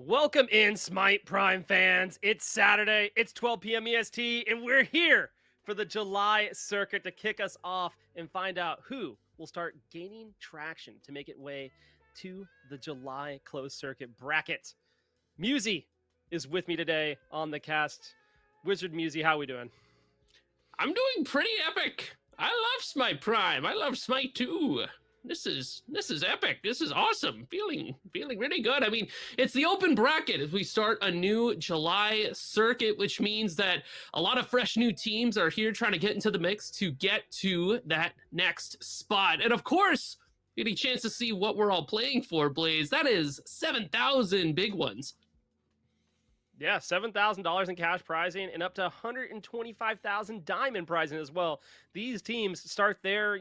Welcome in, Smite Prime fans. It's Saturday, it's 12 p.m. EST, and we're here for the July circuit to kick us off and find out who will start gaining traction to make it way to the July closed circuit bracket. Musy is with me today on the cast. Wizard Musy, how we doing? I'm doing pretty epic. I love Smite Prime. I love Smite 2. This is epic. This is awesome. Feeling really good. I mean, it's the open bracket as we start a new July circuit, which means that a lot of fresh new teams are here trying to get into the mix to get to that next spot. And of course, getting a chance to see what we're all playing for, Blaze. That is 7,000 big ones. Yeah, $7,000 in cash prizing and up to 125,000 diamond prizing as well. These teams start their,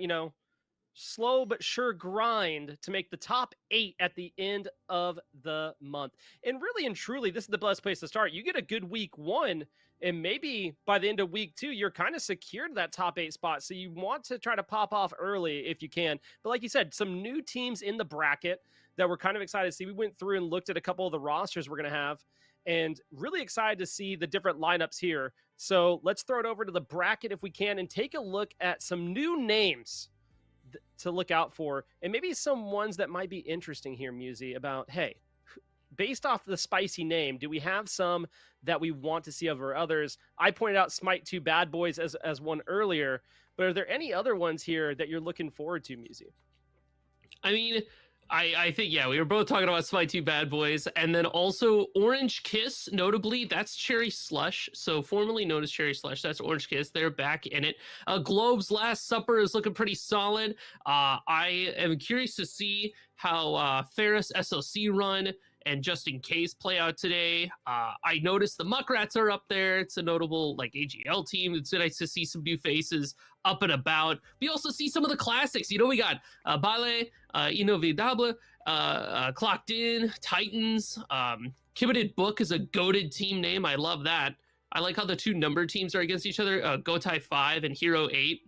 slow but sure grind to make the top 8 at the end of the month. And really and truly, this is the best place to start. You get a good week 1, and maybe by the end of week 2, you're kind of secured that top 8 spot. So you want to try to pop off early if you can. But like you said, some new teams in the bracket that we're kind of excited to see. We went through and looked at a couple of the rosters we're going to have, and really excited to see the different lineups here. So let's throw it over to the bracket if we can and take a look at some new names to look out for, and maybe some ones that might be interesting here, Musy, about, hey, based off the spicy name, do we have some that we want to see over others? I pointed out Smite 2 Bad Boys as one earlier, but are there any other ones here that you're looking forward to, Musy? I mean, I think, yeah, we were both talking about Smite 2 Bad Boys, and then also Orange Kiss, notably, that's Cherry Slush, so formerly known as Cherry Slush, that's Orange Kiss, they're back in it. Globe's Last Supper is looking pretty solid. I am curious to see how Ferris SOC run and Just In Case play out today. I noticed the Muckrats are up there. It's a notable AGL team. It's nice to see some new faces up and about. We also see some of the classics. We got Bale, Innovable, Clocked In, Titans. Kibited Book is a goated team name. I love that. I like how the two number teams are against each other. Gotai 5 and Hero 8.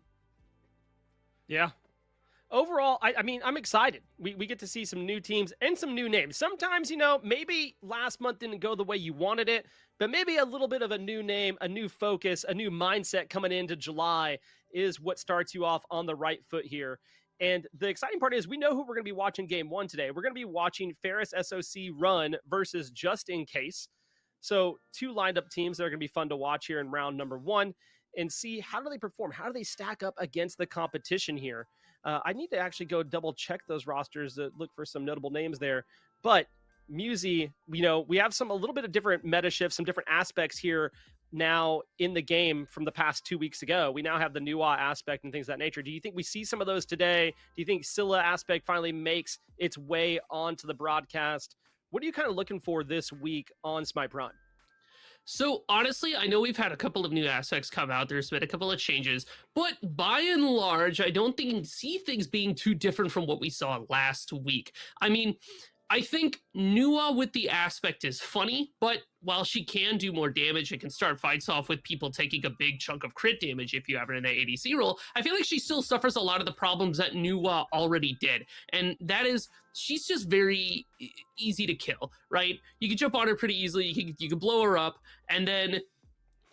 Yeah. Overall, I mean, I'm excited. We get to see some new teams and some new names. Sometimes, maybe last month didn't go the way you wanted it, but maybe a little bit of a new name, a new focus, a new mindset coming into July is what starts you off on the right foot here. And the exciting part is we know who we're going to be watching game 1 today. We're going to be watching Ferris SOC run versus Just In Case. So 2 lined up teams that are going to be fun to watch here in round number 1 and see how do they perform? How do they stack up against the competition here? I need to actually go double check those rosters to look for some notable names there. But Musy, we have a little bit of different meta shifts, some different aspects here now in the game from the past 2 weeks ago. We now have the Nuwa aspect and things of that nature. Do you think we see some of those today? Do you think Scylla aspect finally makes its way onto the broadcast? What are you kind of looking for this week on Smite Prime? So honestly, I know we've had a couple of new aspects come out. There's been a couple of changes, but by and large, I don't see things being too different from what we saw last week. I mean, I think Nuwa with the aspect is funny, but while she can do more damage and can start fights off with people taking a big chunk of crit damage if you have her in that ADC role, I feel like she still suffers a lot of the problems that Nuwa already did. And that is, she's just very easy to kill, right? You can jump on her pretty easily, you can blow her up, and then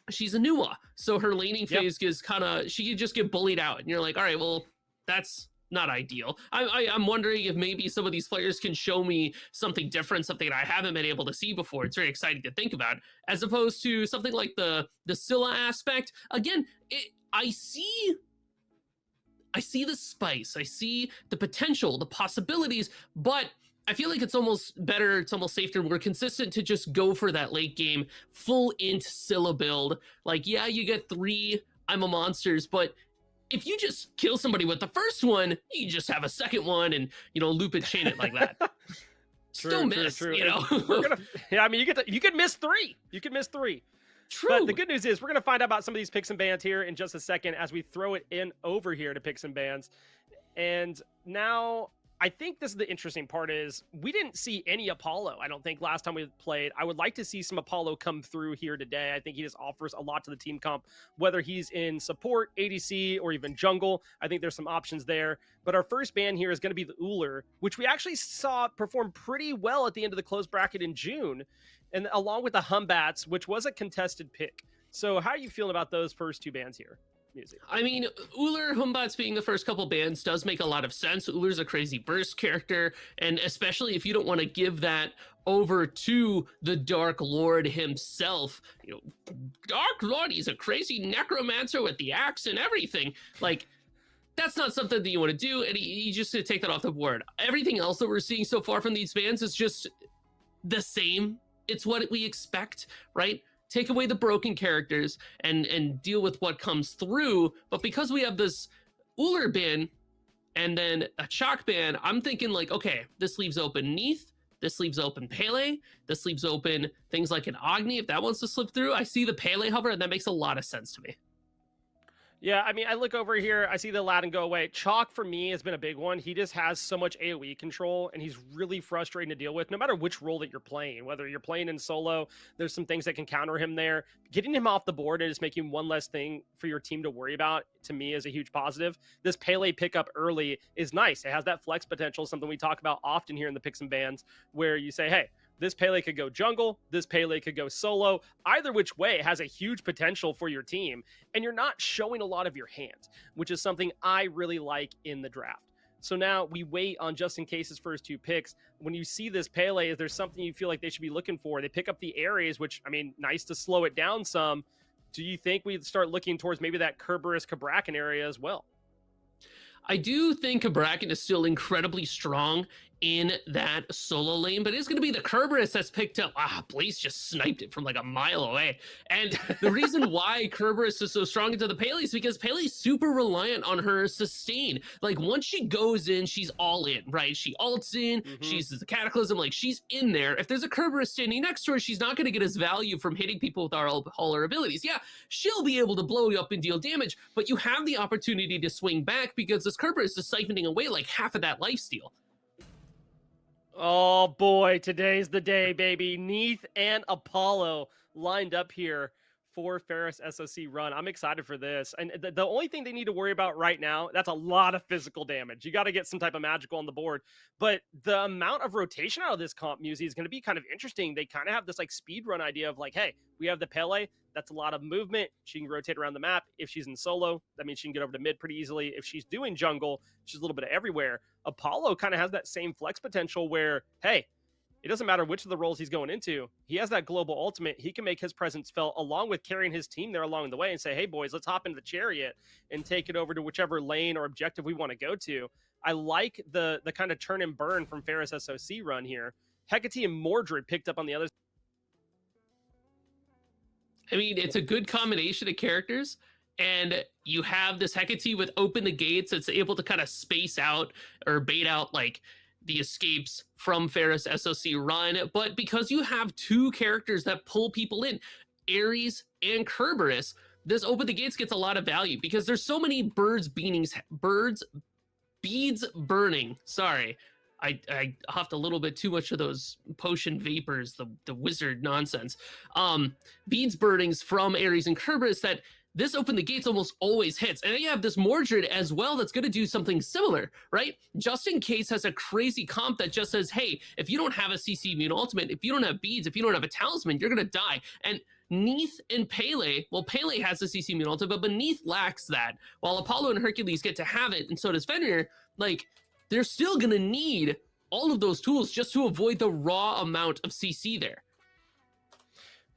she's a Nuwa. So her laning phase is she can just get bullied out. And you're like, all right, well, that's not ideal. I'm wondering if maybe some of these players can show me something different, something that I haven't been able to see before. It's very exciting to think about, as opposed to something like the Scylla aspect. Again, I see the spice, I see the potential, the possibilities, but I feel like it's almost better, it's almost safer, more consistent to just go for that late game full int Scylla build. Like, yeah, you get 3 I'm a monsters, but if you just kill somebody with the first one, you can just have a second one and, loop and chain it like that. Still miss. True. I mean, you could miss 3. You could miss 3. True. But the good news is we're going to find out about some of these picks and bans here in just a second as we throw it in over here to picks and bans. And now I think this is the interesting part is we didn't see any Apollo. I don't think last time we played. I would like to see some Apollo come through here today. I think he just offers a lot to the team comp, whether he's in support, ADC, or even jungle. I think there's some options there. But our first ban here is going to be the Uller, which we actually saw perform pretty well at the end of the closed bracket in June, and along with the Humbats, which was a contested pick. So how are you feeling about those first two bans here? Music. I mean, Uller Humbats being the first couple bands does make a lot of sense. Uller's a crazy burst character, and especially if you don't want to give that over to the Dark Lord himself. You know, Dark Lord, he's a crazy necromancer with the axe and everything. Like, that's not something that you want to do, and you just to take that off the board. Everything else that we're seeing so far from these bands is just the same. It's what we expect, right? Take away the broken characters and deal with what comes through. But because we have this Uller ban and then a Chalk ban, I'm thinking like, okay, this leaves open Neath, this leaves open Pele, this leaves open things like an Agni if that wants to slip through. I see the Pele hover, and that makes a lot of sense to me. Yeah, I mean, I look over here, I see the Aladdin go away. Chalk, for me, has been a big one. He just has so much AoE control, and he's really frustrating to deal with, no matter which role that you're playing. Whether you're playing in solo, there's some things that can counter him there. Getting him off the board and just making one less thing for your team to worry about, to me, is a huge positive. This Pele pickup early is nice. It has that flex potential, something we talk about often here in the picks and bans, where you say, hey, this Pele could go jungle. This Pele could go solo. Either which way has a huge potential for your team, and you're not showing a lot of your hand, which is something I really like in the draft. So now we wait on just in case's first two picks. When you see this Pele, is there something you feel like they should be looking for? They pick up the Ares, which, I mean, nice to slow it down some. Do you think we start looking towards maybe that Kerberos Cabrakan area as well? I do think Cabrakan is still incredibly strong in that solo lane, but it's going to be the Kerberos that's picked up. Blaze just sniped it from like a mile away. And the reason why Kerberos is so strong into the Pele is because Pele's super reliant on her sustain. Like, once she goes in, she's all in, right? She ults in, she uses the Cataclysm, like, she's in there. If there's a Kerberos standing next to her, she's not going to get as value from hitting people with all her abilities. Yeah, she'll be able to blow you up and deal damage, but you have the opportunity to swing back because this Kerberos is siphoning away like half of that lifesteal. Oh boy, today's the day, baby. Neath and Apollo lined up here for Ferris SOC run. I'm excited for this. And the only thing they need to worry about right now, that's a lot of physical damage. You got to get some type of magical on the board. But the amount of rotation out of this comp, Musi, is going to be kind of interesting. They kind of have this like speed run idea of like, hey, we have the Pele. That's a lot of movement. She can rotate around the map. If she's in solo, that means she can get over to mid pretty easily. If she's doing jungle, she's a little bit of everywhere. Apollo kind of has that same flex potential where, hey, it doesn't matter which of the roles he's going into. He has that global ultimate. He can make his presence felt along with carrying his team there along the way and say, hey, boys, let's hop into the chariot and take it over to whichever lane or objective we want to go to. I like the kind of turn and burn from Ferris SOC run here. Hecate and Mordred picked up on the other. I mean, it's a good combination of characters, and you have this Hecate with Open the Gates that's able to kind of space out or bait out like the escapes from Ferris SOC run. But because you have two characters that pull people in, Ares and Kerberos, this Open the Gates gets a lot of value because there's so many beads burning. Sorry. I huffed a little bit too much of those potion vapors, the wizard nonsense. Beads burnings from Ares and Kerberos that this Open the Gates almost always hits. And then you have this Mordred as well that's going to do something similar, right? Just in Case has a crazy comp that just says, hey, if you don't have a CC immune ultimate, if you don't have beads, if you don't have a talisman, you're going to die. And Neath and Pele, well, Pele has the CC immune ultimate, but Neath lacks that. While Apollo and Hercules get to have it, and so does Fenrir, like, they're still going to need all of those tools just to avoid the raw amount of CC there.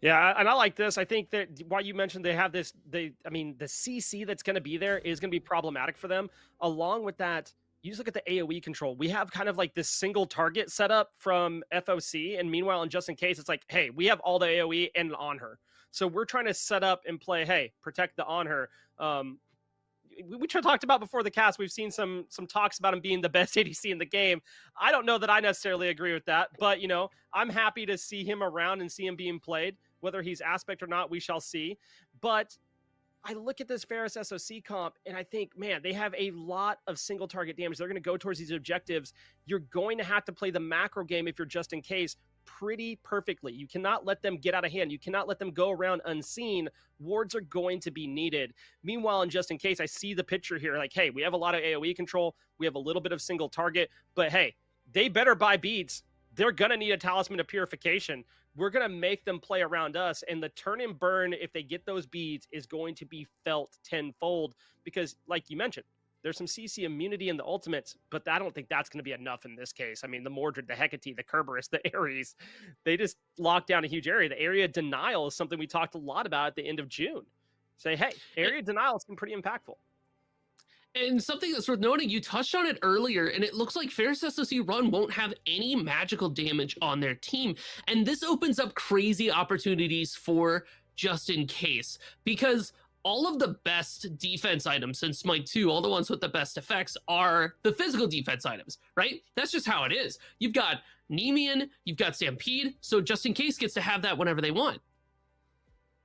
Yeah, and I like this. I think that why you mentioned they have this, the CC that's going to be there is going to be problematic for them. Along with that, you just look at the AoE control. We have kind of like this single target setup from FOC, and meanwhile, in Just In Case, it's like, hey, we have all the AoE and on her. So we're trying to set up and play, hey, protect the on her. We talked about before the cast, we've seen some talks about him being the best ADC in the game. I don't know that I necessarily agree with that, but, you know, I'm happy to see him around and see him being played. Whether he's aspect or not, we shall see. But I look at this Ferris SOC comp and I think, man, they have a lot of single target damage. They're going to go towards these objectives. You're going to have to play the macro game if you're just in case pretty perfectly. You cannot let them get out of hand. You cannot let them go around unseen. Wards are going to be needed. Meanwhile, in just in case, I see the picture here like, hey, we have a lot of AoE control. We have a little bit of single target, but hey, they better buy beads. They're going to need a Talisman of Purification. We're going to make them play around us. And the turn and burn, if they get those beads, is going to be felt tenfold. Because, like you mentioned, there's some CC immunity in the ultimates, but I don't think that's going to be enough in this case. I mean, the Mordred, the Hecate, the Kerberos, the Ares, they just locked down a huge area. The area denial is something we talked a lot about at the end of June. Say, hey, area denial has been pretty impactful. And something that's worth noting, you touched on it earlier, and it looks like Ferris SOC Run won't have any magical damage on their team. And this opens up crazy opportunities for just in case, because all of the best defense items in Smite 2, all the ones with the best effects, are the physical defense items, right? That's just how it is. You've got Nemean, you've got Stampede, so just in case gets to have that whenever they want.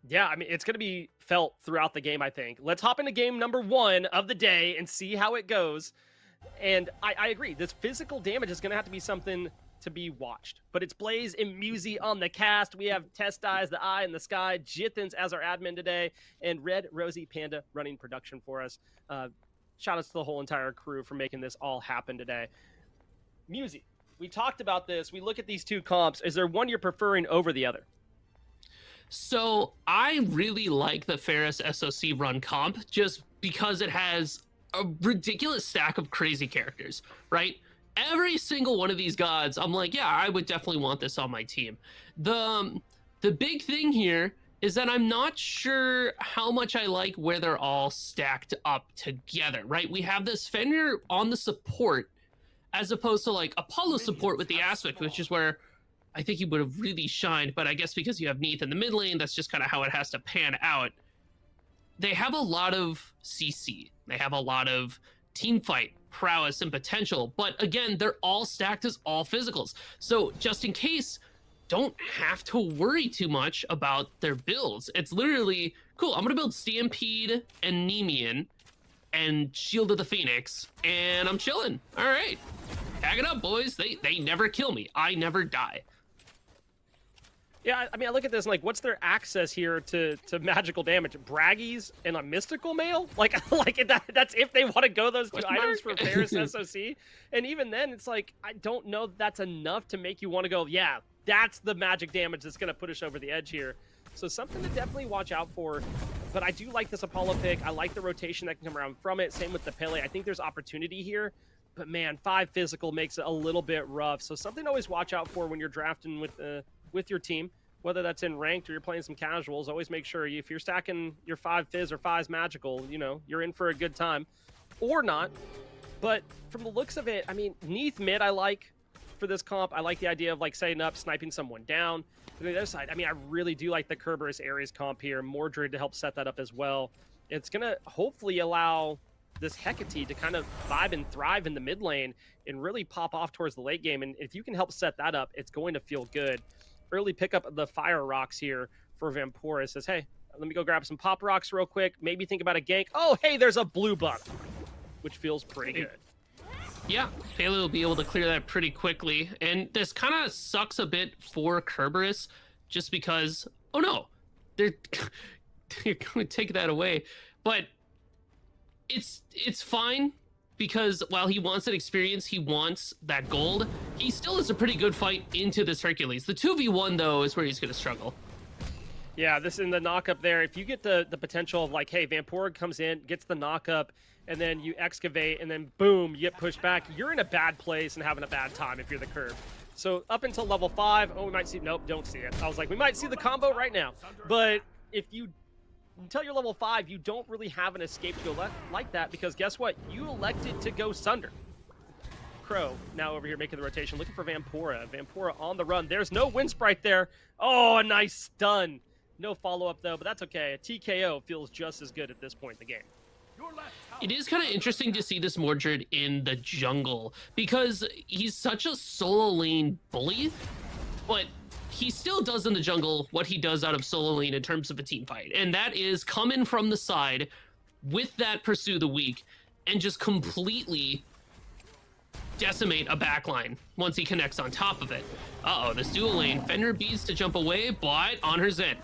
Yeah, I mean, it's going to be felt throughout the game, I think. Let's hop into game number 1 of the day and see how it goes. And I agree. This physical damage is going to have to be something to be watched. But it's Blaze and Musi on the cast. We have Test Eyes, the Eye in the Sky, Jithens as our admin today, and Red Rosie Panda running production for us. Shout out to the whole entire crew for making this all happen today. Musi, we talked about this. We look at these two comps. Is there one you're preferring over the other? So I really like the Ferris SOC Run comp just because it has a ridiculous stack of crazy characters, right? Every single one of these gods, I'm like, yeah, I would definitely want this on my team. The big thing here is that I'm not sure how much I like where they're all stacked up together, right? We have this Fenrir on the support as opposed to like Apollo support with the aspect, which is where I think he would have really shined, but I guess because you have Neith in the mid lane, that's just kind of how it has to pan out. They have a lot of CC. They have a lot of team fight, prowess, and potential, but again, they're all stacked as all physicals. So just in case, don't have to worry too much about their builds. It's literally, cool, I'm gonna build Stampede and Nemean and Shield of the Phoenix, and I'm chilling. All right, tag it up, boys. They never kill me. I never die. Yeah, I mean, I look at this and like, what's their access here to magical damage? Braggies and a mystical mail? Like that's if they want to go those two items for Ferris SOC. And even then, it's like, I don't know if that's enough to make you want to go, yeah, that's the magic damage that's going to put us over the edge here. So something to definitely watch out for. But I do like this Apollo pick. I like the rotation that can come around from it. Same with the Pele. I think there's opportunity here. But man, 5 physical makes it a little bit rough. So something to always watch out for when you're drafting with your team, whether that's in ranked or you're playing some casuals. Always make sure if you're stacking your 5 fizz or 5 magical, you know, you're in for a good time. Or not. But from the looks of it, I mean, Neath mid I like for this comp. I like the idea of like setting up, sniping someone down. But on the other side, I mean, I really do like the Kerberos Ares comp here. Mordred to help set that up as well. It's going to hopefully allow this Hecate to kind of vibe and thrive in the mid lane and really pop off towards the late game. And if you can help set that up, it's going to feel good. Early pickup of the fire rocks here for Vampora. Says, hey, let me go grab some pop rocks real quick. Maybe think about a gank. Oh, hey, there's a blue buff, which feels pretty good. Yeah, Pele will be able to clear that pretty quickly. And this kind of sucks a bit for Kerberos just because, oh no, they're going to take that away. But it's fine because while he wants that experience, he wants that gold, he still is a pretty good fight into this Hercules. The 2v1, though, is where he's going to struggle. Yeah, this in the knock-up there, if you get the potential of like, hey, Vampora comes in, gets the knock-up, and then you excavate, and then boom, you get pushed back, you're in a bad place and having a bad time if you're the curve. So up until level 5, oh, we might see, nope, don't see it. I was like, we might see the combo right now. But if you, until you're level 5, you don't really have an escape to go like that, because guess what? You elected to go Sunder. Crow now over here making the rotation, looking for Vampora. Vampora on the run. There's no wind sprite there. Oh, a nice stun. No follow-up, though, but that's okay. A TKO feels just as good at this point in the game. It is kind of interesting to see this Mordred in the jungle because he's such a solo lane bully, but he still does in the jungle what he does out of solo lane in terms of a team fight, and that is come in from the side with that pursue the weak and just completely decimate a backline once he connects on top of it. Uh-oh, this dual lane. Fender beats to jump away, but on her Zen.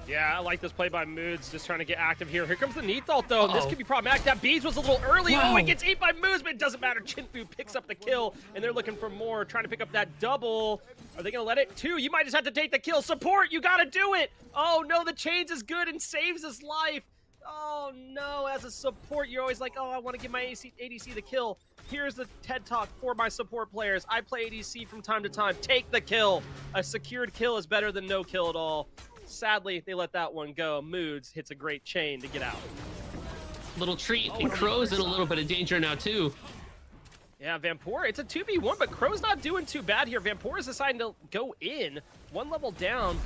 Yeah, I like this play by Moods, just trying to get active here. Here comes the Neath ult, though. This could be problematic. That Bees was a little early. Wow. Oh, he gets ate by Moods, but it doesn't matter. Chinfu picks up the kill, and they're looking for more, trying to pick up that double. Are they going to let it? Two, you might just have to take the kill. Support, you got to do it. Oh, no, the chains is good and saves his life. Oh, no, as a support, you're always like, oh, I want to give my ADC the kill. Here's the TED Talk for my support players. I play ADC from time to time. Take the kill. A secured kill is better than no kill at all. Sadly, they let that one go. Moods hits a great chain to get out. Little treat, and Crow's in a little bit of danger now, too. Yeah, Vampora, it's a 2v1, but Crow's not doing too bad here. Vampora's deciding to go in, one level down,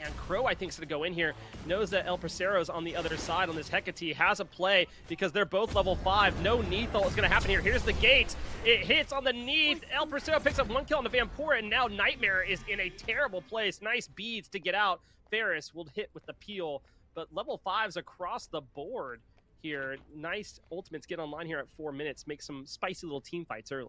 and Crow, I think, is going to go in here. Knows that El Presaro's on the other side on this Hecate, has a play because they're both level 5. No Neath ult is going to happen here. Here's the gates. It hits on the Neath. El Presaro picks up one kill on the Vampora, and now Nightmare is in a terrible place. Nice beads to get out. Ferris will hit with the peel, but level 5s across the board here. Nice ultimates get online here at 4 minutes. Make some spicy little team fights early.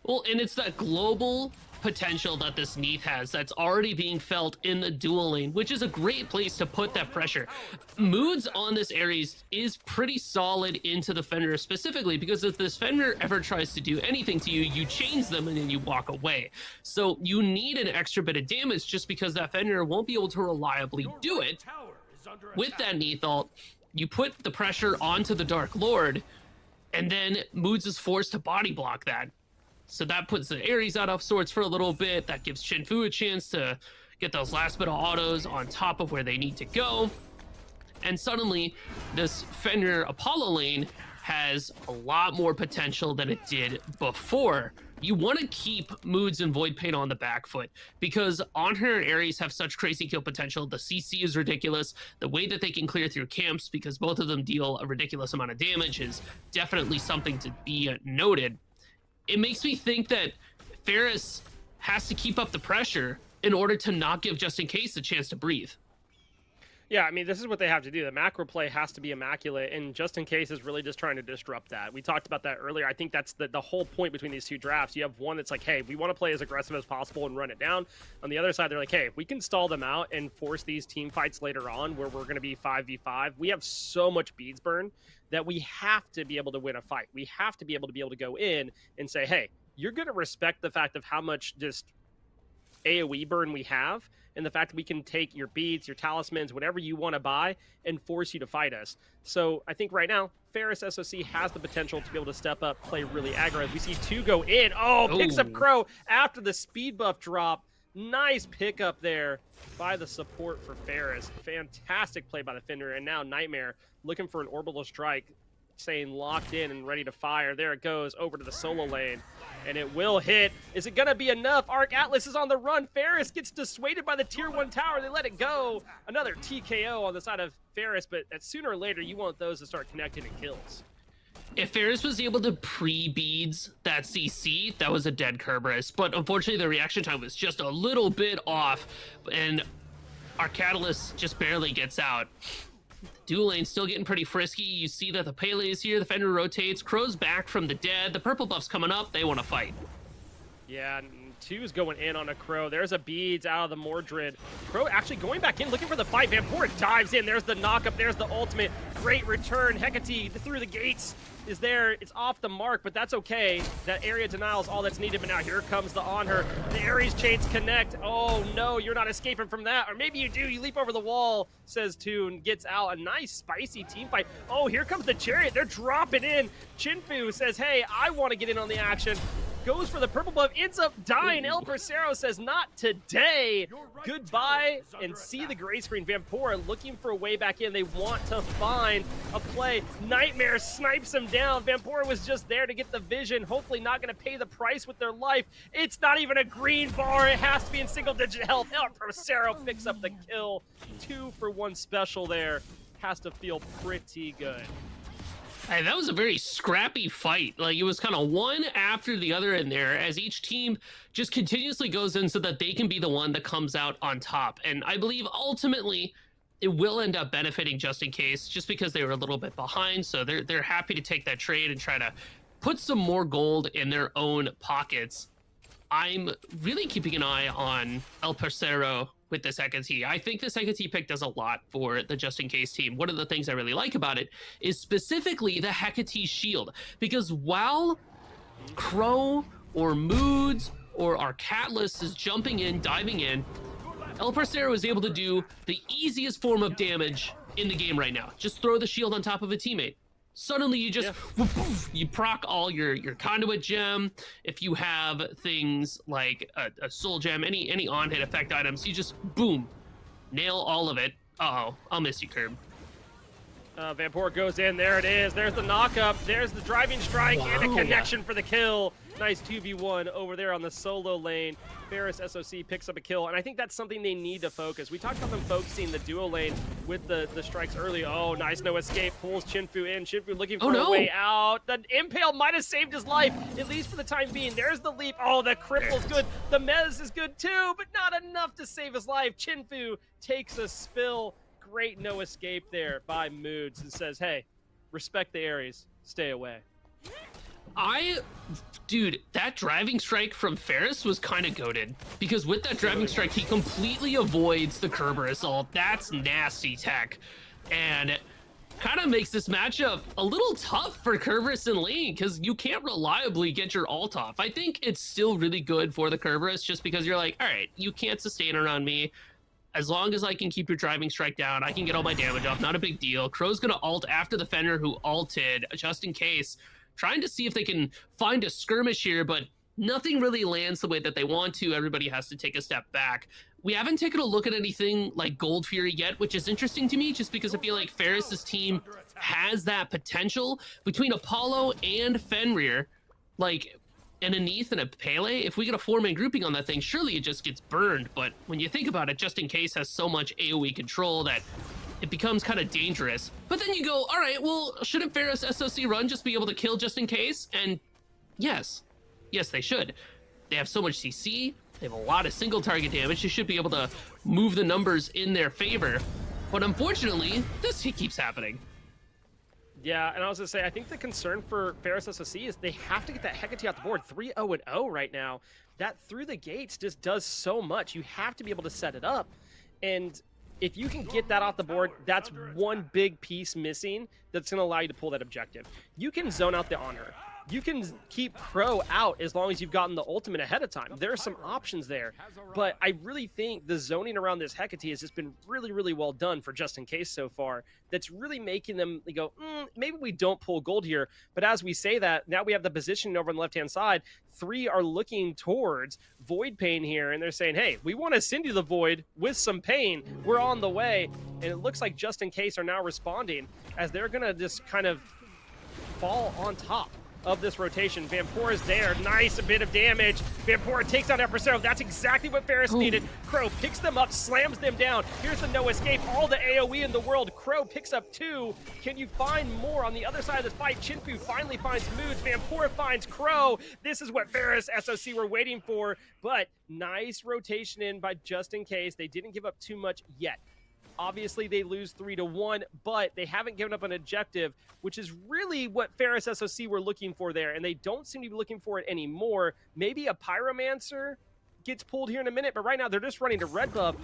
Well, and it's that global potential that this Neath has that's already being felt in the dual lane, which is a great place to put that pressure. Moods on this Ares is pretty solid into the Fender specifically because if this Fender ever tries to do anything to you, you chains them and then you walk away. So you need an extra bit of damage just because that Fender won't be able to reliably do it. With that Neath ult, you put the pressure onto the Dark Lord, and then Moods is forced to body block that. So that puts the Ares out of sorts for a little bit. That gives Chinfu a chance to get those last bit of autos on top of where they need to go. And suddenly, this Fender Apollo lane has a lot more potential than it did before. You want to keep Moods and Void Paint on the back foot because Honor and Ares have such crazy kill potential. The CC is ridiculous. The way that they can clear through camps because both of them deal a ridiculous amount of damage is definitely something to be noted. It makes me think that Ferris has to keep up the pressure in order to not give Just In Case a chance to breathe. Yeah, I mean, this is what they have to do. The macro play has to be immaculate, and Just In Case is really just trying to disrupt that. We talked about that earlier. I think that's the whole point between these two drafts. You have one that's like, hey, we want to play as aggressive as possible and run it down. On the other side, they're like, hey, if we can stall them out and force these team fights later on where we're going to be 5v5, we have so much beads burn that we have to be able to win a fight. We have to be able to go in and say, hey, you're going to respect the fact of how much just AoE burn we have, and the fact that we can take your beads, your talismans, whatever you want to buy, and force you to fight us. So I think right now, Ferris SOC has the potential to be able to step up, play really aggro. We see two go in. Oh, picks up Crow after the speed buff drop. Nice pickup there by the support for Ferris. Fantastic play by the Fender, and now Nightmare looking for an orbital strike, saying locked in and ready to fire. There it goes over to the solo lane, and it will hit. Is it gonna be enough? Arc Atlas is on the run. Ferris gets dissuaded by the tier 1 tower. They let it go. Another TKO on the side of Ferris, but sooner or later you want those to start connecting and kills. If Ferris was able to pre-beads that CC, that was a dead Kerberos, but unfortunately the reaction time was just a little bit off, and our Catalyst just barely gets out. Dual lane still getting pretty frisky. You see that the Pele is here, the Fender rotates, Crow's back from the dead, the purple buff's coming up, they want to fight. Yeah, two is going in on a Crow. There's a beads out of the Mordred. Crow actually going back in, looking for the fight. Vampora dives in. There's the knockup. There's the ultimate. Great return. Hecate through the gates is there. It's off the mark, but that's okay. That area denial is all that's needed. But now here comes the on her. The Ares chains connect. Oh no, you're not escaping from that. Or maybe you do. You leap over the wall, says Toon. Gets out. A nice spicy team fight. Oh, here comes the chariot. They're dropping in. Chinfu says, hey, I want to get in on the action. Goes for the purple buff, ends up dying. El Presaro says, not today. Goodbye, and see the gray screen. Vampora looking for a way back in. They want to find a play. Nightmare snipes him down. Vampora was just there to get the vision. Hopefully not going to pay the price with their life. It's not even a green bar. It has to be in single-digit health. El Presaro picks up the kill. 2 for 1 special there. Has to feel pretty good. And that was a very scrappy fight. Like, it was kind of one after the other in there as each team just continuously goes in so that they can be the one that comes out on top. And I believe ultimately it will end up benefiting Just In Case just because they were a little bit behind. So they're happy to take that trade and try to put some more gold in their own pockets. I'm really keeping an eye on El Parcero with this Hecate. I think this Hecate pick does a lot for the Just In Case team. One of the things I really like about it is specifically the Hecate shield, because while Crow or Moods or our Catalyst is jumping in, diving in, El Parcero is able to do the easiest form of damage in the game right now. Just throw the shield on top of a teammate. Suddenly you just you proc all your conduit gem. If you have things like a soul gem, any on hit effect items, you just boom, nail all of it. Uh-oh, I'll miss you, Curb. Vampore goes in. There it is. There's the knock-up. There's the driving strike and a connection for the kill. Nice 2v1 over there on the solo lane. Ferris SOC picks up a kill, and I think that's something they need to focus. We talked about them focusing the duo lane with the strikes early. Oh, nice, no escape. Pulls Chinfu in. Chinfu looking for a way out. The impale might have saved his life, at least for the time being. There's the leap. Oh, the cripple's good. The mez is good too, but not enough to save his life. Chinfu takes a spill. Great no escape there by Moods and says, hey, respect the Ares. Stay away. Dude, that driving strike from Ferris was kind of goated, because with that driving strike, he completely avoids the Kerber assault. That's nasty tech, and it kind of makes this matchup a little tough for Kerberos and lane, because you can't reliably get your ult off. I think it's still really good for the Kerberos, just because you're like, all right, you can't sustain around me. As long as I can keep your driving strike down, I can get all my damage off. Not a big deal. Crow's gonna ult after the Fenrir who ulted, just in case. Trying to see if they can find a skirmish here, but nothing really lands the way that they want to. Everybody has to take a step back. We haven't taken a look at anything like Gold Fury yet, which is interesting to me, just because I feel like Ferris's team has that potential between Apollo and Fenrir, like an Aneath and a Pele. If we get a 4-man grouping on that thing, surely it just gets burned. But when you think about it, Just In Case has so much AoE control that it becomes kind of dangerous. But then you go, all right, well, shouldn't Ferris SOC run just be able to kill Just In Case? And yes, they should. They have so much CC, they have a lot of single target damage, they should be able to move the numbers in their favor. But unfortunately, this keeps happening. Yeah, and I was gonna say, I think the concern for Ferris SOC is they have to get that Hecate off the board. 3-0-0 right now. That through the gates just does so much. You have to be able to set it up. And if you can get that off the board, that's one big piece missing that's going to allow you to pull that objective. You can zone out the honor. You can keep Crow out as long as you've gotten the ultimate ahead of time. There are some options there, but I really think the zoning around this Hecate has just been really, really well done for Just In Case so far. That's really making them go, maybe we don't pull gold here. But as we say that, now we have the position over on the left-hand side. 3 are looking towards Void Pain here, and they're saying, hey, we want to send you the Void with some pain. We're on the way. And it looks like Just In Case are now responding as they're going to just kind of fall on top of this rotation. Vampore is there. Nice, a bit of damage. Vampore takes out Empresario. That's exactly what Ferris needed. Crow picks them up, slams them down. Here's the no escape. All the AoE in the world. Crow picks up 2. Can you find more on the other side of this fight? Chinfu finally finds Moods. Vampore finds Crow. This is what Ferris SOC were waiting for, but nice rotation in by Just In Case. They didn't give up too much yet. Obviously, they lose 3-1, but they haven't given up an objective, which is really what Ferris SOC were looking for there, and they don't seem to be looking for it anymore. Maybe a Pyromancer gets pulled here in a minute, but right now they're just running to red buff.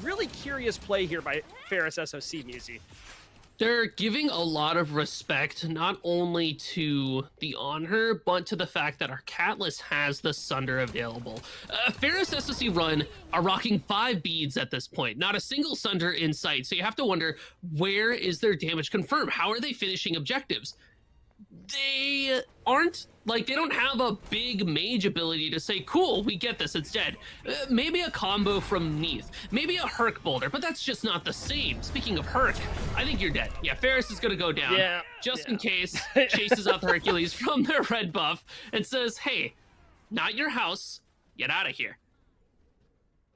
Really curious play here by Ferris SOC, Musi. They're giving a lot of respect, not only to the honor, but to the fact that our Catalyst has the Sunder available. Ferris SOC run are rocking 5 beads at this point, not a single Sunder in sight. So you have to wonder, where is their damage confirmed? How are they finishing objectives? They aren't, like, they don't have a big mage ability to say, cool, we get this, it's dead. Maybe a combo from Neath, maybe a Herc Boulder, but that's just not the same. Speaking of Herc, I think you're dead. Yeah, Ferris is gonna go down. Yeah. Just In Case chases off Hercules from their red buff and says, hey, not your house, get out of here.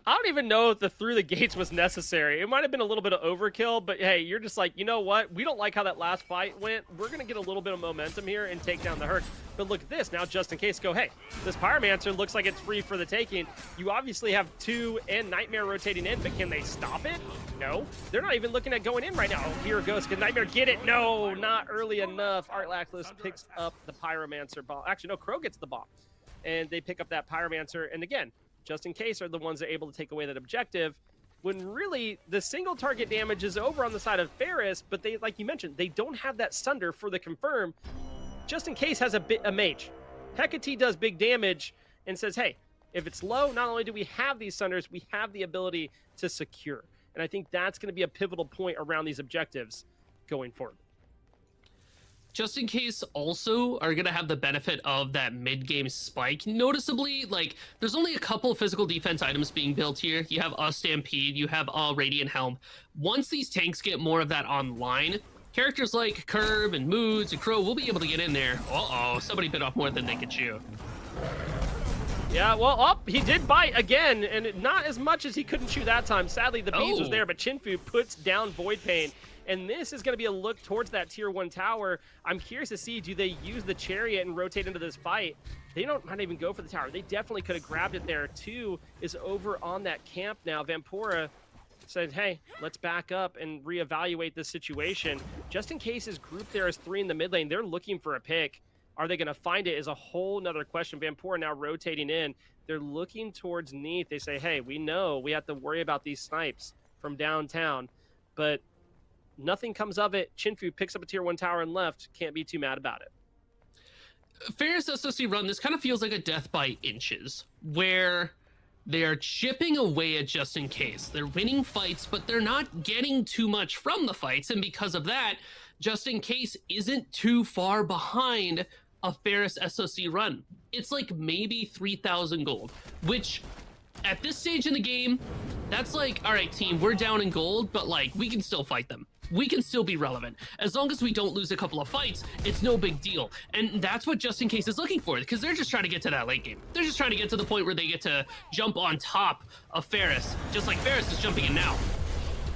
I don't even know if the through the gates was necessary. It might have been a little bit of overkill, but hey, you're just like, you know what? We don't like how that last fight went. We're going to get a little bit of momentum here and take down the Herc. But look at this. Now, just in case, go, hey, this Pyromancer looks like it's free for the taking. You obviously have 2 and Nightmare rotating in, but can they stop it? No. They're not even looking at going in right now. Oh, here it goes. Can Nightmare get it? No, not early enough. Artlackless picks up the Pyromancer bomb. Actually, no, Crow gets the bomb. And they pick up that Pyromancer. And again, just in case are the ones that are able to take away that objective, when really the single target damage is over on the side of Ferris, but they, like you mentioned, they don't have that Sunder for the confirm. Just in case has a mage. Hecate does big damage and says, hey, if it's low, not only do we have these Sunders, we have the ability to secure. And I think that's going to be a pivotal point around these objectives going forward. Just in case also are going to have the benefit of that mid-game spike. Noticeably, like, there's only a couple physical defense items being built here. You have a Stampede, you have a Radiant Helm. Once these tanks get more of that online, characters like Curb and Moods and Crow will be able to get in there. Uh-oh, somebody bit off more than they could chew. Yeah, well, he did bite again, and not as much as he couldn't chew that time. Sadly, the beads was there, but Chinfu puts down Void Pain. And this is going to be a look towards that tier 1 tower. I'm curious to see, do they use the chariot and rotate into this fight? They don't not even go for the tower. They definitely could have grabbed it there. 2 is over on that camp now. Vampora said, hey, let's back up and reevaluate this situation. Just in case his group there is 3 in the mid lane, they're looking for a pick. Are they going to find it is a whole nother question. Vampora now rotating in. They're looking towards Neath. They say, hey, we know we have to worry about these snipes from downtown, but nothing comes of it. Chinfu picks up a tier 1 tower and left. Can't be too mad about it. Ferris SOC run, this kind of feels like a death by inches, where they're chipping away at just in case. They're winning fights, but they're not getting too much from the fights, and because of that, just in case isn't too far behind a Ferris SOC run. It's like maybe 3,000 gold, which at this stage in the game, that's like, all right, team, we're down in gold, but like, we can still fight them. We can still be relevant. As long as we don't lose a couple of fights, it's no big deal. And that's what Just In Case is looking for, because they're just trying to get to that late game. They're just trying to get to the point where they get to jump on top of Ferris, just like Ferris is jumping in now.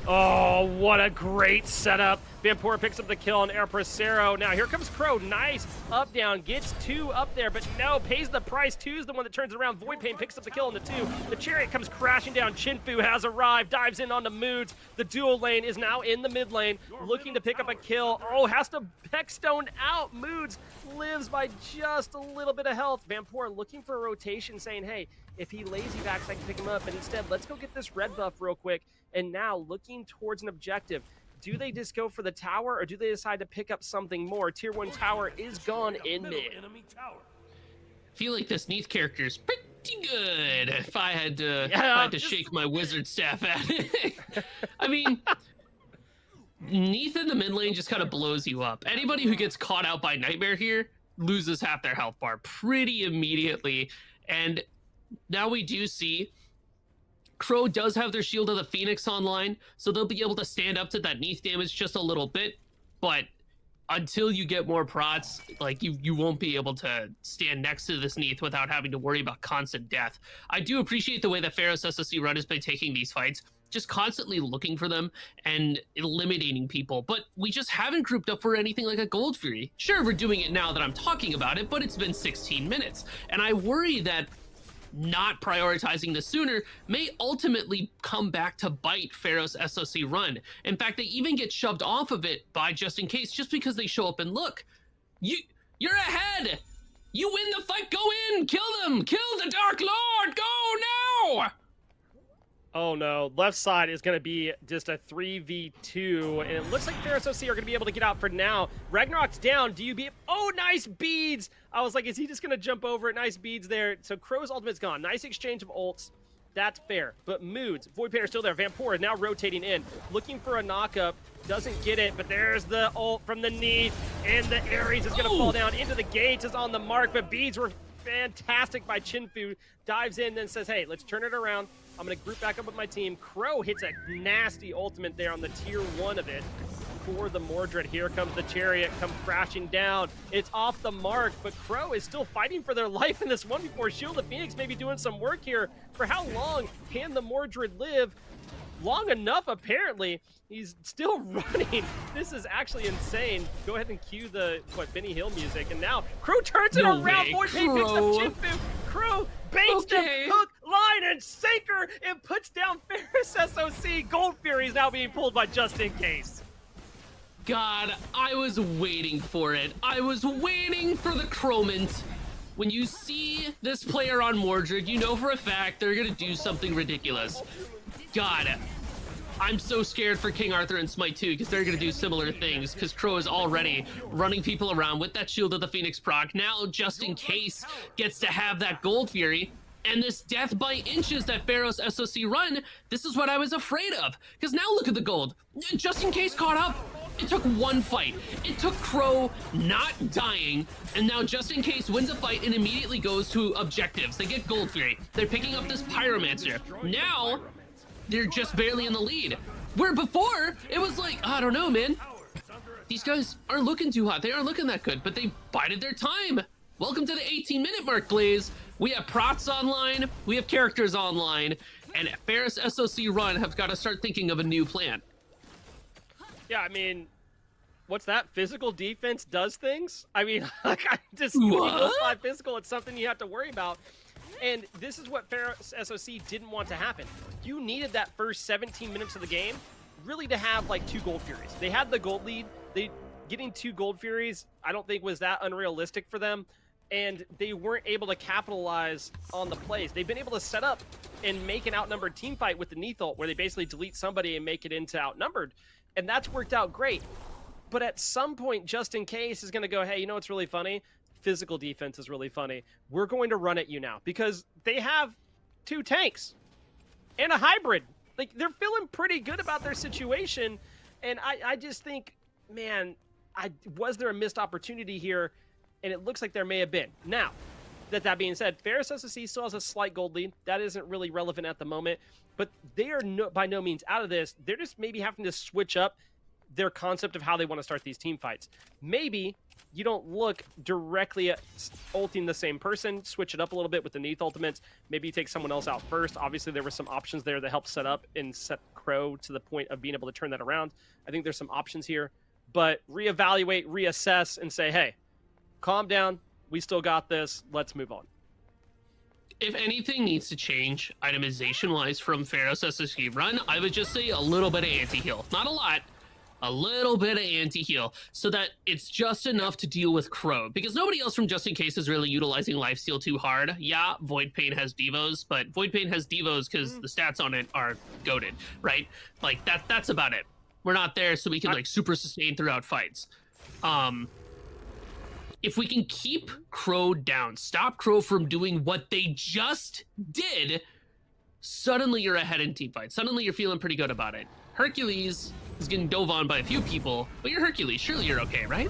Oh, what a great setup. Vampora picks up the on on Empressero. Now, here comes Crow. Nice up, down. Gets 2 up there, but no, pays the price. 2 is the one that turns around. Void Pain picks up the kill on the 2. The Chariot comes crashing down. Chinfu has arrived. Dives in onto Moods. The dual lane is now in the mid lane, looking to pick up a kill. Oh, has to Peckstone out. Moods lives by just a little bit of health. Vampora looking for a rotation, saying, hey, if he lazy backs, I can pick him up. But instead, let's go get this red buff real quick. And now looking towards an objective. Do they just go for the tower, or do they decide to pick up something more? Tier 1 tower is gone in mid. I feel like this Neath character is pretty good if I had to, shake my wizard staff at it. I mean, Neath in the mid lane just kind of blows you up. Anybody who gets caught out by Nightmare here loses half their health bar pretty immediately. And now we do see Crow does have their Shield of the Phoenix online, so they'll be able to stand up to that Neath damage just a little bit, but until you get more prots, like you won't be able to stand next to this Neath without having to worry about constant death. I do appreciate the way that Pharaoh's SSC run has been taking these fights, just constantly looking for them and eliminating people, but we just haven't grouped up for anything like a Gold Fury. Sure, we're doing it now that I'm talking about it, but it's been 16 minutes, and I worry that not prioritizing this sooner may ultimately come back to bite Pharaoh's SOC run. In fact, they even get shoved off of it by Just In Case just because they show up and look. You're ahead! You win the fight, go in! Kill them! Kill the Dark Lord! Go now! Oh no, left side is going to be just a 3v2, and it looks like Ferris OC are going to be able to get out for now. Ragnarok's down, DUB, oh nice beads! I was like, is he just going to jump over it? Nice beads there. So Crow's ultimate's gone. Nice exchange of ults. That's fair. But Moods, Void Painter still there. Vampora now rotating in, looking for a knockup. Doesn't get it, but there's the ult from the Neath, and the Ares is going to fall down into the gates, is on the mark, but beads were fantastic by Chinfu. Dives in, then says, hey, let's turn it around. I'm going to group back up with my team. Crow hits a nasty ultimate there on the tier 1 of it. for the Mordred. Here comes the chariot, come crashing down. It's off the mark, but Crow is still fighting for their life in this 1v4. Shield of Phoenix may be doing some work here. For how long can the Mordred live? Long enough, apparently. He's still running. This is actually insane. Go ahead and cue the, Benny Hill music. And now Crow turns it around. Voidpain picks up Chinfu. Crow baits them, hook, line, and sinker, and puts down Ferris SOC. Gold Fury is now being pulled by Just In Case. God, I was waiting for it. I was waiting for the Crowment. When you see this player on Mordred, you know for a fact they're gonna do something ridiculous. God, I'm so scared for King Arthur and Smite 2 because they're going to do similar things because Crow is already running people around with that Shield of the Phoenix proc. Now, Just In Case gets to have that Gold Fury and this death by inches that Pharaoh's SOC run. This is what I was afraid of because now look at the gold. Just In Case caught up. It took one fight. It took Crow not dying, and now Just In Case wins a fight and immediately goes to objectives. They get Gold Fury. They're picking up this Pyromancer. Now, they're just barely in the lead. Where before, it was like, I don't know, man. These guys aren't looking too hot. They aren't looking that good, but they bided their time. Welcome to the 18-minute mark, Blaze. We have prots online, we have characters online, and Ferris SOC Run have got to start thinking of a new plan. Yeah, I mean, what's that? Physical defense does things? I mean, like, when you go 5 physical, it's something you have to worry about. And this is what Ferris SOC didn't want to happen. You needed that first 17 minutes of the game really to have like 2 Gold Furies. They had the gold lead. Getting 2 Gold Furies, I don't think was that unrealistic for them. And they weren't able to capitalize on the plays. They've been able to set up and make an outnumbered team fight with the Neath ult where they basically delete somebody and make it into outnumbered. And that's worked out great. But at some point, Just In Case is going to go, hey, you know what's really funny? Physical defense is really funny. We're going to run at you now because they have 2 tanks and a hybrid. Like, they're feeling pretty good about their situation. And I just think, man, was there a missed opportunity here? And it looks like there may have been. Now, that being said, Ferris SSC still has a slight gold lead. That isn't really relevant at the moment. But they are by no means out of this. They're just maybe having to switch up their concept of how they want to start these team fights. Maybe you don't look directly at ulting the same person, switch it up a little bit with the Neath ultimates. Maybe you take someone else out first. Obviously, there were some options there that helped set up and set Crow to the point of being able to turn that around. I think there's some options here. But reevaluate, reassess, and say, hey, calm down. We still got this. Let's move on. If anything needs to change itemization-wise from Pharaoh's SSG run, I would just say a little bit of anti-heal. Not a lot. A little bit of anti-heal so that it's just enough to deal with Crow, because nobody else from Just In Case is really utilizing lifesteal too hard. Yeah, Voidpain has Devos, but Voidpain has Devos because the stats on it are goated, right? Like that's about it. We're not there so we can like super sustain throughout fights. If we can keep Crow down, stop Crow from doing what they just did, suddenly you're ahead in team fights. Suddenly you're feeling pretty good about it. Hercules is getting dove on by a few people, but you're Hercules. Surely you're okay, right?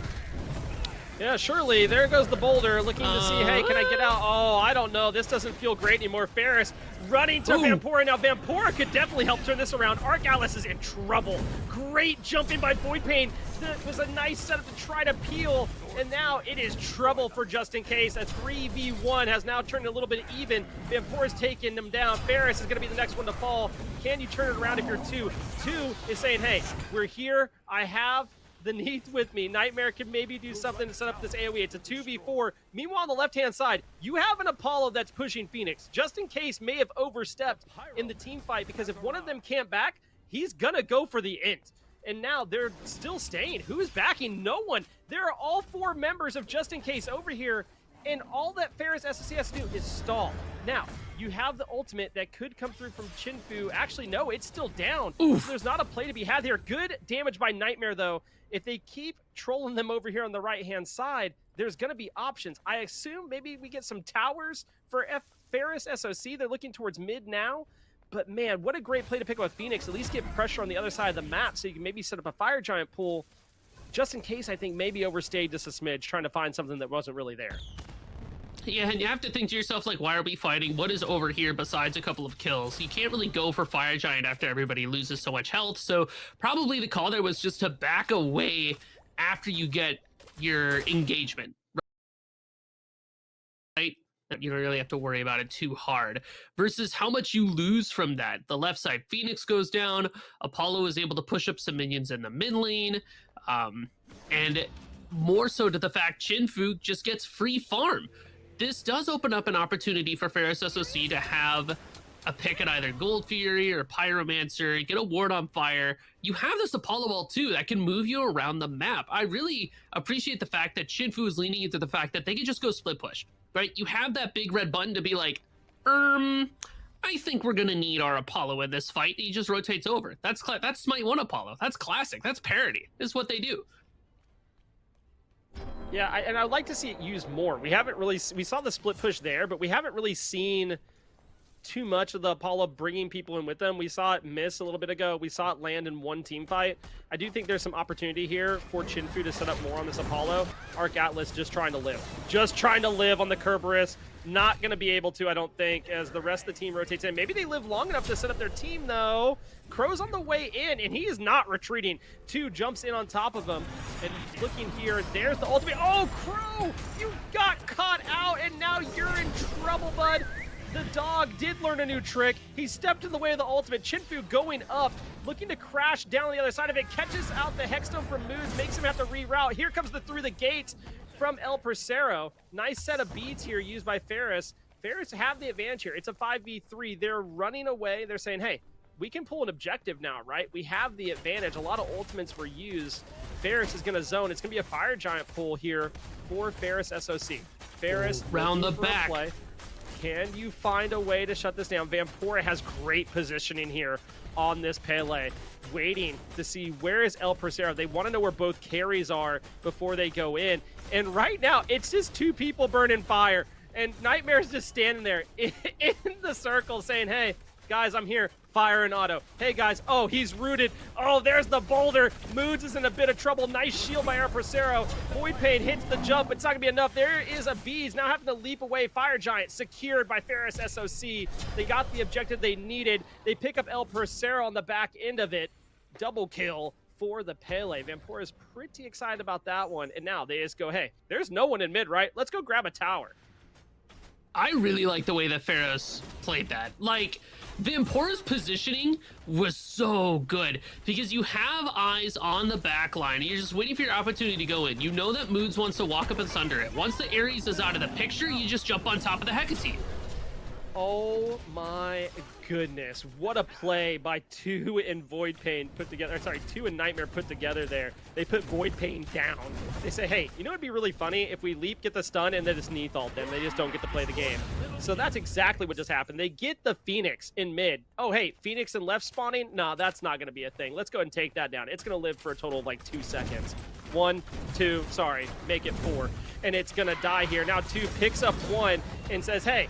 Yeah, surely. There goes the boulder, looking to see, hey, can I get out? Oh, I don't know. This doesn't feel great anymore. Ferris running to Vampora. Now, Vampora could definitely help turn this around. Arc Alice is in trouble. Great jumping by Voidpain. That was a nice setup to try to peel, and now it is trouble for Just In Case. A 3v1 has now turned a little bit even. Vampora's taking them down. Ferris is going to be the next one to fall. Can you turn it around if you're 2? 2 is saying, hey, we're here. I have the Neath with me. Nightmare can maybe do something to set up this AoE. It's a 2v4. Meanwhile, on the left-hand side, you have an Apollo that's pushing Phoenix. Just In Case may have overstepped in the team fight, because if one of them can't back, he's gonna go for the end. And now they're still staying. Who's backing? No one. There are all 4 members of Just In Case over here, and all that Ferris SSC has to do is stall. Now, you have the ultimate that could come through from Chinfu. Actually, no, it's still down. So there's not a play to be had here. Good damage by Nightmare, though. If they keep trolling them over here on the right-hand side, there's going to be options. I assume maybe we get some towers for Ferris SOC. They're looking towards mid now. But, man, what a great play to pick up with Phoenix. At least get pressure on the other side of the map so you can maybe set up a Fire Giant pool. Just In Case, I think, maybe overstayed just a smidge, trying to find something that wasn't really there. Yeah, and you have to think to yourself, like, why are we fighting? What is over here besides a couple of kills? You can't really go for Fire Giant after everybody loses so much health. So probably the call there was just to back away after you get your engagement, right? You don't really have to worry about it too hard. Versus how much you lose from that. The left side Phoenix goes down. Apollo is able to push up some minions in the mid lane. And more so to the fact Chinfu just gets free farm. This does open up an opportunity for Ferris SOC to have a pick at either Gold Fury or Pyromancer, get a ward on fire. You have this Apollo Ball too that can move you around the map. I really appreciate the fact that Chinfu is leaning into the fact that they can just go split push, right? You have that big red button to be like, I think we're gonna need our Apollo in this fight. He just rotates over. That's Smite 1 Apollo. That's classic. That's parody. This is what they do. Yeah, and I'd like to see it used more. We haven't really, we saw the split push there, but we haven't really seen too much of the Apollo bringing people in with them. We saw it miss a little bit ago. We saw it land in one team fight. I do think there's some opportunity here for Chinfu to set up more on this Apollo. Arc Atlas just trying to live. Just trying to live on the Kerberos. Not going to be able to, I don't think, as the rest of the team rotates in. Maybe they live long enough to set up their team, though. Crow's on the way in, and he is not retreating. Two jumps in on top of him. And looking here, there's the ultimate. Oh, Crow! You got caught out, and now you're in trouble, bud. The dog did learn a new trick. He stepped in the way of the ultimate. Chinfu going up, looking to crash down on the other side of it. Catches out the Hexstone from Moods, makes him have to reroute. Here comes the through the gates from El Persero. Nice set of beads here used by Ferris. Ferris have the advantage here. It's a 5v3. They're running away. They're saying, hey, we can pull an objective now, right? We have the advantage. A lot of ultimates were used. Ferris is going to zone. It's going to be a Fire Giant pull here for Ferris SOC. Ferris round the back. Play. Can you find a way to shut this down? Vampora has great positioning here on this Pele, waiting to see where is El Persero. They want to know where both carries are before they go in. And right now, it's just two people burning fire. And Nightmare's just standing there in the circle saying, hey, guys, I'm here. Fire and auto. Hey, guys. Oh, he's rooted. Oh, there's the boulder. Moods is in a bit of trouble. Nice shield by El Persero. Void Pain hits the jump. It's not going to be enough. There is a Bees now having to leap away. Fire Giant secured by Ferris SOC. They got the objective they needed. They pick up El Persero on the back end of it. Double kill for the Pele. Vampora is pretty excited about that one. And now they just go, hey, there's no one in mid, right? Let's go grab a tower. I really like the way that Ferris played that. Like, Vampora's positioning was so good because you have eyes on the back line. You're just waiting for your opportunity to go in. You know that Moods wants to walk up and sunder it. Once the Ares is out of the picture, you just jump on top of the Hecate. Oh my goodness. What a play by Two and Void Pain put together. Sorry, Two and Nightmare put together there. They put Void Pain down. They say, hey, you know what would be really funny if we leap, get the stun, and then just Neathalt them. They just don't get to play the game. So that's exactly what just happened. They get the Phoenix in mid. Oh, hey, Phoenix and left spawning? Nah, that's not going to be a thing. Let's go ahead and take that down. It's going to live for a total of like 2 seconds. 1, 2, sorry, make it 4. And it's going to die here. Now 2 picks up 1 and says, hey,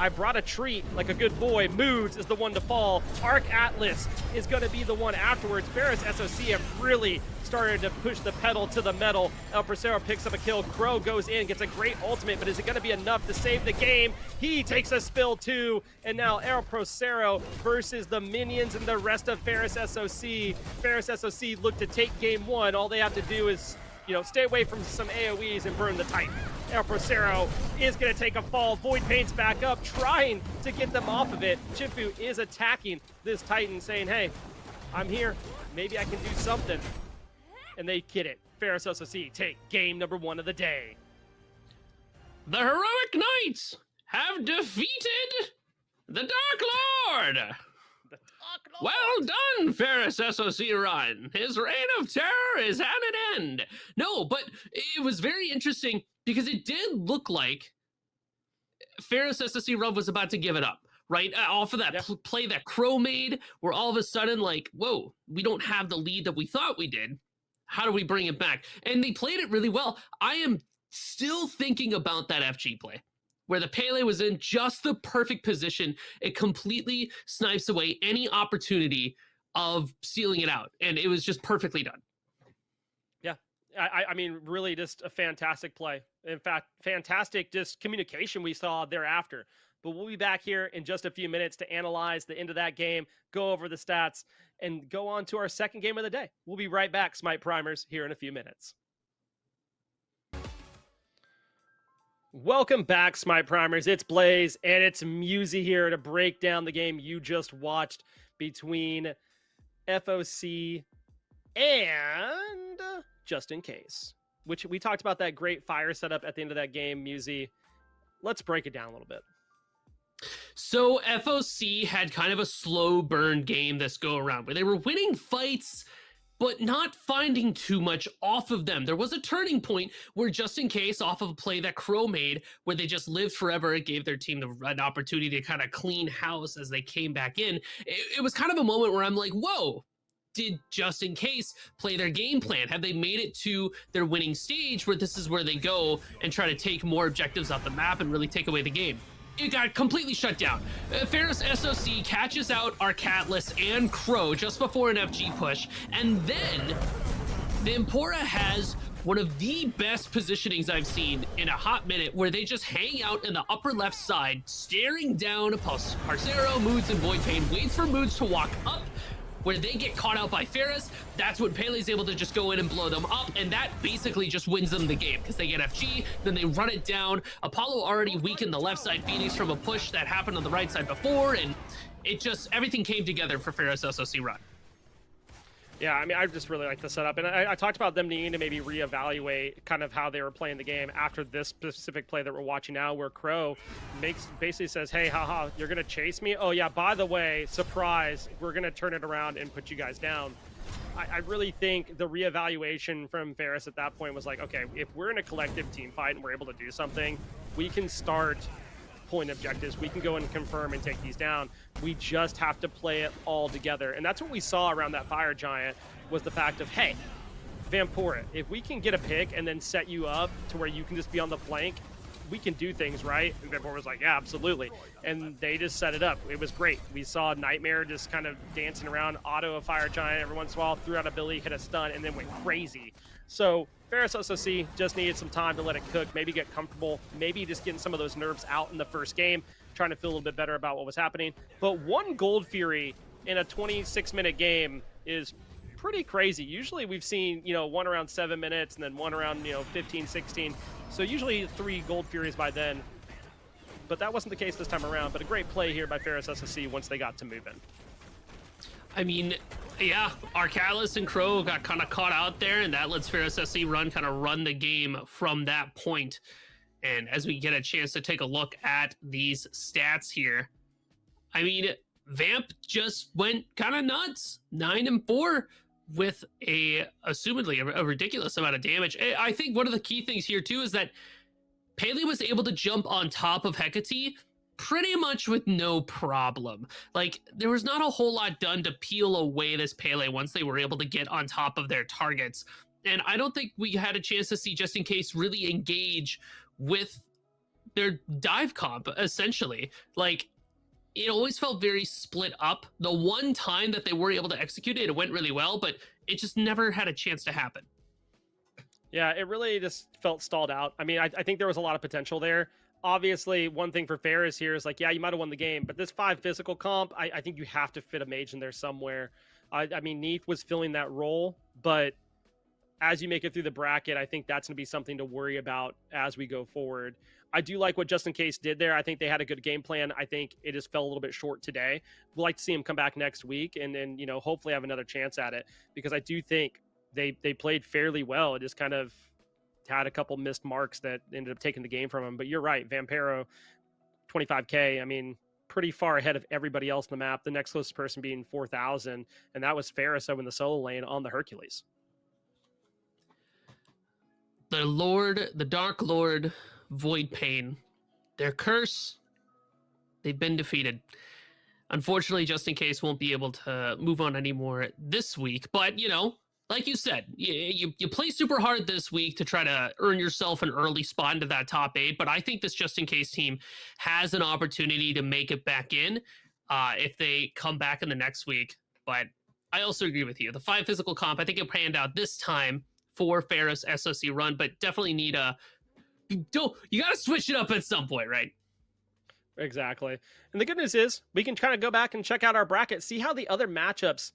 I brought a treat like a good boy. Moods is the one to fall. Arc Atlas is going to be the one afterwards. Ferris SOC have really started to push the pedal to the metal. El Persero picks up a kill. Crow goes in, gets a great ultimate, but is it going to be enough to save the game? He takes a spill too. And now El Persero versus the minions and the rest of Ferris SOC. Ferris SOC look to take game 1. All they have to do is, you know, stay away from some AoEs and burn the Titan. El Persero is going to take a fall. Void Paint's back up, trying to get them off of it. Chinfu is attacking this Titan, saying, hey, I'm here. Maybe I can do something. And they get it. Ferris SOC take game number 1 of the day. The heroic knights have defeated the Dark Lord. Well done, Ferris SOC Ryan. His reign of terror is at an end. No, but it was very interesting because it did look like Ferris SOC Rub was about to give it up, right? Off of that play that Crow made, where all of a sudden, like, whoa, we don't have the lead that we thought we did. How do we bring it back? And they played it really well. I am still thinking about that FG play, where the Pele was in just the perfect position. It completely snipes away any opportunity of sealing it out. And it was just perfectly done. Yeah. I mean, really just a fantastic play. In fact, fantastic just communication we saw thereafter. But we'll be back here in just a few minutes to analyze the end of that game, go over the stats, and go on to our second game of the day. We'll be right back, Smite Primers, here in a few minutes. Welcome back, Smite Primers. It's Blaze, and it's Musy here to break down the game you just watched between FOC and Just In Case, which we talked about that great fire setup at the end of that game, Musy. Let's break it down a little bit. So FOC had kind of a slow burn game this go around where they were winning fights but not finding too much off of them. There was a turning point where Just In Case, off of a play that Crow made, where they just lived forever, it gave their team an opportunity to kind of clean house as they came back in. It was kind of a moment where I'm like, whoa, did Just In Case play their game plan? Have they made it to their winning stage where this is where they go and try to take more objectives off the map and really take away the game? It got completely shut down. Ferris SOC catches out Arcatlus and Crow just before an FG push, and then Vampora has one of the best positionings I've seen in a hot minute, where they just hang out in the upper left side, staring down Parcero, Moods, and Voidpain, waits for Moods to walk up, where they get caught out by Ferris. That's when Pele's able to just go in and blow them up, and that basically just wins them the game, because they get FG, then they run it down. Apollo already weakened the left side Phoenix from a push that happened on the right side before, and it just, everything came together for Ferris SOC run. Yeah, I mean, I just really like the setup. And I talked about them needing to maybe reevaluate kind of how they were playing the game after this specific play that we're watching now, where Crow basically says, hey, haha, you're going to chase me? Oh, yeah, by the way, surprise, we're going to turn it around and put you guys down. I really think the reevaluation from Ferris at that point was like, okay, if we're in a collective team fight and we're able to do something, we can start pulling objectives. We can go and confirm and take these down. We just have to play it all together. And that's what we saw around that Fire Giant, was the fact of, hey, Vampora, if we can get a pick and then set you up to where you can just be on the flank, we can do things, right? And Vampora was like, yeah, absolutely. And they just set it up. It was great. We saw Nightmare just kind of dancing around, auto a Fire Giant every once in a while, threw out a ability, hit a stun, and then went crazy. So Ferris SOC just needed some time to let it cook, maybe get comfortable, maybe just getting some of those nerves out in the first game, trying to feel a little bit better about what was happening. But one Gold Fury in a 26-minute game is pretty crazy. Usually we've seen, one around 7 minutes and then one around, 15, 16. So usually 3 Gold Furies by then. But that wasn't the case this time around. But a great play here by Ferris SOC once they got to moving. I mean, yeah, Arcatlus and Crow got kind of caught out there, and that lets Ferris SC run the game from that point. And as we get a chance to take a look at these stats here, I mean, Vamp just went kind of nuts, 9-4 with assumedly a ridiculous amount of damage. I think one of the key things here too is that Pele was able to jump on top of Hecate pretty much with no problem. Like, there was not a whole lot done to peel away this Pele once they were able to get on top of their targets. And I don't think we had a chance to see Just In Case really engage with their dive comp, essentially. Like, it always felt very split up. The one time that they were able to execute it, it went really well, but it just never had a chance to happen. Yeah, it really just felt stalled out. I mean, I think there was a lot of potential there. Obviously, one thing for Ferris here is like, yeah, you might have won the game, but this 5 physical comp, I think you have to fit a mage in there somewhere. I mean, Neath was filling that role, but as you make it through the bracket, I think that's going to be something to worry about as we go forward. I do like what Just In Case did there. I think they had a good game plan. I think it just fell a little bit short today. We'd like to see him come back next week and then, hopefully have another chance at it, because I do think they played fairly well. It just kind of had a couple missed marks that ended up taking the game from him. But you're right, Vampero, 25K. I mean, pretty far ahead of everybody else in the map. The next closest person being 4,000, and that was Ferris over in the solo lane on the Hercules. The Dark Lord, Voidpain, their curse, they've been defeated. Unfortunately, Just In Case won't be able to move on anymore this week, but like you said, you play super hard this week to try to earn yourself an early spot into that top 8, but I think this Just In Case team has an opportunity to make it back in if they come back in the next week. But I also agree with you. The 5 physical comp, I think it panned out this time for Ferris SOC run, but definitely need a you got to switch it up at some point, right? Exactly. And the good news is we can kind of go back and check out our bracket, see how the other matchups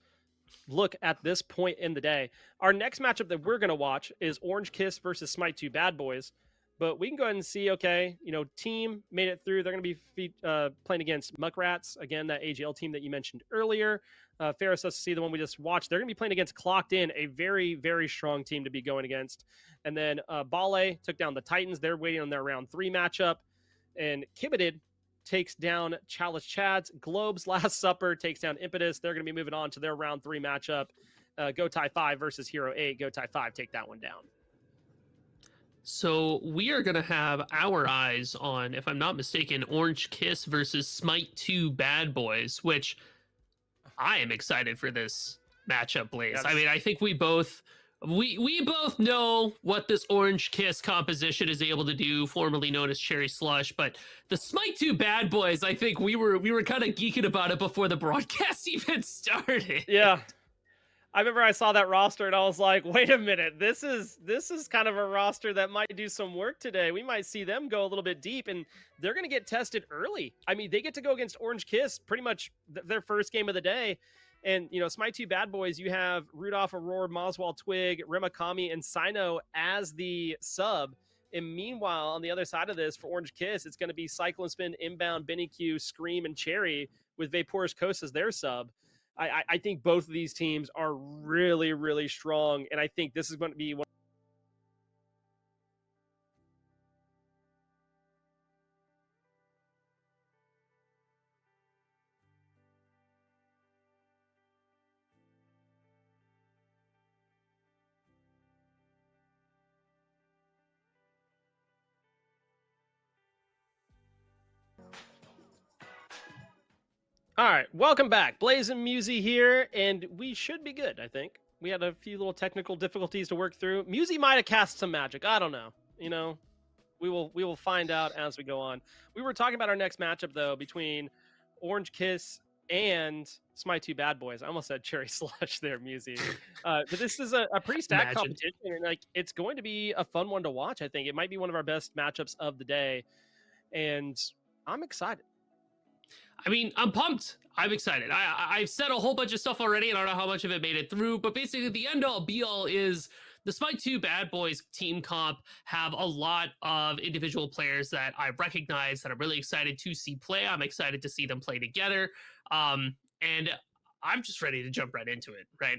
look at this point in the day. Our next matchup that we're going to watch is Orange Kiss versus Smite 2 Bad Boys. But we can go ahead and see, okay, team made it through. They're going to be playing against Muckrats, again, that AGL team that you mentioned earlier. Ferris SC, the one we just watched, they're going to be playing against Clocked In, a very, very strong team to be going against. And then Bale took down the Titans. They're waiting on their round 3 matchup. And Kibbeted takes down Chalice Chads. Globe's Last Supper takes down Impetus. They're going to be moving on to their round 3 matchup. Go Tie 5 versus Hero 8. Go Tie 5 take that one down. So we are going to have our eyes on, if I'm not mistaken, Orange Kiss versus Smite 2 Bad Boys, which I am excited for this matchup, Blaze. Yes. I mean, I think we both know what this Orange Kiss composition is able to do, formerly known as Cherry Slush, but the Smite 2 Bad Boys, I think we were kind of geeking about it before the broadcast even started. Yeah. I remember I saw that roster and I was like, wait a minute, this is kind of a roster that might do some work today. We might see them go a little bit deep, and they're going to get tested early. I mean, they get to go against Orange Kiss pretty much their first game of the day. And, Smite 2 Bad Boys, you have Rudolph, Aurora, Moswell, Twig, Remakami, and Sino as the sub. And meanwhile, on the other side of this, for Orange Kiss, it's going to be Cyclone Spin, Inbound, Benny Q, Scream, and Cherry with Vaporous Coast as their sub. I think both of these teams are really, really strong, and I think this is going to be one. All right, welcome back. Blazing Musy here, and we should be good, I think. We had a few little technical difficulties to work through. Musy might have cast some magic. I don't know. We will find out as we go on. We were talking about our next matchup, though, between Orange Kiss and Smite 2 Bad Boys. I almost said Cherry Slush there, Musy. But this is a pretty stacked competition, and it's going to be a fun one to watch, I think. It might be one of our best matchups of the day, and I'm excited. I mean, I'm pumped. I'm excited. I've said a whole bunch of stuff already, and I don't know how much of it made it through, but basically the end all be all is the Smite 2 Bad Boys team comp have a lot of individual players that I recognize that I'm really excited to see play. I'm excited to see them play together. And I'm just ready to jump right into it, right?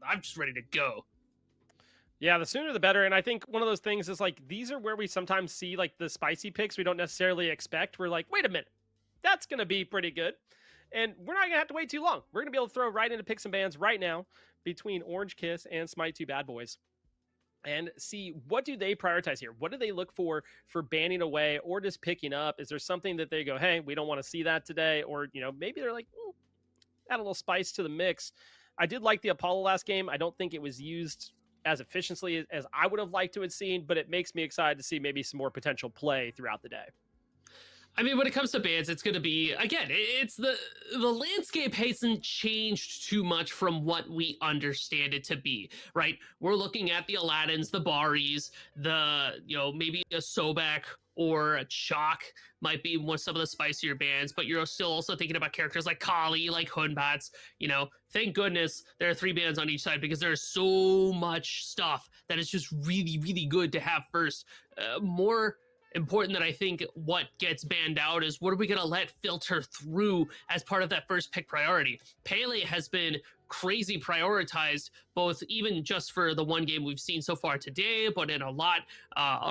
I'm just ready to go. Yeah, the sooner the better. And I think one of those things is these are where we sometimes see the spicy picks we don't necessarily expect. We're like, wait a minute. That's going to be pretty good. And we're not going to have to wait too long. We're going to be able to throw right into picks and bans right now between Orange Kiss and Smite 2 Bad Boys and see what do they prioritize here? What do they look for banning away or just picking up? Is there something that they go, hey, we don't want to see that today? Or, maybe they're like, add a little spice to the mix. I did like the Apollo last game. I don't think it was used as efficiently as I would have liked to have seen, but it makes me excited to see maybe some more potential play throughout the day. I mean, when it comes to bans, it's going to be, again, it's the landscape hasn't changed too much from what we understand it to be, right? We're looking at the Aladdins, the Baris, maybe a Sobek or a Chalk might be some of the spicier bans, but you're still also thinking about characters like Kali, like Hunbats. Thank goodness there are 3 bans on each side because there's so much stuff that is just really, really good to have first. More important than I think what gets banned out is what are we going to let filter through as part of that first pick priority. Pele has been crazy prioritized, both even just for the one game we've seen so far today, but in a lot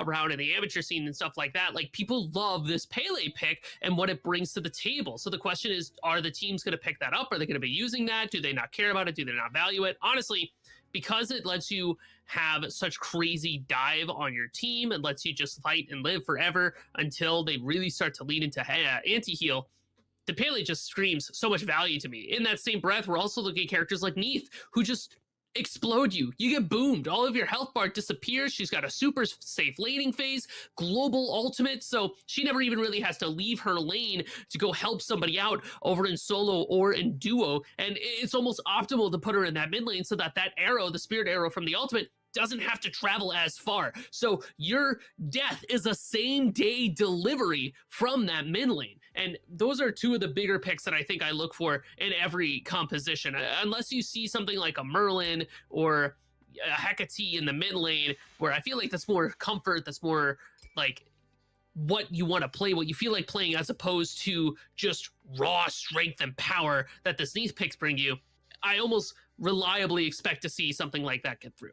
around in the amateur scene and stuff like that. People love this Pele pick and what it brings to the table. So the question is, are the teams going to pick that up? Are they going to be using that? Do they not care about it? Do they not value it? Honestly, because it lets you have such crazy dive on your team and lets you just fight and live forever until they really start to lean into anti-heal, the Pele just screams so much value to me. In that same breath, we're also looking at characters like Neith, who just explode you. You get boomed. All of your health bar disappears. She's got a super safe laning phase, global ultimate, so she never even really has to leave her lane to go help somebody out over in solo or in duo, and it's almost optimal to put her in that mid lane so that arrow, the spirit arrow from the ultimate, doesn't have to travel as far. So your death is a same day delivery from that min lane. And those are two of the bigger picks that I think I look for in every composition. Unless you see something like a Merlin or a Hecate in the mid lane, where I feel like that's more comfort, that's more like what you want to play, what you feel like playing, as opposed to just raw strength and power that the sneeze picks bring you. I almost reliably expect to see something like that get through.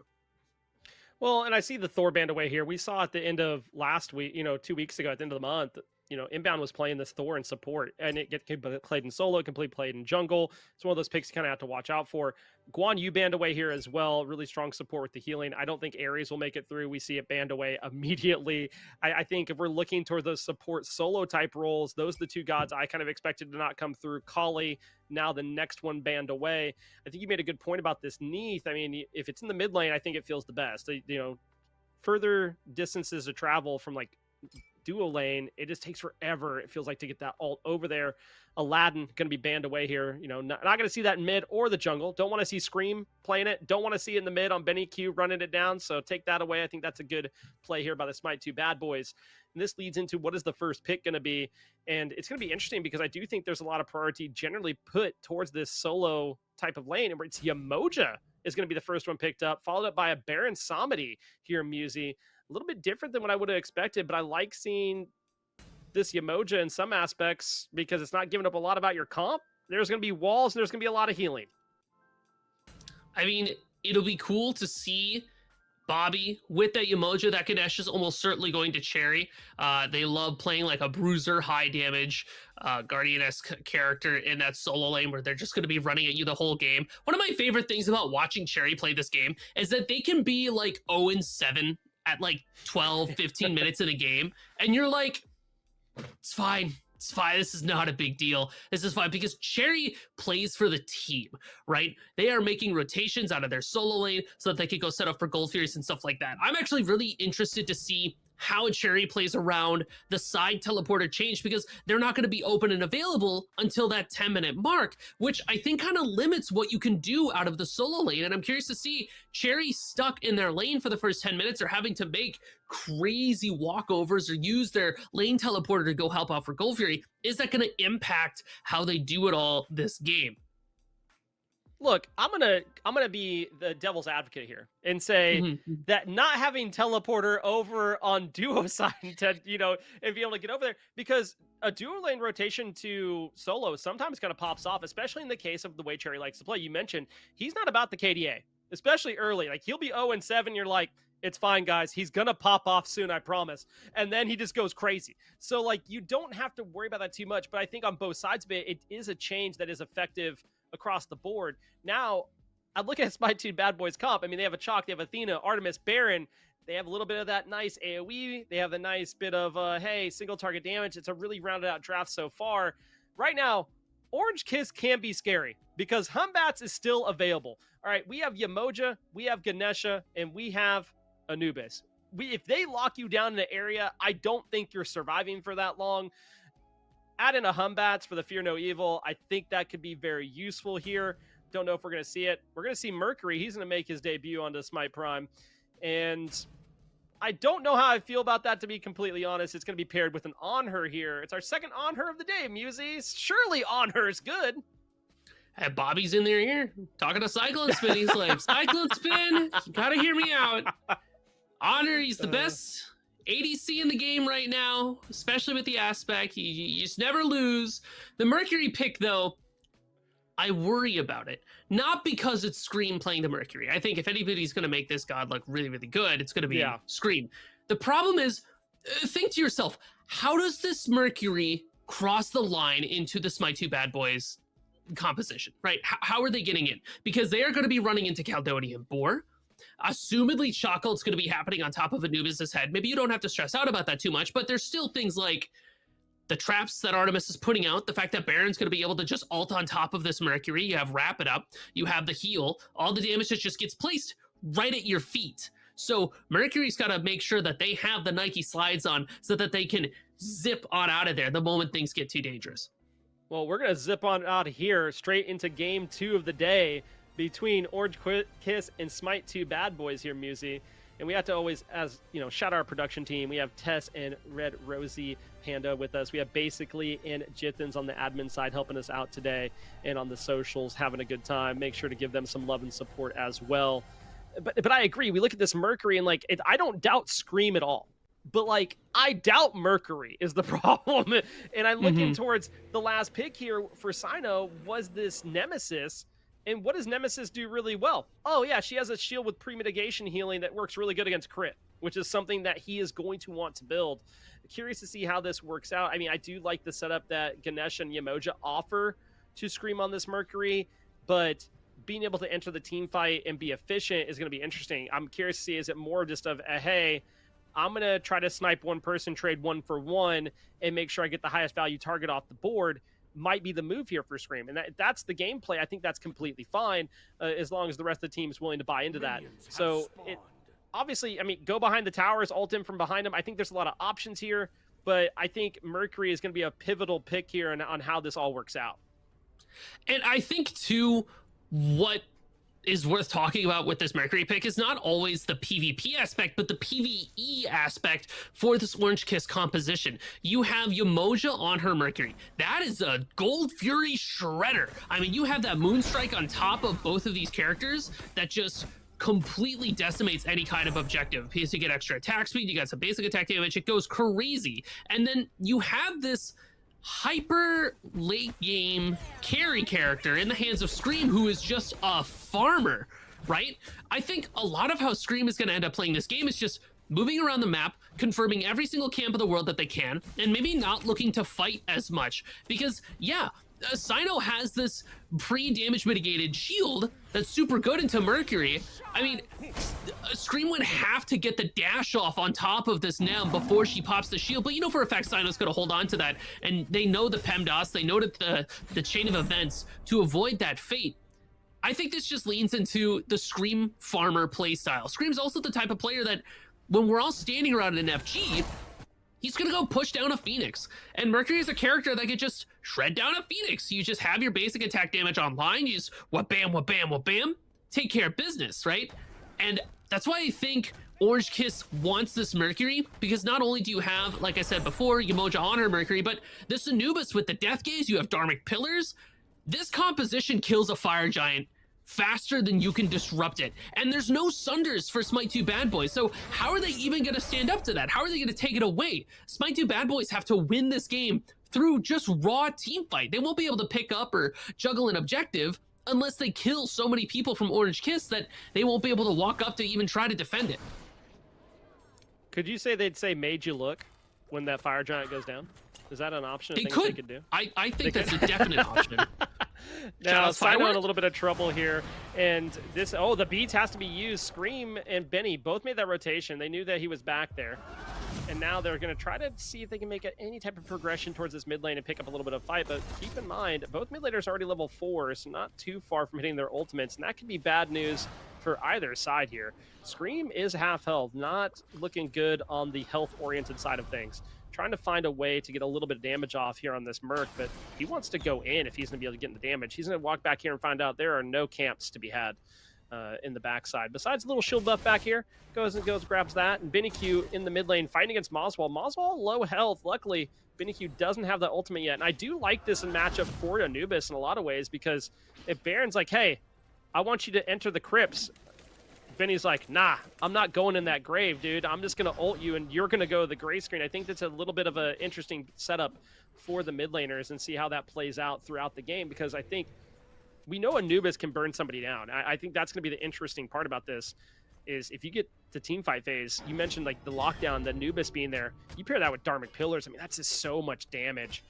Well, and I see the Thor band away here. We saw at the end of last week, 2 weeks ago at the end of the month, Inbound was playing this Thor in support, and can be played in solo, it can be played in jungle. It's one of those picks you kind of have to watch out for. Guan Yu band away here as well. Really strong support with the healing. I don't think Ares will make it through. We see it band away immediately. I think if we're looking toward those support solo type roles, those are the two gods I kind of expected to not come through. Kali, now the next one band away. I think you made a good point about this Neath. I mean, if it's in the mid lane, I think it feels the best. Further distances to travel from like duo lane, it just takes forever, it feels like, to get that ult over there. Aladdin going to be banned away here. Not going to see that in mid or the jungle. Don't want to see Scream playing it. Don't want to see it in the mid on Benny Q running it down. So take that away. I think that's a good play here by the Smite 2 bad boys. And this leads into what is the first pick going to be. And it's going to be interesting because I do think there's a lot of priority generally put towards this solo type of lane, and where it's Yamoja is going to be the first one picked up, followed up by a Baron Samedi here in Musi. A little bit different than what I would have expected, but I like seeing this Yamoja in some aspects because it's not giving up a lot about your comp. There's going to be walls, and there's going to be a lot of healing. I mean, it'll be cool to see Bobby with that Yamoja. That Ganesh is almost certainly going to Cherry. They love playing like a bruiser, high damage, Guardian-esque character in that solo lane where they're just going to be running at you the whole game. One of my favorite things about watching Cherry play this game is that they can be like 0-7 at like 12, 15 minutes in a game, and you're like, it's fine. It's fine. This is not a big deal. This is fine because Cherry plays for the team, right? They are making rotations out of their solo lane so that they could go set up for Gold Furies and stuff like that. I'm actually really interested to see how Cherry plays around the side teleporter change, because they're not going to be open and available until that 10-minute mark, which I think kind of limits what you can do out of the solo lane. And I'm curious to see Cherry stuck in their lane for the first 10 minutes or having to make crazy walkovers or use their lane teleporter to go help out for Gold Fury. Is that going to impact how they do it all this game? Look, I'm gonna be the devil's advocate here and say that not having teleporter over on duo side to and be able to get over there, because a duo lane rotation to solo sometimes kind of pops off, especially in the case of the way Cherry likes to play. You mentioned he's not about the KDA, especially early. Like, he'll be 0-7. You're like, it's fine, guys. He's going to pop off soon, I promise. And then he just goes crazy. So, like, you don't have to worry about that too much. But I think on both sides of it, it is a change that is effective across the board. Now, I look at Smite 2 Bad Boys comp. I mean, they have a Chalk, they have Athena, Artemis, Baron. They have a little bit of that nice AoE. They have the nice bit of, hey, single target damage. It's a really rounded out draft so far. Right now, Orange Kiss can be scary because Humbats is still available. All right, we have Yamoja, we have Ganesha, and we have Anubis. If they lock you down in an area, I don't think you're surviving for that long. Add in a Humbats for the Fear No Evil. I think that could be very useful here. Don't know if we're going to see it. We're going to see Mercury. He's going to make his debut onto Smite Prime. And I don't know how I feel about that, to be completely honest. It's going to be paired with an On Her here. It's our second On Her of the day, Musi. Surely On Her is good. Hey, Bobby's in their ear talking to Cyclone Spin. He's like, Cyclone Spin, you got to hear me out. Honor, he's the best ADC in the game right now, especially with the aspect. You just never lose. The Mercury pick, though, I worry about it. Not because it's Scream playing the Mercury. I think if anybody's going to make this god look really, really good, it's going to be Scream. The problem is, think to yourself, how does this Mercury cross the line into the Smite 2 Bad Boys composition, right? How are they getting in? Because they are going to be running into Caledonian Boar. Assumedly, Shockholt's going to be happening on top of Anubis' head. Maybe you don't have to stress out about that too much, but there's still things like the traps that Artemis is putting out, the fact that Baron's going to be able to just ult on top of this Mercury. You have Wrap It Up, you have the heal, all the damage that just gets placed right at your feet. So Mercury's got to make sure that they have the Nike slides on so that they can zip on out of there the moment things get too dangerous. Well, we're going to zip on out of here straight into game 2 of the day. between Orange Kiss and Smite 2 Bad Boys here, Musi. And we have to always, as you know, shout out our production team. We have Tess and Red Rosie Panda with us. We have Basically and Jithens on the admin side helping us out today, and on the socials having a good time. Make sure to give them some love and support as well. But I agree. We look at this Mercury and like I don't doubt Scream at all. But like I doubt Mercury is the problem. And I'm looking towards the last pick here for Sino was this Nemesis. And what does Nemesis do really well? Oh, yeah, she has a shield with premeditation healing that works really good against crit, which is something that he is going to want to build. Curious to see how this works out. I mean, I do like the setup that Ganesh and Yamoja offer to Scream on this Mercury, but being able to enter the team fight and be efficient is going to be interesting. I'm curious to see, is it more just of a, hey, I'm going to try to snipe one person, trade 1-for-1, and make sure I get the highest value target off the board, might be the move here for Scream. And that's the gameplay. I think that's completely fine as long as the rest of the team is willing to buy into that. So obviously, I mean, go behind the towers, ult him from behind him. I think there's a lot of options here, but I think Mercury is going to be a pivotal pick here on how this all works out. And I think, too, what is worth talking about with this Mercury pick is not always the PvP aspect, but the PvE aspect for this Orange Kiss composition. You have Yamoja on her Mercury. That is a Gold Fury shredder. I mean, you have that Moonstrike on top of both of these characters that just completely decimates any kind of objective because you get extra attack speed, you got some basic attack damage, it goes crazy. And then you have this hyper late game carry character in the hands of Scream, who is just a farmer, right? I think a lot of how Scream is going to end up playing this game is just moving around the map, confirming every single camp of the world that they can, and maybe not looking to fight as much because, yeah, Sino has this pre-damage mitigated shield that's super good into Mercury. I mean, Scream would have to get the dash off on top of this Nem before she pops the shield, but you know for a fact Sino's going to hold on to that, and they know the PEMDAS, they know that the chain of events to avoid that fate. I think this just leans into the Scream farmer playstyle. Scream's also the type of player that when we're all standing around an FG, he's going to go push down a Phoenix. And Mercury is a character that could just shred down a Phoenix. You just have your basic attack damage online. You just wha-bam, wha-bam, wha-bam. Take care of business, right? And that's why I think Orange Kiss wants this Mercury, because not only do you have, like I said before, Yamoja on her Mercury, but this Anubis with the Death Gaze, you have Dharmic Pillars. This composition kills a Fire Giant faster than you can disrupt it. And there's no Sunders for Smite 2 Bad Boys. So how are they even going to stand up to that? How are they going to take it away? Smite 2 Bad Boys have to win this game through just raw team fight. They won't be able to pick up or juggle an objective unless they kill so many people from Orange Kiss that they won't be able to walk up to even try to defend it. Could you say they'd say made you look when that Fire Giant goes down? Is that an option? They could do. I think that's a definite option. Now, Sino in a little bit of trouble here. And this, the beats has to be used. Scream and Benny both made that rotation. They knew that he was back there. And now they're going to try to see if they can make any type of progression towards this mid lane and pick up a little bit of fight. But keep in mind, both mid laners are already level 4, so not too far from hitting their ultimates. And that could be bad news for either side here. Scream is half health, not looking good on the health-oriented side of things. Trying to find a way to get a little bit of damage off here on this Merc, but he wants to go in if he's going to be able to get in the damage. He's going to walk back here and find out there are no camps to be had in the backside. Besides a little shield buff back here, goes, grabs that, and BennyQ in the mid lane fighting against Moswell. Moswell low health. Luckily, BennyQ doesn't have the ultimate yet, and I do like this in matchup for Anubis in a lot of ways, because if Baron's like, hey, I want you to enter the crypts, Benny's like, nah, I'm not going in that grave, dude. I'm just going to ult you, and you're going to go to the gray screen. I think that's a little bit of an interesting setup for the mid laners, and see how that plays out throughout the game, because I think we know Anubis can burn somebody down. I think that's going to be the interesting part about this, is if you get to team fight phase, you mentioned like the lockdown, the Anubis being there, you pair that with Dharmic Pillars, I mean, that's just so much damage.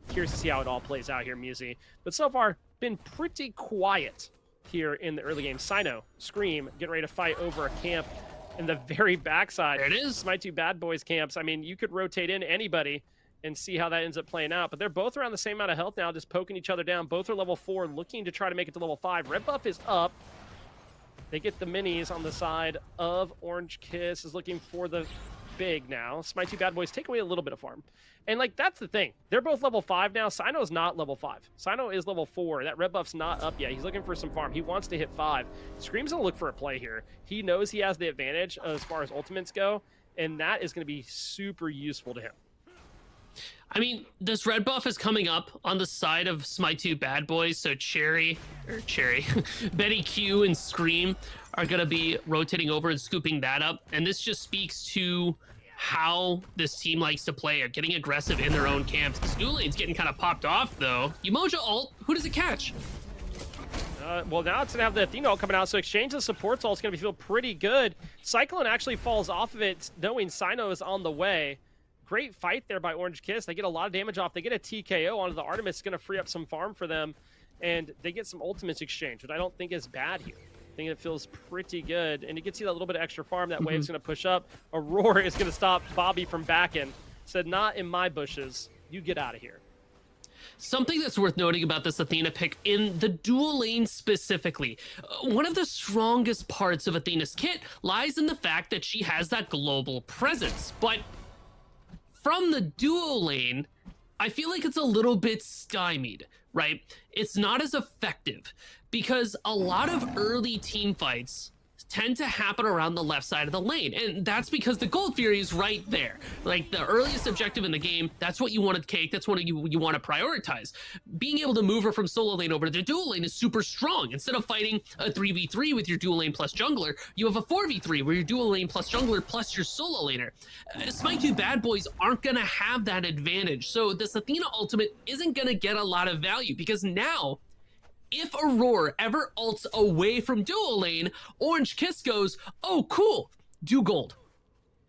Curious to see how it all plays out here, Musi. But so far, been pretty quiet here in the early game. Sino, Scream, getting ready to fight over a camp in the very backside. There it is. Smite 2 Bad Boys camps. I mean, you could rotate in anybody and see how that ends up playing out. But they're both around the same amount of health now, just poking each other down. Both are level 4, looking to try to make it to level 5. Red buff is up. They get the minis on the side of Orange Kiss, is looking for the big now. My two bad boys take away a little bit of farm. And, like, that's the thing. They're both level 5 now. Sino's not level 5. Sino is level 4. That red buff's not up yet. He's looking for some farm. He wants to hit 5. Scream's going to look for a play here. He knows he has the advantage as far as ultimates go, and that is going to be super useful to him. I mean, this red buff is coming up on the side of my two bad boys, so Betty Q and Scream are going to be rotating over and scooping that up, and this just speaks to how this team likes to play, or getting aggressive in their own camps. This dual lane's getting kind of popped off, though. Umoja ult, who does it catch? Well, now it's going to have the Athena ult coming out, so exchange of supports ult is going to feel pretty good. Cyclone actually falls off of it, knowing Sino is on the way. Great fight there by Orange Kiss. They get a lot of damage off. They get a TKO onto the Artemis. It's going to free up some farm for them, and they get some ultimates exchange, which I don't think is bad here. I think it feels pretty good, and you can see that little bit of extra farm. That wave's going to push up. Aurora is going to stop Bobby from backing. Said, not in my bushes. You get out of here. Something that's worth noting about this Athena pick in the dual lane specifically, one of the strongest parts of Athena's kit lies in the fact that she has that global presence. But from the dual lane, I feel like it's a little bit stymied, right? It's not as effective because a lot of early team fights tend to happen around the left side of the lane, and that's because the Gold Fury is right there. Like, the earliest objective in the game, that's what you want to cake, that's what you want to prioritize. Being able to move her from solo lane over to the dual lane is super strong. Instead of fighting a 3v3 with your dual lane plus jungler, you have a 4v3 where your dual lane plus jungler plus your solo laner. Smite 2 bad boys aren't going to have that advantage, so this Athena ultimate isn't going to get a lot of value, because now if Aurora ever ults away from dual lane, Orange Kiss goes, oh, cool, do gold.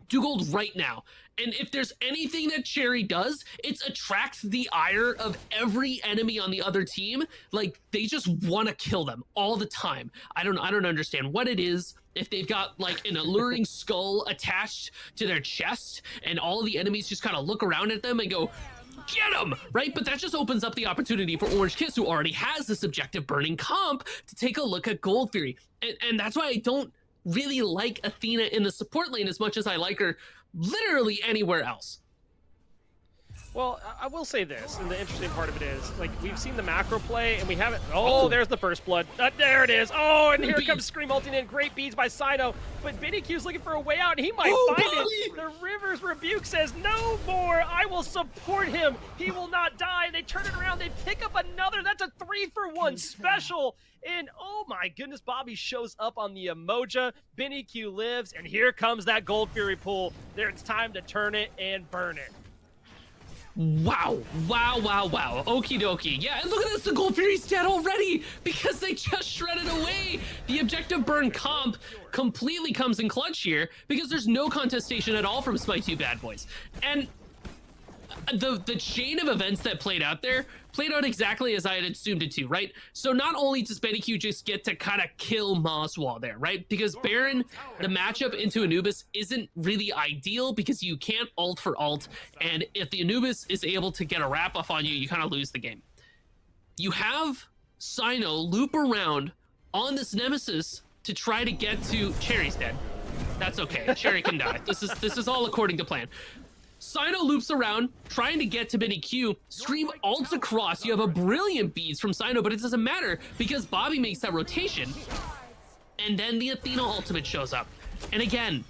Do gold right now. And if there's anything that Cherry does, it's attract the ire of every enemy on the other team. Like, they just want to kill them all the time. I don't understand what it is. If they've got like an alluring skull attached to their chest and all the enemies just kind of look around at them and go, get him, right? But that just opens up the opportunity for Orange Kiss, who already has this objective burning comp, to take a look at Gold Fury. And that's why I don't really like Athena in the support lane as much as I like her literally anywhere else. Well, I will say this, and the interesting part of it is, like, we've seen the macro play, and we haven't... Oh, there's the first blood. There it is. Oh, and here comes Scream ulting in. Great beads by Sino, but Benny Q's looking for a way out, and he might find it. The Rivers Rebuke says, no more. I will support him. He will not die. They turn it around. They pick up another. That's a 3-for-1 special. And, oh my goodness, Bobby shows up on the Emoja. Benny Q lives, and here comes that Gold Fury pool. It's time to turn it and burn it. Wow. Okie dokie. Yeah, and look at this, the Gold Fury's dead already because they just shredded away. The objective burn comp completely comes in clutch here because there's no contestation at all from Smite 2 bad boys. And the chain of events that played out there played out exactly as I had assumed it to, right? So not only does Benny Q just get to kind of kill Moswall there, right? Because Baron, the matchup into Anubis isn't really ideal because you can't ult for ult, and if the Anubis is able to get a wrap off on you, you kind of lose the game. You have Sino loop around on this Nemesis to try to get to... Cherry's dead. That's okay. Cherry can die. This is all according to plan. Sino loops around, trying to get to Benny Q. Scream ults across. You have a brilliant beads from Sino, but it doesn't matter because Bobby makes that rotation. And then the Athena ultimate shows up. And again,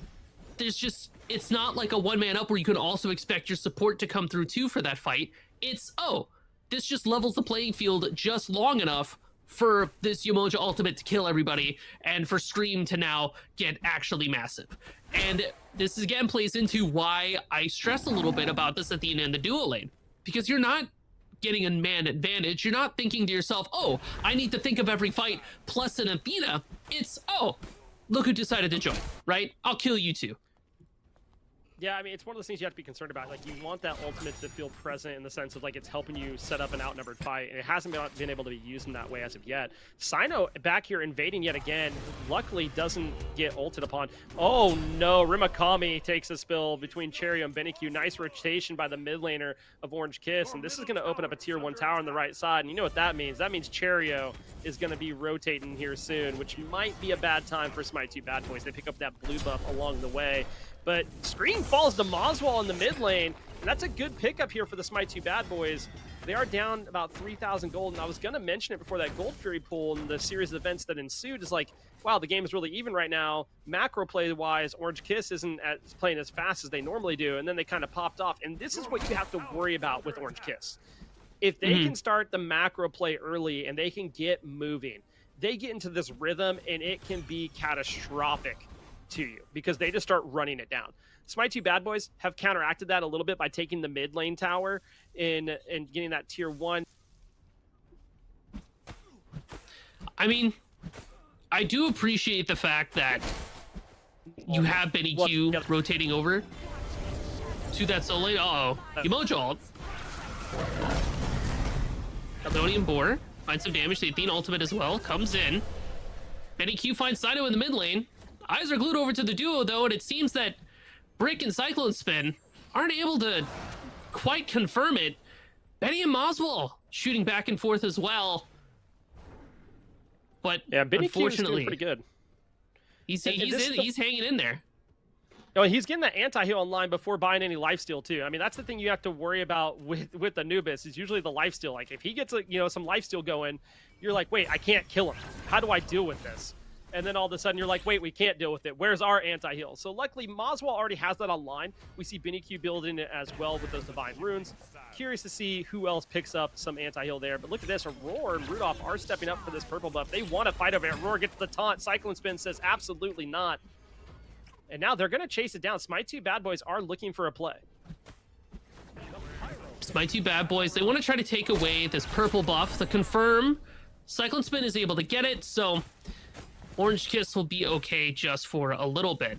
it's not like a one-man up where you can also expect your support to come through too for that fight. It's, oh, this just levels the playing field just long enough for this Umoja ultimate to kill everybody and for Scream to now get actually massive. And this again plays into why I stress a little bit about this Athena in the dual lane, because you're not getting a man advantage. You're not thinking to yourself, oh, I need to think of every fight plus an Athena. It's, oh, look who decided to join, right? I'll kill you too. Yeah, I mean, it's one of those things you have to be concerned about. Like, you want that ultimate to feel present in the sense of, like, it's helping you set up an outnumbered fight, and it hasn't been able to be used in that way as of yet. Sino back here invading yet again, luckily doesn't get ulted upon. Oh, no, Rimakami takes a spill between Cherry and Benny Q. Nice rotation by the mid laner of Orange Kiss, and this is going to open up a tier 1 tower on the right side, and you know what that means. That means Cherio is going to be rotating here soon, which might be a bad time for Smite 2 bad boys. They pick up that blue buff along the way. But Scream falls to Moswell in the mid lane, and that's a good pickup here for the Smite 2 Bad Boys. They are down about 3,000 gold, and I was going to mention it before that Gold Fury pull and the series of events that ensued is like, wow, the game is really even right now. Macro play-wise, Orange Kiss isn't playing as fast as they normally do, and then they kind of popped off. And this is what you have to worry about with Orange Kiss. If they can start the macro play early and they can get moving, they get into this rhythm, and it can be catastrophic to you because they just start running it down. Smite 2 Bad Boys have counteracted that a little bit by taking the mid lane tower and getting that tier 1. I mean, I do appreciate the fact that you have Benny Q rotating over to that solo lane. Uh-oh. Emoji ult. Athonian Boar finds some damage. The Athena ultimate as well comes in. Benny Q finds Cyno in the mid lane. Eyes are glued over to the duo, though, and it seems that Brick and Cyclone Spin aren't able to quite confirm it. Benny and Moswell shooting back and forth as well. But yeah, Benny Q is unfortunately, doing pretty good. He's hanging in there. Oh, he's getting that anti-heal online before buying any lifesteal too. I mean, that's the thing you have to worry about with Anubis is usually the lifesteal. Like if he gets some lifesteal going, you're like, wait, I can't kill him. How do I deal with this? And then all of a sudden you're like, wait, we can't deal with it. Where's our anti-heal? So luckily, Moswell already has that online. We see Benny Q building it as well with those Divine Runes. Curious to see who else picks up some anti-heal there. But look at this. Aurora and Rudolph are stepping up for this purple buff. They want to fight over it. Aurora gets the taunt. Cyclone Spin says absolutely not. And now they're going to chase it down. Smite 2 Bad Boys are looking for a play. Smite 2 Bad Boys, they want to try to take away this purple buff. The confirm, Cyclone Spin is able to get it, so Orange Kiss will be okay just for a little bit.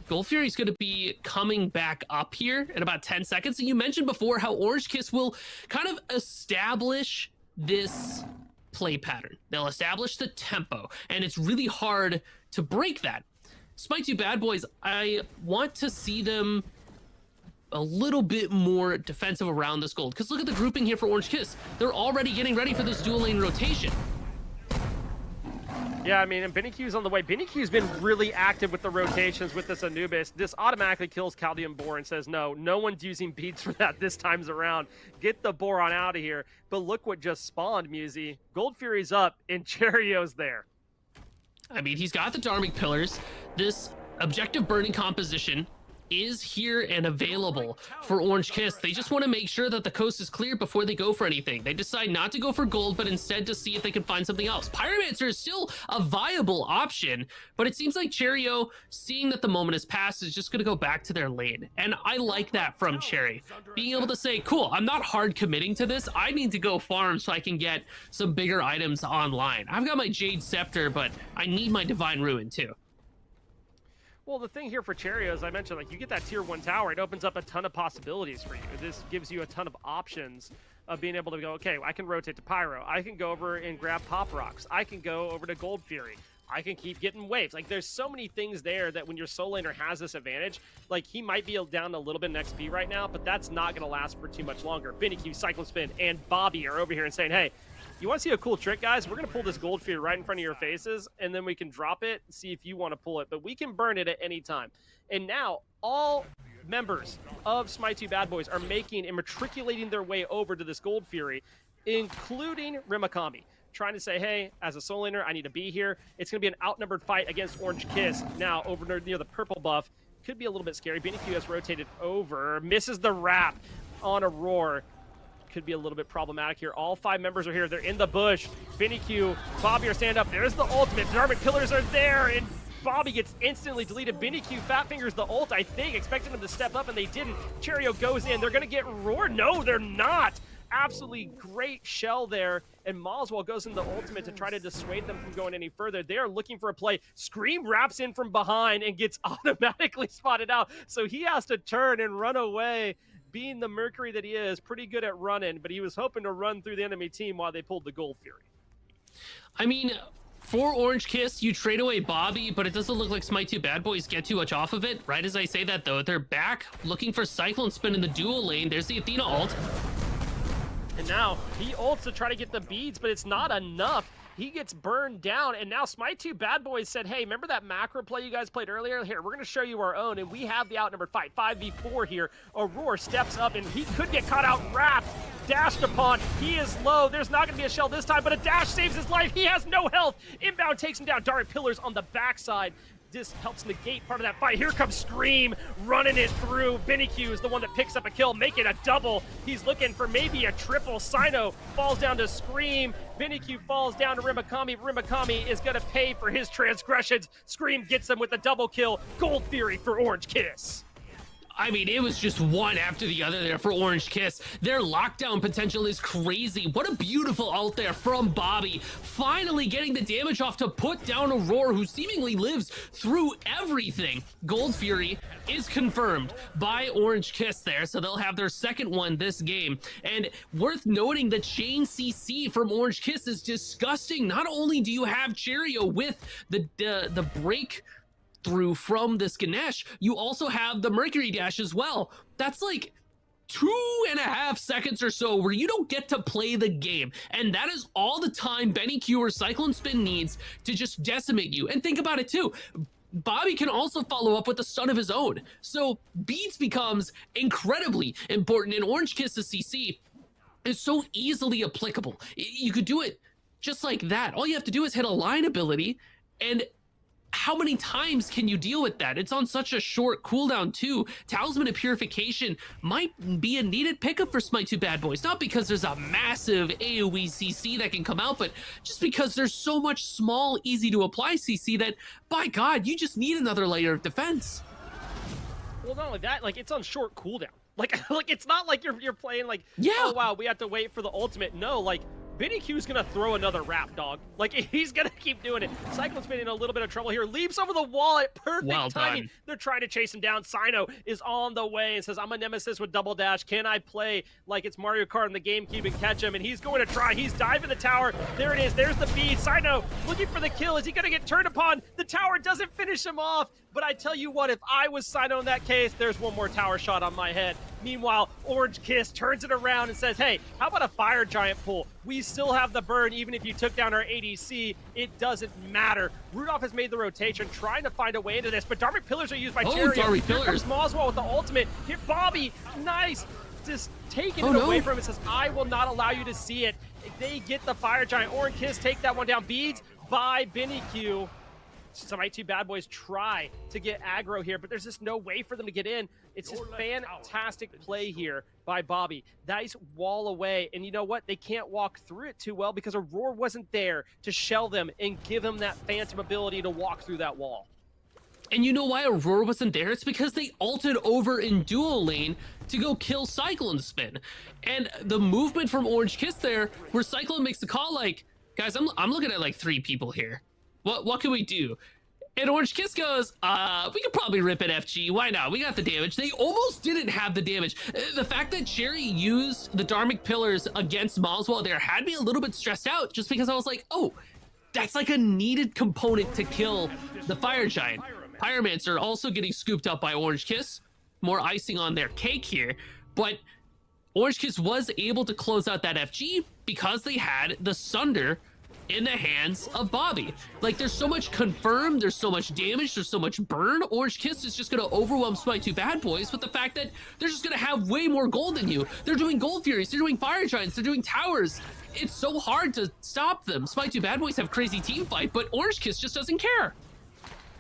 Gold Fury is going to be coming back up here in about 10 seconds. And you mentioned before how Orange Kiss will kind of establish this play pattern. They'll establish the tempo, and it's really hard to break that. Smite 2 Bad Boys, I want to see them a little bit more defensive around this gold. Because look at the grouping here for Orange Kiss. They're already getting ready for this dual lane rotation. Yeah, I mean, and Benny Q's on the way. Benny Q's been really active with the rotations with this Anubis. This automatically kills Chaldean Boar and says, no one's using beads for that this time's around. Get the Boar on out of here. But look what just spawned, Musi. Gold Fury's up, and Cherio's there. I mean, he's got the Dharmic Pillars. This objective burning composition is here and available for Orange Kiss. They just want to make sure that the coast is clear before they go for anything. They decide not to go for gold, but instead to see if they can find something else. Pyromancer is still a viable option, but it seems like Cherio, seeing that the moment has passed, is just going to go back to their lane. And I like that from Cherry. Being able to say, cool, I'm not hard committing to this. I need to go farm so I can get some bigger items online. I've got my Jade Scepter, but I need my Divine Ruin too. Well, the thing here for Cherio, as I mentioned, like you get that tier 1 tower, it opens up a ton of possibilities for you. This gives you a ton of options of being able to go, okay, I can rotate to Pyro. I can go over and grab Pop Rocks. I can go over to Gold Fury. I can keep getting waves. Like there's so many things there that when your solo laner has this advantage, like he might be down a little bit in XP right now, but that's not going to last for too much longer. Benny Q, Cyclone Spin, and Bobby are over here and saying, hey, you want to see a cool trick, guys? We're going to pull this Gold Fury right in front of your faces, and then we can drop it and see if you want to pull it. But we can burn it at any time. And now all members of Smite 2 Bad Boys are making and matriculating their way over to this Gold Fury, including Rimakami, trying to say, hey, as a solo laner, I need to be here. It's going to be an outnumbered fight against Orange Kiss. Now, over near the purple buff, could be a little bit scary. Benny Q has rotated over, misses the wrap on Aurora. Could be a little bit problematic here. All 5 members are here. They're in the bush. Benny Q, Bobby are stand up. There's the ultimate. Dharmic Pillars are there, and Bobby gets instantly deleted. Benny Q fat fingers the ult, I think, expecting him to step up, and they didn't. Cherio goes in. They're going to get roared. No, they're not. Absolutely great shell there, and Moswell goes in the ultimate to try to dissuade them from going any further. They are looking for a play. Scream wraps in from behind and gets automatically spotted out, so he has to turn and run away. Being the Mercury that he is, pretty good at running, but he was hoping to run through the enemy team while they pulled the Gold Fury. I mean, for Orange Kiss, you trade away Bobby, but it doesn't look like Smite 2 Bad Boys get too much off of it. Right as I say that, though, they're back looking for Cyclone Spin in the dual lane. There's the Athena ult. And now he ults to try to get the beads, but it's not enough. He gets burned down, and now Smite 2 Bad Boys said, hey, remember that macro play you guys played earlier? Here, we're going to show you our own, and we have the outnumbered fight. 5v4 here. Aurora steps up, and he could get caught out wrapped. Dashed upon. He is low. There's not going to be a shell this time, but a dash saves his life. He has no health. Inbound takes him down. Dark Pillars on the backside. This helps negate part of that fight. Here comes Scream running it through. BennyQ is the one that picks up a kill, making a double. He's looking for maybe a triple. Sino falls down to Scream. BennyQ falls down to Rimakami. Rimakami is going to pay for his transgressions. Scream gets him with a double kill. Gold Fury for Orange Kiss. I mean, it was just one after the other there for Orange Kiss. Their lockdown potential is crazy. What a beautiful ult there from Bobby. Finally getting the damage off to put down Aurora, who seemingly lives through everything. Gold Fury is confirmed by Orange Kiss there, so they'll have their second one this game. And worth noting, the chain CC from Orange Kiss is disgusting. Not only do you have Cheerio with the break through from this Ganesh, you also have the Mercury Dash as well. That's like 2.5 seconds or so where you don't get to play the game, and that is all the time BennyQ or Cyclone Spin needs to just decimate you. And think about it too, Bobby can also follow up with a stun of his own, so Beats becomes incredibly important, and Orange Kiss's CC is so easily applicable. You could do it just like that. All you have to do is hit a line ability, and how many times can you deal with that? It's on such a short cooldown too. Talisman of Purification might be a needed pickup for Smite 2 Bad Boys, not because there's a massive AoE CC that can come out, but just because there's so much small, easy to apply CC that, by God, you just need another layer of defense. Well, not only that, like, it's on short cooldown. Like it's not like you're playing like, yeah, oh wow, we have to wait for the ultimate. No, like, BennyQ's gonna throw another wrap, dog. Like, he's gonna keep doing it. Cyclone's been in a little bit of trouble here. Leaps over the wall at perfect timing. They're trying to chase him down. Sino is on the way and says, I'm a nemesis with double dash. Can I play like it's Mario Kart on the GameCube and catch him? And he's going to try. He's diving the tower. There it is. There's the bead. Sino looking for the kill. Is he gonna get turned upon? The tower doesn't finish him off. But I tell you what, if I was Sino in that case, there's one more tower shot on my head. Meanwhile, Orange Kiss turns it around and says, hey, how about a Fire Giant pull? We still have the burn, even if you took down our ADC, it doesn't matter. Rudolph has made the rotation, trying to find a way into this, but Dharmic Pillars are used by Cheerio. Dharmic Pillars. Smallswell with the ultimate. Here, Bobby, nice. Just taking it away from him and says, I will not allow you to see it. They get the Fire Giant. Orange Kiss take that one down. Beads by BennyQ. Smite 2 Bad Boys try to get aggro here, but there's just no way for them to get in. It's just fantastic play here by Bobby. Nice wall away, and you know what? They can't walk through it too well because Aurora wasn't there to shell them and give them that phantom ability to walk through that wall. And you know why Aurora wasn't there? It's because they ulted over in duo lane to go kill Cyclone Spin. And the movement from Orange Kiss there, where Cyclone makes the call like, guys, I'm looking at like 3 people here. What can we do? And Orange Kiss goes, we could probably rip at FG. Why not? We got the damage. They almost didn't have the damage. The fact that Cherry used the Dharmic Pillars against Mileswell there had me a little bit stressed out, just because I was like, oh, that's like a needed component to kill the Fire Giant. Pyromancer also getting scooped up by Orange Kiss. More icing on their cake here. But Orange Kiss was able to close out that FG because they had the Sunder in the hands of Bobby. Like, there's so much confirmed, there's so much damage, there's so much burn. Orange Kiss is just gonna overwhelm Smite 2 Bad Boys with the fact that they're just gonna have way more gold than you. They're doing Gold Furies, they're doing Fire Giants, they're doing Towers. It's so hard to stop them. Smite 2 Bad Boys have crazy team fight, but Orange Kiss just doesn't care.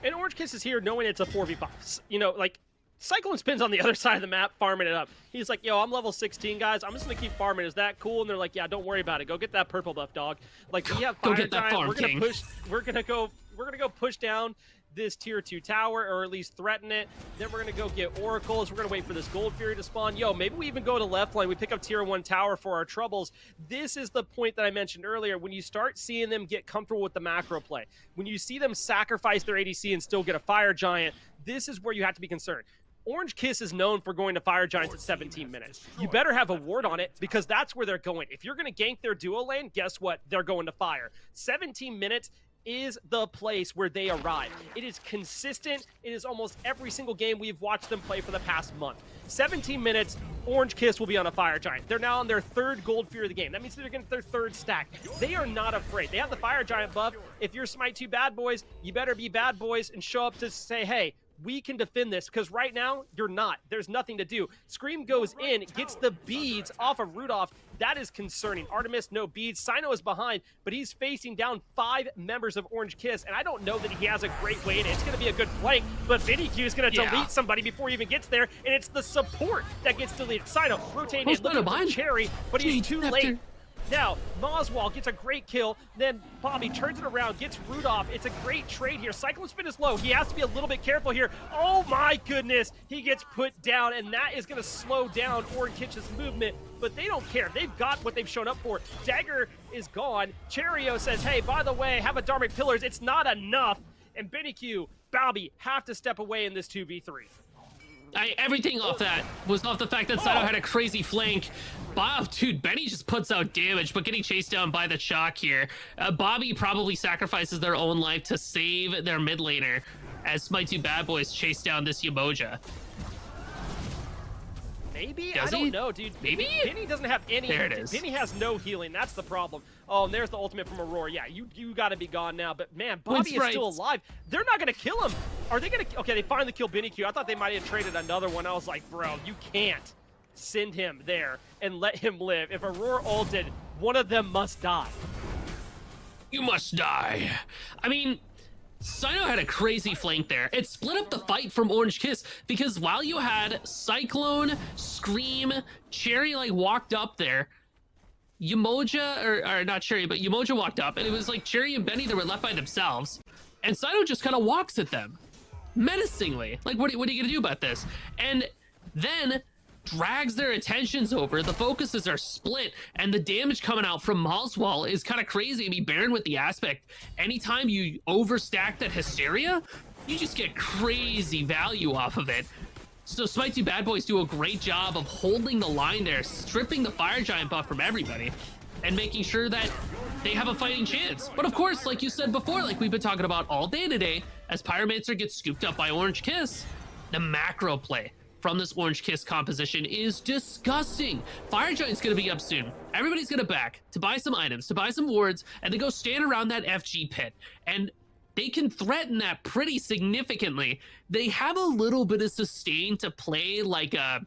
And Orange Kiss is here knowing it's a 4v5. You know, like, Cyclone Spin's on the other side of the map farming it up. He's like, yo, I'm level 16, guys. I'm just going to keep farming. Is that cool? And they're like, yeah, don't worry about it. Go get that purple buff, dog. Like, we have Fire Go get that Giant. farm, We're going King. to push. We're going to go push down this tier 2 tower, or at least threaten it. Then we're going to go get oracles. We're going to wait for this Gold Fury to spawn. Yo, maybe we even go to left lane. We pick up tier 1 tower for our troubles. This is the point that I mentioned earlier. When you start seeing them get comfortable with the macro play, when you see them sacrifice their ADC and still get a Fire Giant, this is where you have to be concerned. Orange Kiss is known for going to Fire Giants at 17 minutes. You better have a ward on it, because that's where they're going. If you're going to gank their duo lane, guess what? They're going to Fire. 17 minutes is the place where they arrive. It is consistent. It is almost every single game we've watched them play for the past month. 17 minutes, Orange Kiss will be on a Fire Giant. They're now on their 3rd Gold Fury of the game. That means they're getting their 3rd stack. They are not afraid. They have the Fire Giant buff. If you're Smite 2 bad boys, you better be bad boys and show up to say, hey, we can defend this, because right now, you're not. There's nothing to do. Scream goes in, gets the beads off of Rudolph. That is concerning. Artemis, no beads. Sino is behind, but he's facing down 5 members of Orange Kiss, and I don't know that he has a great way in. It's going to be a good flank, but Vinny Q is going to delete somebody before he even gets there, and it's the support that gets deleted. Sino rotating in, looking for Cherry, but he's too late. Now, Moswall gets a great kill, then Bobby turns it around, gets Rudolph. It's a great trade here. Cyclone Spin is low. He has to be a little bit careful here. Oh my goodness, he gets put down, and that is going to slow down Orange Kitch's movement, but they don't care. They've got what they've shown up for. Dagger is gone. Cherio says, hey, by the way, have a Dharmic Pillars. It's not enough, and Benny Q, Bobby have to step away in this 2v3. Everything off that was off the fact that Sino had a crazy flank. Dude, Benny just puts out damage, but getting chased down by the Shock here. Bobby probably sacrifices their own life to save their mid laner as Smite 2 bad boys chase down this Yamoja. Maybe? Does I don't know, dude. Maybe? Benny doesn't have any. There it is. Benny has no healing. That's the problem. Oh, and there's the ultimate from Aurora. Yeah, you got to be gone now. But, man, Bobby is still alive. They're not going to kill him. Are they going to? Okay, they finally killed Benny Q. I thought they might have traded another one. I was like, bro, you can't send him there and let him live. If Aurora ulted, one of them must die. You must die. I mean, Sino had a crazy flank there. It split up the fight from Orange Kiss because while you had Cyclone, Scream, Cherry like walked up there, Yamoja, or not Cherry, but Yamoja walked up, and it was like Cherry and Benny that were left by themselves, and Sino just kind of walks at them menacingly. Like, what are you gonna do about this? And then drags their attentions over. The focuses are split, and the damage coming out from Malswall is kind of crazy. I mean, Baron with the aspect, anytime you overstack that Hysteria, you just get crazy value off of it. So Smite 2 bad boys do a great job of holding the line there, stripping the Fire Giant buff from everybody, and making sure that they have a fighting chance. But of course, like you said before, like we've been talking about all day today, as Pyromancer gets scooped up by Orange Kiss, the macro play from this Orange Kiss composition is disgusting. Fire Giant's gonna be up soon. Everybody's gonna back to buy some items, to buy some wards, and to go stand around that FG pit. And they can threaten that pretty significantly. They have a little bit of sustain to play like a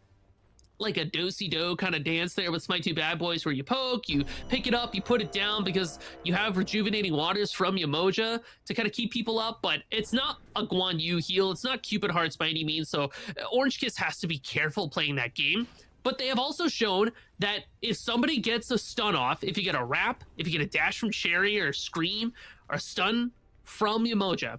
do-si-do kind of dance there with Smite 2 bad boys, where you poke, you pick it up, you put it down, because you have rejuvenating waters from Yamoja to kind of keep people up, but it's not a Guan Yu heal, it's not Cupid Hearts by any means, so Orange Kiss has to be careful playing that game. But they have also shown that if somebody gets a stun off, if you get a wrap, if you get a dash from Cherry or a Scream or a stun from Yamoja,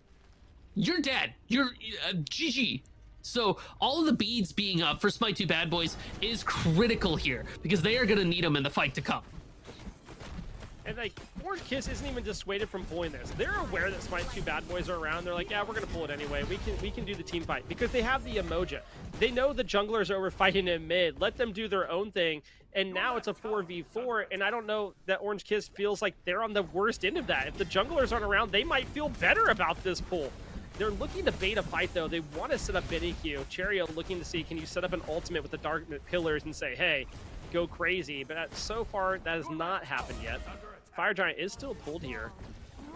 you're dead. You're GG. So all of the beads being up for Smite 2 bad boys is critical here, because they are going to need them in the fight to come. And like, Orange Kiss isn't even dissuaded from pulling this. They're aware that Smite 2 bad boys are around. They're like, yeah, we're gonna pull it anyway. We can do the team fight, because they have the Emoja. They know the junglers are over fighting in mid. Let them do their own thing. And now it's a 4v4, and I don't know that Orange Kiss feels like they're on the worst end of that. If the junglers aren't around, they might feel better about this pull. They're looking to bait a fight, though. They want to set up Benny Q. Cherio looking to see, can you set up an ultimate with the Dark Pillars and say, hey, go crazy. But so far, that has not happened yet. Fire Giant is still pulled here.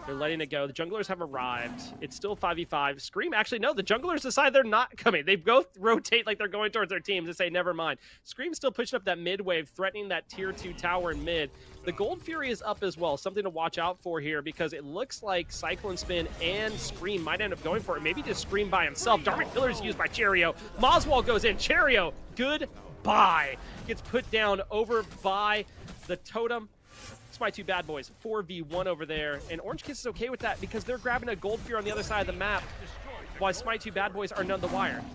They're letting it go. The junglers have arrived. It's still 5v5. Scream, actually, no, the junglers decide they're not coming. They both rotate like they're going towards their teams and say, never mind. Scream's still pushing up that mid wave, threatening that tier 2 tower in mid. The Gold Fury is up as well. Something to watch out for here, because it looks like Cyclone Spin and Scream might end up going for it. Maybe just Scream by himself. Dharmic Pillars used by Cherio. Moswall goes in. Cherio, goodbye. Gets put down over by the totem. Smite 2 bad boys, 4v1 over there, and Orange Kiss is okay with that because they're grabbing a Gold Fury on the other side of the map. why Smite 2 Bad Boys are none the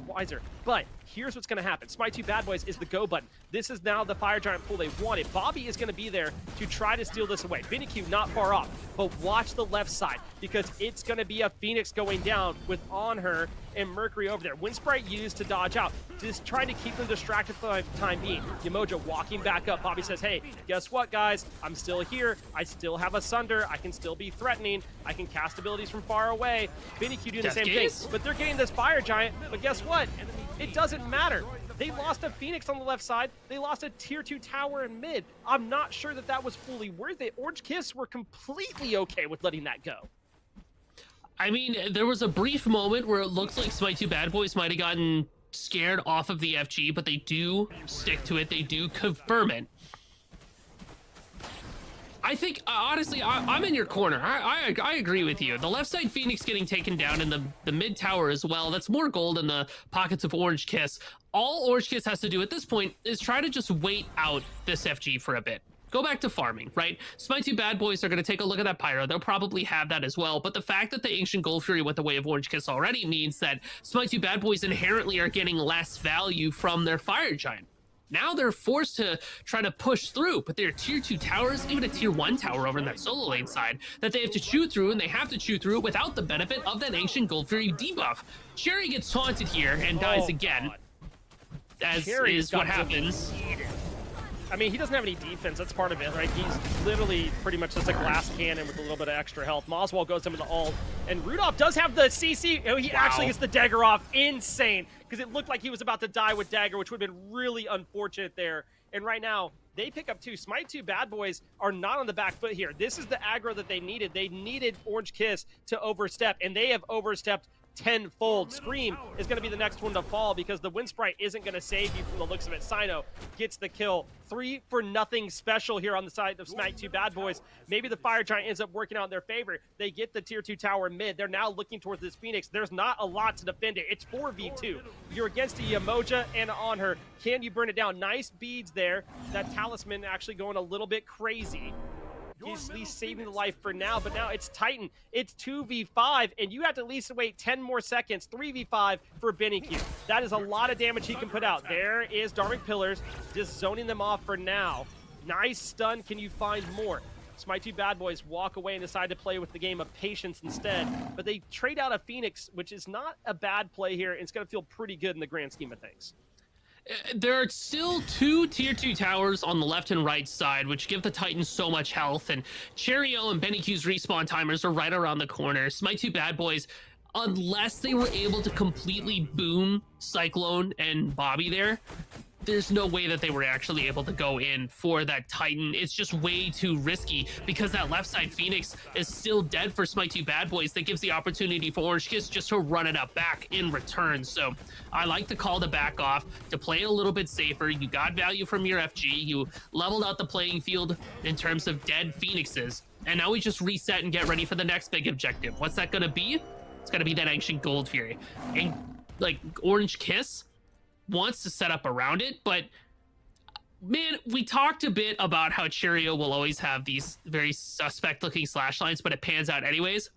wiser. But here's what's going to happen. Smite 2 Bad Boys is the go button. This is now the Fire Giant pool they wanted. Bobby is going to be there to try to steal this away. Binnicue not far off, but watch the left side because it's going to be a Phoenix going down with On Her and Mercury over there. Wind Sprite used to dodge out, just trying to keep them distracted for the time being. Yamoja walking back up. Bobby says, hey, guess what, guys? I'm still here. I still have a Sunder. I can still be threatening. I can cast abilities from far away. Binnicue doing the same thing, but they're getting this Fire Giant. But guess what? It doesn't matter. They lost a Phoenix on the left side. They lost a tier 2 tower in mid. I'm not sure that that was fully worth it. Orange Kiss were completely okay with letting that go. I mean, there was a brief moment where it looks like Smite 2 Bad Boys might have gotten scared off of the FG, but they do stick to it. They do confirm it. I think, honestly, I'm in your corner. I agree with you. The left side Phoenix getting taken down in the mid tower as well. That's more gold in the pockets of Orange Kiss. All Orange Kiss has to do at this point is try to just wait out this FG for a bit. Go back to farming, right? Smite 2 Bad Boys are going to take a look at that Pyro. They'll probably have that as well. But the fact that the Ancient Gold Fury went the way of Orange Kiss already means that Smite 2 Bad Boys inherently are getting less value from their Fire Giant. Now they're forced to try to push through, but there are tier 2 towers, even a tier 1 tower over in that solo lane side, that they have to chew through, and they have to chew through without the benefit of that Ancient Gold Fury debuff. Cherry gets taunted here and dies again, as Cherry is what happens. I mean, he doesn't have any defense. That's part of it, right? He's literally pretty much just a glass cannon with a little bit of extra health. Moswell goes in with the ult, and Rudolph does have the CC. Oh, he actually gets the dagger off. Insane, because it looked like he was about to die with dagger, which would have been really unfortunate there. And right now, they pick up 2. Smite 2 Bad Boys are not on the back foot here. This is the aggro that they needed. They needed Orange Kiss to overstep, and they have overstepped tenfold. Scream is going to be the next one to fall because the Wind Sprite isn't going to save you from the looks of it. Sino gets the kill. 3 for nothing special here on the side of Smite 2 Bad Boys. Maybe the Fire Giant ends up working out in their favor. They get the tier 2 tower mid. They're now looking towards this Phoenix. There's not a lot to defend it. It's 4v2. You're against a Yamoja and On Her. Can you burn it down? Nice beads there. That Talisman actually going a little bit crazy. He's at least saving the life for now, but now it's Titan. It's 2v5, and you have to at least wait 10 more seconds. 3v5 for Binnicue. That is a lot of damage he can put out. There is Dharmic Pillars, just zoning them off for now. Nice stun. Can you find more? Smite 2 Bad Boys walk away and decide to play with the game of patience instead, but they trade out a Phoenix, which is not a bad play here, and it's going to feel pretty good in the grand scheme of things. There are still 2 tier 2 towers on the left and right side, which give the Titans so much health, and Cherio and Bennyq's respawn timers are right around the corner. Smite 2 Bad Boys, unless they were able to completely boom Cyclone and Bobby there's no way that they were actually able to go in for that Titan. It's just way too risky because that left side Phoenix is still dead for Smite 2 Bad Boys. That gives the opportunity for Orange Kiss just to run it up back in return. So I like the call to back off, to play a little bit safer. You got value from your FG. You leveled out the playing field in terms of dead Phoenixes. And now we just reset and get ready for the next big objective. What's that going to be? It's going to be that Ancient Gold Fury. And like Orange Kiss wants to set up around it, but man, we talked a bit about how Cheerio will always have these very suspect looking slash lines, but it pans out anyways.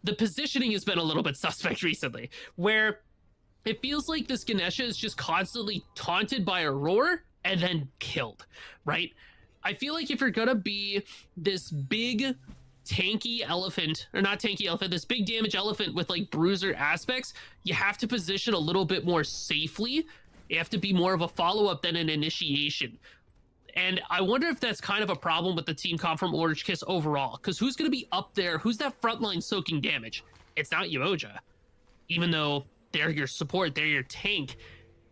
The positioning has been a little bit suspect recently, where it feels like this Ganesha is just constantly taunted by a roar and then killed, right? I feel like if you're gonna be this big tanky elephant, or not tanky elephant, this big damage elephant with like bruiser aspects, you have to position a little bit more safely. You have to be more of a follow-up than an initiation. And I wonder if that's kind of a problem with the team comp from Orange Kiss overall, because who's going to be up there? Who's that frontline soaking damage? It's not Yamoja. Even though they're your support, they're your tank,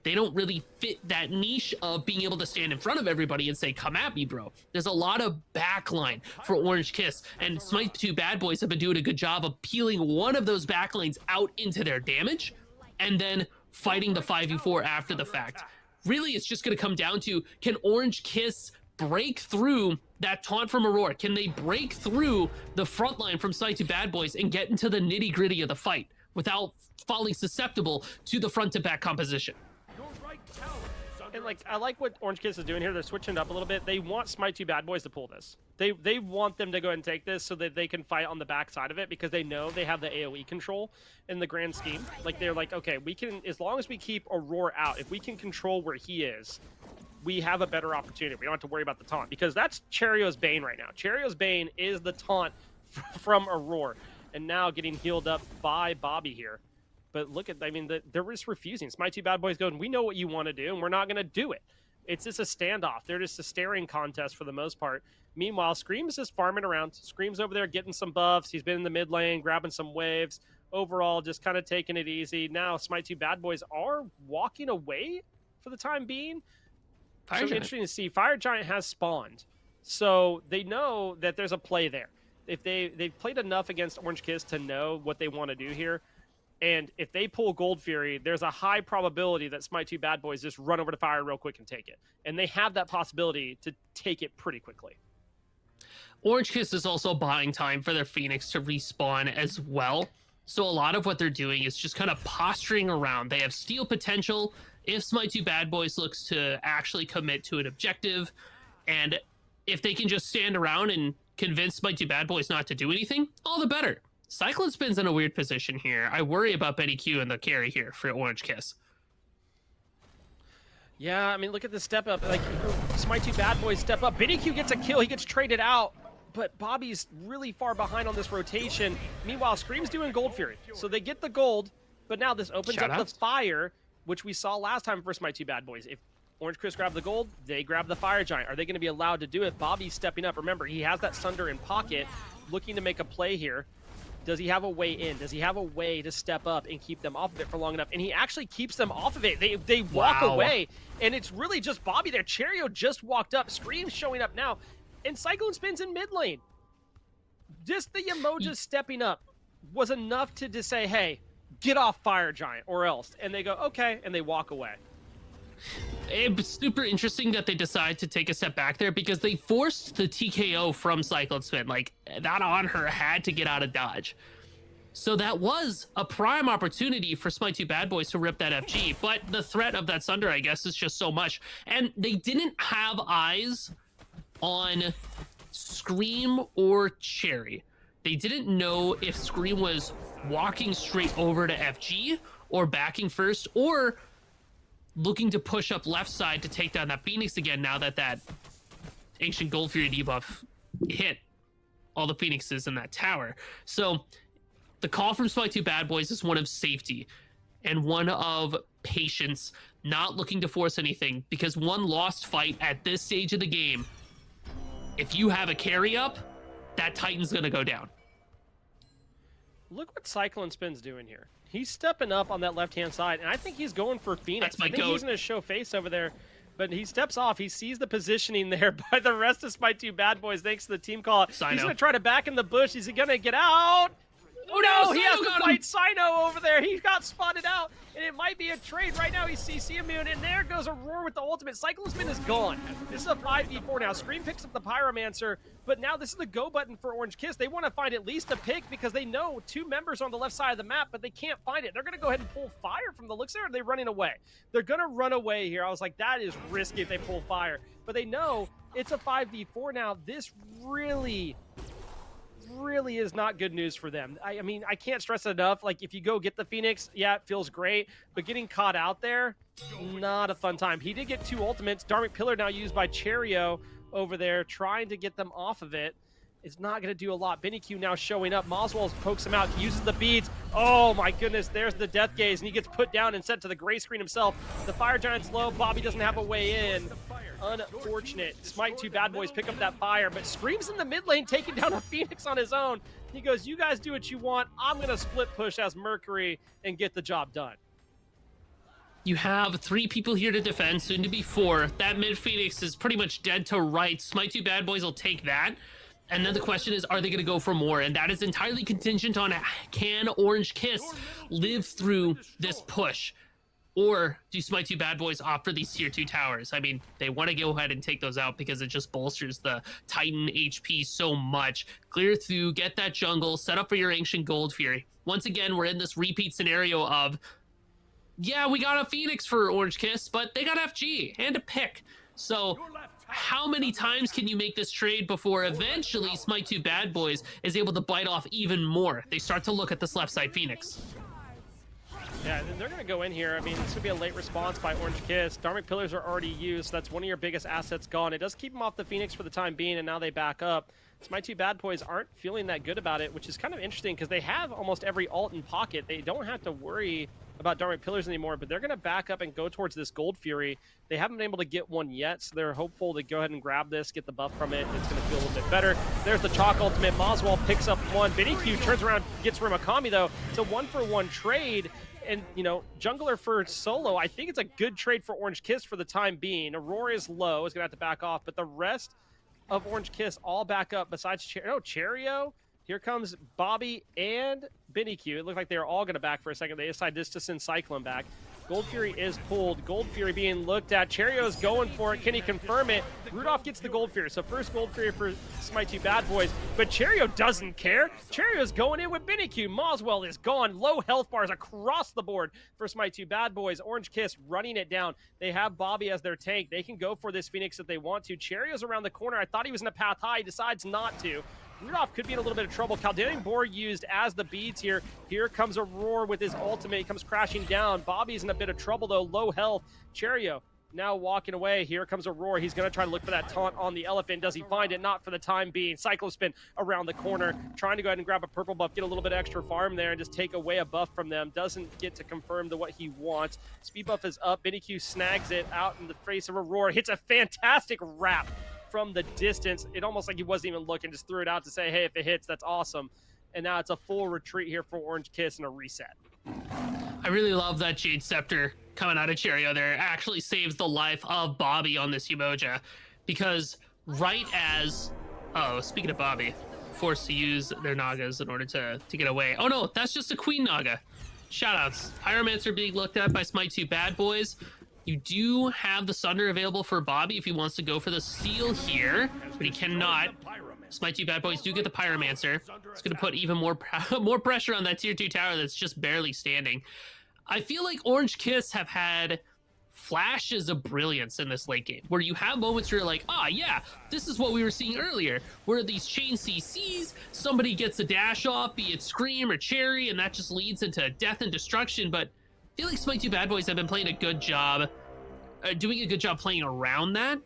they don't really fit that niche of being able to stand in front of everybody and say, come at me, bro. There's a lot of backline for Orange Kiss, and Smite 2 Bad Boys have been doing a good job of peeling one of those backlines out into their damage, and then fighting the 5v4 after the fact. Really, it's just going to come down to, can Orange Kiss break through that taunt from Aurora? Can they break through the front line from Smite 2 Bad Boys and get into the nitty-gritty of the fight without falling susceptible to the front-to-back composition? And like, I like what Orange Kiss is doing here. They're switching it up a little bit. They want Smite 2 Bad Boys to pull this. They want them to go ahead and take this so that they can fight on the back side of it, because they know they have the AoE control in the grand scheme. Like, they're like, okay, we can, as long as we keep Aurora out, if we can control where he is, we have a better opportunity. We don't have to worry about the taunt, because that's Cherio's Bane right now. Cherio's Bane is the taunt from Aurora, and now getting healed up by Bobby here. But look at, I mean, they're just refusing. Smite 2 Bad Boys going, we know what you want to do, and we're not going to do it. It's just a standoff. They're just a staring contest for the most part. Meanwhile, Scream's just farming around. Scream's over there getting some buffs. He's been in the mid lane, grabbing some waves. Overall, just kind of taking it easy. Now, Smite 2 Bad Boys are walking away for the time being. So interesting to see. Fire Giant has spawned. So they know that there's a play there. If they've played enough against Orange Kiss to know what they want to do here. And if they pull Gold Fury, there's a high probability that Smite 2 Bad Boys just run over to Fire real quick and take it. And they have that possibility to take it pretty quickly. Orange Kiss is also buying time for their Phoenix to respawn as well. So a lot of what they're doing is just kind of posturing around. They have steal potential if Smite 2 Bad Boys looks to actually commit to an objective. And if they can just stand around and convince Smite 2 Bad Boys not to do anything, all the better. Cyclone Spin's in a weird position here. I worry about Benny Q and the carry here for Orange Kiss. Yeah, I mean, look at the step up. Like, Smite 2 Bad Boys step up. Benny Q gets a kill. He gets traded out. But Bobby's really far behind on this rotation. Meanwhile, Scream's doing Gold Fury. So they get the gold, but now this opens up the fire, which we saw last time for Smite 2 Bad Boys. If Orange Chris grabbed the gold, they grab the Fire Giant. Are they going to be allowed to do it? Bobby's stepping up. Remember, he has that Sunder in pocket, looking to make a play here. Does he have a way in? Does he have a way to step up and keep them off of it for long enough? And he actually keeps them off of it. They walk away, and it's really just Bobby there. Cherio just walked up. Scream's showing up now, and Cyclone Spin's in mid lane. Just the Yemojas stepping up was enough to just say, hey, get off Fire Giant or else. And they go, okay, and they walk away. It's super interesting that they decide to take a step back there, because they forced the TKO from Cyclone Spin. Like, that on her had to get out of dodge. So that was a prime opportunity for Smite 2 Bad Boys to rip that FG, but the threat of that Sunder, I guess, is just so much. And they didn't have eyes on Scream or Cherry. They didn't know if Scream was walking straight over to FG or backing first, or looking to push up left side to take down that Phoenix again, now that that Ancient Gold Fury debuff hit all the Phoenixes in that tower. So the call from Smite 2 Bad Boys is one of safety and one of patience, not looking to force anything, because one lost fight at this stage of the game, if you have a carry up, that Titan's going to go down. Look what Cyclone Spin's doing here. He's stepping up on that left-hand side, and I think he's going for Phoenix. That's my I think goat. he's going to show face over there, but he steps off. He sees the positioning there by the rest of Smite 2 Bad Boys, thanks to the team call. He's going to try to back in the bush. Is he going to get out? Oh no, he has to fight Sino over there. He got spotted out, and it might be a trade. Right now he's CC immune, and there goes Aurora with the ultimate. Cyclone Spin is gone. This is a 5v4 now. Scream picks up the Pyromancer, but now this is the go button for Orange Kiss. They want to find at least a pick, because they know two members on the left side of the map, but they can't find it. They're going to go ahead and pull fire from the looks there, or are they running away? They're going to run away here. I was like, that is risky if they pull fire, but they know it's a 5v4 now. This really is not good news for them. I mean, I can't stress it enough. Like, if you go get the Phoenix, yeah, it feels great, but getting caught out there, not a fun time. He did get two ultimates. Dharmic Pillar now used by Cherio over there, trying to get them off of it. It's not going to do a lot. Benny Q now showing up. Moswell pokes him out. He uses the beads. Oh my goodness, there's the Death Gaze, and he gets put down and sent to the gray screen himself. The Fire Giant's low. Bobby doesn't have a way in. Unfortunate. Smite 2 Bad Boys pick up that fire, but Scream's in the mid lane taking down a Phoenix on his own. He goes, you guys do what you want. I'm going to split push as Mercury and get the job done. You have 3 people here to defend, soon to be 4. That mid Phoenix is pretty much dead to rights. Smite 2 Bad Boys will take that. And then the question is, are they going to go for more? And that is entirely contingent on, can Orange Kiss live through this push? Or do Smite 2 Bad Boys opt for these tier 2 towers? I mean, they want to go ahead and take those out because it just bolsters the Titan HP so much. Clear through, get that jungle, set up for your Ancient Gold Fury. Once again, we're in this repeat scenario of Yeah, we got a Phoenix for Orange Kiss, but they got FG and a pick. So how many times can you make this trade before eventually Smite 2 Bad Boys is able to bite off even more? They start to look at this left side Phoenix. Yeah, and they're going to go in here. I mean, this would be a late response by Orange Kiss. Dharmic Pillars are already used, so that's one of your biggest assets gone. It does keep them off the Phoenix for the time being, and now they back up. My 2 Bad Boys aren't feeling that good about it, which is kind of interesting because they have almost every ult in pocket. They don't have to worry about Dharmic Pillars anymore, but they're going to back up and go towards this Gold Fury. They haven't been able to get one yet, so they're hopeful to go ahead and grab this, get the buff from it, and it's going to feel a little bit better. There's the Chalk Ultimate. Moswell picks up one. BennyQ turns around, gets Rimakami, though. It's a 1-for-1 trade. And, you know, jungler for solo, I think it's a good trade for Orange Kiss for the time being. Aurora is low, is going to have to back off, but the rest of Orange Kiss all back up besides Cherio. Here comes Bobby and BennyQ. It looked like they were all going to back for a second. They decided just to send Cyclone back. Gold Fury is pulled. Gold Fury being looked at. Cherio's going for it. Can he confirm it? Rudolph gets the Gold Fury. So first Gold Fury for Smite 2 Bad Boys. But Cherio doesn't care. Cherio's going in with BennyQ. Moswell is gone. Low health bars across the board for Smite 2 Bad Boys. Orange Kiss running it down. They have Bobby as their tank. They can go for this Phoenix if they want to. Cherio's around the corner. I thought he was in a path high. He decides not to. Rudolph could be in a little bit of trouble. Caldarian Boar used as the beads here. Here comes a Roar with his ultimate. He comes crashing down. Bobby's in a bit of trouble, though. Low health. Cherio now walking away. Here comes a Roar. He's going to try to look for that taunt on the elephant. Does he find it? Not for the time being. Cyclospin around the corner, trying to go ahead and grab a purple buff, get a little bit extra farm there, and just take away a buff from them. Doesn't get to confirm to what he wants. Speed buff is up. BennyQ snags it out in the face of a Roar. Hits a fantastic wrap from the distance. It almost like he wasn't even looking, just threw it out to say, hey, if it hits, that's awesome. And now it's a full retreat here for Orange Kiss and a reset. I really love that Jade Scepter coming out of Cherio there. It actually saves the life of Bobby on this Umoja, because right as, speaking of Bobby, forced to use their Nagas in order to get away. Oh no, that's just a Queen Naga. Shoutouts. Pyromancer being looked at by Smite 2 Bad Boys. You do have the Sunder available for Bobby if he wants to go for the steal here, but he cannot. Smite 2 Bad Boys do get the Pyromancer. It's going to put even more pressure on that tier 2 tower that's just barely standing. I feel like Orange Kiss have had flashes of brilliance in this late game, where you have moments where you're like, yeah, this is what we were seeing earlier, where these chain CCs, somebody gets a dash off, be it Scream or Cherry, and that just leads into death and destruction. But I feel like Smite 2 Bad Boys have been playing a good job, doing a good job playing around that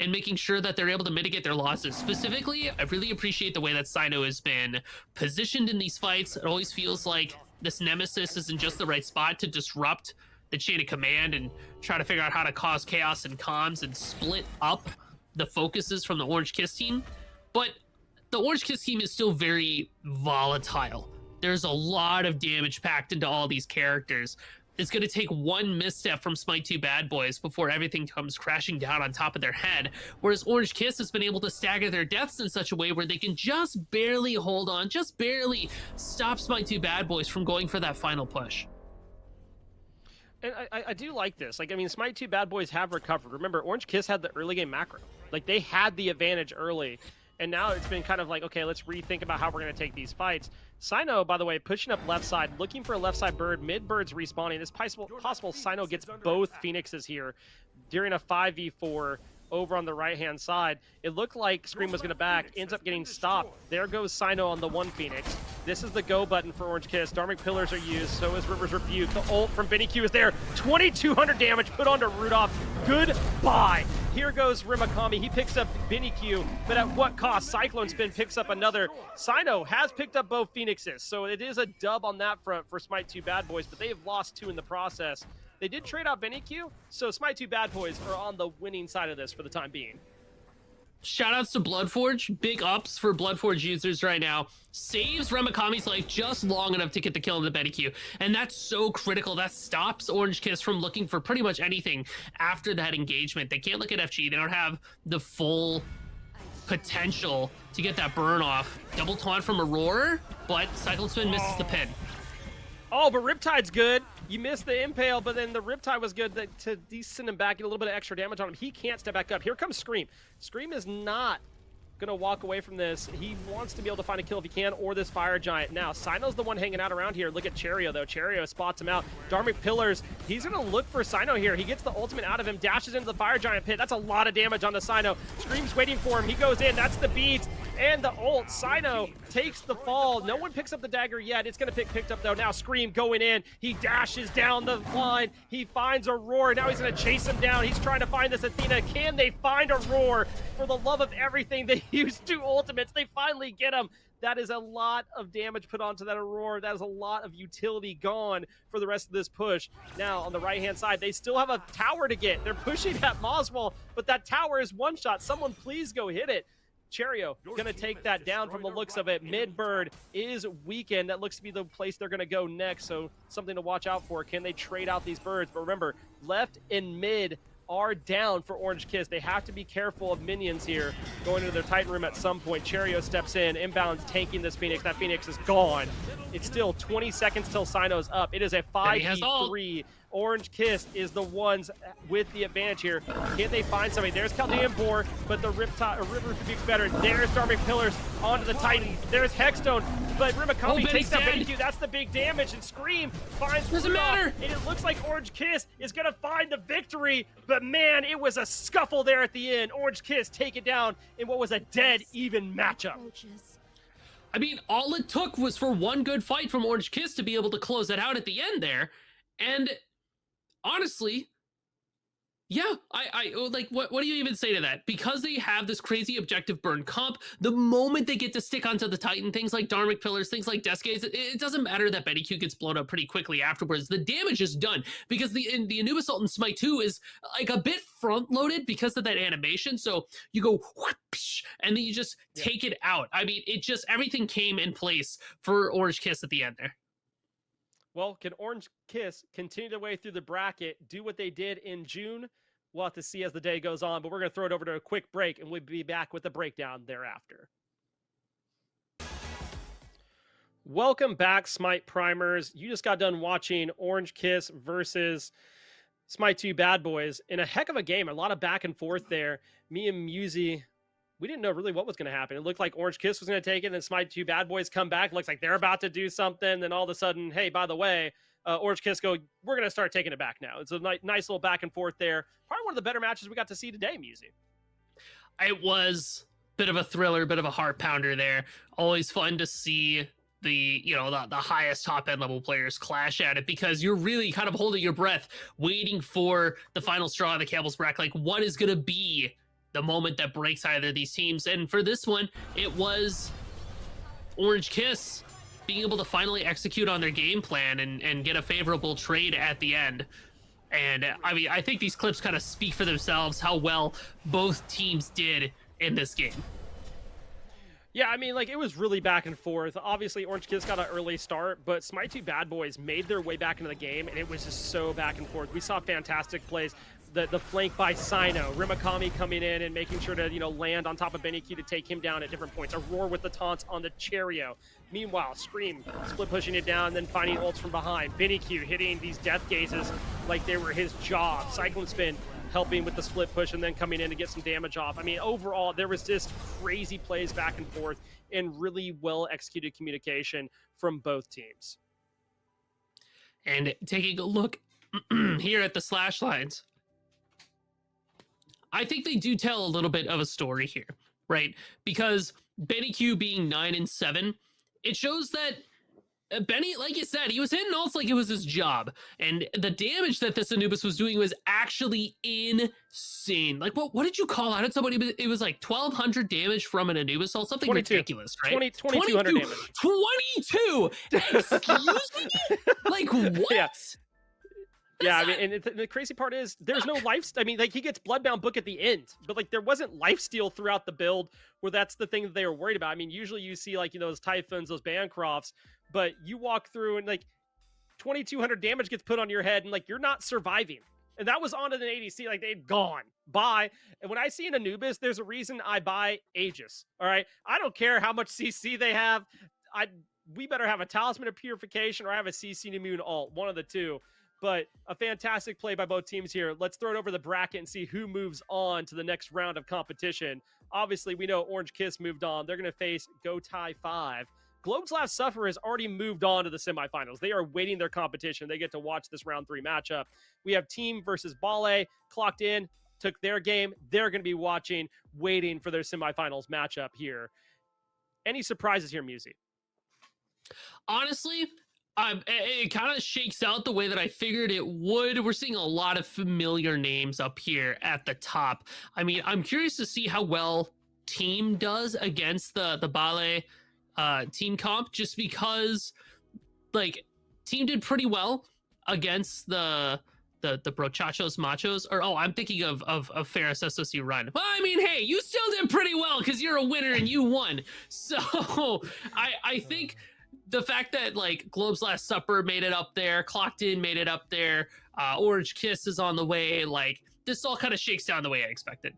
and making sure that they're able to mitigate their losses. Specifically, I really appreciate the way that Cyno has been positioned in these fights. It always feels like this Nemesis is in just the right spot to disrupt the chain of command and try to figure out how to cause chaos and comms and split up the focuses from the Orange Kiss team. But the Orange Kiss team is still very volatile. There's a lot of damage packed into all these characters. It's going to take one misstep from Smite 2 Bad Boys before everything comes crashing down on top of their head, whereas Orange Kiss has been able to stagger their deaths in such a way where they can just barely hold on, just barely stop Smite 2 Bad Boys from going for that final push. And I do like this. Like, I mean, Smite 2 Bad Boys have recovered. Remember, Orange Kiss had the early game macro. Like, they had the advantage early. And now it's been kind of like, okay, let's rethink about how we're going to take these fights. Cyno, by the way, pushing up left side, looking for a left side bird. Mid bird's respawning. It's possible Cyno gets both Phoenixes here during a 5v4 over on the right-hand side. It looked like Scream was going to back, ends up getting stopped. There goes Cyno on the one Phoenix. This is the go button for Orange Kiss. Dharmic Pillars are used, so is River's Rebuke. The ult from BennyQ is there. 2,200 damage put onto Rudolph. Goodbye. Here goes Rimakami. He picks up BennyQ, but at what cost? Cyclone Spin picks up another. Cyno has picked up both Phoenixes, so it is a dub on that front for Smite 2 Bad Boys, but they have lost 2 in the process. They did trade out BennyQ, so Smite 2 Bad Boys are on the winning side of this for the time being. Shoutouts to Bloodforge. Big ups for Bloodforge users right now. Saves Rimakami's life just long enough to get the kill on the BennyQ. And that's so critical. That stops Orange Kiss from looking for pretty much anything after that engagement. They can't look at FG. They don't have the full potential to get that burn off. Double taunt from Aurora, but Cycle Spin misses the pin. Oh, but Riptide's good. You missed the impale, but then the Riptide was good to send him back, get a little bit of extra damage on him. He can't step back up. Here comes Scream. Scream is not gonna walk away from this. He wants to be able to find a kill if he can, or this fire giant. Now, Sino's the one hanging out around here. Look at Cherio, though. Cherio spots him out. Dharmic Pillars, he's gonna look for Sino here. He gets the ultimate out of him, dashes into the fire giant pit. That's a lot of damage on the Sino. Scream's waiting for him. He goes in. That's the beads and the ult. Sino takes the fall. No one picks up the dagger yet. It's gonna picked up though. Now Scream going in. He dashes down the line. He finds a roar. Now he's gonna chase him down. He's trying to find this Athena. Can they find a roar? For the love of everything, they used 2 ultimates. They finally get him. That is a lot of damage put onto that Aurora. That is a lot of utility gone for the rest of this push. Now, on the right-hand side, they still have a tower to get. They're pushing that Moswell, but that tower is one shot. Someone please go hit it. Cherio gonna take that down from the looks of it. Mid-bird is weakened. That looks to be the place they're gonna go next, so something to watch out for. Can they trade out these birds? But remember, left and mid are down for Orange Kiss. They have to be careful of minions here going into their Titan room at some point. Cherio steps in, inbounds, tanking this Phoenix. That Phoenix is gone. It's still 20 seconds till Sino's up. It is a 5v3. Orange Kiss is the ones with the advantage here. Can they find somebody? There's Chaldean Boar, but the River Rebuke's better. There's Dharmic Pillars onto the Titan. There's Hexstone, but Rimakami takes down Benny. That's the big damage, and Scream finds Doesn't matter. And it looks like Orange Kiss is going to find the victory, but man, it was a scuffle there at the end. Orange Kiss take it down in what was a dead even matchup. I mean, all it took was for one good fight from Orange Kiss to be able to close it out at the end there, and honestly, yeah, I like, what do you even say to that? Because they have this crazy objective burn comp, the moment they get to stick onto the Titan, things like Dharmic Pillars, things like Deathgaze, it doesn't matter that Betty Q gets blown up pretty quickly afterwards. The damage is done because the Anubis ult in Smite 2 is like a bit front-loaded because of that animation. So you go whoosh, and then you just take it out. I mean, it just, everything came in place for Orange Kiss at the end there. Well, can Orange Kiss continue their way through the bracket, do what they did in June? We'll have to see as the day goes on, but we're going to throw it over to a quick break, and we'll be back with the breakdown thereafter. Welcome back, Smite Primers. You just got done watching Orange Kiss versus Smite 2 Bad Boys in a heck of a game. A lot of back and forth there. Me and Musi, we didn't know really what was going to happen. It looked like Orange Kiss was going to take it, and then Smite 2 Bad Boys come back. Looks like they're about to do something. Then all of a sudden, hey, by the way, Orange Kiss go, we're going to start taking it back now. It's a nice little back and forth there. Probably one of the better matches we got to see today, Musi. It was a bit of a thriller, bit of a heart pounder there. Always fun to see the highest top end level players clash at it, because you're really kind of holding your breath, waiting for the final straw of the camel's back. Like, what is going to be the moment that breaks either of these teams? And for this one, it was Orange Kiss being able to finally execute on their game plan and get a favorable trade at the end. And I mean, I think these clips kind of speak for themselves, how well both teams did in this game. Yeah, I mean, like, it was really back and forth. Obviously, Orange Kiss got an early start, but Smite 2 Bad Boys made their way back into the game, and it was just so back and forth. We saw fantastic plays. The flank by Sino, Rimakami coming in and making sure to, land on top of Benny Q to take him down at different points. A roar with the taunts on the Cherio. Meanwhile, Scream split pushing it down and then finding ults from behind. Benny Q hitting these death gazes like they were his job. Cyclone Spin helping with the split push and then coming in to get some damage off. I mean, overall, there was just crazy plays back and forth and really well executed communication from both teams. And taking a look here at the slash lines, I think they do tell a little bit of a story here, right? Because Benny Q being 9-7, it shows that Benny, like you said, he was hitting ults like it was his job. And the damage that this Anubis was doing was actually insane. Like, what did you call out at somebody? It was like 1,200 damage from an Anubis ult, something 22. ridiculous, right? 2,200 damage. 22! Excuse me? Like, what? Yeah. Yeah, I mean, and the crazy part is there's no life. I mean, like, he gets Bloodbound Book at the end, but like there wasn't lifesteal throughout the build where that's the thing that they were worried about. I mean, usually you see like, those Typhoons, those Bancrofts, but you walk through and like 2,200 damage gets put on your head and like you're not surviving. And that was onto an ADC, like they'd gone. Bye. And when I see an Anubis, there's a reason I buy Aegis. All right. I don't care how much CC they have. We better have a Talisman of Purification or I have a CC immune ult, one of the two. But a fantastic play by both teams here. Let's throw it over the bracket and see who moves on to the next round of competition. Obviously, we know Orange Kiss moved on. They're going to face Go Tai 5. Globe's Last Suffer has already moved on to the semifinals. They are waiting their competition. They get to watch this round 3 matchup. We have Team versus Bale clocked in, took their game. They're going to be watching, waiting for their semifinals matchup here. Any surprises here, Musi? Honestly, it kind of shakes out the way that I figured it would. We're seeing a lot of familiar names up here at the top. I mean, I'm curious to see how well Team does against the Bale team comp, just because like Team did pretty well against the Brochachos Machos, or I'm thinking of Ferris SOC Run. Well, I mean, hey, you still did pretty well because you're a winner and you won. So I think the fact that like Globe's Last Supper made it up there, Clocked In made it up there, Orange Kiss is on the way. Like this all kind of shakes down the way I expected.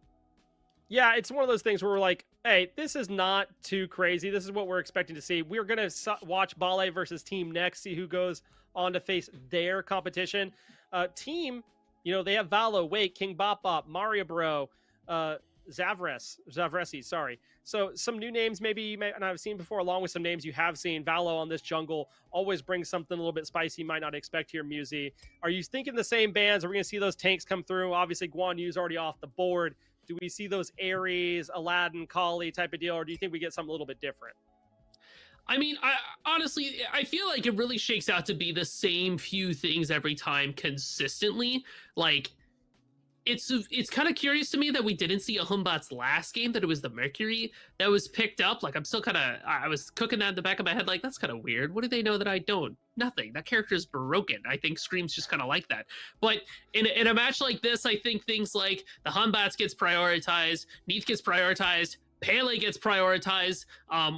Yeah, it's one of those things where we're like, hey, this is not too crazy. This is what we're expecting to see. We're going to watch Bale versus Team next, see who goes on to face their competition. Team, they have Valo, Wake, King Bop Bop, Mario Bro, Zavresi, sorry. So some new names maybe you may not have seen before, along with some names you have seen. Valo on this jungle always brings something a little bit spicy you might not expect here, Musi. Are you thinking the same bands? Are we going to see those tanks come through? Obviously, Guan Yu's already off the board. Do we see those Ares, Aladdin, Kali type of deal, or do you think we get something a little bit different? I mean, honestly, I feel like it really shakes out to be the same few things every time consistently. Like, it's kind of curious to me that we didn't see a Humbat's last game, that it was the Mercury that was picked up. Like, I'm still I was cooking that in the back of my head, like, that's kind of weird. What do they know that I don't? Nothing. That character is broken. I think Scream's just kind of like that. But in a match like this, I think things like the Humbats gets prioritized, Neath gets prioritized, Pele gets prioritized.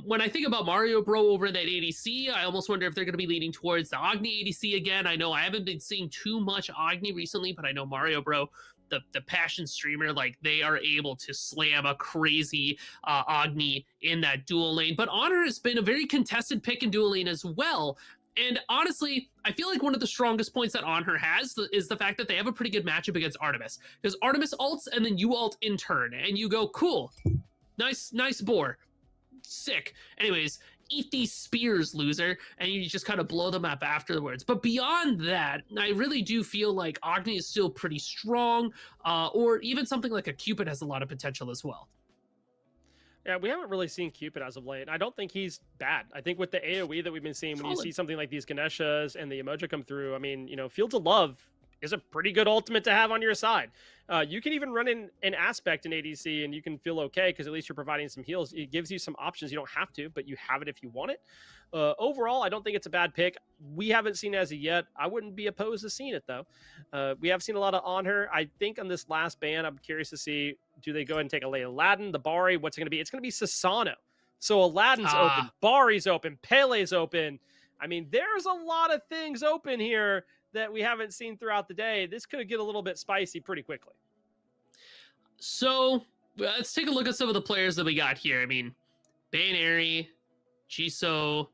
When I think about Mario Bro over in that ADC, I almost wonder if they're going to be leaning towards the Agni ADC again. I know I haven't been seeing too much Agni recently, but I know Mario Bro, the passion streamer, like they are able to slam a crazy Agni in that dual lane. But Honor has been a very contested pick in dual lane as well. And honestly, I feel like one of the strongest points that Honor has is the fact that they have a pretty good matchup against Artemis. Because Artemis ults and then you ult in turn. And you go, cool, nice boar. Sick. Anyways, eat these spears, loser, and you just kind of blow them up afterwards. But beyond that, I really do feel like Agni is still pretty strong, or even something like a Cupid has a lot of potential as well. Yeah, we haven't really seen Cupid as of late. I don't think he's bad. I think with the AoE that we've been seeing, when you see something like these Ganeshas and the emoji come through, I mean, Fields of Love is a pretty good ultimate to have on your side. You can even run in an aspect in ADC and you can feel okay because at least you're providing some heals. It gives you some options. You don't have to, but you have it if you want it. Overall, I don't think it's a bad pick. We haven't seen it as of yet. I wouldn't be opposed to seeing it, though. We have seen a lot on her. I think on this last ban, I'm curious to see, do they go ahead and take away Aladdin, the Bari? What's it going to be? It's going to be Sasano. So Aladdin's open, Bari's open, Pele's open. I mean, there's a lot of things open here that we haven't seen throughout the day. This could get a little bit spicy pretty quickly. So let's take a look at some of the players that we got here. I mean, Bainary, Jisoo,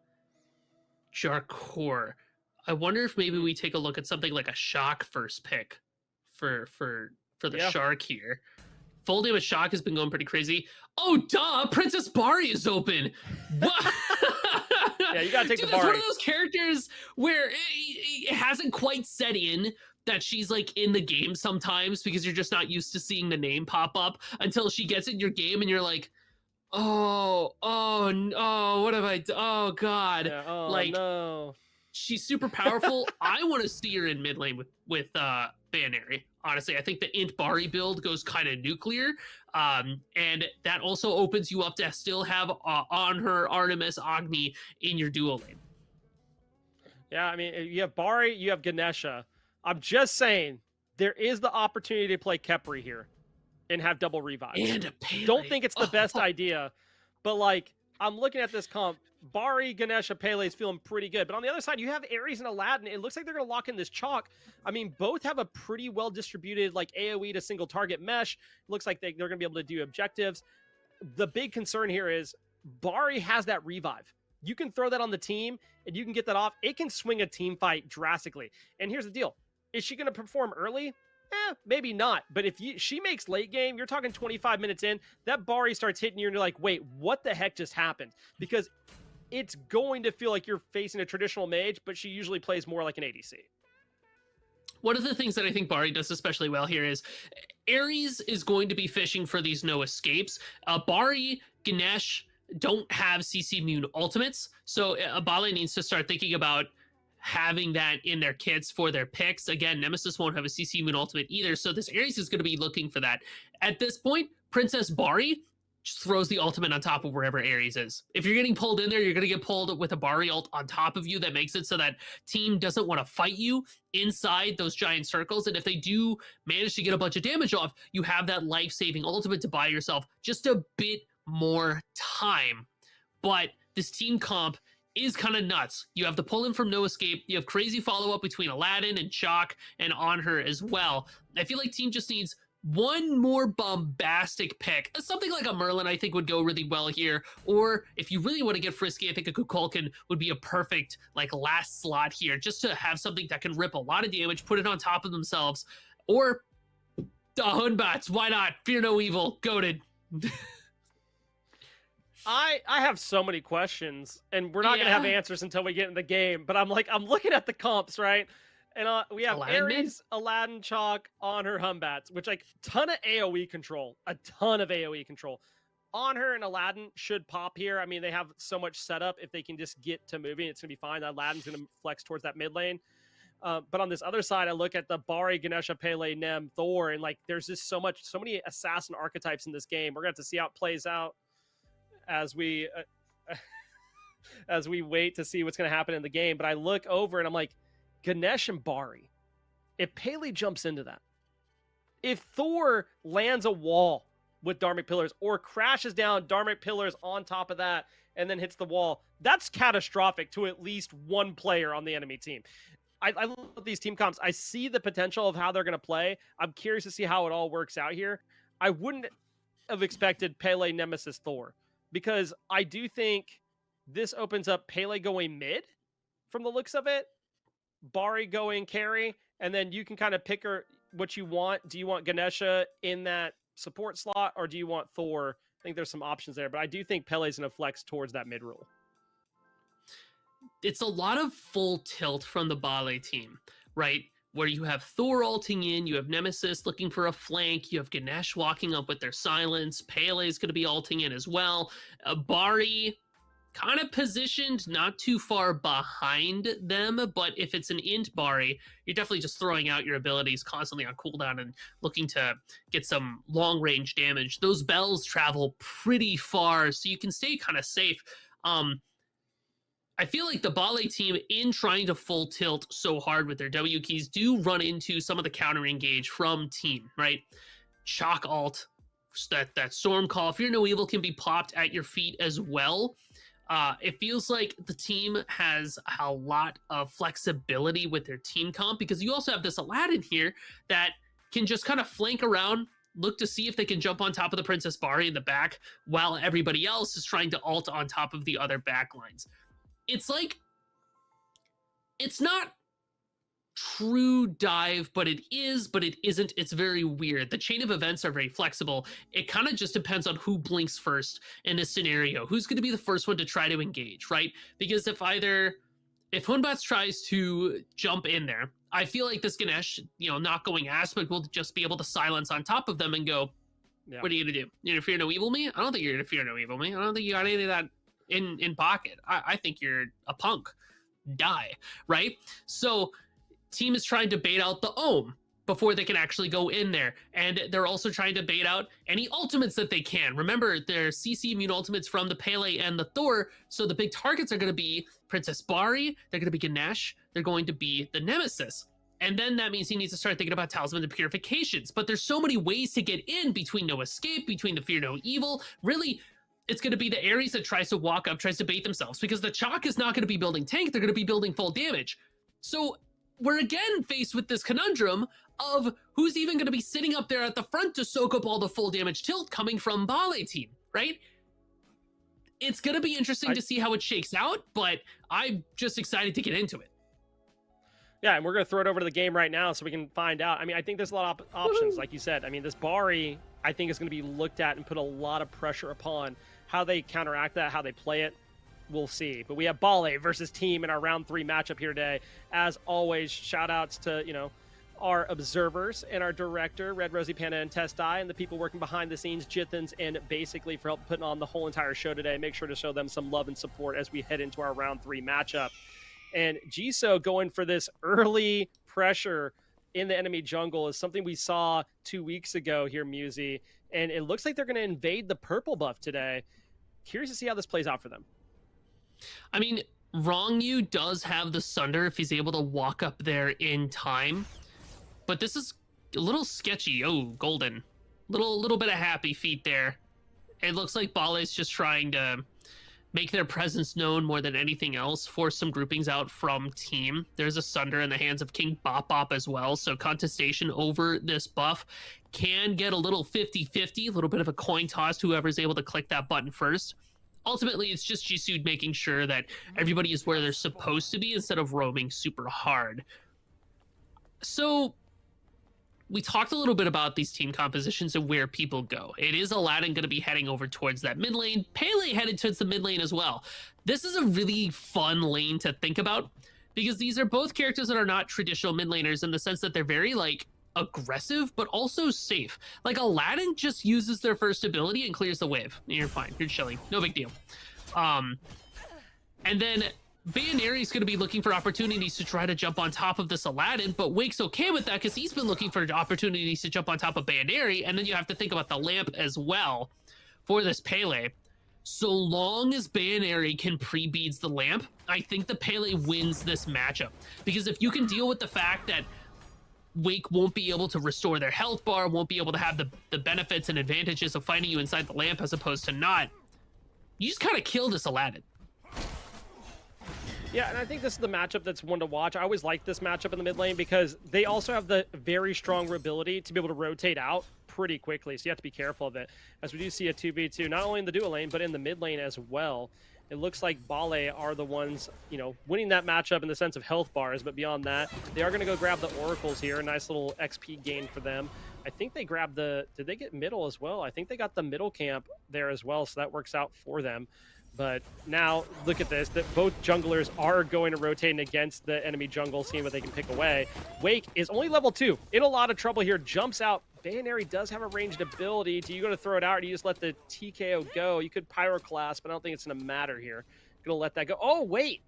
Jarkor. I wonder if maybe we take a look at something like a Shock first pick for the Shark here. Full damage Shock has been going pretty crazy. Oh, duh! Princess Bari is open. What? Yeah, you gotta take the Bari. It's one of those characters where it hasn't quite set in that she's like in the game sometimes, because you're just not used to seeing the name pop up until she gets in your game and you're like, oh no, what have I done? Oh god. Yeah, oh, like no. She's super powerful. I want to see her in mid lane with Bainary. Honestly, I think the Int Bari build goes kind of nuclear. And that also opens you up to still have on her Artemis Agni in your dual lane. Yeah, I mean, you have Bari, you have Ganesha. I'm just saying, there is the opportunity to play Khepri here and have double revives. And a Pele. Don't think it's the best idea, but like, I'm looking at this comp. Bari, Ganesha, Pele is feeling pretty good. But on the other side, you have Ares and Aladdin. It looks like they're going to lock in this chalk. I mean, both have a pretty well-distributed like AoE to single target mesh. It looks like they're going to be able to do objectives. The big concern here is Bari has that revive. You can throw that on the team and you can get that off. It can swing a team fight drastically. And here's the deal. Is she going to perform early? Maybe not. But if she makes late game, you're talking 25 minutes in, that Bari starts hitting you and you're like, wait, what the heck just happened? Because it's going to feel like you're facing a traditional mage, but she usually plays more like an ADC. One of the things that I think Bari does especially well here is Ares is going to be fishing for these no escapes. Bari, Ganesh don't have CC immune ultimates, so Abale needs to start thinking about having that in their kits for their picks. Again, Nemesis won't have a CC immune ultimate either, so this Ares is going to be looking for that. At this point, Princess Bari just throws the ultimate on top of wherever Ares is. If you're getting pulled in there, you're going to get pulled with a Bari ult on top of you that makes it so that team doesn't want to fight you inside those giant circles. And if they do manage to get a bunch of damage off, you have that life-saving ultimate to buy yourself just a bit more time. But this team comp is kind of nuts. You have the pull in from No Escape. You have crazy follow-up between Aladdin and Chalk and on her as well. I feel like team just needs one more bombastic pick. Something like a Merlin I think would go really well here. Or if you really want to get frisky, I think a Kukulkan would be a perfect like last slot here, just to have something that can rip a lot of damage, put it on top of themselves. Or the Hunbats, why not? Fear no evil, goated. I have so many questions, and we're not going to have answers until we get in the game. But I'm looking at the comps, right? And we have Ares, Aladdin, Chalk, Honor, Humbats, which like ton of AoE control, a ton of AoE control. Honor and Aladdin should pop here. I mean, they have so much setup. If they can just get to moving, it's going to be fine. Aladdin's going to flex towards that mid lane. But on this other side, I look at the Bari, Ganesha, Pele, Nem, Thor, and like there's just so many assassin archetypes in this game. We're going to have to see how it plays out as we as we wait to see what's going to happen in the game. But I look over and I'm like, Ganesh and Bari, if Pele jumps into that, if Thor lands a wall with Dharmic Pillars or crashes down Dharmic Pillars on top of that and then hits the wall, that's catastrophic to at least one player on the enemy team. I look at these team comps. I see the potential of how they're going to play. I'm curious to see how it all works out here. I wouldn't have expected Pele, Nemesis, Thor, because I do think this opens up Pele going mid from the looks of it, Bari going carry, and then you can kind of pick what you want. Do you want Ganesha in that support slot, or do you want Thor? I think there's some options there, but I do think Pele's going to flex towards that mid role. It's a lot of full tilt from the Bale team, right? Where you have Thor ulting in, you have Nemesis looking for a flank, you have Ganesh walking up with their silence, Pele's going to be ulting in as well. Bari kind of positioned not too far behind them, but if it's an int Bari, you're definitely just throwing out your abilities constantly on cooldown and looking to get some long range damage. Those bells travel pretty far, so you can stay kind of safe. I feel like the Bale team, in trying to full tilt so hard with their W keys, do run into some of the counter engage from team, right? Chalk alt, that storm call, Fear No Evil can be popped at your feet as well. It feels like the team has a lot of flexibility with their team comp, because you also have this Aladdin here that can just kind of flank around, look to see if they can jump on top of the Princess Bari in the back while everybody else is trying to ult on top of the other back lines. It's like, it's not true dive, but it is, but it isn't. It's very weird. The chain of events are very flexible. It kind of just depends on who blinks first in this scenario. Who's going to be the first one to try to engage, right? Because if Hunbats tries to jump in there, I feel like this Ganesh, not going aspect will just be able to silence on top of them and go, What are you going to do? You Fear No Evil me? I don't think you're going to Fear No Evil me. I don't think you got any of that in pocket. I think you're a punk. Die, right? So team is trying to bait out the Ohm before they can actually go in there, and they're also trying to bait out any ultimates that they can. Remember, they're CC immune ultimates from the Pele and the Thor, so the big targets are going to be Princess Bari, they're going to be Ganesh, they're going to be the Nemesis. And then that means he needs to start thinking about Talisman and Purifications. But there's so many ways to get in between No Escape, between the Fear No Evil. Really, it's going to be the Ares that tries to walk up, tries to bait themselves, because the Chalk is not going to be building tank, they're going to be building full damage. So we're again faced with this conundrum of who's even going to be sitting up there at the front to soak up all the full damage tilt coming from Bale team, right? It's going to be interesting to see how it shakes out, but I'm just excited to get into it. Yeah, and we're going to throw it over to the game right now so we can find out. I mean, I think there's a lot of options, Woohoo! like you said. I mean, this Bari, I think, is going to be looked at and put a lot of pressure upon. How they counteract that, how they play it, we'll see. But we have Bale versus Team in our round 3 matchup here today. As always, shout outs to, our observers and our director, Red Rosie Panda and Test Eye, and the people working behind the scenes, Jithans, and basically for help putting on the whole entire show today. Make sure to show them some love and support as we head into our round 3 matchup. And Jisoo going for this early pressure in the enemy jungle is something we saw 2 weeks ago here, Musi. And it looks like they're going to invade the purple buff today. Curious to see how this plays out for them. I mean, Rongyu does have the Sunder if he's able to walk up there in time. But this is a little sketchy. Oh, golden. Little bit of happy feet there. It looks like Bale's just trying to make their presence known more than anything else, force some groupings out from Team. There's a Sunder in the hands of King Bop Bop as well, so contestation over this buff can get a little 50-50, a little bit of a coin toss to whoever's able to click that button first. Ultimately, it's just Jisoo making sure that everybody is where they're supposed to be instead of roaming super hard. So we talked a little bit about these team compositions and where people go. It is Aladdin going to be heading over towards that mid lane. Pele headed towards the mid lane as well. This is a really fun lane to think about because these are both characters that are not traditional mid laners in the sense that they're very like aggressive, but also safe. Like Aladdin just uses their first ability and clears the wave. You're fine. You're chilling. No big deal. And then Bayoneri's going to be looking for opportunities to try to jump on top of this Aladdin, but Wake's okay with that because he's been looking for opportunities to jump on top of Bayoneri, and then you have to think about the lamp as well for this Pele. So long as Bayoneri can pre-beads the lamp, I think the Pele wins this matchup. Because if you can deal with the fact that Wake won't be able to restore their health bar, won't be able to have the benefits and advantages of fighting you inside the lamp as opposed to not, you just kind of kill this Aladdin. Yeah, and I think this is the matchup that's one to watch. I always like this matchup in the mid lane because they also have the very strong ability to be able to rotate out pretty quickly, so you have to be careful of it. As we do see a 2v2, not only in the duo lane, but in the mid lane as well. It looks like Bale are the ones, winning that matchup in the sense of health bars, but beyond that, they are going to go grab the Oracles here. A nice little XP gain for them. I think they grabbed did they get middle as well? I think they got the middle camp there as well, so that works out for them. But now, look at this, that both junglers are going to rotate against the enemy jungle, seeing what they can pick away. Wake is only level 2, in a lot of trouble here, jumps out. Bayoneri does have a ranged ability. Do you go to throw it out, or do you just let the TKO go? You could Pyroclast, but I don't think it's going to matter here. Going to let that go. Oh, wait.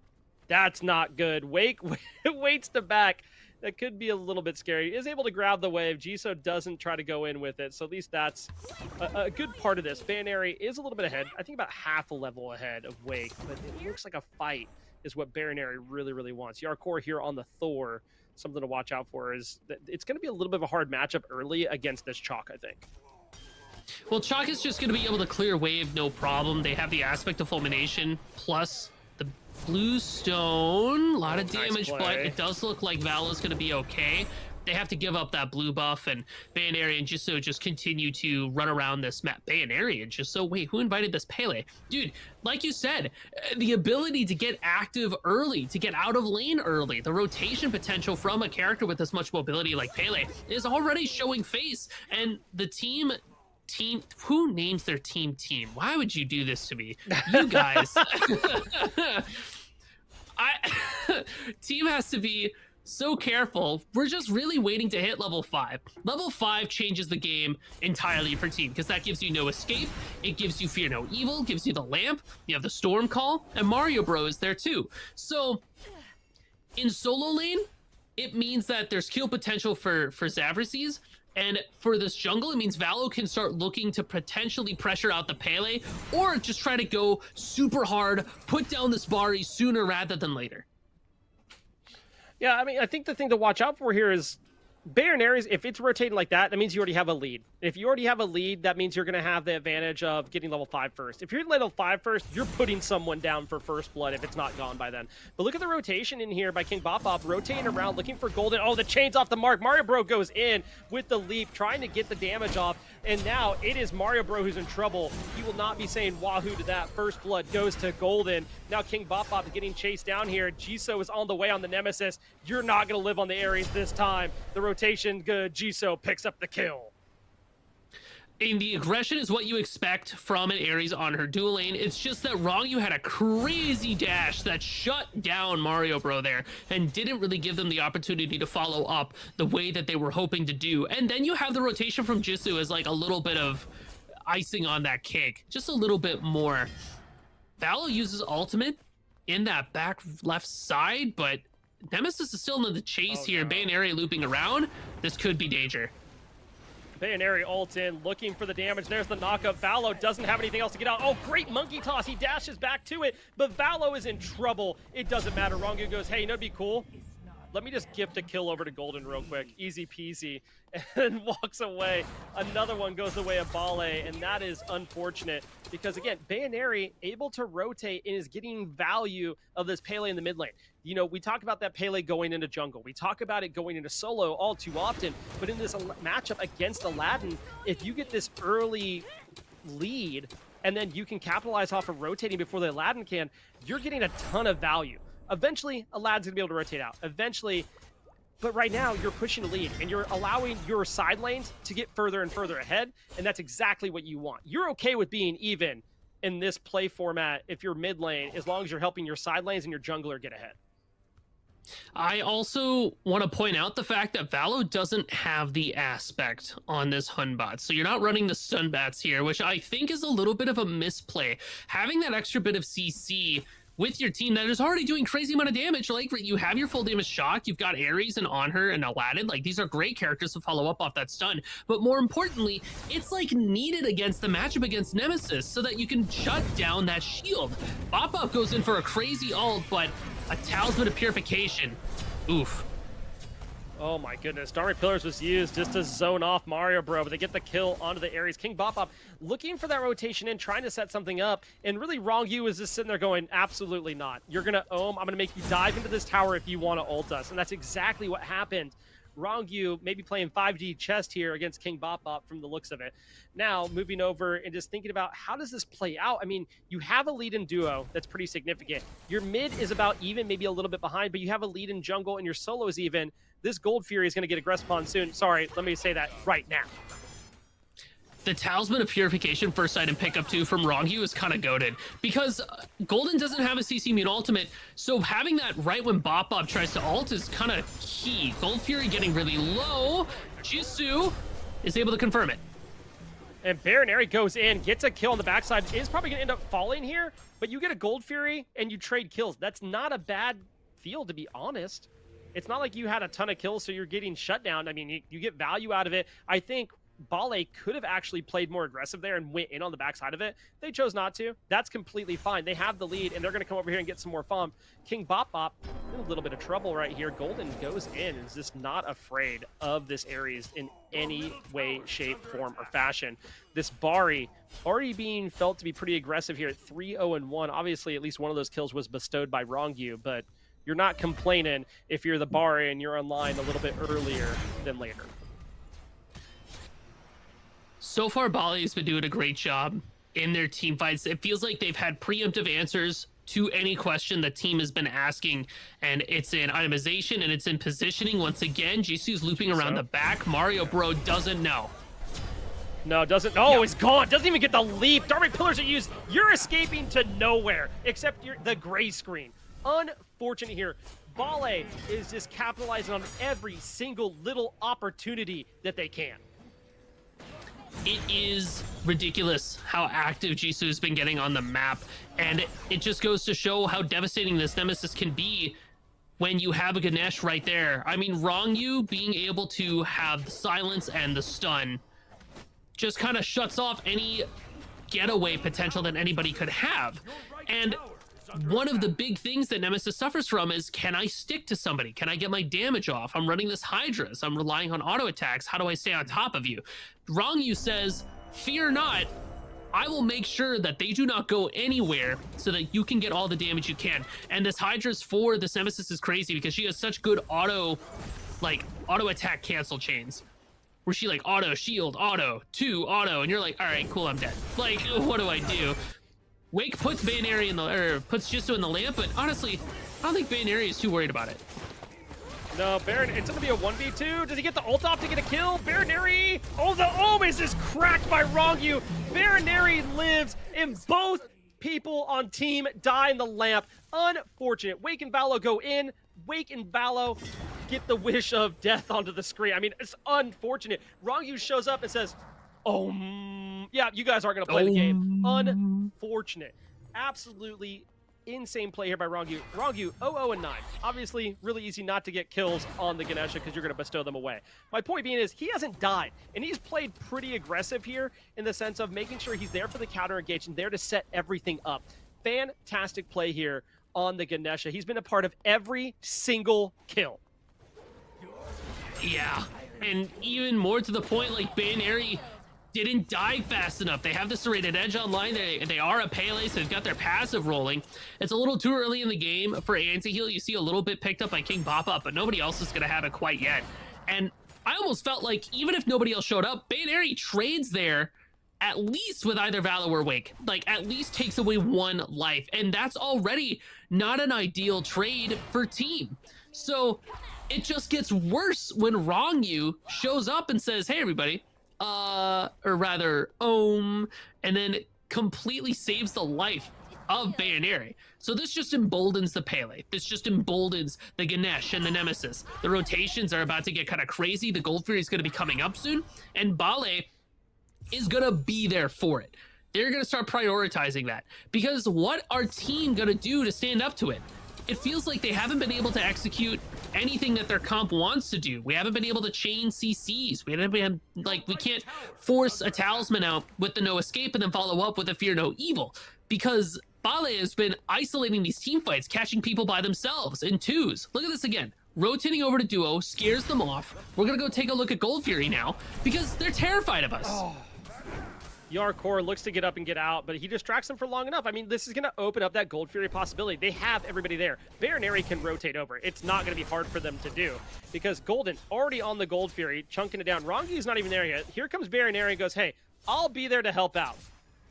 That's not good. Wake waits to back. That could be a little bit scary. He is able to grab the wave. Jisoo doesn't try to go in with it, so at least that's a good part of this. Bayoneri is a little bit ahead. I think about half a level ahead of Wake, but it looks like a fight is what Bayoneri really, really wants. Yarkor here on the Thor, something to watch out for is that it's going to be a little bit of a hard matchup early against this Chalk, I think. Well, Chalk is just going to be able to clear wave, no problem. They have the aspect of fulmination plus the blue stone. A lot of damage, nice, but it does look like Valo's going to be okay. They have to give up that blue buff, and Bayoneri and Jisoo just continue to run around this map. Bayoneri and Jisoo, wait, who invited this Pele? Dude, like you said, the ability to get active early, to get out of lane early, the rotation potential from a character with as much mobility like Pele is already showing face, and the team, who names their team? Why would you do this to me? You guys. Team has to be so careful. We're just really waiting to hit level 5. Level 5 changes the game entirely for Team because that gives you no escape. It gives you fear no evil, gives you the lamp, you have the storm call, and Mario Bro is there too. So in solo lane, it means that there's kill potential for Zavracies. And for this jungle, it means Valo can start looking to potentially pressure out the Pele or just try to go super hard, put down this Bari sooner rather than later. Yeah, I mean, I think the thing to watch out for here is Baron Ares, if it's rotating like that, that means you already have a lead. If you already have a lead, that means you're going to have the advantage of getting level 5 first. If you're level 5 first, you're putting someone down for first blood if it's not gone by then. But look at the rotation in here by King Bop Bop, rotating around, looking for golden. Oh, the chain's off the mark. Mario Bro goes in with the leap, trying to get the damage off. And now it is Mario Bro who's in trouble. He will not be saying wahoo to that. First blood goes to golden. Now King Bop Bop is getting chased down here. Jisoo is on the way on the Nemesis. You're not going to live on the Ares this time. The rotation good. Jisoo picks up the kill. And the aggression is what you expect from an Ares on her dual lane. It's just that Rongyu had a crazy dash that shut down Mario Bro there and didn't really give them the opportunity to follow up the way that they were hoping to do. And then you have the rotation from Jisoo as like a little bit of icing on that cake, just a little bit more. Valo uses ultimate in that back left side, but Nemesis is still in the chase here. No. Bayaneri looping around. This could be danger. Bayaneri ult in, looking for the damage. There's the knockup. Valo doesn't have anything else to get out. Oh, great monkey toss. He dashes back to it, but Valo is in trouble. It doesn't matter. Rongyu goes, hey, you know what'd be cool? Let me just gift a kill over to Golden real quick. Easy peasy. And walks away. Another one goes the way of Bale, and that is unfortunate because, again, Bayaneri able to rotate and is getting value of this Pele in the mid lane. You know, we talk about that Pele going into jungle. We talk about it going into solo all too often, but in this matchup against Aladdin, if you get this early lead and then you can capitalize off of rotating before the Aladdin can, you're getting a ton of value. Eventually, Aladdin's gonna be able to rotate out. Eventually, but right now, you're pushing a lead, and you're allowing your side lanes to get further and further ahead, and that's exactly what you want. You're okay with being even in this play format if you're mid lane, as long as you're helping your side lanes and your jungler get ahead. I also want to point out the fact that Valo doesn't have the aspect on this Hunbot. So you're not running the stun bats here, which I think is a little bit of a misplay. Having that extra bit of CC with your team that is already doing crazy amount of damage, like you have your full damage shock, you've got Ares and On Her and Aladdin, like these are great characters to follow up off that stun, but more importantly, it's like needed against the matchup against Nemesis so that you can shut down that shield. Bop Bop goes in for a crazy ult, but a Talisman of Purification, oof. Oh my goodness, Dark Pillars was used just to zone off Mario Bro, but they get the kill onto the Ares. King Bop Bop looking for that rotation in, trying to set something up, and really Rongyu is just sitting there going, absolutely not. You're gonna ohm, I'm gonna make you dive into this tower if you wanna ult us, and that's exactly what happened. Rongyu maybe playing 5D chess here against King Bop Bop from the looks of it. Now, moving over and just thinking about how does this play out? I mean, you have a lead in duo that's pretty significant. Your mid is about even, maybe a little bit behind, but you have a lead in jungle and your solo is even. This Gold Fury is going to get aggressive on soon. Sorry, let me say that right now. The Talisman of Purification first item pickup too from Rongyu is kind of goated because Golden doesn't have a CC immune ultimate, so having that right when Bop Bop tries to ult is kind of key. Gold Fury getting really low. Jisoo is able to confirm it. And Baroneri goes in, gets a kill on the backside, is probably going to end up falling here, but you get a Gold Fury and you trade kills. That's not a bad field, to be honest. It's not like you had a ton of kills, so you're getting shut down. I mean, you get value out of it. I think Bale could have actually played more aggressive there and went in on the backside of it. They chose not to. That's completely fine. They have the lead, and they're going to come over here and get some more farm. King Bop Bop in a little bit of trouble right here. Golden goes in and is just not afraid of this Ares in any way, shape, form, or fashion. This Bari already being felt to be pretty aggressive here at 3-0-1. Obviously, at least one of those kills was bestowed by Rongyu, but you're not complaining if you're the Bari and you're online a little bit earlier than later. So far, Bali's been doing a great job in their team fights. It feels like they've had preemptive answers to any question the team has been asking, and it's in itemization and it's in positioning. Once again, Jisoo's looping around the back. Mario Bro doesn't know. No, doesn't. Oh, It's gone. Doesn't even get the leap. Dark Pillars are used. You're escaping to nowhere, except the gray screen. Unfortunate here. Bale is just capitalizing on every single little opportunity that they can. It is ridiculous how active Jisoo has been getting on the map, and it just goes to show how devastating this Nemesis can be when you have a Ganesh right there. I mean, Rongyu being able to have the silence and the stun just kind of shuts off any getaway potential that anybody could have. And one of the big things that Nemesis suffers from is, can I stick to somebody? Can I get my damage off? I'm running this Hydra, so I'm relying on auto attacks. How do I stay on top of you? Rongyu says, fear not, I will make sure that they do not go anywhere so that you can get all the damage you can. And this Hydra's for this Nemesis is crazy because she has such good auto attack cancel chains. Where she like auto, shield, auto, 2, auto, and you're like, all right, cool, I'm dead. Like, what do I do? Wake puts Bayonary in the, or puts Jiso in the lamp, but honestly, I don't think Bayonary is too worried about it. No, Baron, it's gonna be a 1v2. Does he get the ult off to get a kill? Baronary, oh, the Omis is cracked by Rongyu. Baronary lives, and both people on team die in the lamp. Unfortunate. Wake and Valo go in. Wake and Valo get the wish of death onto the screen. I mean, it's unfortunate. Rongyu shows up and says, oh, yeah, you guys aren't going to play the game. Unfortunate. Absolutely insane play here by Rongyu. Rongyu, 0-0-9. Obviously, really easy not to get kills on the Ganesha because you're going to bestow them away. My point being is he hasn't died, and he's played pretty aggressive here in the sense of making sure he's there for the counter engage and there to set everything up. Fantastic play here on the Ganesha. He's been a part of every single kill. Yeah, and even more to the point, like, Bayonary didn't die fast enough. They have the serrated edge online. They are a Pele, so they've got their passive rolling. It's a little too early in the game for anti-heal. You see a little bit picked up by King Pop-Up, but nobody else is going to have it quite yet. And I almost felt like even if nobody else showed up, Bayonary trades there at least with either Valo or Wake. Like, at least takes away 1 life. And that's already not an ideal trade for team. So it just gets worse when Rongyu shows up and says, hey, everybody, or rather, and then completely saves the life of Bayonary. So this just emboldens the Pele. This just emboldens the Ganesh and the Nemesis. The rotations are about to get kind of crazy. The Gold Fury is going to be coming up soon, and Bale is going to be there for it. They're going to start prioritizing that, because what are team going to do to stand up to it? It feels like they haven't been able to execute anything that their comp wants to do. We haven't been able to chain CCs. We can't force a talisman out with the no escape and then follow up with a fear no evil, because Bale has been isolating these team fights, catching people by themselves in 2s. Look at this again. Rotating over to duo, scares them off. We're gonna go take a look at Gold Fury now because they're terrified of us. Oh. Yarkor looks to get up and get out, but he distracts them for long enough. I mean, this is going to open up that Gold Fury possibility. They have everybody there. Baronary can rotate over. It's not going to be hard for them to do because Golden already on the Gold Fury, chunking it down. Rongi's not even there yet. Here comes Baronary and goes, hey, I'll be there to help out.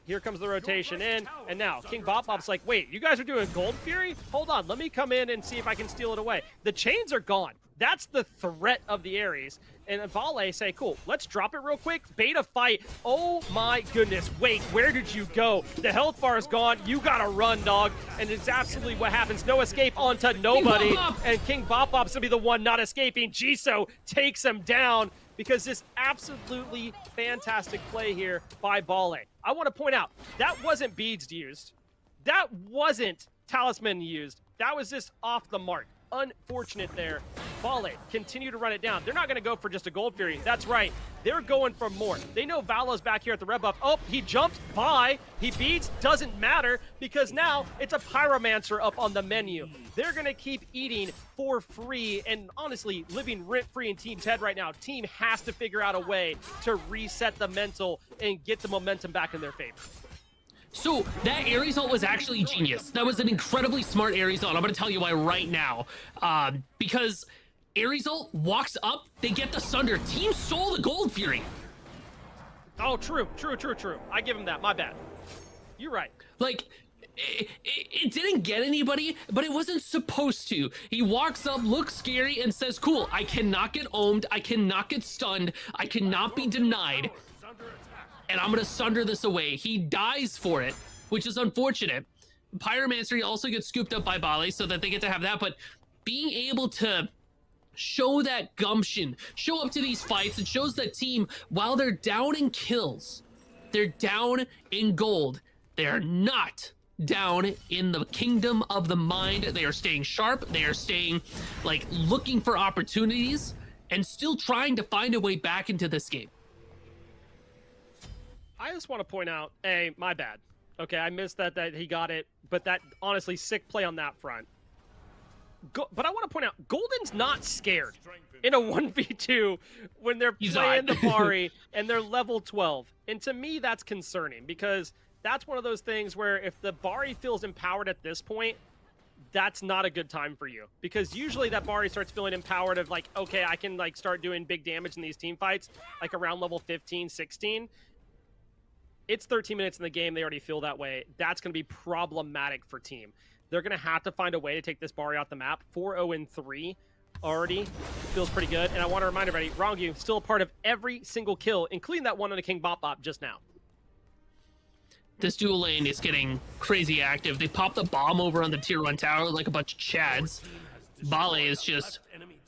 Here comes the rotation in, and now King Bop-Bop's like, wait, you guys are doing Gold Fury? Hold on, let me come in and see if I can steal it away. The chains are gone. That's the threat of the Ares. And Vale say, cool, let's drop it real quick. Beta fight. Oh my goodness. Wait, where did you go? The health bar is gone. You gotta run, dog. And it's absolutely what happens. No escape onto nobody. And King Bop-Bop's gonna be the one not escaping. Jiso takes him down because this absolutely fantastic play here by Bale. I want to point out, that wasn't beads used. That wasn't talisman used. That was just off the mark. Unfortunate there. Bale continue to run it down. They're not going to go for just a Gold Fury. That's right. They're going for more. They know Valo's back here at the red buff. Oh, he jumped by. He beats. Doesn't matter because now it's a Pyromancer up on the menu. They're going to keep eating for free and honestly living rent-free in Team's head right now. Team has to figure out a way to reset the mental and get the momentum back in their favor. So that Ares ult was actually genius. That was an incredibly smart Ares ult. I'm going to tell you why right now. Because Ares ult walks up, they get the Sunder. Team stole the Gold Fury. Oh, true. I give him that. My bad. You're right. Like, it didn't get anybody, but it wasn't supposed to. He walks up, looks scary, and says, cool, I cannot get ohmed, I cannot get stunned, I cannot be denied, and I'm gonna Sunder this away. He dies for it, which is unfortunate. Pyromancer also gets scooped up by Bale so that they get to have that, but being able to show that gumption, show up to these fights, it shows that team, while they're down in kills, they're down in gold, they are not down in the kingdom of the mind. They are staying sharp, they are staying, like, looking for opportunities, and still trying to find a way back into this game. I just want to point out, my bad. Okay, I missed that he got it, but that honestly sick play on that front. But I want to point out, Golden's not scared in a 1v2 when they're He's playing not. the Bari and they're level 12. And to me, that's concerning because that's one of those things where if the Bari feels empowered at this point, that's not a good time for you. Because usually that Bari starts feeling empowered of like, okay, I can like start doing big damage in these team fights, like around level 15, 16. It's 13 minutes in the game. They already feel that way. That's going to be problematic for team. They're going to have to find a way to take this Bari off the map. 4-0-3 already feels pretty good. And I want to remind everybody, Rongu still a part of every single kill, including that one on the King Bop Bop just now. This dual lane is getting crazy active. They pop the bomb over on the tier 1 tower like a bunch of chads. Bale is just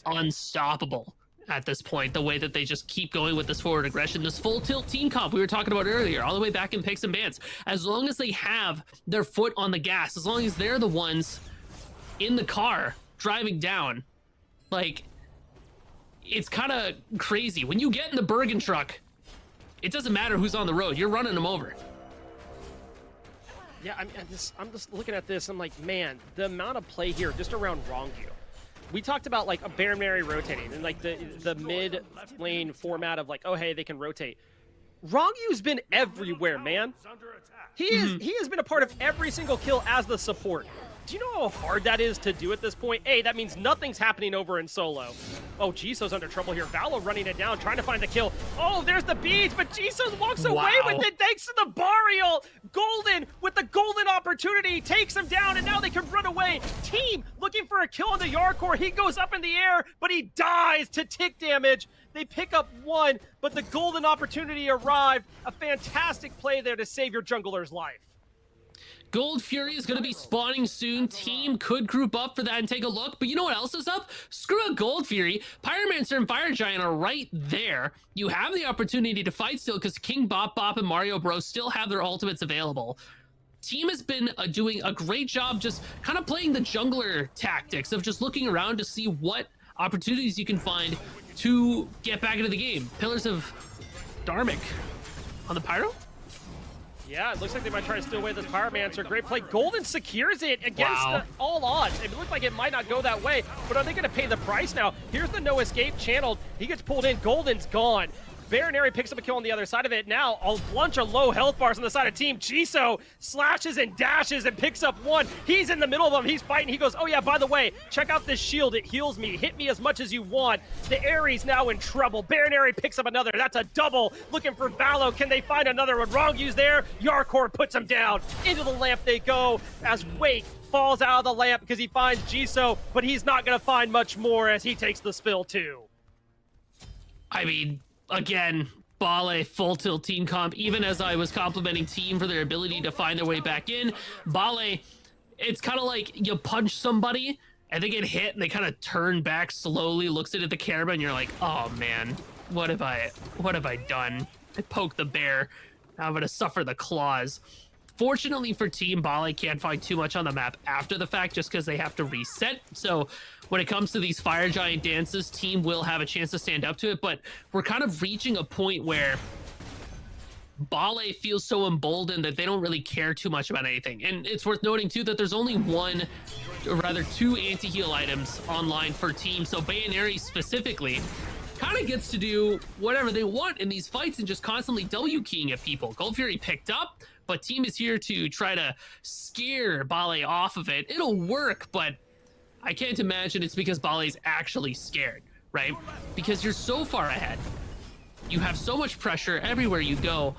unstoppable at this point, the way that they just keep going with this forward aggression, this full tilt team comp we were talking about earlier, all the way back in picks and bans. As long as they have their foot on the gas, as long as they're the ones in the car driving down, like, it's kind of crazy. When you get in the Bergen truck, it doesn't matter who's on the road, you're running them over. Yeah, I'm just looking at this, I'm like, man, the amount of play here just around Rongu. We talked about like a Baron Mary rotating and like the mid lane format of like, oh hey, they can rotate. Rongu's been everywhere, man. He has been a part of every single kill as the support. Do you know how hard that is to do at this point? A, that means nothing's happening over in solo. Oh, Jisoo's under trouble here. Valo running it down, trying to find the kill. Oh, there's the beads, but Jisoo walks away with it thanks to the Burial. Golden with the golden opportunity takes him down, and now they can run away. Team looking for a kill on the Yarkor. He goes up in the air, but he dies to tick damage. They pick up one, but the golden opportunity arrived. A fantastic play there to save your jungler's life. Gold Fury is going to be spawning soon. Team could group up for that and take a look. But you know what else is up? Screw a Gold Fury. Pyromancer and Fire Giant are right there. You have the opportunity to fight still because King Bop Bop and Mario Bros still have their ultimates available. Team has been doing a great job just kind of playing the jungler tactics of just looking around to see what opportunities you can find to get back into the game. Pillars of Dharmic on the Pyro? Yeah, it looks like they might try to steal away this Pyromancer. Great play. Golden secures it against all odds. It looked like it might not go that way, but are they going to pay the price now? Here's the no escape channeled. He gets pulled in. Golden's gone. Baronary picks up a kill on the other side of it. Now, a bunch of low health bars on the side of Team. Jisoo slashes and dashes and picks up one. He's in the middle of them. He's fighting. He goes, oh yeah, by the way, check out this shield. It heals me. Hit me as much as you want. The Ares now in trouble. Baronary picks up another. That's a double. Looking for Valo. Can they find another one? Rongu's there. Yarkor puts him down. Into the lamp they go as Wake falls out of the lamp because he finds Jisoo, but he's not going to find much more as he takes the spill too. I mean, again, Bale full tilt team comp, even as I was complimenting Team for their ability to find their way back in. Bale, it's kind of like you punch somebody and they get hit and they kind of turn back slowly, looks at the camera, and you're like, oh man, what have I done? I poked the bear. Now I'm gonna suffer the claws. Fortunately for Team, Bale can't find too much on the map after the fact just because they have to reset. So when it comes to these Fire Giant dances, Team will have a chance to stand up to it, but we're kind of reaching a point where Bale feels so emboldened that they don't really care too much about anything. And it's worth noting too that there's only one, or rather two anti-heal items online for Team, so Bayaneri specifically kind of gets to do whatever they want in these fights and just constantly W-keying at people. Gold Fury picked up, but Team is here to try to scare Bale off of it. It'll work, but I can't imagine it's because Bale's actually scared, right? Because you're so far ahead. You have so much pressure everywhere you go,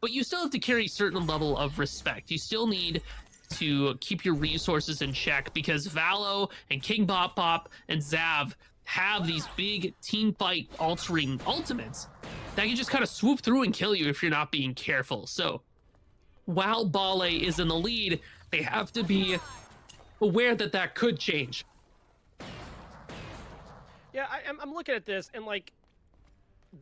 but you still have to carry a certain level of respect. You still need to keep your resources in check because Valo and King Bop Bop and Zav have these big team fight altering ultimates that can just kind of swoop through and kill you if you're not being careful. So while Bale is in the lead, they have to be aware that that could change. Yeah, I'm looking at this and like,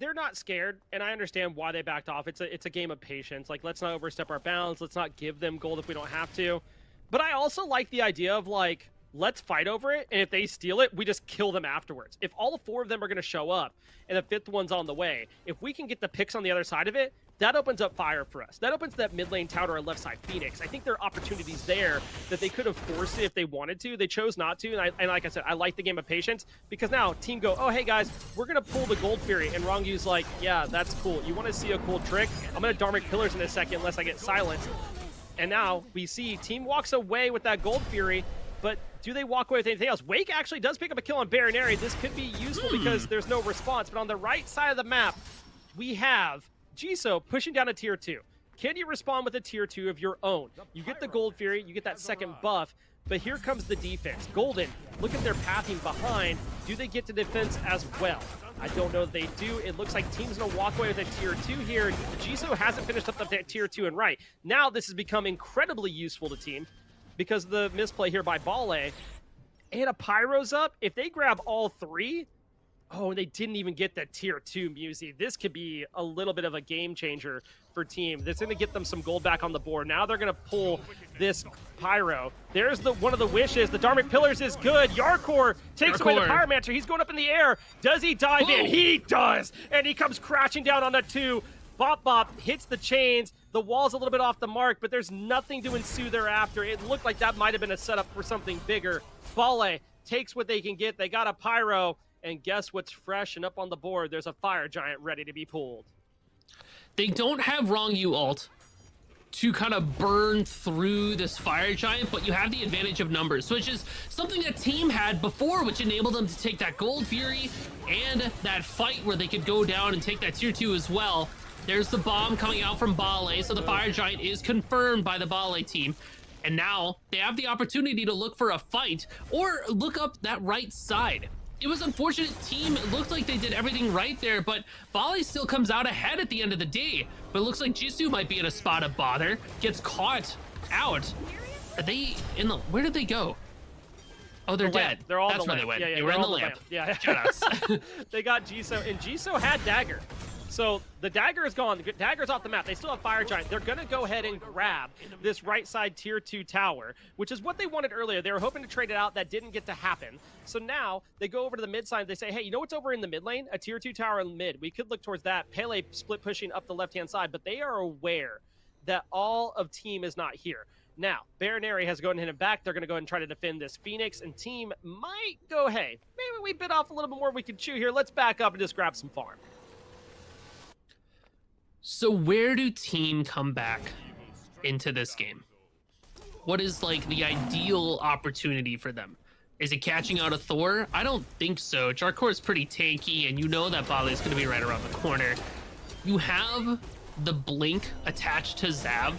they're not scared, and I understand why they backed off. It's a game of patience. Like, let's not overstep our bounds. Let's not give them gold if we don't have to. But I also like the idea of like, let's fight over it, and if they steal it, we just kill them afterwards. If all four of them are going to show up, and the fifth one's on the way, if we can get the picks on the other side of it, that opens up fire for us. That opens that mid lane tower to our left side Phoenix. I think there are opportunities there that they could have forced it if they wanted to. They chose not to, and like I said, I like the game of patience, because now team go, oh, hey guys, we're going to pull the Gold Fury, and Rongyu's like, yeah, that's cool. You want to see a cool trick? I'm going to Dharmic Pillars in a second unless I get silenced. And now we see team walks away with that Gold Fury, but do they walk away with anything else? Wake actually does pick up a kill on Baronary. This could be useful because there's no response, but on the right side of the map, we have Jisoo pushing down a tier 2. Can you respond with a tier 2 of your own? You get the Gold Fury, you get that second buff, but here comes the defense. Golden, look at their pathing behind. Do they get to defense as well? I don't know if they do. It looks like team's gonna walk away with a tier 2 here. Jisoo hasn't finished up that tier 2 and right. Now this has become incredibly useful to team because of the misplay here by Bale. And a Pyro's up. If they grab all 3, oh, they didn't even get that tier 2 Musi. This could be a little bit of a game changer for team. That's going to get them some gold back on the board. Now they're going to pull this Pyro. There's the one of the wishes. The Dharmic Pillars is good. Yarkor takes away the Pyromancer. He's going up in the air. Does he dive in? He does. And he comes crashing down on the 2. Bop Bop hits the chains. The wall's a little bit off the mark, but there's nothing to ensue thereafter. It looked like that might have been a setup for something bigger. Bale takes what they can get. They got a Pyro. And guess what's fresh and up on the board? There's a Fire Giant ready to be pulled. They don't have Ronggyu ult to kind of burn through this Fire Giant, but you have the advantage of numbers, which is something that team had before, which enabled them to take that Gold Fury and that fight where they could go down and take that tier 2 as well. There's the bomb coming out from Bale, so the Fire Giant is confirmed by the Bale team. And now they have the opportunity to look for a fight or look up that right side. It was unfortunate team. It looked like they did everything right there, but Bale still comes out ahead at the end of the day. But it looks like Jisoo might be in a spot of bother. Gets caught out. Are they in the... Where did they go? Oh, they're dead. They're all That's in the where lamp. they went. Yeah, they were in the lamp. Yeah. Shoutouts. They got Jisoo, and Jisoo had Dagger. So the Dagger is gone. The Dagger's off the map. They still have Fire Giant. They're going to go ahead and grab this right side tier 2 tower, which is what they wanted earlier. They were hoping to trade it out. That didn't get to happen. So now they go over to the mid side. They say, hey, you know what's over in the mid lane? A tier 2 tower in mid. We could look towards that. Pele split pushing up the left-hand side, but they are aware that all of team is not here. Now, Baronary has gone in and back. They're going to go ahead and try to defend this Phoenix, and team might go, hey, maybe we bit off a little bit more we can chew here. Let's back up and just grab some farm. So where do team come back into this game? What is like the ideal opportunity for them? Is it catching out a Thor? I don't think so. Jarkor is pretty tanky, and you know that Bale is going to be right around the corner. You have the Blink attached to Zav,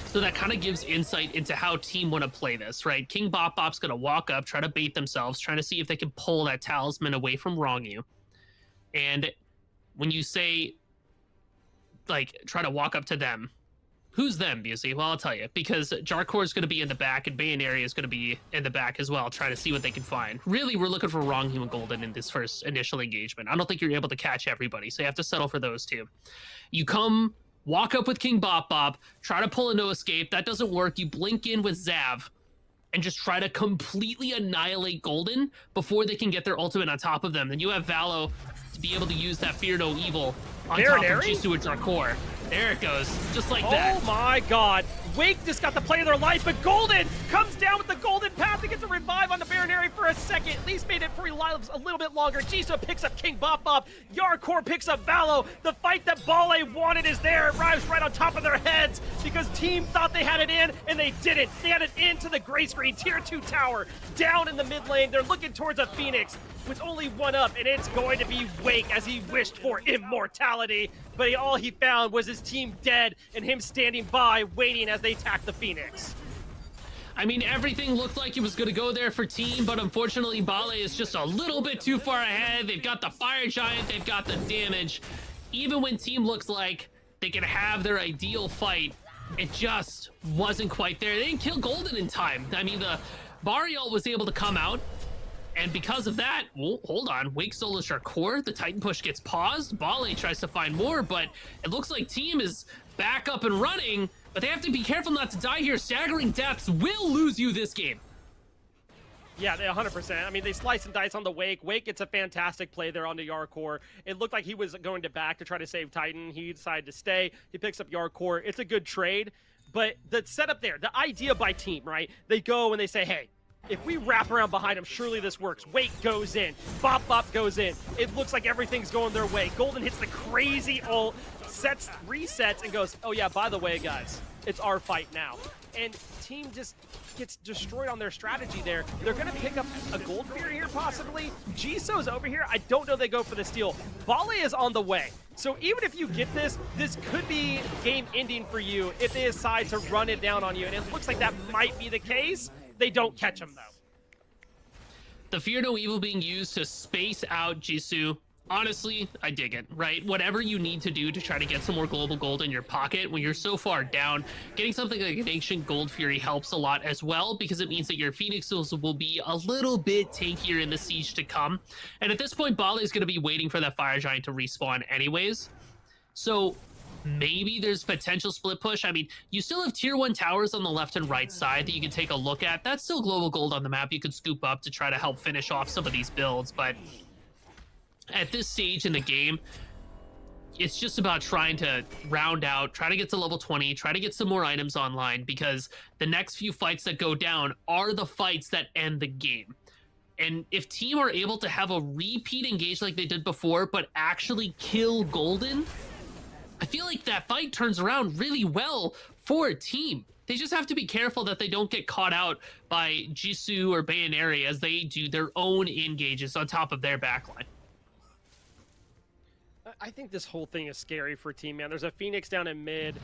so that kind of gives insight into how team want to play this, right? King Bop Bop's going to walk up, try to bait themselves, trying to see if they can pull that talisman away from Ronggyu. And when you say, like, try to walk up to them, who's them, Busey? Well, I'll tell you, because Jarkor is going to be in the back and Bayaneri is going to be in the back as well, try to see what they can find. Really, we're looking for Ronggyu and Golden in this first initial engagement. I don't think you're able to catch everybody, so you have to settle for those two. You come, walk up with King Bop Bop, try to pull a no escape. That doesn't work. You blink in with Zav and just try to completely annihilate Golden before they can get their ultimate on top of them. Then you have Valo to be able to use that Fear No Evil on top of Jisoo and Jarkor. There it goes, just like that. Oh my god. Wake just got the play of their life, but Golden comes down with the Golden Path to get the revive on the Baronary for a second. At least made it for lives a little bit longer. Jisoo picks up King Bop Bop. Yarkor picks up Valo. The fight that Bale wanted is there. It arrives right on top of their heads because team thought they had it in, and they didn't. They had it into the gray screen. Tier 2 tower down in the mid lane. They're looking towards a Phoenix with only one up, and it's going to be Wake as he wished for immortality. But all he found was his team dead and him standing by waiting as they attack the Phoenix. I mean, everything looked like it was going to go there for team, but unfortunately Bale is just a little bit too far ahead. They've got the Fire Giant, they've got the damage. Even when team looks like they can have their ideal fight, it just wasn't quite there. They didn't kill Golden in time. I mean, the Barriol was able to come out, and because of that, well, hold on, Wake solos Jarkor, the Titan push gets paused, Bale tries to find more, but it looks like team is back up and running, but they have to be careful not to die here. Staggering deaths will lose you this game. Yeah, they 100%. I mean, they slice and dice on the Wake. Wake gets a fantastic play there on the Yarkor. It looked like he was going to back to try to save Titan. He decided to stay. He picks up Yarkor. It's a good trade. But the setup there, the idea by team, right? They go and they say, hey, if we wrap around behind him, surely this works. Wake goes in. Bop Bop goes in. It looks like everything's going their way. Golden hits the crazy ult, resets, and goes, oh yeah, by the way, guys, it's our fight now. And team just gets destroyed on their strategy there. They're going to pick up a Gold Fury here, possibly. Jisoo's over here. I don't know they go for the steal. Bale is on the way. So even if you get this, this could be game ending for you if they decide to run it down on you. And it looks like that might be the case. They don't catch him, though. The Fear No Evil being used to space out Jisoo. Honestly, I dig it, right? Whatever you need to do to try to get some more global gold in your pocket when you're so far down, getting something like an Ancient Gold Fury helps a lot as well, because it means that your Phoenixes will be a little bit tankier in the siege to come. And at this point, Bale is going to be waiting for that Fire Giant to respawn anyways. So maybe there's potential split push. I mean, you still have tier 1 towers on the left and right side that you can take a look at. That's still global gold on the map you could scoop up to try to help finish off some of these builds, but at this stage in the game, it's just about trying to round out, try to get to level 20, try to get some more items online, because the next few fights that go down are the fights that end the game. And if team are able to have a repeat engage like they did before, but actually kill Golden, I feel like that fight turns around really well for a team. They just have to be careful that they don't get caught out by Jisoo or Bayoneri as they do their own engages on top of their backline. I think this whole thing is scary for team, man. There's a Phoenix down in mid.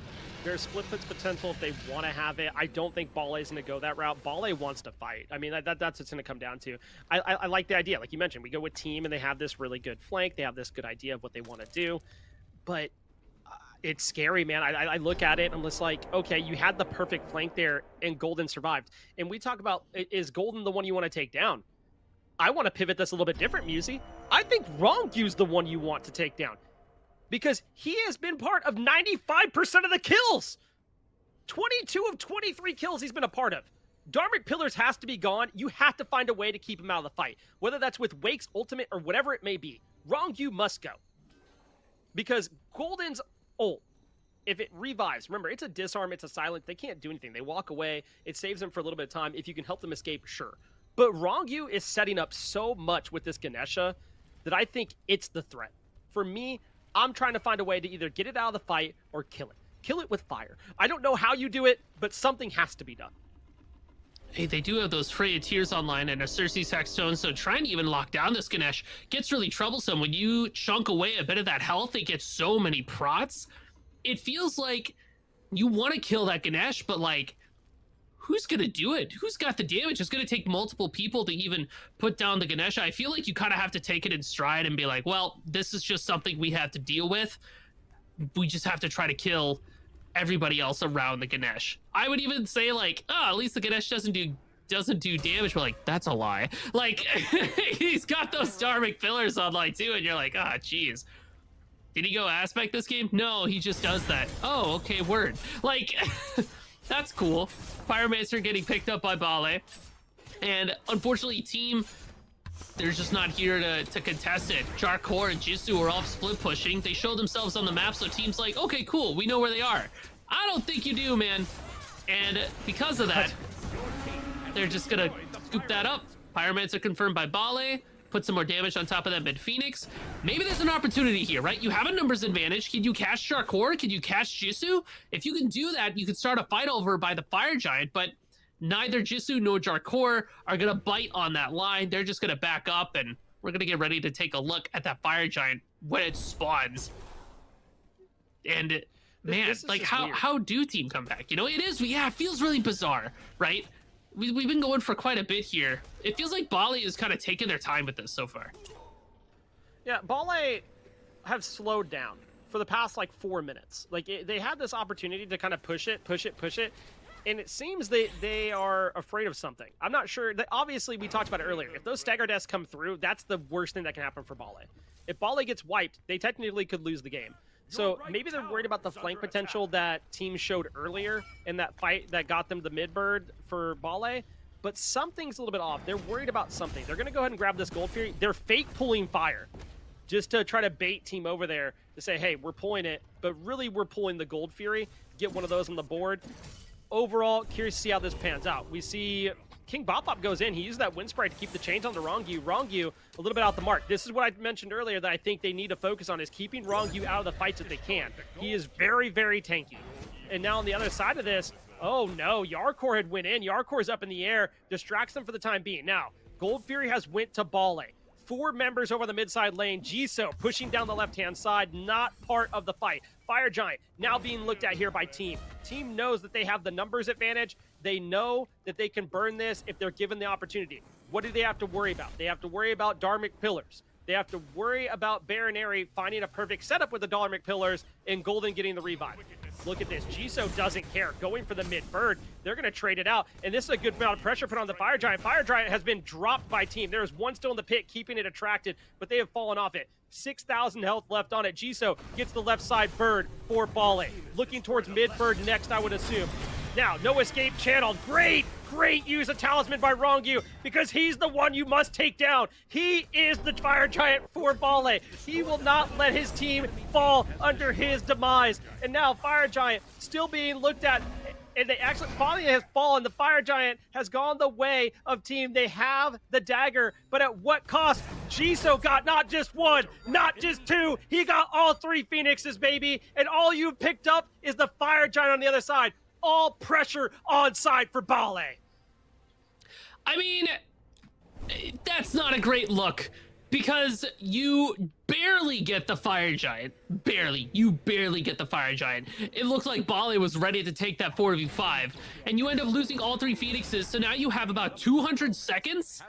There's split push potential if they want to have it. I don't think Bale's going to go that route. Bale wants to fight. I mean, that's what it's going to come down to. I like the idea. Like you mentioned, we go with team, and they have this really good flank. They have this good idea of what they want to do. But it's scary, man. I look at it, and I'm just like, okay, you had the perfect flank there, and Golden survived. And we talk about, is Golden the one you want to take down? I want to pivot this a little bit different, Musi. I think Rongyu's the one you want to take down, because he has been part of 95% of the kills. 22 of 23 kills he's been a part of. Dharmic Pillars has to be gone. You have to find a way to keep him out of the fight, whether that's with Wake's ultimate or whatever it may be. Rongyu must go, because Golden's ult, if it revives, remember, it's a disarm, it's a silent, they can't do anything. They walk away. It saves them for a little bit of time. If you can help them escape, sure. But Rongyu is setting up so much with this Ganesha that I think it's the threat. For me, I'm trying to find a way to either get it out of the fight or kill it. Kill it with fire. I don't know how you do it, but something has to be done. Hey, they do have those Freya Tears online and a Cersei Saxstone, so trying to even lock down this Ganesh gets really troublesome. When you chunk away a bit of that health, it gets so many prots. It feels like you want to kill that Ganesh, but like, who's going to do it? Who's got the damage? It's going to take multiple people to even put down the Ganesha. I feel like you kind of have to take it in stride and be like, well, this is just something we have to deal with. We just have to try to kill everybody else around the Ganesh. I would even say like, oh, at least the Ganesh doesn't do damage, but like, that's a lie. Like, he's got those Dharmic Pillars online too, and you're like, ah, geez. Did he go aspect this game? No, he just does that. Oh, okay, word. Like, that's cool. Pyromancer getting picked up by Bale. And unfortunately, team, they're just not here to contest it. Jarkor and Jisoo are off split pushing. They show themselves on the map, so team's like, okay, cool, we know where they are. I don't think you do, man. And because of that, they're just gonna scoop that up. Pyromancer confirmed by Bale. Put some more damage on top of that mid Phoenix. Maybe there's an opportunity here, right? You have a numbers advantage. Can you catch Jarkor? Can you catch Jisoo? If you can do that, you can start a fight over by the Fire Giant, but neither Jisoo nor Jarkor are gonna bite on that line. They're just gonna back up, and we're gonna get ready to take a look at that Fire Giant when it spawns. And man, like how do team come back? You know, it is, yeah, it feels really bizarre, right? We've been going for quite a bit here. It feels like Bale is kind of taking their time with this so far. Yeah, Bale have slowed down for the past like 4 minutes. Like they had this opportunity to kind of push it, and it seems they are afraid of something. I'm not sure. Obviously, we talked about it earlier. If those stagger deaths come through, that's the worst thing that can happen for Bale. If Bale gets wiped, they technically could lose the game. So maybe they're worried about the flank potential that team showed earlier in that fight that got them the mid bird for Bale. but something's a little bit off. They're worried about something. They're going to go ahead and grab this Gold Fury. They're fake pulling fire just to try to bait team over there to say, hey, we're pulling it, but really we're pulling the Gold Fury. Get one of those on the board. Overall, curious to see how this pans out. We see King Bop goes in. He used that Wind Sprite to keep the chains on the Rongyu. Rongyu, a little bit out the mark. This is what I mentioned earlier that I think they need to focus on, is keeping Rongyu out of the fights if they can. He is very, very tanky. And now on the other side of this, oh no, Yarkor had went in. Yarkor's up in the air, distracts them for the time being. Now, Gold Fury has went to Bale. 4 members over the mid-side lane. Jisoo pushing down the left-hand side, not part of the fight. Fire Giant now being looked at here by Team. Team knows that they have the numbers advantage. They know that they can burn this if they're given the opportunity. What do they have to worry about? They have to worry about Dharmic Pillars. They have to worry about Baronary finding a perfect setup with the Dharmic Pillars and Golden getting the revive. Look at this. Jisoo doesn't care. Going for the mid-bird. They're going to trade it out. And this is a good amount of pressure put on the Fire Giant. Fire Giant has been dropped by Team. There is one still in the pit, keeping it attracted, but they have fallen off it. 6,000 health left on it. Jisoo gets the left side bird for Bale. Looking towards mid-bird next, I would assume. Now, no escape channel. Great use of Talisman by Rongyu, because he's the one you must take down. He is the Fire Giant for Bale. He will not let his team fall under his demise. And now Fire Giant still being looked at, and they actually finally has fallen. The Fire Giant has gone the way of Team. They have the dagger, but at what cost? Jisoo got not just 1, not just 2. He got all 3 Phoenixes, baby. And all you've picked up is the Fire Giant on the other side. All pressure on side for Bale. I mean, that's not a great look, because you barely get the Fire Giant. Barely. You barely get the Fire Giant. It looked like Bale was ready to take that 4v5, and you end up losing all 3 Phoenixes, so now you have about 200 seconds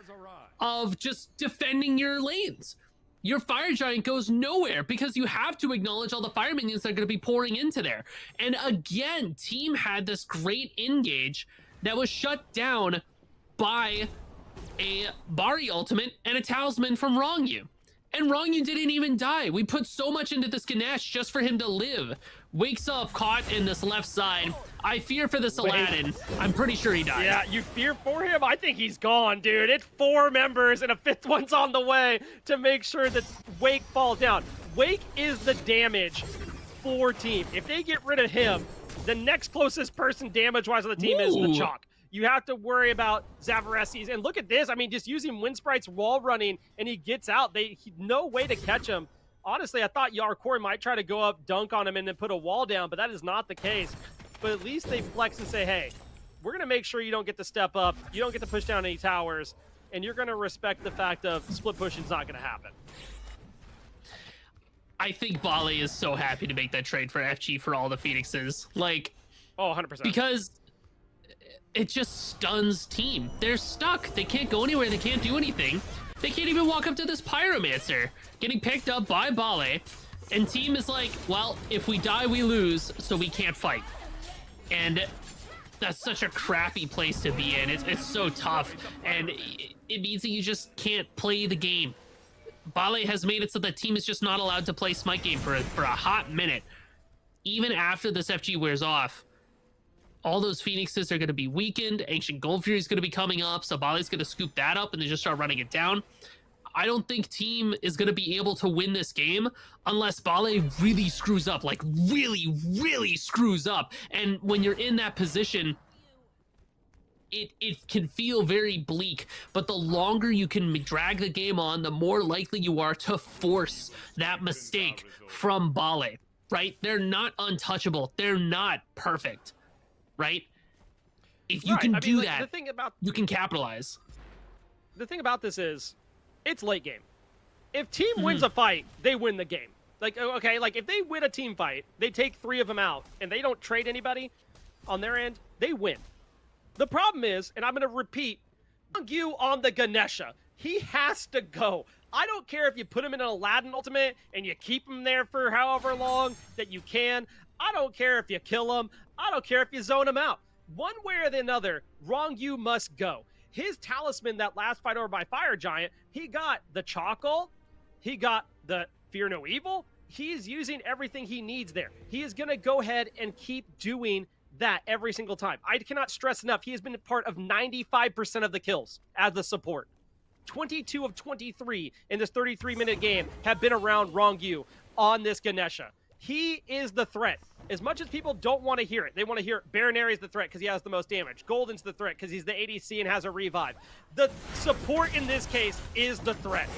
of just defending your lanes. Your Fire Giant goes nowhere because you have to acknowledge all the fire minions that are going to be pouring into there. And again, Team had this great engage that was shut down by a Bari ultimate and a talisman from Rongyu. And Rongyu didn't even die. We put so much into this Ganesh just for him to live. Wakes up caught in this left side. I fear for this Aladdin. I'm pretty sure he dies. Yeah, you fear for him? I think he's gone, dude. It's 4 members and a 5th one's on the way to make sure that Wake falls down. Wake is the damage for Team. If they get rid of him, the next closest person damage-wise on the team is the Chalk. You have to worry about Zavaresis. And look at this. I mean, just using Wind Sprite's wall running, and he gets out. No way to catch him. Honestly, I thought Yarkor might try to go up, dunk on him, and then put a wall down, but that is not the case. But at least they flex and say, hey, we're going to make sure you don't get to step up, you don't get to push down any towers, and you're going to respect the fact of split pushing's not going to happen. I think Bale is so happy to make that trade for FG for all the Phoenixes. Like, oh, 100%. Because it just stuns Team. They're stuck. They can't go anywhere. They can't do anything. They can't even walk up to this Pyromancer getting picked up by Bale. And Team is like, well, if we die, we lose, so we can't fight. And that's such a crappy place to be in. It's so tough. And it means that you just can't play the game. Bale has made it so that Team is just not allowed to play Smite Game for a hot minute. Even after this FG wears off, all those Phoenixes are going to be weakened. Ancient Gold Fury is going to be coming up, so Bale's going to scoop that up and then just start running it down. I don't think Team is going to be able to win this game unless Bale really screws up, like really, really screws up. And when you're in that position, it can feel very bleak, but the longer you can drag the game on, the more likely you are to force that mistake from Bale, right? They're not untouchable. They're not perfect, right? If you can do that, you can capitalize. The thing about this is, it's late game. If Team wins a fight, they win the game. Like, okay, like if they win a team fight, they take 3 of them out, and they don't trade anybody on their end, they win. The problem is, and I'm going to repeat, you on the Ganesha. He has to go. I don't care if you put him in an Aladdin ultimate and you keep him there for however long that you can. I don't care if you kill him. I don't care if you zone him out. One way or the other, Rongyu must go. His talisman, that last fight over by Fire Giant, he got the Chockle, he got the Fear No Evil. He's using everything he needs there. He is going to go ahead and keep doing that every single time. I cannot stress enough. He has been a part of 95% of the kills as the support. 22 of 23 in this 33-minute game have been around Rongyu on this Ganesha. He is the threat. As much as people don't want to hear it, they want to hear Baronary is the threat because he has the most damage. Golden's the threat because he's the ADC and has a revive. The support in this case is the threat.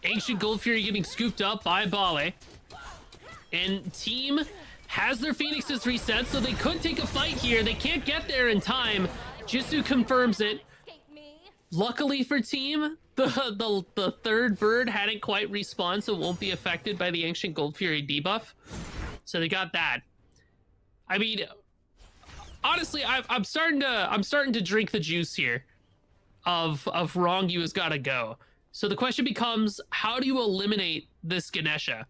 Ancient Gold Fury getting scooped up by Bale. And team has their Phoenixes reset, so they could take a fight here. They can't get there in time. Jisoo confirms it. Luckily for team, the third bird hadn't quite respawned, so won't be affected by the Ancient Gold Fury debuff. So they got that. I mean, honestly, I'm starting to drink the juice here of Rongyu has got to go. So the question becomes, how do you eliminate this Ganesha?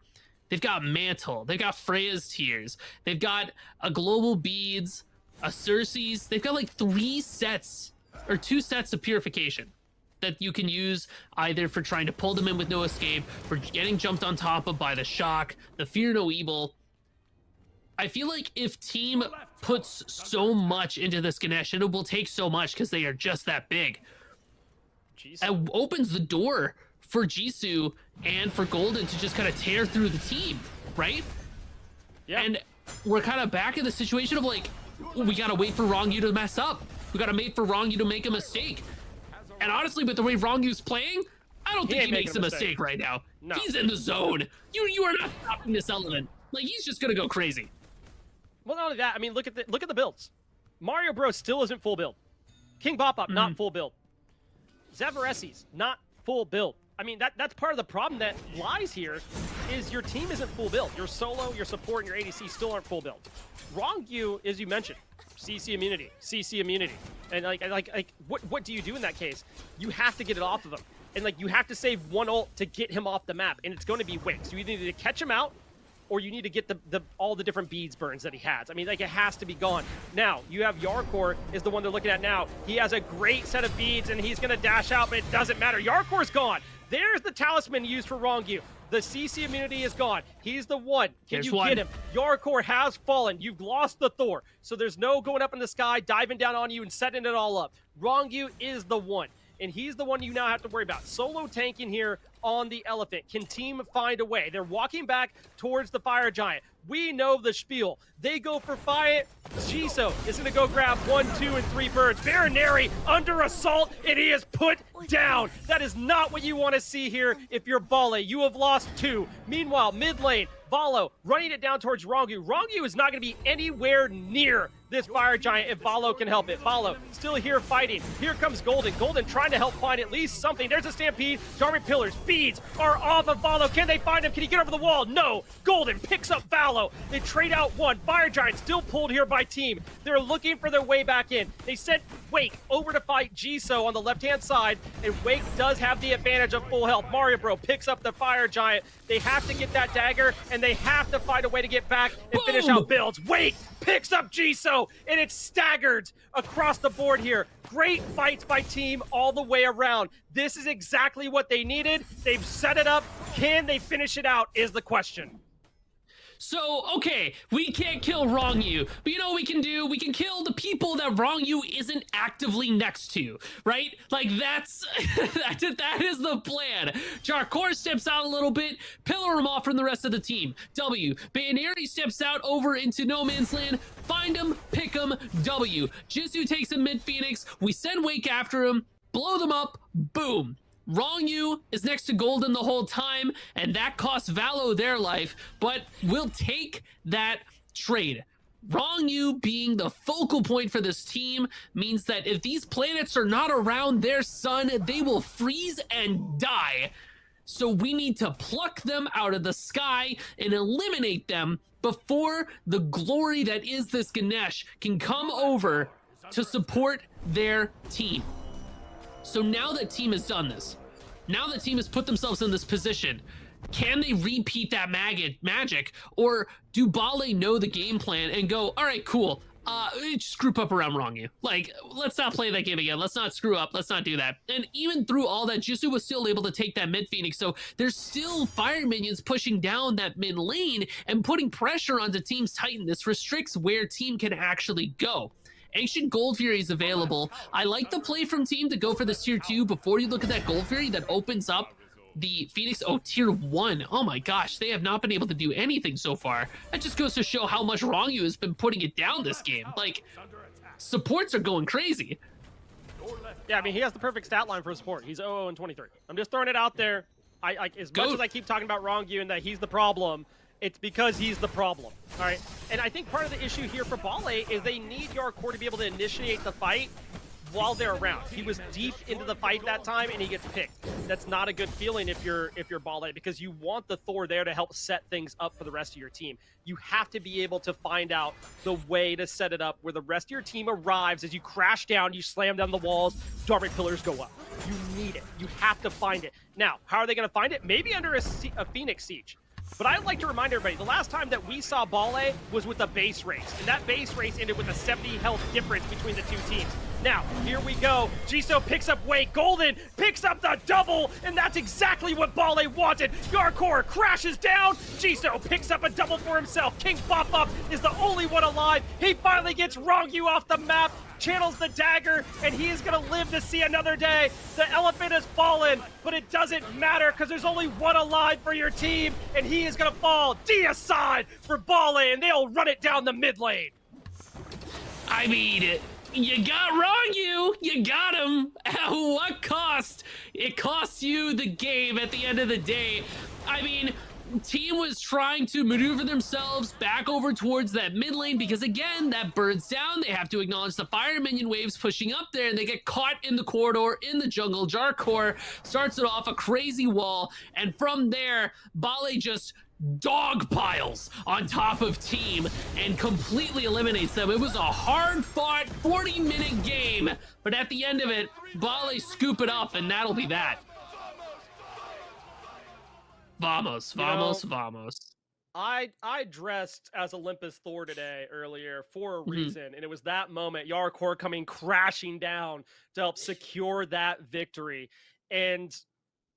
They've got Mantle, they've got Freya's Tears, they've got a Global Beads, a Cersei's. They've got like 2 sets of Purification that you can use either for trying to pull them in with no escape, for getting jumped on top of by the shock, the Fear No Evil. I feel like if team puts so much into this Ganesh, and it will take so much because they are just that big, it opens the door for Jisoo and for Golden to just kind of tear through the team, right? Yeah. And we're kind of back in the situation of like, we gotta wait for Rongyu to mess up. We gotta wait for Rongyu to make a mistake. And honestly, with the way Rongyu's playing, I don't think he makes a mistake right now. No. He's in the zone. You are not stopping this element. Like, he's just gonna go crazy. Well, not only that, I mean, look at the builds. Mario Bros still isn't full build. King Bop not full build. Zavaresi's not full build. I mean, that's part of the problem that lies here is your team isn't full build. Your solo, your support, and your ADC still aren't full build. Rongyu, as you mentioned, CC immunity. And like what do you do in that case? You have to get it off of him. And like you have to save one ult to get him off the map, and it's going to be Wicks. You either need to catch him out, or you need to get all the different beads burns that he has. I mean, like, it has to be gone. Now, you have Yarkor is the one they're looking at now. He has a great set of beads, and he's going to dash out, but it doesn't matter. Yarkor's gone. There's the talisman used for Rongyu. The CC immunity is gone. He's the one. Can you get him? Yarkor has fallen. You've lost the Thor. So there's no going up in the sky, diving down on you, and setting it all up. Rongyu is the one. And he's the one you now have to worry about. Solo tanking here on the elephant. Can team find a way? They're walking back towards the fire giant. We know the spiel. They go for fight. Jisoo is going to go grab 1, 2, and 3 birds. Baronary under assault, and he is put down. That is not what you want to see here if you're Bale. You have lost 2. Meanwhile, mid lane, Valo running it down towards Rongyu. Rongyu is not going to be anywhere near this fire giant if Valo can help it. Valo still here fighting. Here comes Golden. Golden trying to help find at least something. There's a stampede. Jarman pillars. Beads are off of Valo. Can they find him? Can he get over the wall? No. Golden picks up Valo. They trade out one. Fire giant still pulled here by team. They're looking for their way back in. They sent Wake over to fight Jisoo on the left-hand side, and Wake does have the advantage of full health. Mario Bro picks up the fire giant. They have to get that dagger, and they have to find a way to get back and finish out builds. Wake picks up Jisoo, and it's staggered across the board here. Great fights by team all the way around. This is exactly what they needed. They've set it up. Can they finish it out is the question. So, okay, we can't kill Rongyu, but you know what we can do? We can kill the people that Rongyu isn't actively next to, right? Like, that's that is the plan. Jarkor steps out a little bit, pillar him off from the rest of the team. W. Bayaneri steps out over into no man's land, find him, pick him, W. Jisoo takes him mid-Phoenix, we send Wake after him, blow them up, boom. Rongyu is next to Golden the whole time, and that costs Valo their life, but we'll take that trade. Rongyu being the focal point for this team means that if these planets are not around their sun, they will freeze and die. So we need to pluck them out of the sky and eliminate them before the glory that is this Ganesh can come over to support their team. So now that team has done this, now that team has put themselves in this position, can they repeat that magic, or do Bale know the game plan and go, all right, cool, just group up around wrong you. Like, let's not play that game again. Let's not screw up. Let's not do that. And even through all that, Jisoo was still able to take that mid Phoenix. So there's still fire minions pushing down that mid lane and putting pressure onto Team's Titan. This restricts where Team can actually go. Ancient Gold Fury is available. I like the play from Team to go for this tier 2 before you look at that Gold Fury that opens up the Phoenix. Oh, tier 1. Oh my gosh, they have not been able to do anything so far. That just goes to show how much Rongyu has been putting it down this game. Like, supports are going crazy. Yeah, I mean, he has the perfect stat line for support. He's 0 and 23. I'm just throwing it out there. As much as I keep talking about Rongyu and that he's the problem, it's because he's the problem. All right, and I think part of the issue here for Bale is they need Yarkor to be able to initiate the fight while they're around. He was deep into the fight that time and he gets picked. That's not a good feeling if you're Bale, because you want the Thor there to help set things up for the rest of your team. You have to be able to find out the way to set it up where the rest of your team arrives. As you crash down, you slam down the walls, Dark Pillars go up. You need it. You have to find it. Now, how are they going to find it? Maybe under a Phoenix Siege. But I'd like to remind everybody, the last time that we saw Bale was with a base race, and that base race ended with a 70 health difference between the two teams. Now, here we go. Jisoo picks up Wake. Golden picks up the double, and that's exactly what Bale wanted. Yarkor crashes down. Jisoo picks up a double for himself. King Pop-Up is the only one alive. He finally gets Rongyu off the map, channels the dagger, and he is going to live to see another day. The elephant has fallen, but it doesn't matter because there's only one alive for your team, and he is going to fall. Deicide for Bale, and they'll run it down the mid lane. I mean, you got Rongyu. You got him. At what cost? It costs you the game at the end of the day. I mean, Team was trying to maneuver themselves back over towards that mid lane because, again, that bird's down. They have to acknowledge the fire minion waves pushing up there, and they get caught in the corridor in the jungle. Yarkor starts it off a crazy wall, and from there, Bale just dog piles on top of Team and completely eliminates them. It was a hard-fought 40-minute game, but at the end of it, Bale scoop it up, and that'll be that. Vamos, vamos, vamos. I dressed as Olympus Thor today earlier for a reason, and it was that moment, Yarkor coming crashing down to help secure that victory. And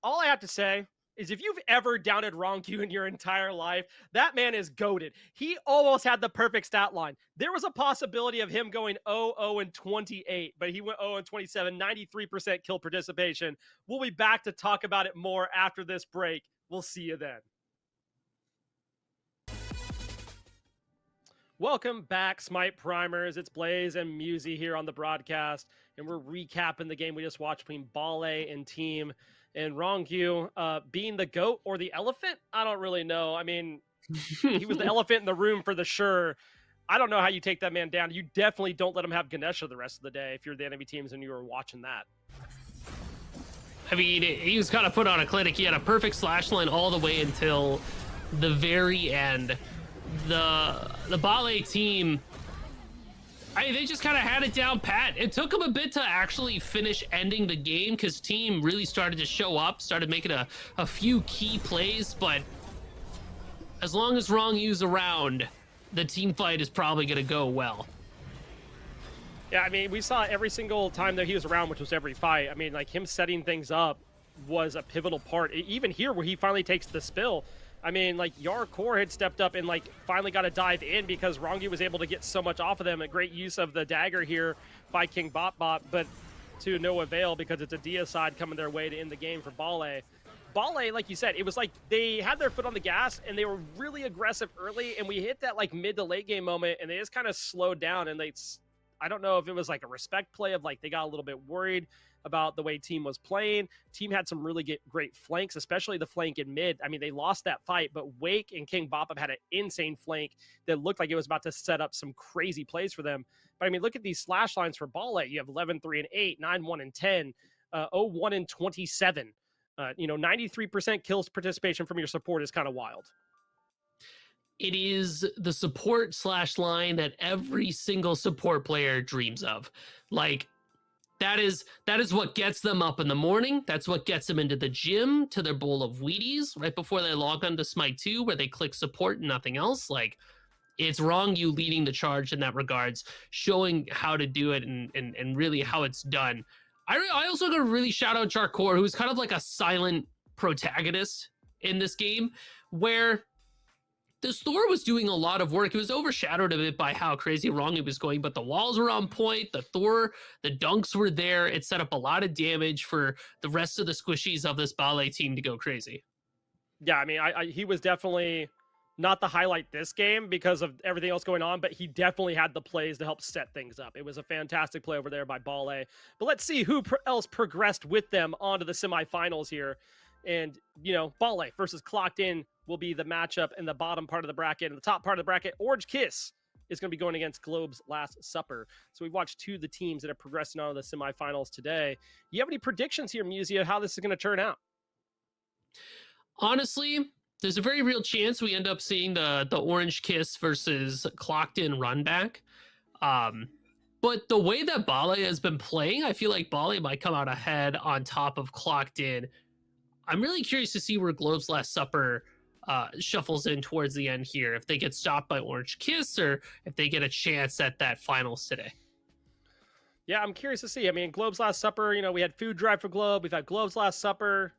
all I have to say is if you've ever doubted Rongyu in your entire life, that man is goated. He almost had the perfect stat line. There was a possibility of him going 0-0 and 28, but he went 0 and 27, 93% kill participation. We'll be back to talk about it more after this break. We'll see you then. Welcome back, Smite Primers. It's Blaze and Musi here on the broadcast, and we're recapping the game we just watched between Bale and Team. And Rongyu being the goat or the elephant, I don't really know. I mean, he was the elephant in the room for the sure. I don't know how you take that man down. You definitely don't let him have Ganesha the rest of the day if you're the enemy teams and you were watching that. I mean, he was kind of put on a clinic. He had a perfect slash line all the way until the very end. The Bale team, they just kind of had it down pat. It took them a bit to actually finish ending the game because Team really started to show up, started making a few key plays, but as long as Rongyu's around, the team fight is probably going to go well. Yeah, I mean, we saw every single time that he was around, which was every fight. I mean, like, him setting things up was a pivotal part. Even here, where he finally takes the spill, I mean, like, Yarkor had stepped up and, like, finally got to dive in because Rongyu was able to get so much off of them. A great use of the dagger here by King Bop-Bop, but to no avail because it's a Deicide coming their way to end the game for Bale. Bale, like you said, it was like they had their foot on the gas and they were really aggressive early, and we hit that, like, mid to late game moment, and they just kind of slowed down, and I don't know if it was like a respect play of, like, they got a little bit worried about the way Team was playing. Team had some really great flanks, especially the flank in mid. I mean, they lost that fight, but Wake and King Bop had an insane flank that looked like it was about to set up some crazy plays for them. But I mean, look at these slash lines for Bale. You have 11, 3, and 8, 9, 1, and 10, 0, 1, and 27. 93% kills participation from your support is kind of wild. It is the support slash line that every single support player dreams of. Like, that is what gets them up in the morning. That's what gets them into the gym to their bowl of Wheaties right before they log on to Smite 2, where they click support and nothing else. Like, It's wrong you leading the charge in that regards, showing how to do it and really how it's done. I also got to really shout out Jarkor, who's kind of like a silent protagonist in this game, where this Thor was doing a lot of work. It was overshadowed a bit by how crazy wrong it was going, but the walls were on point. The dunks were there. It set up a lot of damage for the rest of the squishies of this ballet team to go crazy. Yeah, I mean, he was definitely not the highlight this game because of everything else going on, but he definitely had the plays to help set things up. It was a fantastic play over there by Ballet. But let's see who else progressed with them onto the semifinals here. And, you know, Ballet versus Clocked In will be the matchup in the bottom part of the bracket. In the top part of the bracket, Orange Kiss is going to be going against Globe's Last Supper. So we've watched two of the teams that are progressing on to the semifinals today. You have any predictions here, Musia, how this is going to turn out? Honestly, there's a very real chance we end up seeing the Orange Kiss versus Clocked In run back. But the way that Ballet has been playing, I feel like Ballet might come out ahead on top of Clocked In. I'm really curious to see where Globe's Last Supper shuffles in towards the end here. If they get stopped by Orange Kiss or if they get a chance at that finals today. Yeah, I'm curious to see. I mean, Globe's Last Supper, you know, we had Food Drive for Globe. We've had Globe's Last Supper.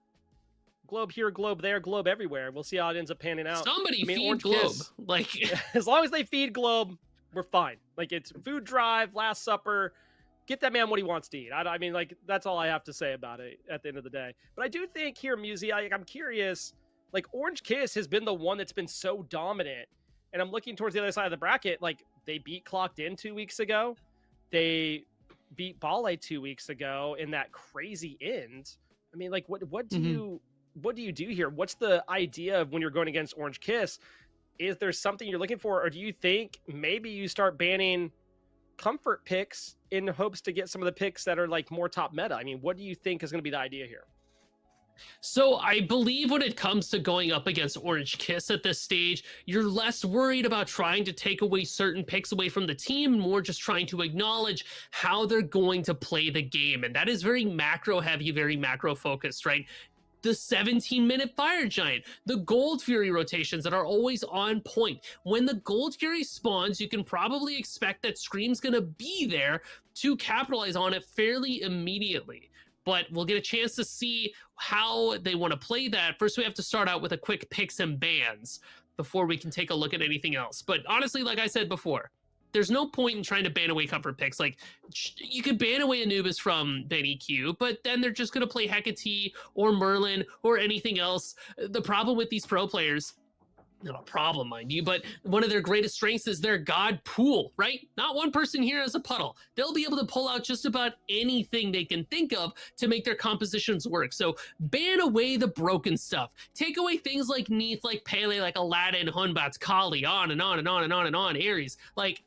Globe here, Globe there, Globe everywhere. We'll see how it ends up panning out. Somebody feed Orange Globe. Kiss, like, as long as they feed Globe, we're fine. Like, it's Food Drive, Last Supper. Get that man what he wants to eat. I mean, like, that's all I have to say about it at the end of the day. But I do think here, Musi, I'm curious. Like, Orange Kiss has been the one that's been so dominant. And I'm looking towards the other side of the bracket. Like, they beat Clocked In 2 weeks ago. They beat Ballet 2 weeks ago in that crazy end. I mean, like, what do you do here? What's the idea of when you're going against Orange Kiss? Is there something you're looking for? Or do you think maybe you start banning comfort picks in hopes to get some of the picks that are like more top meta? I mean, what do you think is going to be the idea here? So I believe when it comes to going up against Orange Kiss at this stage, you're less worried about trying to take away certain picks away from the team, more just trying to acknowledge how they're going to play the game. And that is very macro heavy, very macro focused, right? The 17-minute Fire Giant, the Gold Fury rotations that are always on point. When the Gold Fury spawns, you can probably expect that Scream's going to be there to capitalize on it fairly immediately. But we'll get a chance to see how they want to play that. First, we have to start out with a quick picks and bans before we can take a look at anything else. But honestly, like I said before, there's no point in trying to ban away comfort picks. Like, you could ban away Anubis from Ben EQ, but then they're just going to play Hecate or Merlin or anything else. The problem with these pro players, not a problem, mind you, but one of their greatest strengths is their god pool, right? Not one person here has a puddle. They'll be able to pull out just about anything they can think of to make their compositions work. So ban away the broken stuff. Take away things like Neath, like Pele, like Aladdin, Hunbats, Kali, on and on and on and on and on, Ares. Like,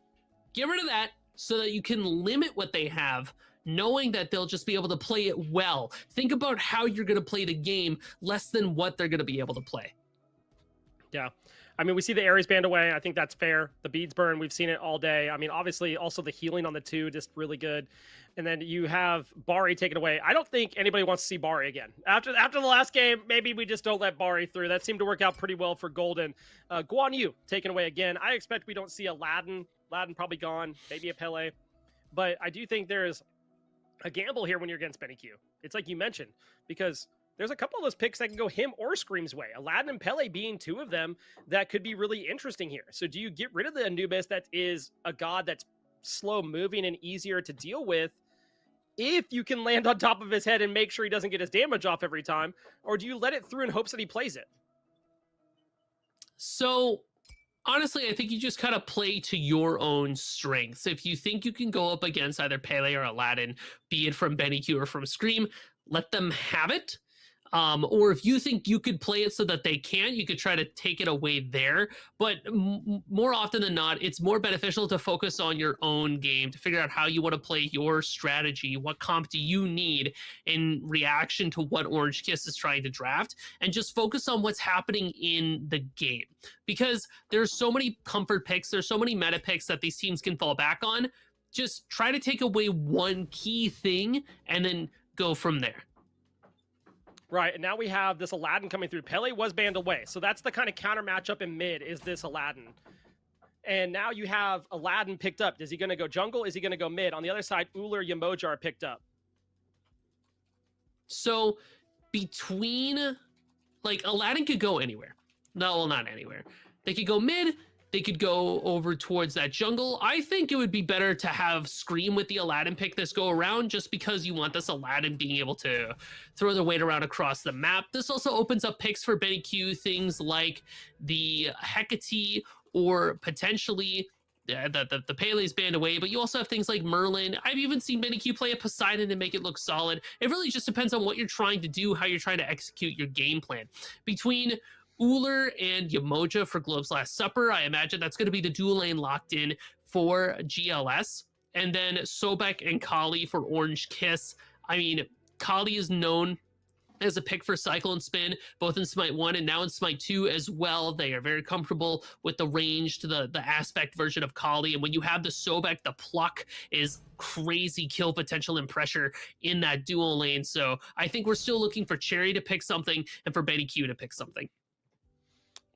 get rid of that so that you can limit what they have, knowing that they'll just be able to play it well. Think about how you're going to play the game less than what they're going to be able to play. Yeah. I mean, we see the Ares band away. I think that's fair. The beads burn. We've seen it all day. I mean, obviously, also the healing on the 2, just really good. And then you have Bari taken away. I don't think anybody wants to see Bari again. After the last game, maybe we just don't let Bari through. That seemed to work out pretty well for Golden. Guan Yu taken away again. I expect we don't see Aladdin. Aladdin probably gone. Maybe a Pele. But I do think there's a gamble here when you're against Benny Q. It's like you mentioned, because there's a couple of those picks that can go him or Scream's way. Aladdin and Pele being 2 of them that could be really interesting here. So do you get rid of the Anubis that is a god that's slow moving and easier to deal with if you can land on top of his head and make sure he doesn't get his damage off every time? Or do you let it through in hopes that he plays it? So honestly, I think you just kind of play to your own strengths. If you think you can go up against either Pele or Aladdin, be it from Benny Q or from Scream, let them have it. Or if you think you could play it so that they can't, you could try to take it away there. But more often than not, it's more beneficial to focus on your own game, to figure out how you want to play your strategy. What comp do you need in reaction to what Orange Kiss is trying to draft? And just focus on what's happening in the game. Because there's so many comfort picks, there's so many meta picks that these teams can fall back on. Just try to take away one key thing and then go from there. Right, and now we have this Aladdin coming through. Pele was banned away, so that's the kind of counter matchup in mid, is this Aladdin. And now you have Aladdin picked up. Is he going to go jungle? Is he going to go mid? On the other side, Uller, Yemoja are picked up. So between, like, Aladdin could go anywhere. No, well, not anywhere. They could go mid. They could go over towards that jungle. I think it would be better to have Scream with the Aladdin pick this go around, just because you want this Aladdin being able to throw their weight around across the map. This also opens up picks for Benny Q, things like the Hecate, or potentially the Pele's banned away, but you also have things like Merlin. I've even seen Benny Q play a Poseidon and make it look solid. It really just depends on what you're trying to do, how you're trying to execute your game plan. Between Uller and Yemoja for Globe's Last Supper, I imagine that's going to be the dual lane locked in for GLS. And then Sobek and Kali for Orange Kiss. I mean, Kali is known as a pick for Cyclone Spin, both in Smite 1 and now in Smite 2 as well. They are very comfortable with the range to the aspect version of Kali. And when you have the Sobek, the pluck is crazy kill potential and pressure in that dual lane. So I think we're still looking for Cherry to pick something and for Betty Q to pick something.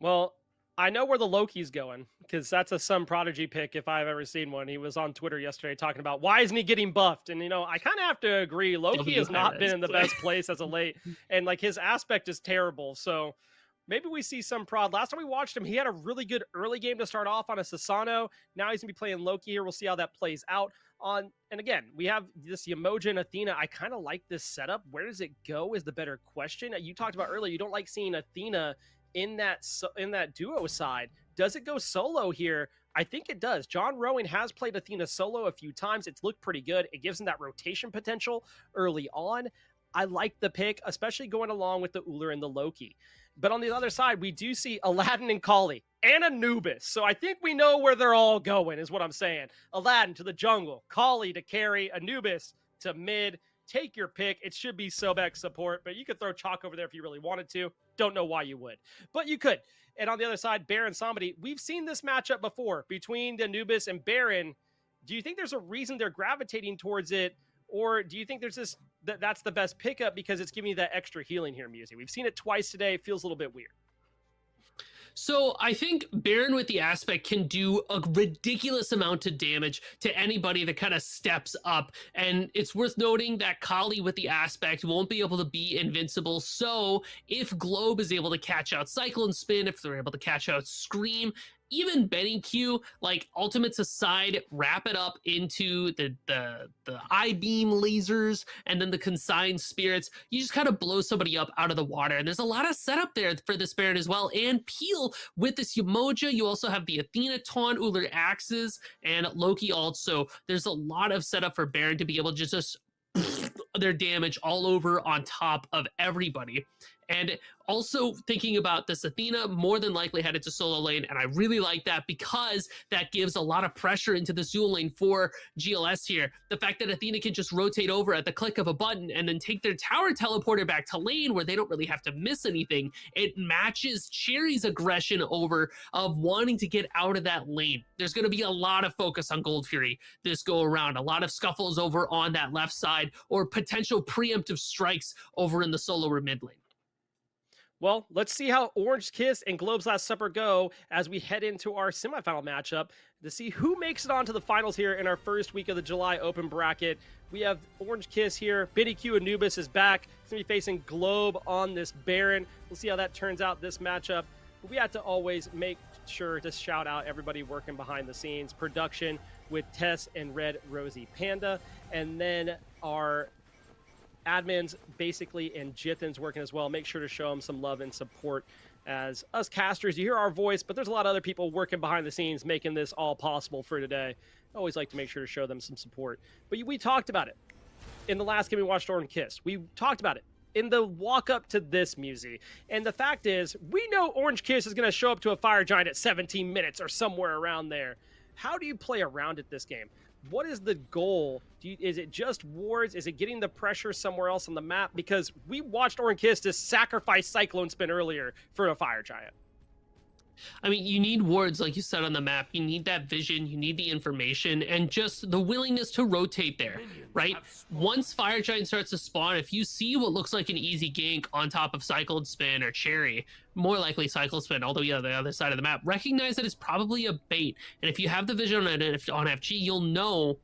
Well, I know where the Loki's going, because that's a Sun Prodigy pick if I've ever seen one. He was on Twitter yesterday talking about why isn't he getting buffed? And, I kind of have to agree. Loki has not been in the best place as of late. And, like, his aspect is terrible. So maybe we see some prod. Last time we watched him, he had a really good early game to start off on a Sasano. Now he's going to be playing Loki here. We'll see how that plays out. And again, we have this Yemoja and Athena. I kind of like this setup. Where does it go is the better question. You talked about earlier, you don't like seeing Athena in that duo side. Does it go solo here? I think it does. John Rowan has played Athena solo a few times. It's looked pretty good. It gives him that rotation potential early on. I like the pick, especially going along with the Uller and the Loki. But on the other side, we do see Aladdin and Kali and Anubis. So I think we know where they're all going, is what I'm saying. Aladdin to the jungle, Kali to carry, Anubis to mid. Take your pick. It should be Sobek support, but you could throw Chalk over there if you really wanted to. Don't know why you would, but you could. And on the other side, Baron Somebody. We've seen this matchup before between the Anubis and Baron. Do you think there's a reason they're gravitating towards it? Or do you think there's this that's the best pickup because it's giving you that extra healing here, Musi? We've seen it twice today. It feels a little bit weird. So I think Baron with the aspect can do a ridiculous amount of damage to anybody that kind of steps up. And it's worth noting that Kali with the aspect won't be able to be invincible. So if Globe is able to catch out Cyclone Spin, if they're able to catch out Scream, even Benny Q, like, ultimates aside, wrap it up into the I-beam lasers and then the consigned spirits. You just kind of blow somebody up out of the water. And there's a lot of setup there for this Baron as well. And Peel with this Yemoja. You also have the Athena taunt, Uller axes, and Loki also. There's a lot of setup for Baron to be able to just their damage all over on top of everybody. And also thinking about this Athena, more than likely headed to solo lane, and I really like that because that gives a lot of pressure into the dual lane for GLS here. The fact that Athena can just rotate over at the click of a button and then take their tower teleporter back to lane where they don't really have to miss anything, it matches Cherry's aggression over of wanting to get out of that lane. There's going to be a lot of focus on Gold Fury this go around, a lot of scuffles over on that left side, or potential preemptive strikes over in the solo or mid lane. Well, let's see how Orange Kiss and Globe's Last Supper go as we head into our semifinal matchup to see who makes it onto the finals here in our first week of the July Open bracket. We have Orange Kiss here. Biddy Q Anubis is back. He's going to be facing Globe on this Baron. We'll see how that turns out this matchup. But we have to always make sure to shout out everybody working behind the scenes. Production with Tess and Red Rosie Panda. And then our admins basically, and Jithin's working as well. Make sure to show them some love and support. As us casters, you hear our voice, but there's a lot of other people working behind the scenes making this all possible for today. I always like to make sure to show them some support. But we talked about it in the last game we watched Orange Kiss. We talked about it in the walk up to this Musi. And the fact is, we know Orange Kiss is going to show up to a Fire Giant at 17 minutes or somewhere around there. How do you play around it this game? What is the goal? Is it just wards? Is it getting the pressure somewhere else on the map? Because we watched Orange Kiss just sacrifice Cyclone Spin earlier for a Fire Giant. I mean, you need wards, like you said on the map. You need that vision, you need the information, and just the willingness to rotate there, right? Once Fire Giant starts to spawn, if you see what looks like an easy gank on top of Cycled Spin or Cherry, more likely Cycled Spin, although yeah, the other side of the map, recognize that it's probably a bait. And if you have the vision on FG, you'll know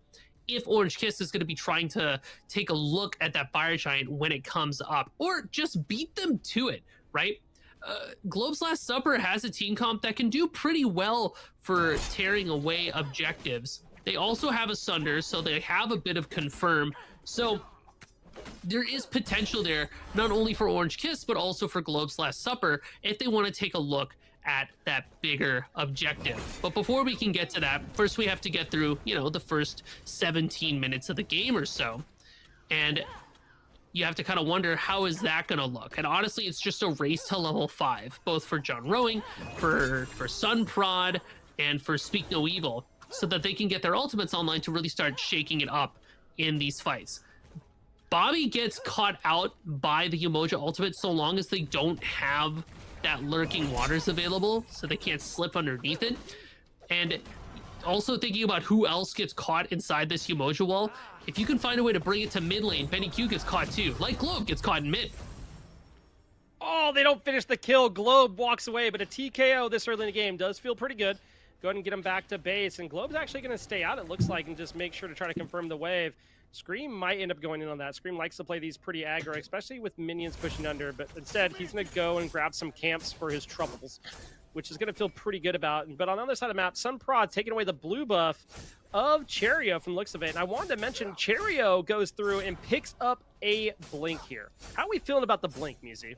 if Orange Kiss is going to be trying to take a look at that Fire Giant when it comes up, or just beat them to it, right? Globe's Last Supper has a team comp that can do pretty well for tearing away objectives. They also have a Sunder, so they have a bit of confirm. So there is potential there, not only for Orange Kiss, but also for Globe's Last Supper, if they want to take a look at that bigger objective. But before we can get to that, first we have to get through, you know, the first 17 minutes of the game or so. And you have to kind of wonder, how is that going to look? And honestly, it's just a race to level 5, both for John Rowing, for Sun Prod, and for Speak No Evil, so that they can get their ultimates online to really start shaking it up in these fights. Bobby gets caught out by the Umoja ultimate so long as they don't have that Lurking Waters available, so they can't slip underneath it. And also thinking about who else gets caught inside this Umoja wall, if you can find a way to bring it to mid lane, Benny Q gets caught too. Like Globe gets caught in mid. Oh, they don't finish the kill. Globe walks away, but a TKO this early in the game does feel pretty good. Go ahead and get him back to base, and Globe's actually going to stay out, it looks like, and just make sure to try to confirm the wave. Scream might end up going in on that. Scream likes to play these pretty aggro, especially with minions pushing under, but instead he's going to go and grab some camps for his troubles, which is going to feel pretty good about. But on the other side of the map, Sun Prod taking away the blue buff of Cherio from the looks of it. And I wanted to mention Cherio goes through and picks up a blink here. How are we feeling about the blink, Musi?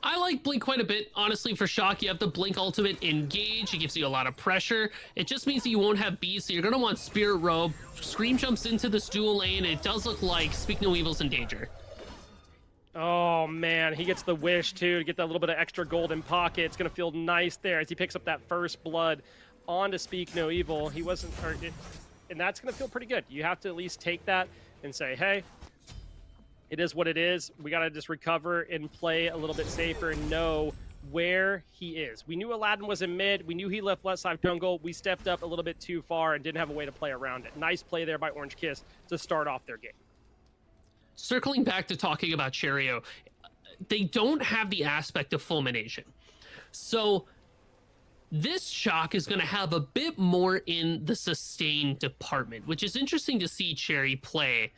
I like Blink quite a bit. Honestly, for Shock, you have the Blink ultimate engage. It gives you a lot of pressure. It just means that you won't have bees, so you're going to want Spirit Robe. Scream jumps into this dual lane, and it does look like Speak No Evil's in danger. Oh, man, he gets the wish, too, to get that little bit of extra gold in pocket. It's going to feel nice there as he picks up that first blood onto Speak No Evil. He wasn't hurt, and that's going to feel pretty good. You have to at least take that and say, hey, it is what it is. We got to just recover and play a little bit safer and know where he is. We knew Aladdin was in mid. We knew he left left side jungle. We stepped up a little bit too far and didn't have a way to play around it. Nice play there by Orange Kiss to start off their game. Circling back to talking about Cherio, they don't have the aspect of fulmination. So this Shock is going to have a bit more in the sustain department, which is interesting to see Cherry play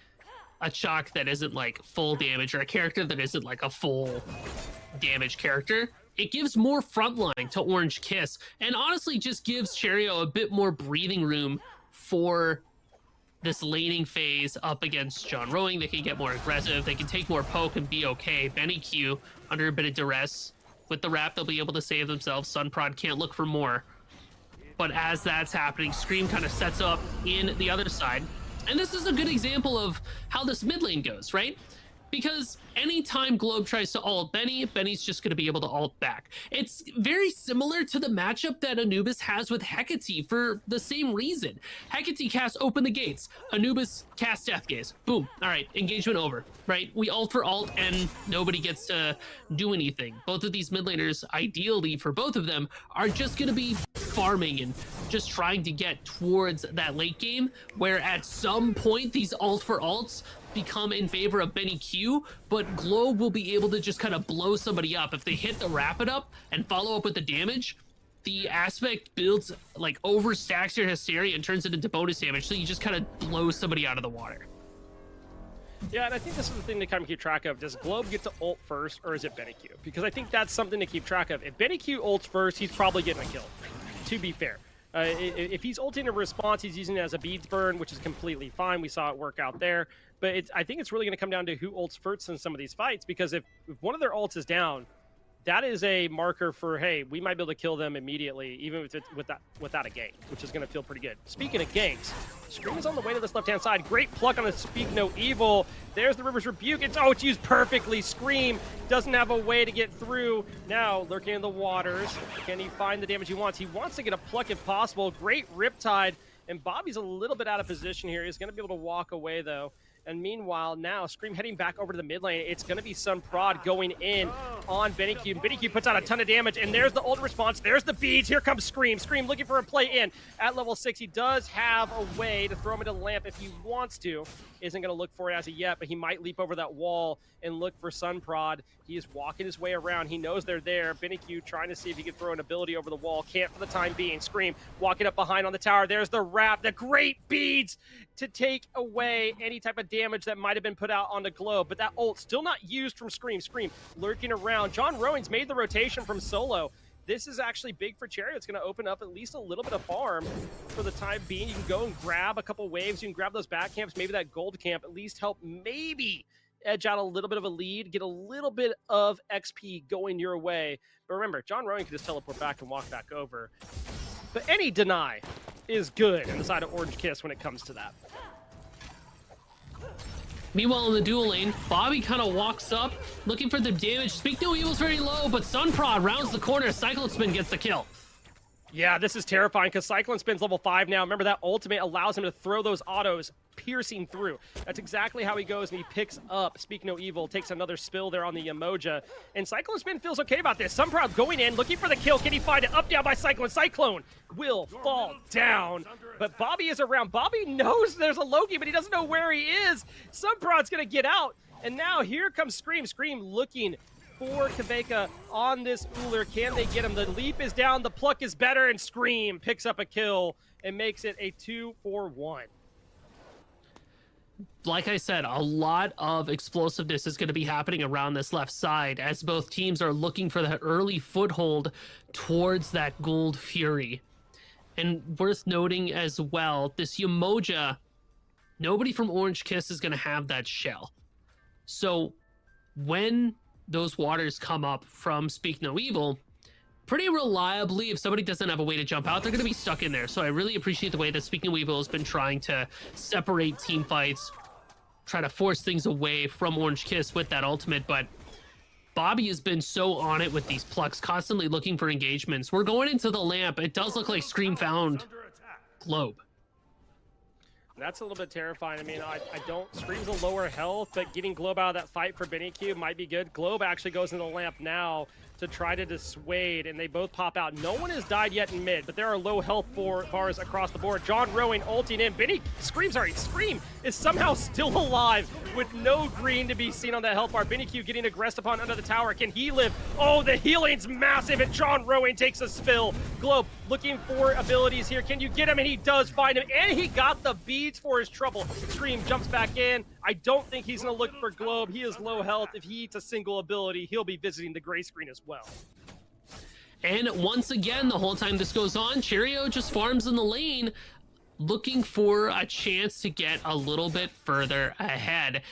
a Shock that isn't like full damage, or a character that isn't like a full damage character. It gives more frontline to Orange Kiss, and honestly just gives Cherio a bit more breathing room for this laning phase up against John Rowing. They can get more aggressive, they can take more poke and be okay. Benny Q under a bit of duress. With the wrap, they'll be able to save themselves. Sun Prod can't look for more. But as that's happening, Scream kind of sets up in the other side. And this is a good example of how this mid lane goes, right? Because anytime Globe tries to ult Benny, Benny's just going to be able to ult back. It's very similar to the matchup that Anubis has with Hecate for the same reason. Hecate casts Open the Gates. Anubis casts Death Gaze. Boom. All right, engagement over, right? We ult for ult and nobody gets to do anything. Both of these mid laners, ideally for both of them, are just going to be farming and just trying to get towards that late game, where at some point these ult for ults become in favor of Benny Q, but Globe will be able to just kind of blow somebody up. If they hit the Rapid Up and follow up with the damage, the aspect builds, like, overstacks your Hysteria and turns it into bonus damage, so you just kind of blow somebody out of the water. Yeah, and I think this is the thing to kind of keep track of. Does Globe get to ult first, or is it Benny Q? Because I think that's something to keep track of. If Benny Q ults first, he's probably getting a kill, to be fair. If he's ulting in response, he's using it as a beads burn, which is completely fine. We saw it work out there. But I think it's really going to come down to who ults first in some of these fights, because if one of their ults is down, that is a marker for, hey, we might be able to kill them immediately, even if it's without a gank, which is going to feel pretty good. Speaking of ganks, Scream is on the way to this left-hand side. Great pluck on the Speak No Evil. There's the River's Rebuke. It's used perfectly. Scream doesn't have a way to get through. Now, lurking in the waters. Can he find the damage he wants? He wants to get a pluck if possible. Great Riptide. And Bobby's a little bit out of position here. He's going to be able to walk away, though. And meanwhile, now Scream heading back over to the mid lane. It's going to be Sun Prod going in on BennyQ. And BennyQ puts out a ton of damage, and there's the ult response. There's the beads. Here comes Scream. Scream looking for a play in at level 6. He does have a way to throw him into the lamp if he wants to. Isn't going to look for it as of yet, but he might leap over that wall and look for Sun Prod. He is walking his way around. He knows they're there. BennyQ trying to see if he can throw an ability over the wall. Can't for the time being. Scream walking up behind on the tower. There's the wrap. The great beads to take away any type of damage that might have been put out on the Globe. But that ult still not used from Scream. Scream lurking around. John Rowing's made the rotation from solo. This is actually big for Cherry. It's going to open up at least a little bit of farm for the time being. You can go and grab a couple waves. You can grab those back camps, maybe that gold camp, at least help maybe edge out a little bit of a lead, get a little bit of XP going your way. But remember, John Rowing can just teleport back and walk back over. But any deny is good on the side of Orange Kiss when it comes to that. Meanwhile, in the dual lane, Bobby kind of walks up, looking for the damage. Speak No Evil's very low, but Sun Prod rounds the corner. Cyclone Spin gets the kill. Yeah, this is terrifying because Cyclone Spin's level 5 now. Remember, that ultimate allows him to throw those autos piercing through. That's exactly how he goes, and he picks up Speak No Evil, takes another spill there on the Emoja, and Cyclone Spin feels okay about this. Sunproud going in, looking for the kill. Can he find it? Up, down by Cyclone. Cyclone will fall down, but Bobby is around. Bobby knows there's a Loki, but he doesn't know where he is. Sunproud's going to get out, and now here comes Scream. Scream looking for Kveka on this Uller. Can they get him? The leap is down, the pluck is better, and Scream picks up a kill and makes it a 2-4-1. Like I said, a lot of explosiveness is going to be happening around this left side as both teams are looking for that early foothold towards that Gold Fury. And worth noting as well, this Umoja, nobody from Orange Kiss is going to have that shell. So when those waters come up from Speak No Evil, pretty reliably, if somebody doesn't have a way to jump out, they're going to be stuck in there. So I really appreciate the way that Speak No Evil has been trying to separate team fights, try to force things away from Orange Kiss with that ultimate. But Bobby has been so on it with these plucks, constantly looking for engagements. We're going into the lamp. It does look like Scream found Globe. That's a little bit terrifying. I mean, I don't... Scream's a lower health, but getting Globe out of that fight for BennyQ might be good. Globe actually goes into the lamp now to try to dissuade, and they both pop out. No one has died yet in mid, but there are low health bars across the board. John Rowing ulting in. Scream is somehow still alive with no green to be seen on that health bar. BennyQ getting aggressed upon under the tower. Can he live? Oh, the healing's massive, and John Rowing takes a spill. Globe looking for abilities here. Can you get him? And he does find him, and he got the beads for his trouble. Scream jumps back in. I don't think he's going to look for Globe. He is low health. If he eats a single ability, he'll be visiting the gray screen as well. And once again, the whole time this goes on, Cheerio just farms in the lane, looking for a chance to get a little bit further ahead.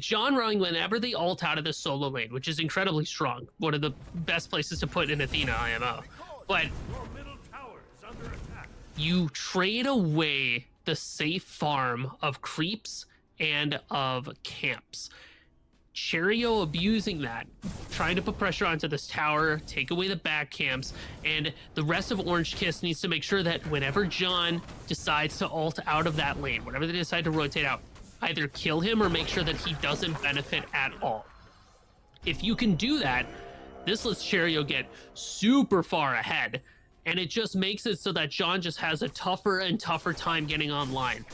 John Rowing, whenever they ult out of the solo lane, which is incredibly strong, one of the best places to put an Athena IMO, but you trade away the safe farm of creeps and of camps. Cheerio abusing that, trying to put pressure onto this tower, take away the back camps, and the rest of Orange Kiss needs to make sure that whenever John decides to ult out of that lane, whenever they decide to rotate out, either kill him or make sure that he doesn't benefit at all. If you can do that, this lets Cheerio get super far ahead, and it just makes it so that John just has a tougher and tougher time getting online.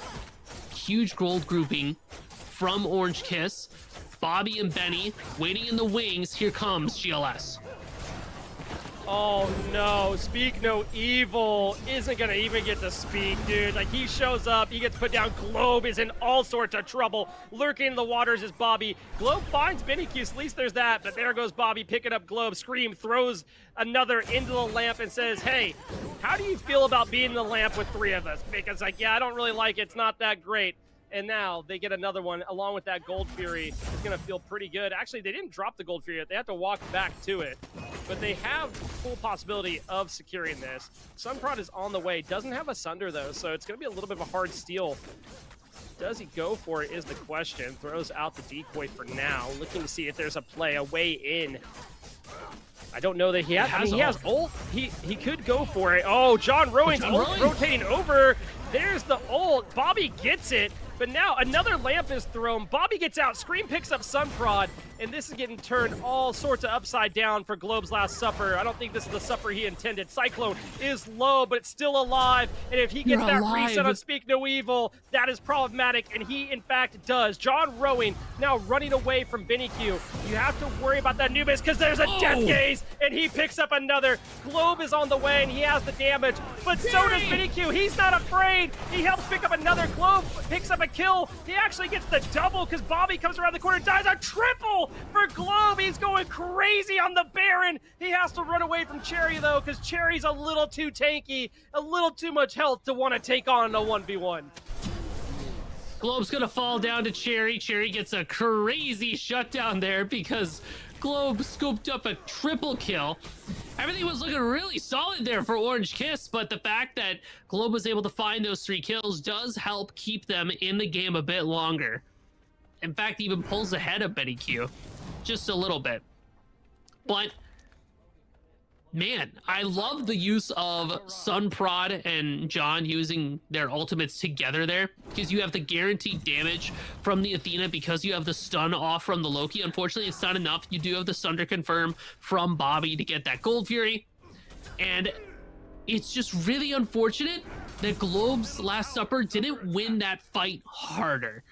Huge gold grouping from Orange Kiss. Bobby and Benny waiting in the wings. Here comes GLS. Oh no, Speak No Evil isn't gonna even get to speak, dude. Like, he shows up, he gets put down. Globe is in all sorts of trouble. Lurking in the waters is Bobby. Globe finds BennyQ, at least there's that, but there goes Bobby picking up Globe. Scream throws another into the lamp and says, hey, how do you feel about being in the lamp with 3 of us? Because, like, yeah, I don't really like it, it's not that great. And now they get another one along with that Gold Fury. It's going to feel pretty good. Actually, they didn't drop the Gold Fury yet. They have to walk back to it. But they have full possibility of securing this. Sunprod is on the way. Doesn't have a Sunder, though, so it's going to be a little bit of a hard steal. Does he go for it is the question. Throws out the decoy for now. Looking to see if there's a play, a way in. I don't know that he has. I mean, he has ult. He could go for it. Oh, John Rowing's ult rotating over. There's the ult. Bobby gets it. But now another lamp is thrown. Bobby gets out. Scream picks up Sun Prod. And this is getting turned all sorts of upside down for Globe's Last Supper. I don't think this is the supper he intended. Cyclone is low, but it's still alive. And if he gets that reset on Speak No Evil, that is problematic. And he, in fact, does. John Rowing now running away from Benny Q. You have to worry about that Nubis because there's a Death Gaze. And he picks up another. Globe is on the way, and he has the damage. But so does Benny Q. He's not afraid. He helps pick up another. Globe picks up a kill. He actually gets the double because Bobby comes around the corner and dies. A triple for Globe. He's going crazy on the Baron. He has to run away from Cherry, though, because Cherry's a little too tanky, a little too much health to want to take on a 1v1. Globe's going to fall down to Cherry. Cherry gets a crazy shutdown there because Globe scooped up a triple kill. Everything was looking really solid there for Orange Kiss, but the fact that Globe was able to find those 3 kills does help keep them in the game a bit longer. In fact, even pulls ahead of Betty Q just a little bit. But man, I love the use of Sun Prod and John using their ultimates together there, because you have the guaranteed damage from the Athena because you have the stun off from the Loki. Unfortunately, it's not enough. You do have the Sunder confirm from Bobby to get that Gold Fury. And it's just really unfortunate that Globe's Last Supper didn't win that fight harder,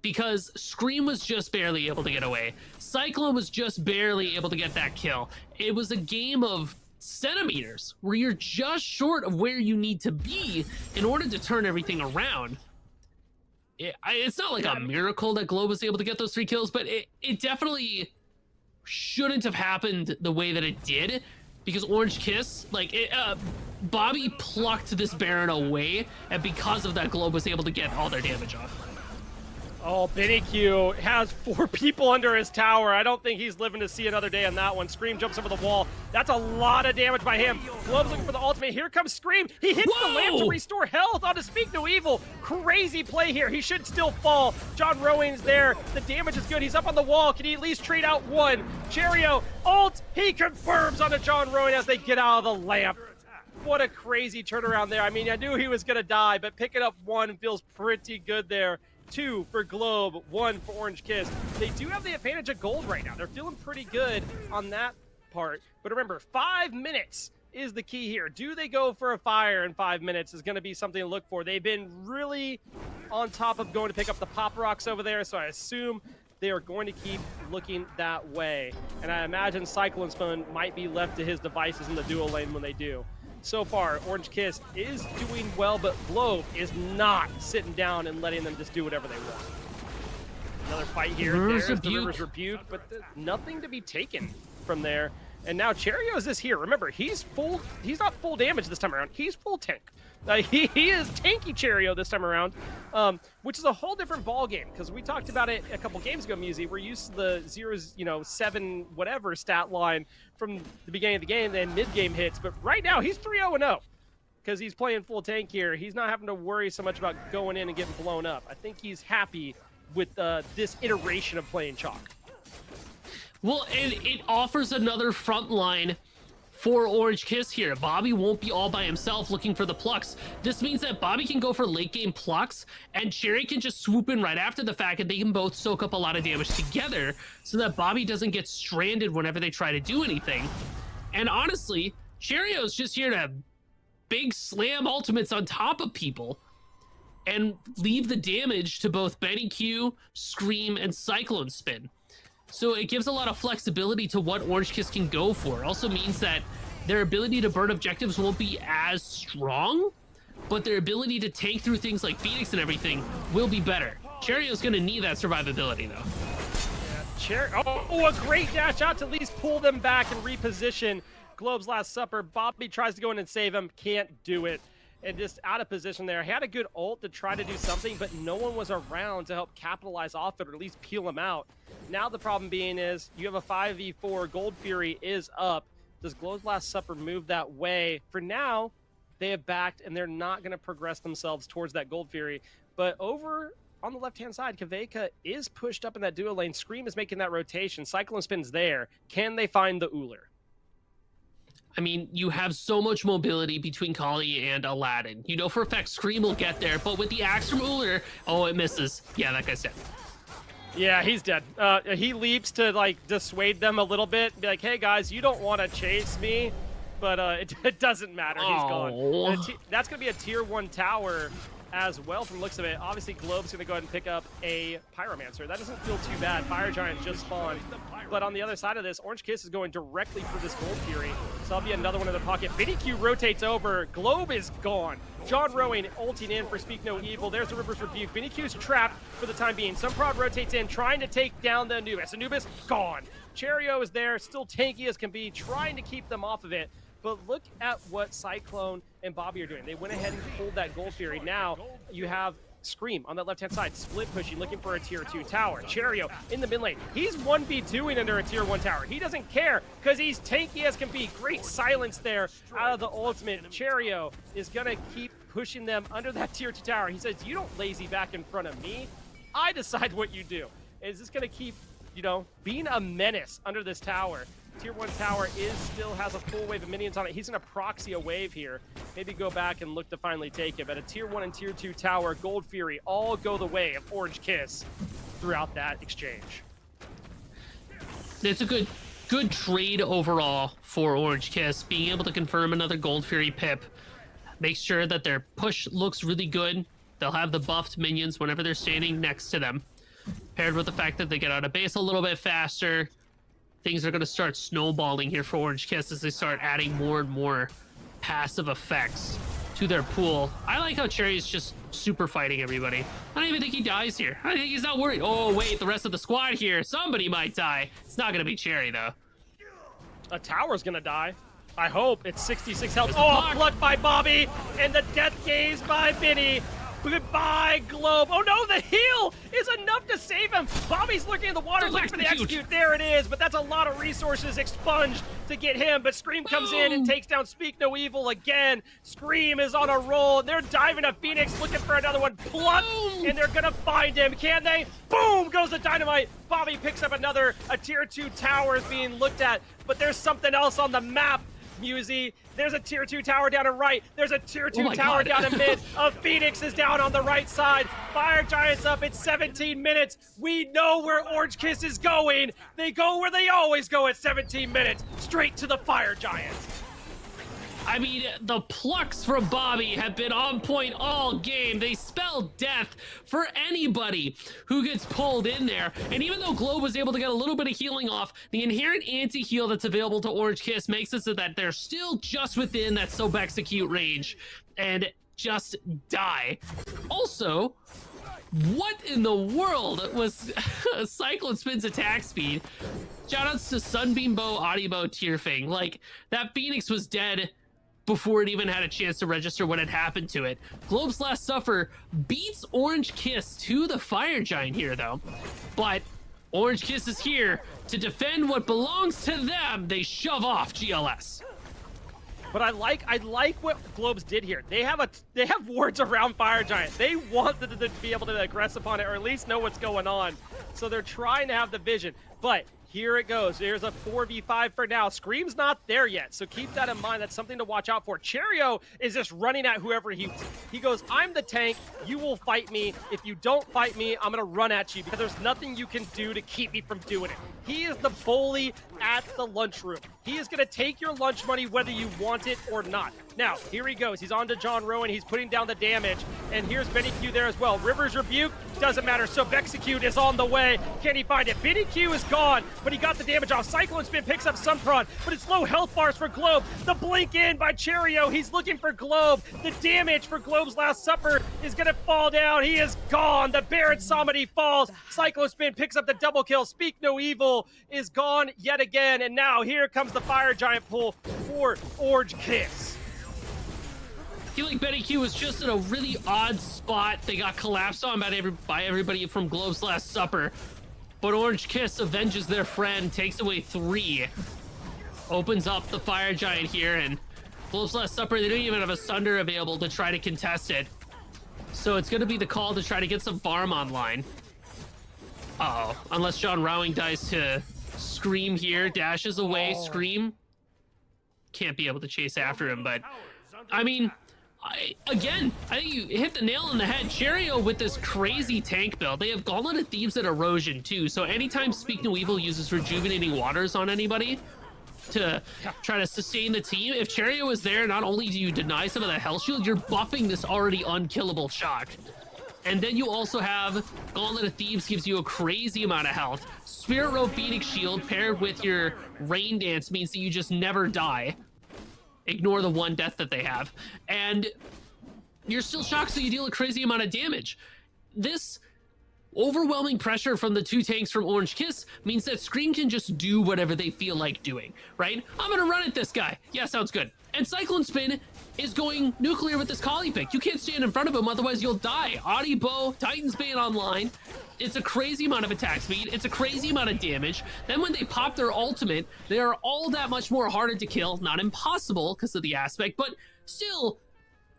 because Scream was just barely able to get away. Cyclone was just barely able to get that kill. It was a game of centimeters where you're just short of where you need to be in order to turn everything around. It's not like a miracle that Globe was able to get those 3 kills, but it definitely shouldn't have happened the way that it did, because Orange Kiss, Bobby plucked this Baron away, and because of that, Globe was able to get all their damage off. Oh, Benny Q has 4 people under his tower. I don't think he's living to see another day on that one. Scream jumps over the wall. That's a lot of damage by him. Globe's looking for the ultimate. Here comes Scream. He hits the lamp to restore health on to Speak No Evil. Crazy play here. He should still fall. John Rowing's there. The damage is good. He's up on the wall. Can he at least trade out one? Cherio, ult. He confirms onto John Rowing as they get out of the lamp. What a crazy turnaround there. I mean, I knew he was going to die, but picking up 1 feels pretty good there. 2 for Globe, 1 for Orange Kiss. They do have the advantage of gold right now. They're feeling pretty good on that part. But remember, 5 minutes is the key here. Do they go for a fire in 5 minutes is going to be something to look for. They've been really on top of going to pick up the Pop Rocks over there, so I assume they are going to keep looking that way. And I imagine Cyclone Spoon might be left to his devices in the dual lane when they do. So far, Orange Kiss is doing well, but Globe is not sitting down and letting them just do whatever they want. Another fight here. There's the River's Rebuke, but nothing to be taken from there. And now Cherio's is here. Remember, he's not full damage this time around. He's full tank. He is tanky Cherio this time around, which is a whole different ball game, because we talked about it a couple games ago, Musi. We're used to the 7 whatever stat line from the beginning of the game, then mid-game hits. But right now, he's 3-0-0 because he's playing full tank here. He's not having to worry so much about going in and getting blown up. I think he's happy with this iteration of playing Chalk. Well, and it offers another front line for Orange Kiss here. Bobby won't be all by himself looking for the plucks. This means that Bobby can go for late game plucks, and Cherry can just swoop in right after the fact, and they can both soak up a lot of damage together so that Bobby doesn't get stranded whenever they try to do anything. And honestly, Cherio's just here to big slam ultimates on top of people and leave the damage to both Benny Q, Scream, and Cyclone Spin. So it gives a lot of flexibility to what Orange Kiss can go for. It also means that their ability to burn objectives won't be as strong, but their ability to tank through things like Phoenix and everything will be better. Cherio's going to need that survivability, though. Oh, a great dash out to at least pull them back and reposition. Globe's Last Supper. Bobby tries to go in and save him. Can't do it. And just out of position there. He had a good ult to try to do something, but no one was around to help capitalize off it or at least peel him out. Now the problem being is you have a 5v4. Gold Fury is up. Does Globe's Last Supper move that way? For now, they have backed, and they're not going to progress themselves towards that Gold Fury. But over on the left-hand side, Kaveka is pushed up in that duo lane. Scream is making that rotation. Cyclone Spin's there. Can they find the Uller? I mean, you have so much mobility between Kali and Aladdin. You know for a fact Scream will get there, but with the axe from Uller, oh, it misses. Yeah, that guy's dead. Yeah, he's dead. He leaps to, like, dissuade them a little bit. Be like, hey, guys, you don't want to chase me. But it doesn't matter. He's gone. That's going to be a tier 1 tower as well from the looks of it. Obviously, Globe's going to go ahead and pick up a Pyromancer. That doesn't feel too bad. Fire Giant just spawned. But on the other side of this, Orange Kiss is going directly for this Gold Fury. So that'll be another one in the pocket. Vinny Q rotates over. Globe is gone. John Rowan ulting in for Speak No Evil. There's the River's Rebuke. Vinny Q's trapped for the time being. Sunprod rotates in, trying to take down the Anubis. Anubis, gone. Cherio is there, still tanky as can be, trying to keep them off of it. But look at what Cyclone and Bobby are doing. They went ahead and pulled that Gold Fury. Now you have Scream on that left-hand side, split pushing, looking for a tier 2 tower. Cherio in the mid lane. He's 1v2ing under a tier 1 tower. He doesn't care because he's tanky as can be. Great silence there out of the ultimate. Cherio is going to keep pushing them under that tier 2 tower. He says, you don't lazy back in front of me. I decide what you do. Is this going to keep, you know, being a menace under this tower? Tier 1 tower still has a full wave of minions on it. He's going to proxy a wave here. Maybe go back and look to finally take it. But a tier 1 and tier 2 tower, Gold Fury, all go the way of Orange Kiss throughout that exchange. It's a good trade overall for Orange Kiss. Being able to confirm another Gold Fury pip makes sure that their push looks really good. They'll have the buffed minions whenever they're standing next to them. Paired with the fact that they get out of base a little bit faster, things are going to start snowballing here for Orange Kiss as they start adding more and more passive effects to their pool. I like how Cherry's just super fighting everybody. I don't even think he dies here. I think he's not worried. Oh, wait, the rest of the squad here. Somebody might die. It's not going to be Cherry, though. A tower's going to die. I hope. It's 66 health. Oh, plucked by Bobby, and the death gaze by Vinny. Goodbye, Globe. Oh no, the heal is enough to save him. Bobby's looking in the water, looking for the execute. There it is, but that's a lot of resources expunged to get him. But Scream comes in and takes down Speak No Evil again. Scream is on a roll. They're diving at Phoenix, looking for another one. Pluck, and they're gonna find him. Can they? Boom goes the dynamite. Bobby picks up another. A tier 2 tower is being looked at, but there's something else on the map. Musy. There's a tier 2 tower down in right. There's a tier 2 tower down in mid. A Phoenix is down on the right side. Fire Giant's up. It's 17 minutes. We know where Orange Kiss is going. They go where they always go at 17 minutes. Straight to the Fire Giants. I mean, the plucks from Bobby have been on point all game. They spell death for anybody who gets pulled in there. And even though Globe was able to get a little bit of healing off, the inherent anti-heal that's available to Orange Kiss makes it so that they're still just within that sub-execute range and just die. Also, what in the world was Cyclone Spin's attack speed? Shoutouts to Sunbeam Bow, Audibo, Tearfing. Like, that Phoenix was dead before it even had a chance to register what had happened to it. Globe's Last Suffer beats Orange Kiss to the Fire Giant here, though. But Orange Kiss is here to defend what belongs to them. They shove off GLS. But I like what Globes did here. They have wards around Fire Giant. They want to be able to aggress upon it, or at least know what's going on. So they're trying to have the vision. But here it goes. There's a 4v5 for now. Scream's not there yet, so keep that in mind. That's something to watch out for. Cherio is just running at whoever he goes, I'm the tank. You will fight me. If you don't fight me, I'm going to run at you because there's nothing you can do to keep me from doing it. He is the bully at the lunchroom. He is going to take your lunch money whether you want it or not. Now, here he goes. He's on to John Rowan. He's putting down the damage. And here's Benny Q there as well. River's Rebuke doesn't matter. So Execute is on the way. Can he find it? Benny Q is gone, but he got the damage off. Cyclone Spin picks up Sunprod, but it's low health bars for Globe. The blink in by Cherio. He's looking for Globe. The damage for Globe's Last Supper is going to fall down. He is gone. The Baron Samedi falls. Cyclone Spin picks up the double kill. Speak No Evil is gone yet again. And now here comes the Fire Giant pull for Orange Kiss. I feel like Benny Q was just in a really odd spot. They got collapsed on by everybody from Globe's Last Supper. But Orange Kiss avenges their friend, takes away 3. Opens up the Fire Giant here, and Globe's Last Supper, they don't even have a Sunder available to try to contest it. So it's going to be the call to try to get some farm online. Uh-oh. Unless John Rowing dies to Scream here, dashes away, Scream. can't be able to chase after him. But I mean, I think you hit the nail on the head. Cherio with this crazy tank build. They have Gauntlet of Thieves and Erosion too. So anytime Speak No Evil uses Rejuvenating Waters on anybody to try to sustain the team, if Cherio is there, not only do you deny some of the health shield, you're buffing this already unkillable shock. And then you also have Gauntlet of Thieves gives you a crazy amount of health. Spirit Rope Phoenix Shield paired with your Rain Dance means that you just never die. Ignore the one death that they have. And you're still shocked, so you deal a crazy amount of damage. This overwhelming pressure from the two tanks from Orange Kiss means that Scream can just do whatever they feel like doing, right? I'm gonna run at this guy. Yeah, sounds good. And Cyclone Spin is going nuclear with this Kali pick. You can't stand in front of him, otherwise you'll die. Audi Bow, Titan's Bane online. It's a crazy amount of attack speed. It's a crazy amount of damage. Then when they pop their ultimate, they are all that much more harder to kill. Not impossible because of the aspect, but still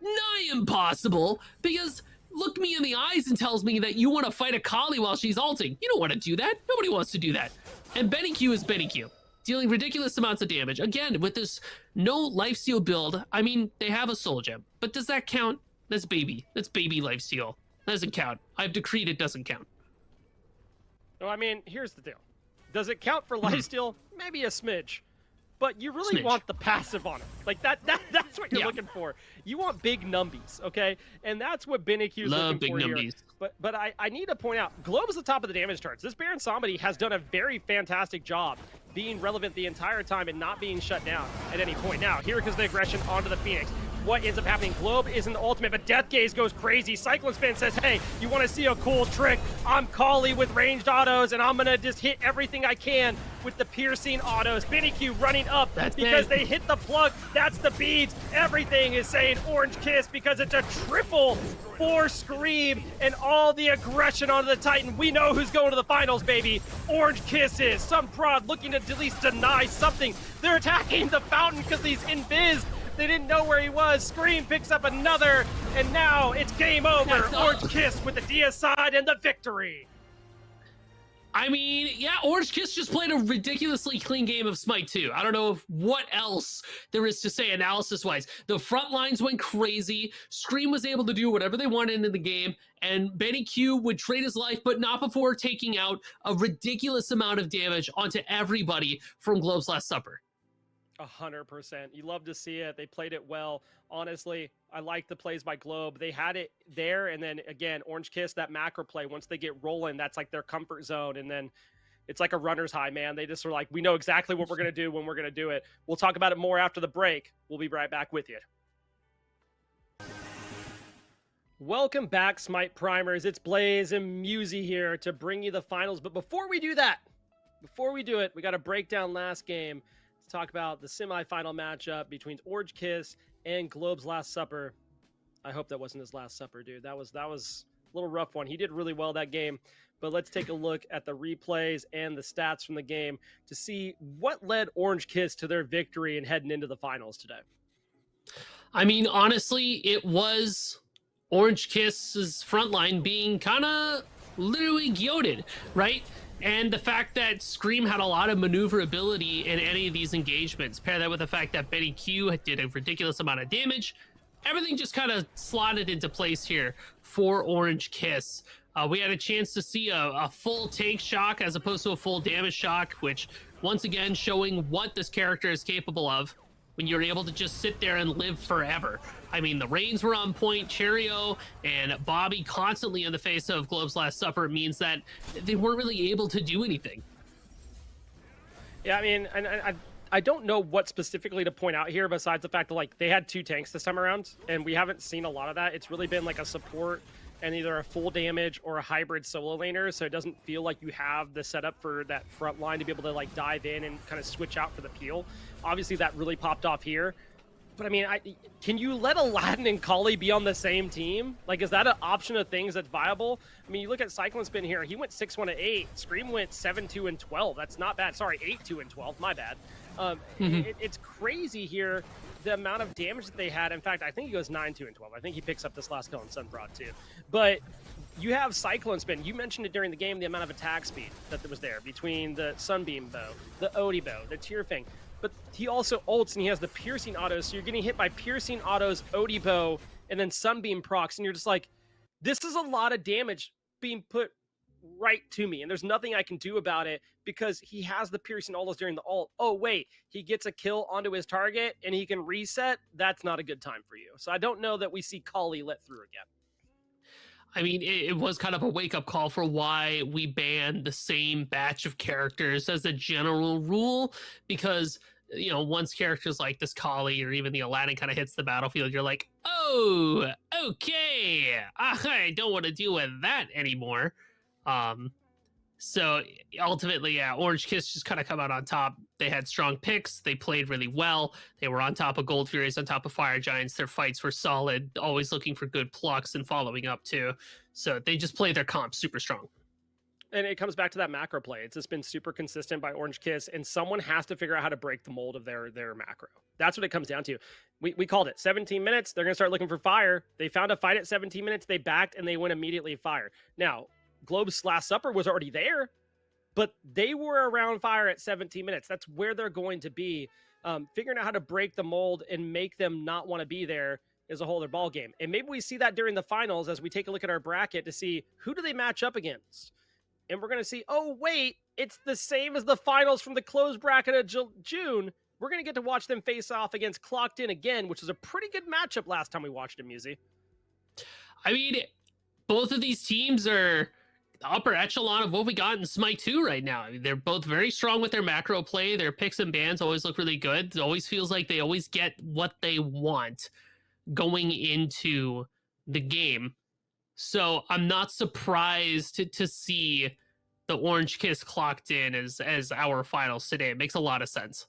nigh impossible because look me in the eyes and tells me that you want to fight a Kali while she's ulting. You don't want to do that. Nobody wants to do that. And Benny Q is Benny Q, dealing ridiculous amounts of damage. Again, with this no lifesteal build, I mean, they have a soul gem, but does that count? That's baby. That's baby lifesteal. That doesn't count. I've decreed it doesn't count. No, I mean, here's the deal. Does it count for lifesteal? Maybe a smidge. But you really want the passive on it. Like, that's what you're looking for. You want big numbies, okay? And that's what Benicu's looking big for numbies. here. But I need to point out, Globe's the top of the damage charts. This Baron Somebody has done a very fantastic job being relevant the entire time and not being shut down at any point. Now, here comes the aggression onto the Phoenix. What ends up happening? Globe isn't the ultimate, but Death Gaze goes crazy. Cyclone Spin says, hey, you want to see a cool trick? I'm Kali with ranged autos, and I'm going to just hit everything I can with the piercing autos. Benny Q running up because they hit the plug. That's the beads. Everything is saying Orange Kiss because it's a triple for Scream and all the aggression onto the Titan. We know who's going to the finals, baby. Orange Kiss is. Some prod looking to at least deny something. They're attacking the fountain because he's invis. They didn't know where he was. Scream picks up another, and now it's game over. Orange Kiss with the deicide and the victory. I mean, yeah, Orange Kiss just played a ridiculously clean game of Smite 2. I don't know what else there is to say analysis-wise. The front lines went crazy. Scream was able to do whatever they wanted in the game, and Benny Q would trade his life, but not before taking out a ridiculous amount of damage onto everybody from Globe's Last Supper. 100%. You love to see it. They played it well. Honestly, I like the plays by Globe. They had it there, and then again, Orange Kiss, that macro play, once they get rolling, that's like their comfort zone, and then it's like a runner's high, man. They just are like, we know exactly what we're going to do when we're going to do it. We'll talk about it more after the break. We'll be right back with you. Welcome back, Smite Primers. It's Blaze and Musi here to bring you the finals, but before we do that, before we do it, we got to break down last game. Talk about the semifinal matchup between Orange Kiss and Globe's Last Supper. I hope that wasn't his last supper, dude. That was a little rough one. He did really well that game, but let's take a look at the replays and the stats from the game to see what led Orange Kiss to their victory and heading into the finals today. I mean, honestly, it was Orange Kiss's front line being kind of literally goated, right? And the fact that Scream had a lot of maneuverability in any of these engagements, pair that with the fact that Benny Q did a ridiculous amount of damage, everything just kind of slotted into place here for Orange Kiss. We had a chance to see a full tank shock as opposed to a full damage shock, which once again showing what this character is capable of when you're able to just sit there and live forever. I mean, the Reigns were on point. Cherio and Bobby constantly in the face of Globe's Last Supper means that they weren't really able to do anything. Yeah, I mean, I don't know what specifically to point out here besides the fact that, like, they had two tanks this time around, and we haven't seen a lot of that. It's really been like a support and either a full damage or a hybrid solo laner, so it doesn't feel like you have the setup for that front line to be able to, like, dive in and kind of switch out for the peel. Obviously, that really popped off here. But, I mean, can you let Aladdin and Kali be on the same team? Like, is that an option of things that's viable? I mean, you look at Cyclone Spin here. He went 6-1-8. Scream went 7-2-12. That's not bad. Sorry, 8-2-12. My bad. It's crazy here, the amount of damage that they had. In fact, I think he goes 9-2-12. I think he picks up this last kill on Sunprod, too. But you have Cyclone Spin. You mentioned it during the game, the amount of attack speed that was there between the Sunbeam bow, the Odie bow, the Tearfang. but he also ults and he has the piercing autos. So you're getting hit by piercing autos, Odibo, and then Sunbeam procs. And you're just like, this is a lot of damage being put right to me. And there's nothing I can do about it because he has the piercing autos during the ult. Oh, wait, he gets a kill onto his target and he can reset. That's not a good time for you. So I don't know that we see Kali let through again. I mean, it was kind of a wake-up call for why we banned the same batch of characters as a general rule, because once characters like this Kali or even the Aladdin kind of hits the battlefield, you're like, oh, okay, I don't want to deal with that anymore. So ultimately, yeah, Orange Kiss just kind of come out on top. They had strong picks. They played really well. They were on top of Gold Furies, on top of Fire Giants. Their fights were solid, always looking for good plucks and following up too. So they just played their comp super strong. And it comes back to that macro play. It's just been super consistent by Orange Kiss, and someone has to figure out how to break the mold of their macro. That's what it comes down to. We called it 17 minutes. They're going to start looking for fire. They found a fight at 17 minutes. They backed, and they went immediately fire. Now, Globe's Last Supper was already there, but they were around fire at 17 minutes. That's where they're going to be. Figuring out how to break the mold and make them not want to be there is a whole other ball game. And maybe we see that during the finals as we take a look at our bracket to see who do they match up against. And we're going to see, oh, wait, it's the same as the finals from the closed bracket of June. We're going to get to watch them face off against Clocked In again, which was a pretty good matchup last time we watched them, Muzi. I mean, both of these teams are the upper echelon of what we got in Smite 2 right now. I mean, they're both very strong with their macro play. Their picks and bans always look really good. It always feels like they always get what they want going into the game. So I'm not surprised to see the Orange Kiss Clocked In as our finals today. It makes a lot of sense.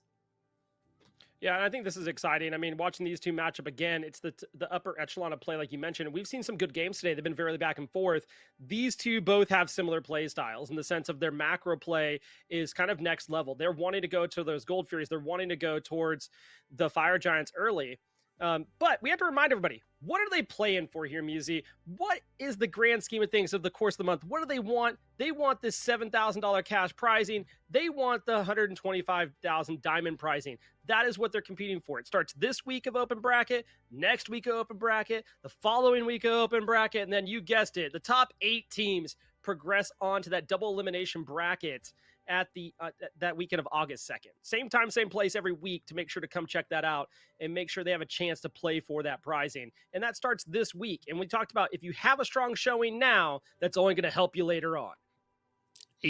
Yeah, and I think this is exciting. I mean, watching these two match up again, it's the upper echelon of play, like you mentioned. We've seen some good games today. They've been very back and forth. These two both have similar play styles in the sense of their macro play is kind of next level. They're wanting to go to those Gold Furies. They're wanting to go towards the Fire Giants early. But we have to remind everybody, what are they playing for here, Muzi? What is the grand scheme of things of the course of the month? What do they want? They want this $7,000 cash prizing. They want the $125,000 diamond prizing. That is what they're competing for. It starts this week of open bracket, next week of open bracket, the following week of open bracket, and then you guessed it, the top 8 teams progress on to that double elimination bracket at the that weekend of August 2nd. Same time, same place every week to make sure to come check that out and make sure they have a chance to play for that prizing. And that starts this week. And we talked about if you have a strong showing now, that's only going to help you later on.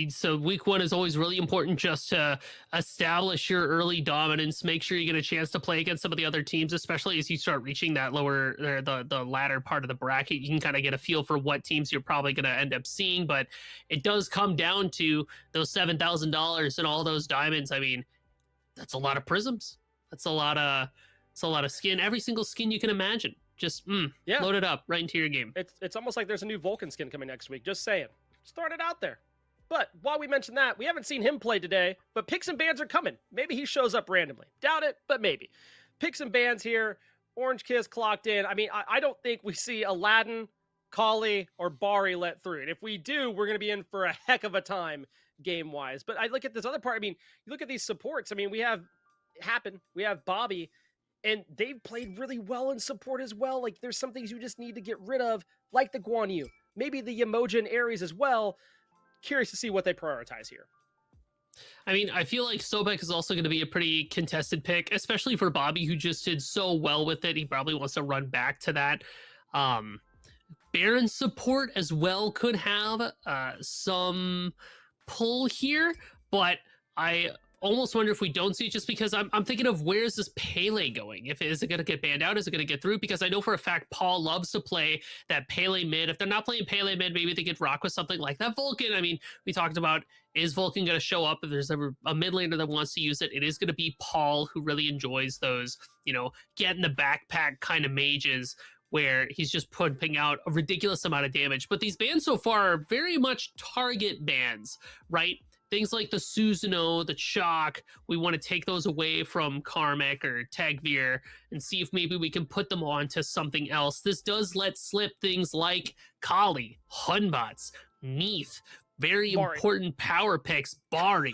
So week 1 is always really important just to establish your early dominance, make sure you get a chance to play against some of the other teams, especially as you start reaching that lower or the latter part of the bracket. You can kind of get a feel for what teams you're probably going to end up seeing, but it does come down to those $7,000 and all those diamonds. I mean, that's a lot of prisms. That's a lot of skin. Every single skin you can imagine. Just load it up right into your game. It's almost like there's a new Vulcan skin coming next week. Just saying. Start it out there. But while we mentioned that, we haven't seen him play today, but picks and bans are coming. Maybe he shows up randomly. Doubt it, but maybe. Picks and bans here. Orange Kiss Clocked In. I mean, I don't think we see Aladdin, Kali, or Bari let through. And if we do, we're going to be in for a heck of a time game-wise. But I look at this other part. I mean, you look at these supports. I mean, we have Happen. We have Bobby. And they've played really well in support as well. Like, there's some things you just need to get rid of, like the Guan Yu. Maybe the Yemoja and Ares as well. Curious to see what they prioritize here. I mean, I feel like Sobek is also going to be a pretty contested pick, especially for Bobby, who just did so well with it. He probably wants to run back to that. Baron support as well could have some pull here, but I almost wonder if we don't see it, just because I'm thinking of where's this Pele going? Is it going to get banned out? Is it going to get through? Because I know for a fact Paul loves to play that Pele mid. If they're not playing Pele mid, maybe they could rock with something like that Vulcan. I mean, we talked about, is Vulcan going to show up if there's ever a mid laner that wants to use it? It is going to be Paul, who really enjoys those, get in the backpack kind of mages where he's just pumping out a ridiculous amount of damage. But these bans so far are very much target bans, right? Things like the Susanoo, the Chalk, we want to take those away from Karmic or Tagveer and see if maybe we can put them on to something else. This does let slip things like Kali, Hunbots, Neath, very important power picks, Bari.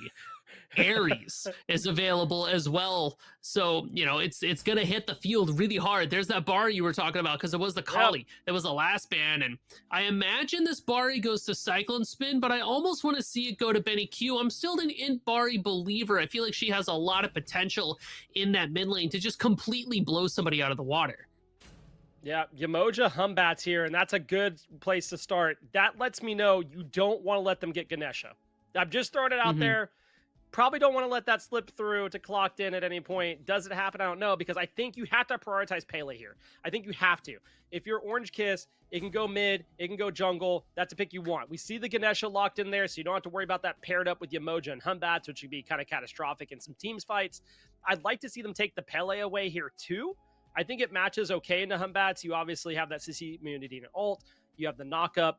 Ares is available as well. So, it's going to hit the field really hard. There's that Bari you were talking about because it was the Yep. Kali that was the last ban. And I imagine this Bari goes to Cyclone Spin, but I almost want to see it go to Benny Q. I'm still an Int Bari believer. I feel like she has a lot of potential in that mid lane to just completely blow somebody out of the water. Yeah, Yamoja Humbats here, and that's a good place to start. That lets me know you don't want to let them get Ganesha. I'm just throwing it out there. Probably don't want to let that slip through to clocked in at any point. Does it happen? I don't know, because I think you have to prioritize Pele here. I think you have to. If you're Orange Kiss, it can go mid, it can go jungle. That's a pick you want. We see the Ganesha locked in there, so you don't have to worry about that paired up with Yamoja and Humbats, which would be kind of catastrophic in some teams fights. I'd like to see them take the Pele away here too. I think it matches okay into Humbats. You obviously have that CC immunity and ult. You have the knockup.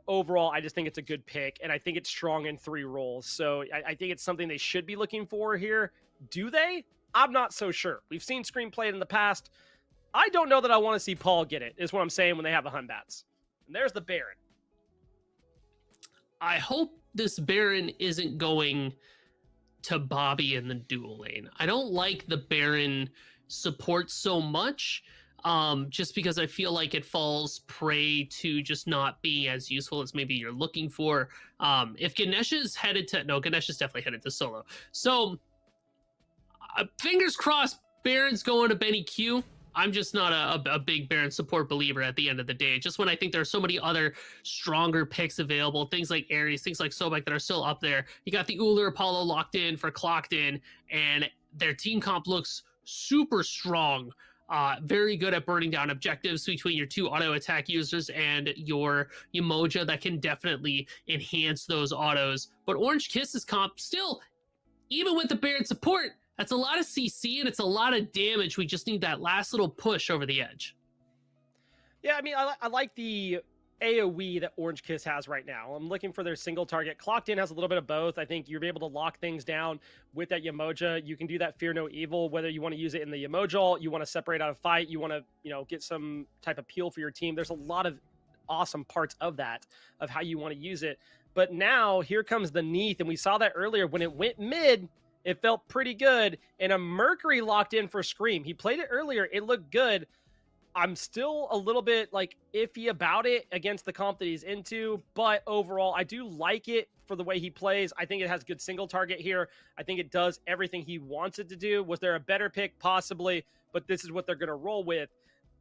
Overall, I just think it's a good pick, and I think it's strong in 3 roles. So I think it's something they should be looking for here. Do they? I'm not so sure. We've seen Scream played in the past. I don't know that I want to see Paul get it, is what I'm saying when they have the Humbats. And there's the Baron. I hope this Baron isn't going to Bobby in the dual lane. I don't like the Baron support so much, just because I feel like it falls prey to just not being as useful as maybe you're looking for. If Ganesha's headed to, no, Ganesha's definitely headed to solo. So fingers crossed, Baron's going to Benny Q. I'm just not a big Baron support believer at the end of the day. Just when I think there are so many other stronger picks available, things like Ares, things like Sobek that are still up there. You got the Uller Apollo locked in for clocked in, and their team comp looks super strong. Very good at burning down objectives between your 2 auto attack users and your Yamoja that can definitely enhance those autos. But Orange Kiss's comp still, even with the Baron support, that's a lot of CC and it's a lot of damage. We just need that last little push over the edge. Yeah, I mean, I like the AoE that Orange Kiss has right now. I'm looking for their single target. Clocked in has a little bit of both. I think you'll be able to lock things down with that Yamoja. You can do that Fear No Evil, whether you want to use it in the Yamoja ult, you want to separate out a fight, you want to, get some type of peel for your team. There's a lot of awesome parts of that, of how you want to use it. But now here comes the Neath, and we saw that earlier when it went mid. It felt pretty good, and a Mercury locked in for Scream. He played it earlier. It looked good. I'm still a little bit iffy about it against the comp that he's into, but overall, I do like it for the way he plays. I think it has good single target here. I think it does everything he wants it to do. Was there a better pick? Possibly, but this is what they're going to roll with.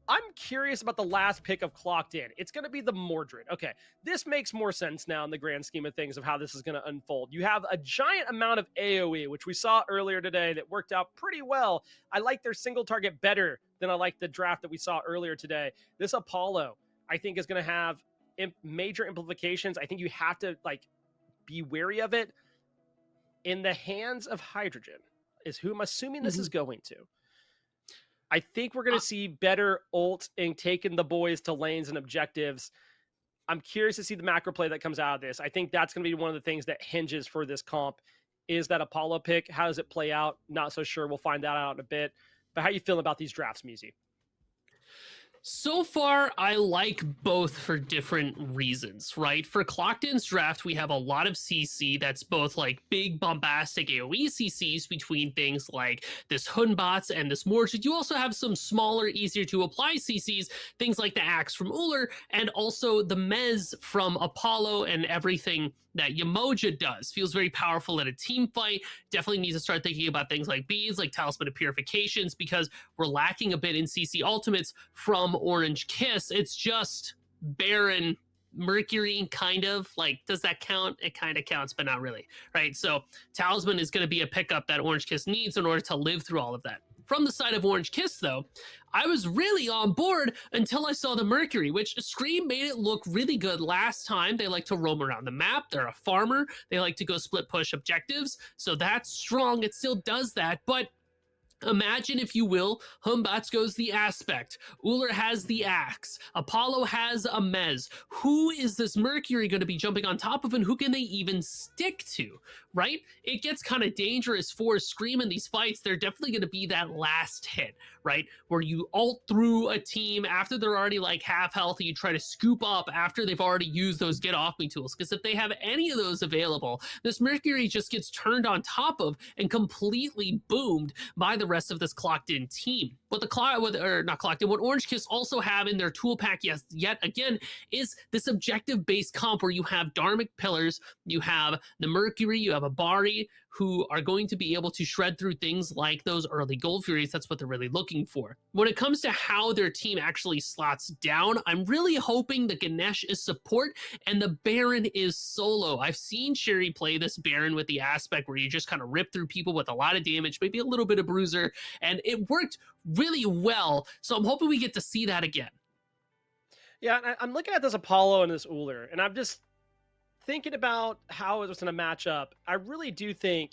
I'm curious about the last pick of Clocked In. It's going to be the Mordred. Okay, this makes more sense now in the grand scheme of things of how this is going to unfold. You have a giant amount of AoE, which we saw earlier today that worked out pretty well. I like their single target better than I like the draft that we saw earlier today. This Apollo, I think, is going to have major implications. I think you have to be wary of it. In the hands of Hydrogen is who I'm assuming this is going to. I think we're going to see better ult and taking the boys to lanes and objectives. I'm curious to see the macro play that comes out of this. I think that's going to be one of the things that hinges for this comp is that Apollo pick. How does it play out? Not so sure. We'll find that out in a bit. But how you feeling about these drafts, Musi? So far, I like both for different reasons, right? For Clocked In's draft, we have a lot of CC that's both big bombastic AoE CCs between things like this Hunbots and this Mordred. You also have some smaller, easier to apply CCs, things like the Axe from Uller, and also the Mez from Apollo and everything that Yamoja does. Feels very powerful in a team fight. Definitely needs to start thinking about things like beads, like Talisman of Purifications, because we're lacking a bit in CC ultimates from Orange Kiss. It's just Baron, Mercury, kind of. Does that count? It kind of counts, but not really, right? So Talisman is going to be a pickup that Orange Kiss needs in order to live through all of that. From the side of Orange Kiss, though, I was really on board until I saw the Mercury, which Scream made it look really good last time. They like to roam around the map. They're a farmer. They like to go split push objectives. So that's strong. It still does that. But Imagine, if you will, Humbat's goes the aspect, Uller has the axe, Apollo has a mez. Who is this Mercury going to be jumping on top of, and who can they even stick to, right? It gets kind of dangerous for Scream in these fights. They're definitely going to be that last hit, right? Where you ult through a team after they're already like half healthy, you try to scoop up after they've already used those get off me tools. Because if they have any of those available, this Mercury just gets turned on top of and completely boomed by the rest of this clocked in team. What what Orange Kiss also have in their tool pack, yes, yet again, is this objective based comp where you have Dharmic Pillars, you have the Mercury, you have a Bari, who are going to be able to shred through things like those early Gold Furies. That's what they're really looking for. When it comes to how their team actually slots down, I'm really hoping the Ganesh is support and the Baron is solo. I've seen Sherry play this Baron with the aspect where you just kind of rip through people with a lot of damage, maybe a little bit of bruiser, and it worked really well. So I'm hoping we get to see that again. Yeah, I'm looking at this Apollo and this Uller, and I'm just thinking about how it's going to match up. I really do think,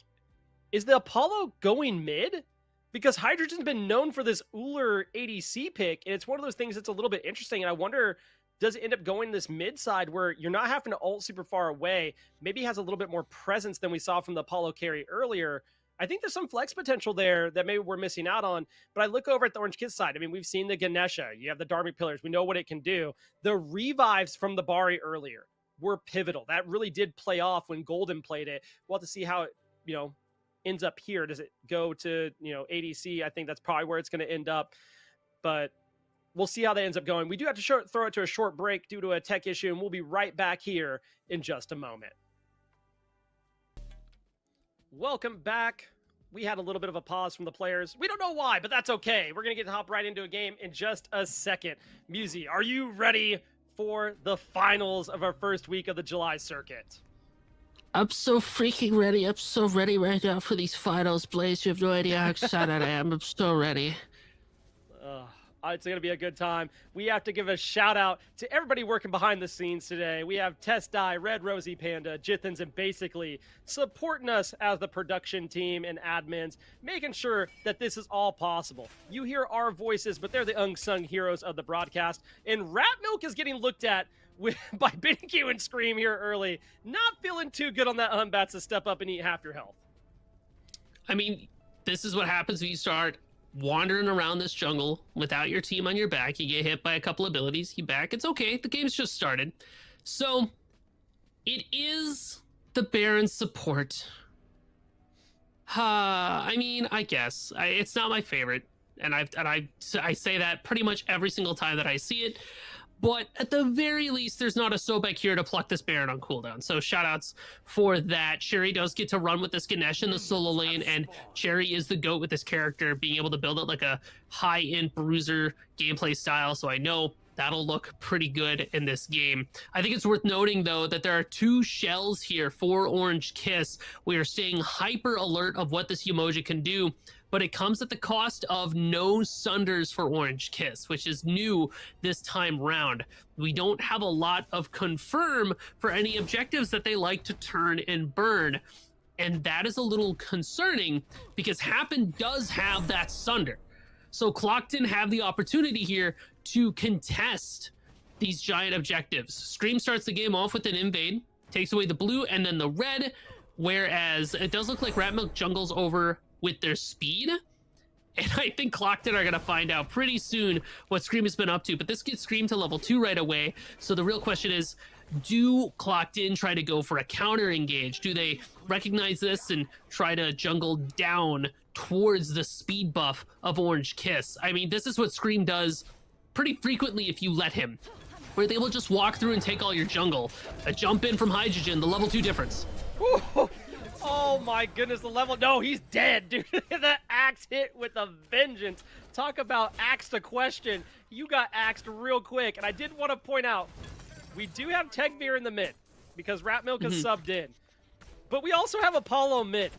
is the Apollo going mid? Because Hydrogen's been known for this Uller ADC pick, and it's one of those things that's a little bit interesting. And I wonder, does it end up going this mid side where you're not having to ult super far away? Maybe has a little bit more presence than we saw from the Apollo carry earlier. I think there's some flex potential there that maybe we're missing out on. But I look over at the Orange Kiss side. I mean, we've seen the Ganesha. You have the Dharmic Pillars. We know what it can do. The revives from the Bari earlier were pivotal. That really did play off when Golden played it. We'll have to see how it, ends up here. Does it go to, ADC? I think that's probably where it's going to end up. But we'll see how that ends up going. We do have to throw it to a short break due to a tech issue, and we'll be right back here in just a moment. Welcome back. We had a little bit of a pause from the players. We don't know why, but that's okay. We're going to hop right into a game in just a second. Musi, are you ready for the finals of our first week of the July circuit? I'm so freaking ready. I'm so ready right now for these finals, Blaze. You have no idea how excited I am. I'm so ready. It's going to be a good time. We have to give a shout out to everybody working behind the scenes today. We have Test Die, Red Rosie Panda, Jithens, and basically supporting us as the production team and admins, making sure that this is all possible. You hear our voices, but they're the unsung heroes of the broadcast. And Rat Milk is getting looked at by BenQ and Scream here early. Not feeling too good on that Humbats to step up and eat half your health. I mean, this is what happens when you start wandering around this jungle without your team on your back. You get hit by a couple abilities, you back. It's okay. The game's just started. So it is the Baron support. I mean, I guess it's not my favorite, and I say that pretty much every single time that I see it. But at the very least, there's not a Sobek here to pluck this Baron on cooldown. So shoutouts for that. Cherry does get to run with this Ganesh in the solo lane, and Cherry is the GOAT with this character, being able to build it like a high-end bruiser gameplay style. So I know that'll look pretty good in this game. I think it's worth noting, though, that there are 2 shells here for Orange Kiss. We are staying hyper alert of what this Umoja can do, but it comes at the cost of no Sunders for Orange Kiss, which is new this time round. We don't have a lot of confirm for any objectives that they like to turn and burn. And that is a little concerning because Happen does have that Sunder. So Clockton have the opportunity here to contest these giant objectives. Scream starts the game off with an invade, takes away the blue and then the red, whereas it does look like Rat Milk jungles over with their speed. And I think Clockton are going to find out pretty soon what Scream has been up to. But this gets Scream to level 2 right away. So the real question is, do Clockton try to go for a counter engage? Do they recognize this and try to jungle down towards the speed buff of Orange Kiss? I mean, this is what Scream does pretty frequently if you let him, where they will just walk through and take all your jungle. A jump in from Hydrogen, the level 2 difference. Ooh. Oh my goodness, the level. No, he's dead, dude. That axe hit with a vengeance. Talk about axe to question. You got axed real quick. And I did want to point out, we do have Tegveer in the mid because Rat Milk is subbed in. But we also have Apollo mid,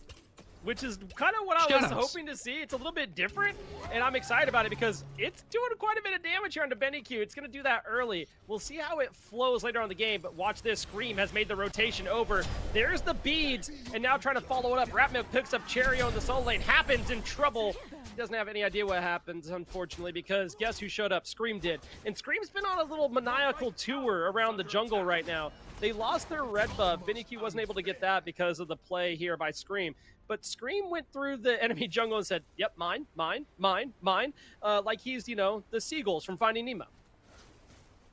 which is kind of what I was hoping to see. It's a little bit different, and I'm excited about it because it's doing quite a bit of damage here on the BenQ. It's going to do that early. We'll see how it flows later on in the game, but watch this. Scream has made the rotation over. There's the beads, and now trying to follow it up. Rat Milk picks up Cherry on the solo lane. Happens in trouble. doesn't have any idea what happens, unfortunately, because guess who showed up? Scream did. And Scream's been on a little maniacal tour around the jungle right now. They lost their red buff. BennyQ wasn't able to get that because of the play here by Scream. But Scream went through the enemy jungle and said, yep, mine, mine, mine, mine. Like he's, you know, the seagulls from Finding Nemo.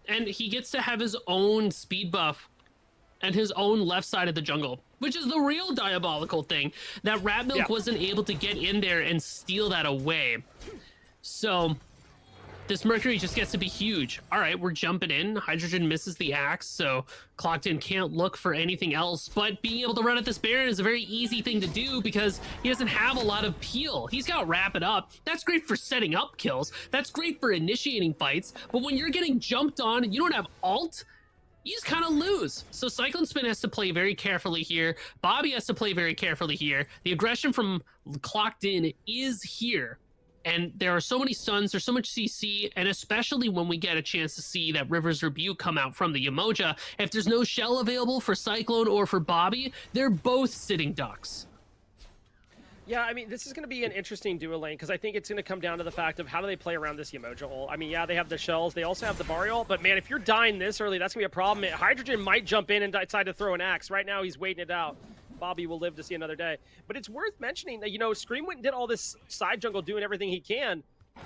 And he gets to have his own speed buff and his own left side of the jungle, which is the real diabolical thing, that Rat Milk wasn't able to get in there and steal that away. So this Mercury just gets to be huge. All right, we're jumping in. Hydrogen misses the axe, so Clocked In can't look for anything else, but being able to run at this Baron is a very easy thing to do because he doesn't have a lot of peel. He's got Wrap It Up. That's great for setting up kills. That's great for initiating fights, but when you're getting jumped on and you don't have ult, you just kind of lose. So Cyclone Spin has to play very carefully here. Bobby has to play very carefully here. The aggression from Clocked In is here. And there are so many stuns, there's so much CC, and especially when we get a chance to see that River's Rebuke come out from the Umoja, if there's no shell available for Cyclone or for Bobby, they're both sitting ducks. Yeah, I mean, this is going to be an interesting duo lane because I think it's going to come down to the fact of how do they play around this Umoja ult. I mean, yeah, they have the shells. They also have the Barry ult, but man, if you're dying this early, that's going to be a problem. Hydrogen might jump in and decide to throw an axe. Right now, he's waiting it out. Bobby will live to see another day. But it's worth mentioning that, you know, Scream went and did all this side jungle doing everything he can,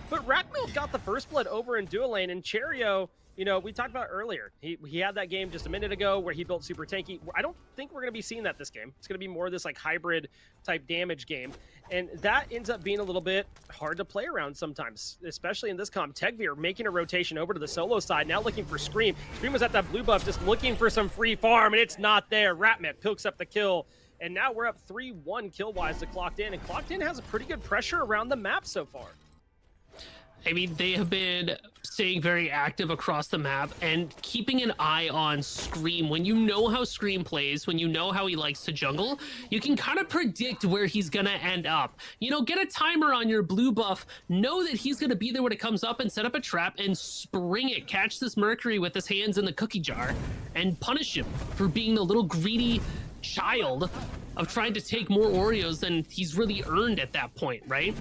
but Rackmill got the first blood over in duo lane, and Cherio, you know, we talked about earlier. He had that game just a minute ago where he built super tanky. I don't think we're going to be seeing that this game. It's going to be more of this like hybrid type damage game. And that ends up being a little bit hard to play around sometimes, especially in this comp. Tegvir making a rotation over to the solo side, now looking for Scream. Scream was at that blue buff just looking for some free farm, and it's not there. Ratmik picks up the kill. And now we're up 3-1 kill-wise to Clocked In. And Clocked In has a pretty good pressure around the map so far. I mean, they have been staying very active across the map and keeping an eye on Scream. When you know how Scream plays, when you know how he likes to jungle, you can kind of predict where he's gonna end up. You know, get a timer on your blue buff, know that he's gonna be there when it comes up, and set up a trap and spring it. Catch this Mercury with his hands in the cookie jar and punish him for being the little greedy child of trying to take more Oreos than he's really earned at that point, right?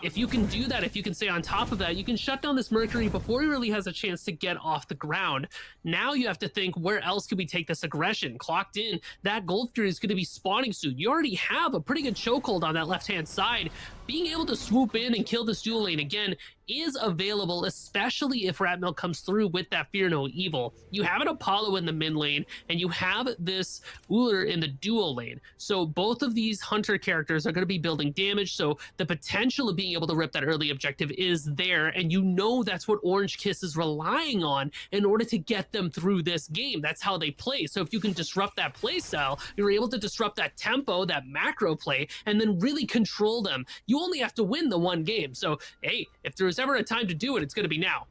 If you can do that, if you can stay on top of that, you can shut down this Mercury before he really has a chance to get off the ground. Now you have to think, where else could we take this aggression? Clocked In, that Gold Fury is going to be spawning soon. You already have a pretty good chokehold on that left-hand side. Being able to swoop in and kill this dual lane again is available, especially if Ratmill comes through with that Fear No Evil. You have an Apollo in the mid lane, and you have this Uller in the dual lane. So both of these Hunter characters are going to be building damage, so the potential of being able to rip that early objective is there, and you know that's what Orange Kiss is relying on in order to get them through this game. That's how they play. So if you can disrupt that play style, you're able to disrupt that tempo, that macro play, and then really control them. You only have to win the one game. So, hey, if there's ever a time to do it, it's going to be now.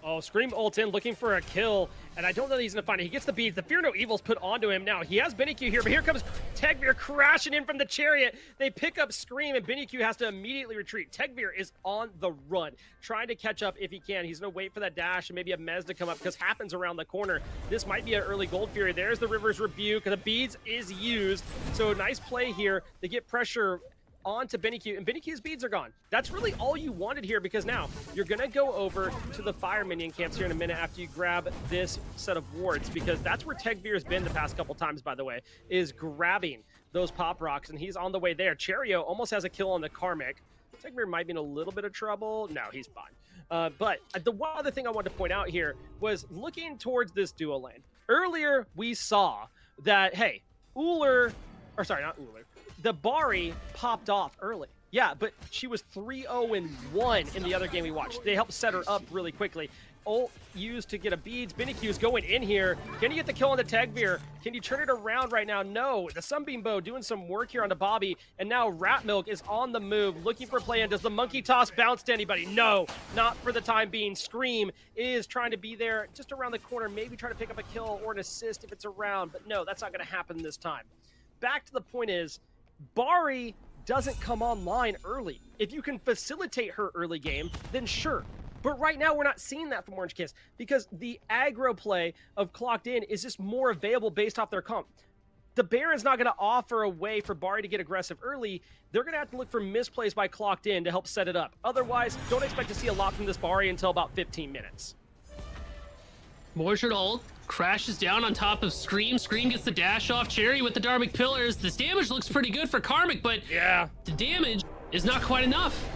Oh, Scream ult in, looking for a kill, and I don't know that he's going to find it. He gets the beads. The Fear No Evil's put onto him now. He has BennyQ here, but here comes Tegvir crashing in from the chariot. They pick up Scream, and BennyQ has to immediately retreat. Tegvir is on the run, trying to catch up if he can. He's going to wait for that dash and maybe a Mez to come up because Happens around the corner. This might be an early Gold Fury. There's the River's Rebuke. The beads is used, so nice play here. They get pressure onto BennyQ, and BennyQ's beads are gone. That's really all you wanted here, because now you're going to go over to the fire minion camps here in a minute after you grab this set of wards, because that's where Tegvir's been the past couple times, by the way, is grabbing those pop rocks, and he's on the way there. Cherio almost has a kill on the Karmic. Tegvir might be in a little bit of trouble. No, he's fine. But the one other thing I wanted to point out here was looking towards this duo lane. Earlier, we saw that, hey, Uller, or sorry, not Uller, the Bari popped off early. Yeah, but she was 3-0-1 in the other game we watched. They helped set her up really quickly. Ult used to get a beads. BennyQ's going in here. Can you get the kill on the Tegvir? Can you turn it around right now? No. The Sunbeam Bow doing some work here on the Bobby. And now Ratmilk is on the move, looking for a play in. Does the monkey toss bounce to anybody? No, not for the time being. Scream is trying to be there just around the corner, maybe try to pick up a kill or an assist if it's around. But no, that's not going to happen this time. Back to the point is, Bari doesn't come online early. If you can facilitate her early game, then sure. But right now, we're not seeing that from Orange Kiss because the aggro play of Clocked In is just more available based off their comp. the Baron's not going to offer a way for Bari to get aggressive early. They're going to have to look for misplays by Clocked In to help set it up. Otherwise, don't expect to see a lot from this Bari until about 15 minutes. Mortar ult crashes down on top of Scream. Scream gets the dash off. Cherry with the Dharmic Pillars. This damage looks pretty good for Karmic, but yeah, the damage is not quite enough.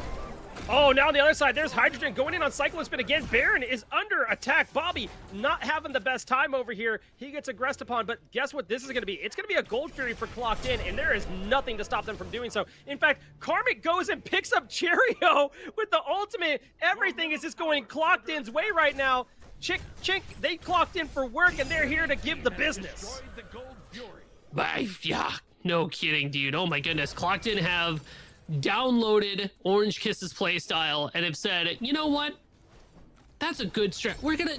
Oh, now on the other side, there's Hydrogen going in on Cyclone Spin again. Baron is under attack. Bobby not having the best time over here. He gets aggressed upon, but guess what this is going to be? It's going to be a Gold Fury for Clocked In, and there is nothing to stop them from doing so. In fact, Karmic goes and picks up Cheerio with the ultimate. Everything is just going Clocked In's way right now. Chink, they clocked in for work, and they're here to give the business. Yeah, no kidding, dude. Oh my goodness. Clocked In have downloaded Orange Kiss's playstyle and have said, you know what? That's a good strat.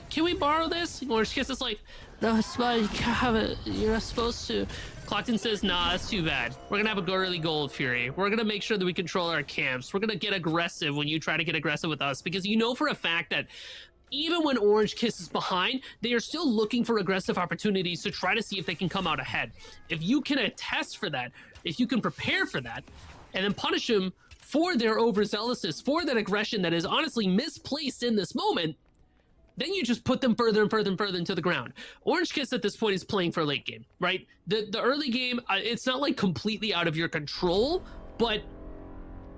Can we borrow this? Orange Kiss is like, No, it's fine. You can't have it. You're not supposed to. Clocked In says, nah, that's too bad. We're gonna have a early Gold Fury. We're gonna make sure that we control our camps. We're gonna get aggressive when you try to get aggressive with us, because you know for a fact that even when Orange Kiss is behind, they are still looking for aggressive opportunities to try to see if they can come out ahead. If you can attest for that, if you can prepare for that, and then punish them for their overzealousness, for that aggression that is honestly misplaced in this moment, then you just put them further and further and further into the ground. Orange Kiss at this point is playing for late game, right? The early game, it's not like completely out of your control, but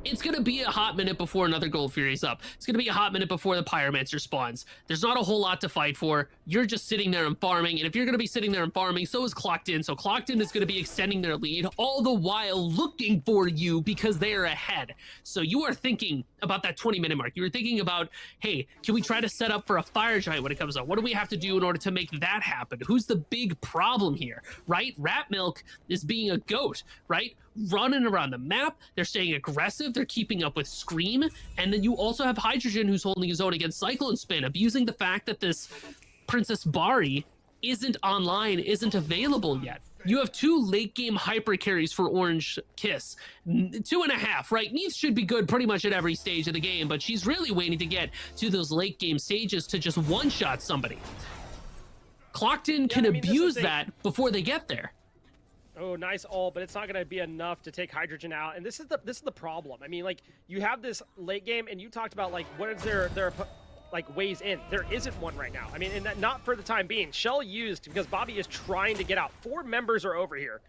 it's going to be a hot minute before another Gold Fury's up. It's going to be a hot minute before the Pyromancer spawns. There's not a whole lot to fight for. You're just sitting there and farming, and if you're going to be sitting there and farming, so is Clocked In. So Clocked In is going to be extending their lead, all the while looking for you because they are ahead. So you are thinking about that 20-minute mark. You were thinking about, hey, can we try to set up for a Fire Giant when it comes up? What do we have to do in order to make that happen? Who's the big problem here, right? Rat Milk is being a goat, right? Running around the map, they're staying aggressive, they're keeping up with Scream, and then you also have Hydrogen who's holding his own against Cyclone Spin, abusing the fact that this Princess Bari isn't online, isn't available yet. You have 2 late game hyper carries for Orange Kiss. 2.5, right? Neith should be good pretty much at every stage of the game, but she's really waiting to get to those late game stages to just one-shot somebody. Clocked In can abuse that before they get there. Oh, nice ult, but it's not going to be enough to take Hydrogen out. And this is the problem. I mean, like, you have this late game, and you talked about, like, what is their like, ways in. There isn't one right now. I mean, and that, not for the time being. Shell used because Bobby is trying to get out. 4 members are over here.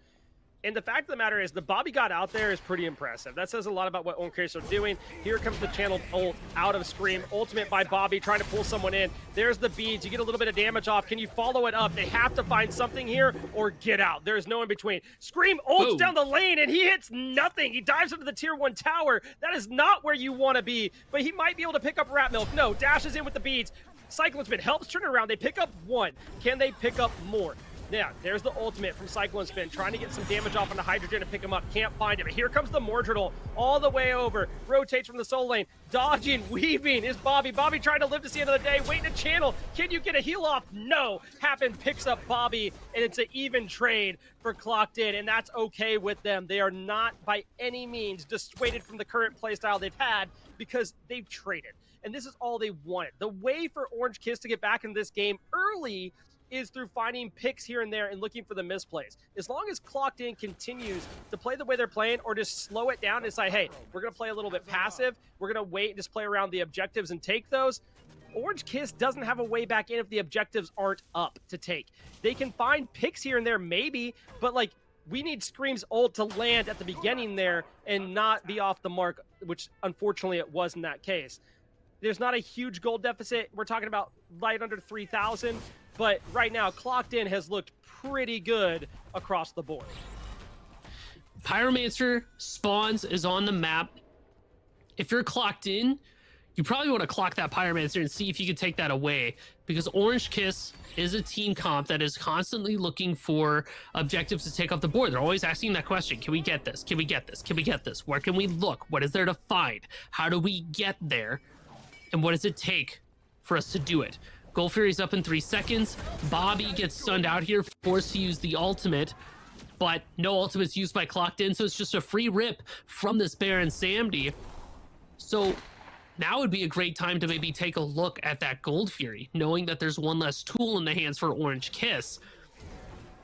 And the fact of the matter is, the Bobby got out there is pretty impressive. That says a lot about what Onkers are doing. Here comes the channeled ult out of Scream. Ultimate by Bobby, trying to pull someone in. There's the beads. You get a little bit of damage off. Can you follow it up? They have to find something here or get out. There's no in between. Scream ults down the lane, and he hits nothing. He dives into the tier 1 tower. That is not where you want to be, but he might be able to pick up Rat Milk. No, dashes in with the beads. Cyclone Spin helps turn it around. They pick up 1. Can they pick up more? Yeah, there's the ultimate from Cyclone Spin, trying to get some damage off on the Hydrogen and pick him up. Can't find him. Here comes the Mordredal all the way over. Rotates from the soul lane. Dodging, weaving is Bobby. Bobby trying to live to see another day. Waiting to channel. Can you get a heal off? No. Happen picks up Bobby, and it's an even trade for Clocked In, and that's okay with them. They are not by any means dissuaded from the current playstyle they've had because they've traded. And this is all they wanted. The way for Orange Kiss to get back in this game early is through finding picks here and there and looking for the misplays. As long as Clocked In continues to play the way they're playing or just slow it down and say, hey, we're going to play a little bit passive, we're going to wait and just play around the objectives and take those, Orange Kiss doesn't have a way back in if the objectives aren't up to take. They can find picks here and there maybe, but like, we need Scream's ult to land at the beginning there and not be off the mark, which unfortunately it was in that case. There's not a huge gold deficit. We're talking about light under 3,000. But right now, Clocked In has looked pretty good across the board. Pyromancer spawns is on the map. If you're Clocked In, you probably want to clock that Pyromancer and see if you can take that away, because Orange Kiss is a team comp that is constantly looking for objectives to take off the board. They're always asking that question. Can we get this? Can we get this? Can we get this? Where can we look? What is there to find? How do we get there? And what does it take for us to do it? Gold Fury's up in 3 seconds. Bobby gets stunned out here, forced to use the ultimate, but no ultimate's used by Clocked In, so it's just a free rip from this Baron Samdi. So now would be a great time to maybe take a look at that Gold Fury, knowing that there's one less tool in the hands for Orange Kiss.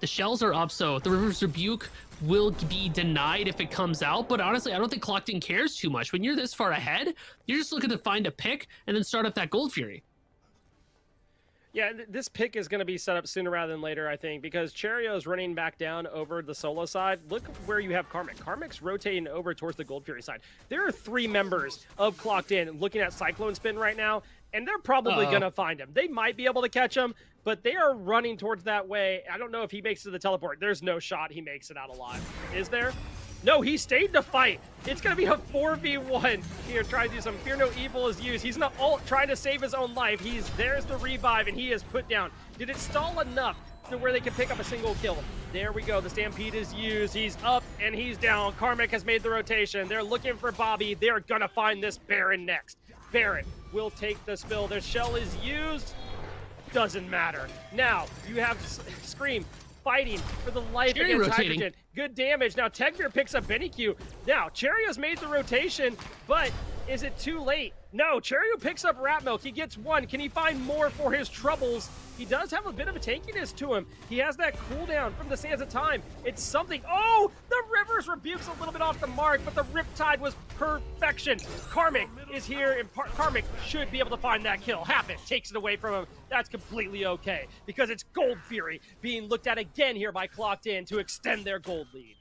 The shells are up, so the River's Rebuke will be denied if it comes out. But honestly, I don't think Clockton cares too much. When you're this far ahead, you're just looking to find a pick and then start up that Gold Fury. Yeah, this pick is going to be set up sooner rather than later, I think, because Cherio's running back down over the solo side. Look where you have Karmic. Karmic's rotating over towards the Gold Fury side. There are 3 members of Clocked In looking at Cyclone Spin right now, and they're probably going to find him. They might be able to catch him, but they are running towards that way. I don't know if he makes it to the teleport. There's no shot he makes it out alive. Is there? No, he stayed to fight. It's going to be a 4v1 here, trying to do some Fear No Evil is used. He's not trying to save his own life. There's the revive, and he is put down. Did it stall enough to where they can pick up a single kill? There we go. The Stampede is used. He's up, and he's down. Karmic has made the rotation. They're looking for Bobby. They're going to find this Baron next. Baron will take the spill. Their shell is used. Doesn't matter. Now, you have Scream fighting for the life Cherry against rotating. Hydrogen. Good damage. Now Tegvir picks up Benny Q. Now Cherio's made the rotation, but is it too late? No, Cherio picks up Rat Milk. He gets 1. Can he find more for his troubles? He does have a bit of a tankiness to him. He has that cooldown from the Sands of Time. It's something. Oh, the River's Rebuke's a little bit off the mark, but the Riptide was perfection. Karmic is here, and Karmic should be able to find that kill. Happen takes it away from him. That's completely okay, because it's Gold Fury being looked at again here by Clocked In to extend their gold lead.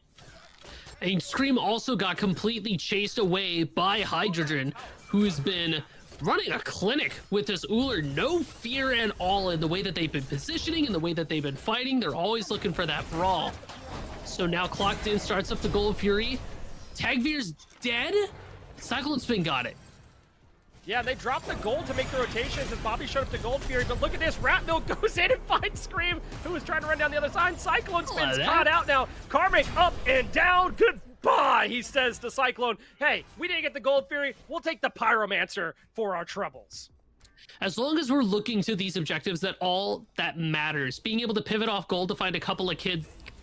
And Scream also got completely chased away by Hydrogen, who's been running a clinic with this Uller. No fear at all in the way that they've been positioning and the way that they've been fighting. They're always looking for that brawl. So now Clocked In starts up the Gold Fury. Tagvir's dead. Cyclone Spin got it. Yeah, they dropped the gold to make the rotations as Bobby showed up to Gold Fury, but look at this. Rat Milk goes in and finds Scream, who was trying to run down the other side. Cyclone Spin's caught out now. Karmic up and down. Goodbye, he says to Cyclone. Hey, we didn't get the Gold Fury. We'll take the Pyromancer for our troubles. As long as we're looking to these objectives, that all that matters. Being able to pivot off gold to find a couple of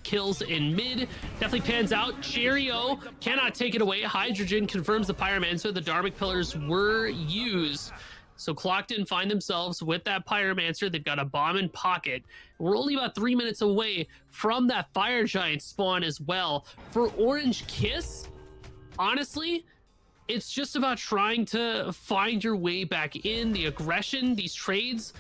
kills in mid definitely pans out. Cheerio cannot take it away. Hydrogen confirms the Pyromancer. The Dharmic Pillars were used. So Clocked In find themselves with that Pyromancer. They've got a bomb in pocket. We're only about 3 minutes away from that Fire Giant spawn as well. For Orange Kiss, honestly, it's just about trying to find your way back in. The aggression, these trades,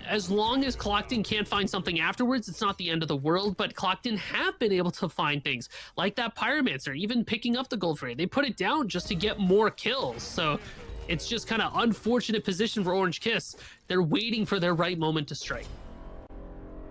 as long as Clocked In can't find something afterwards, it's not the end of the world, but Clocked In have been able to find things like that Pyromancer, even picking up the Gold Fury. They put it down just to get more kills. So it's just kind of unfortunate position for Orange Kiss. They're waiting for their right moment to strike.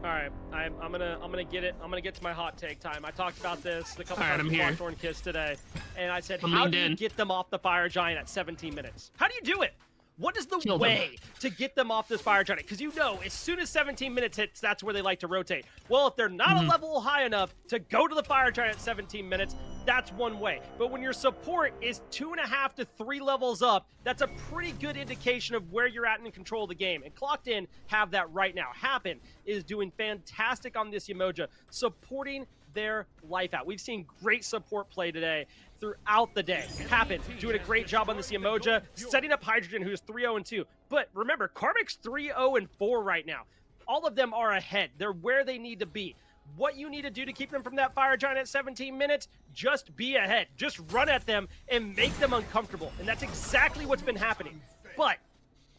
All right, I'm gonna get it. I'm gonna get to my hot take time. I talked about this a couple times I'm with here. Orange Kiss today, and I said, I'm how leaned do you in. get them off the Fire Giant at 17 minutes? How do you do it? What is the Kill them. way to get them off this Fire Giant? Because you know, as soon as 17 minutes hits, that's where they like to rotate. Well, if they're not a level high enough to go to the Fire Giant at 17 minutes, that's one way. But when your support is 2.5 to 3 levels up, that's a pretty good indication of where you're at in control of the game. And Clocked In have that right now. Happen is doing fantastic on this Yemoja, supporting their life out. We've seen great support play today throughout the day. Happen doing a great job on this Yemoja, setting up Hydrogen, who's 3-0-2. But remember, Karmic's 3-0-4 right now. All of them are ahead. They're where they need to be. What you need to do to keep them from that Fire Giant at 17 minutes, just be ahead. Just run at them and make them uncomfortable. And that's exactly what's been happening. But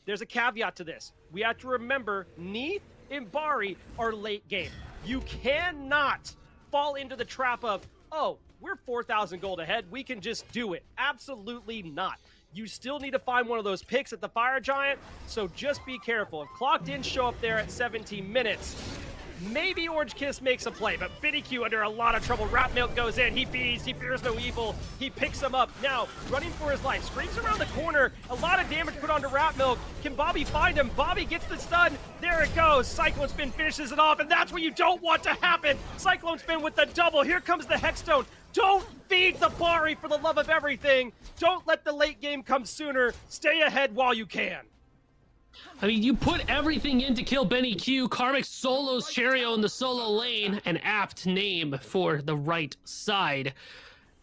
there's a caveat to this. We have to remember, Neith and Bari are late game. You cannot fall into the trap of, oh, we're 4,000 gold ahead. We can just do it. Absolutely not. You still need to find one of those picks at the Fire Giant, so just be careful. If Clocked In show up there at 17 minutes, maybe Orange Kiss makes a play, but Biddy Q under a lot of trouble. Rat Milk goes in. He feeds. He fears no evil. He picks him up. Now, running for his life. Screams around the corner. A lot of damage put onto Rat Milk. Can Bobby find him? Bobby gets the stun. There it goes. Cyclone Spin finishes it off, and that's what you don't want to happen. Cyclone Spin with the double. Here comes the Hexstone. Don't feed the Bari for the love of everything. Don't let the late game come sooner. Stay ahead while you can. I mean, you put everything in to kill Benny Q. Karmic solos Cheerio in the solo lane, an apt name for the right side.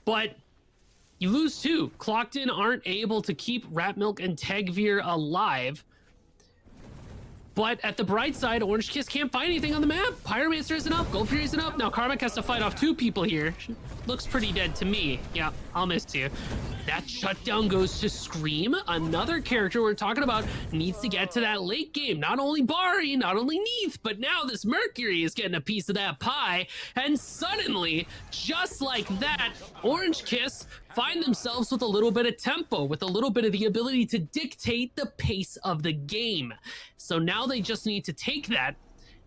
But you lose too. Clocked In aren't able to keep Rat Milk and Tegvir alive. But at the bright side, Orange Kiss can't find anything on the map. Pyromancer isn't up, Gold Fury isn't up. Now Karmic has to fight off 2 people here. Looks pretty dead to me. Yeah, I'll miss you. That shutdown goes to Scream. Another character we're talking about needs to get to that late game. Not only Bari, not only Neith, but now this Mercury is getting a piece of that pie. And suddenly, just like that, Orange Kiss find themselves with a little bit of tempo, with a little bit of the ability to dictate the pace of the game. So now they just need to take that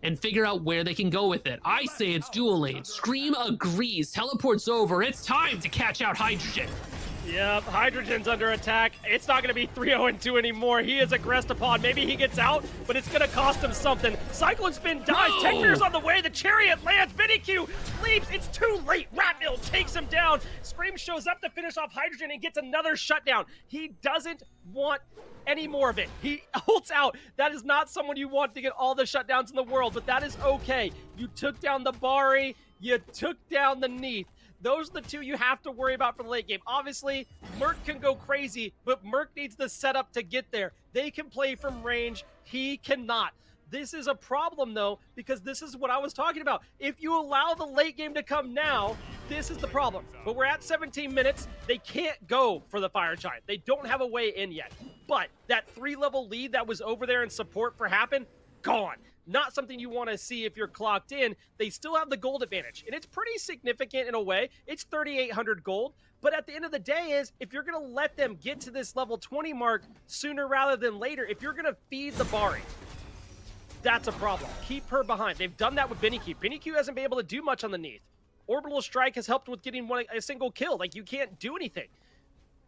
and figure out where they can go with it. I say it's dual lane. Scream agrees. Teleport's over. It's time to catch out Hydrogen. Yep, Hydrogen's under attack. It's not going to be 3-0-2 anymore. He is aggressed upon. Maybe he gets out, but it's going to cost him something. Cyclone Spin dies. No! Techmir's on the way. The Chariot lands. Q leaps. It's too late. Ratmill takes him down. Scream shows up to finish off Hydrogen and gets another shutdown. He doesn't want any more of it. He ults out. That is not someone you want to get all the shutdowns in the world, but that is okay. You took down the Bari. You took down the Neith. Those are the 2 you have to worry about for the late game. Obviously, Merc can go crazy, but Merc needs the setup to get there. They can play from range. He cannot. This is a problem, though, because this is what I was talking about. If you allow the late game to come now, this is the problem. But we're at 17 minutes. They can't go for the Fire Giant. They don't have a way in yet. But that 3-level lead that was over there in support for Happen, gone. Not something you want to see if you're clocked in. They still have the gold advantage, and it's pretty significant in a way. It's 3,800 gold, but at the end of the day is, if you're going to let them get to this level 20 mark sooner rather than later, if you're going to feed the Bari, that's a problem. Keep her behind. They've done that with BennyQ. BennyQ hasn't been able to do much on the Neith. Orbital Strike has helped with getting a single kill. Like, you can't do anything.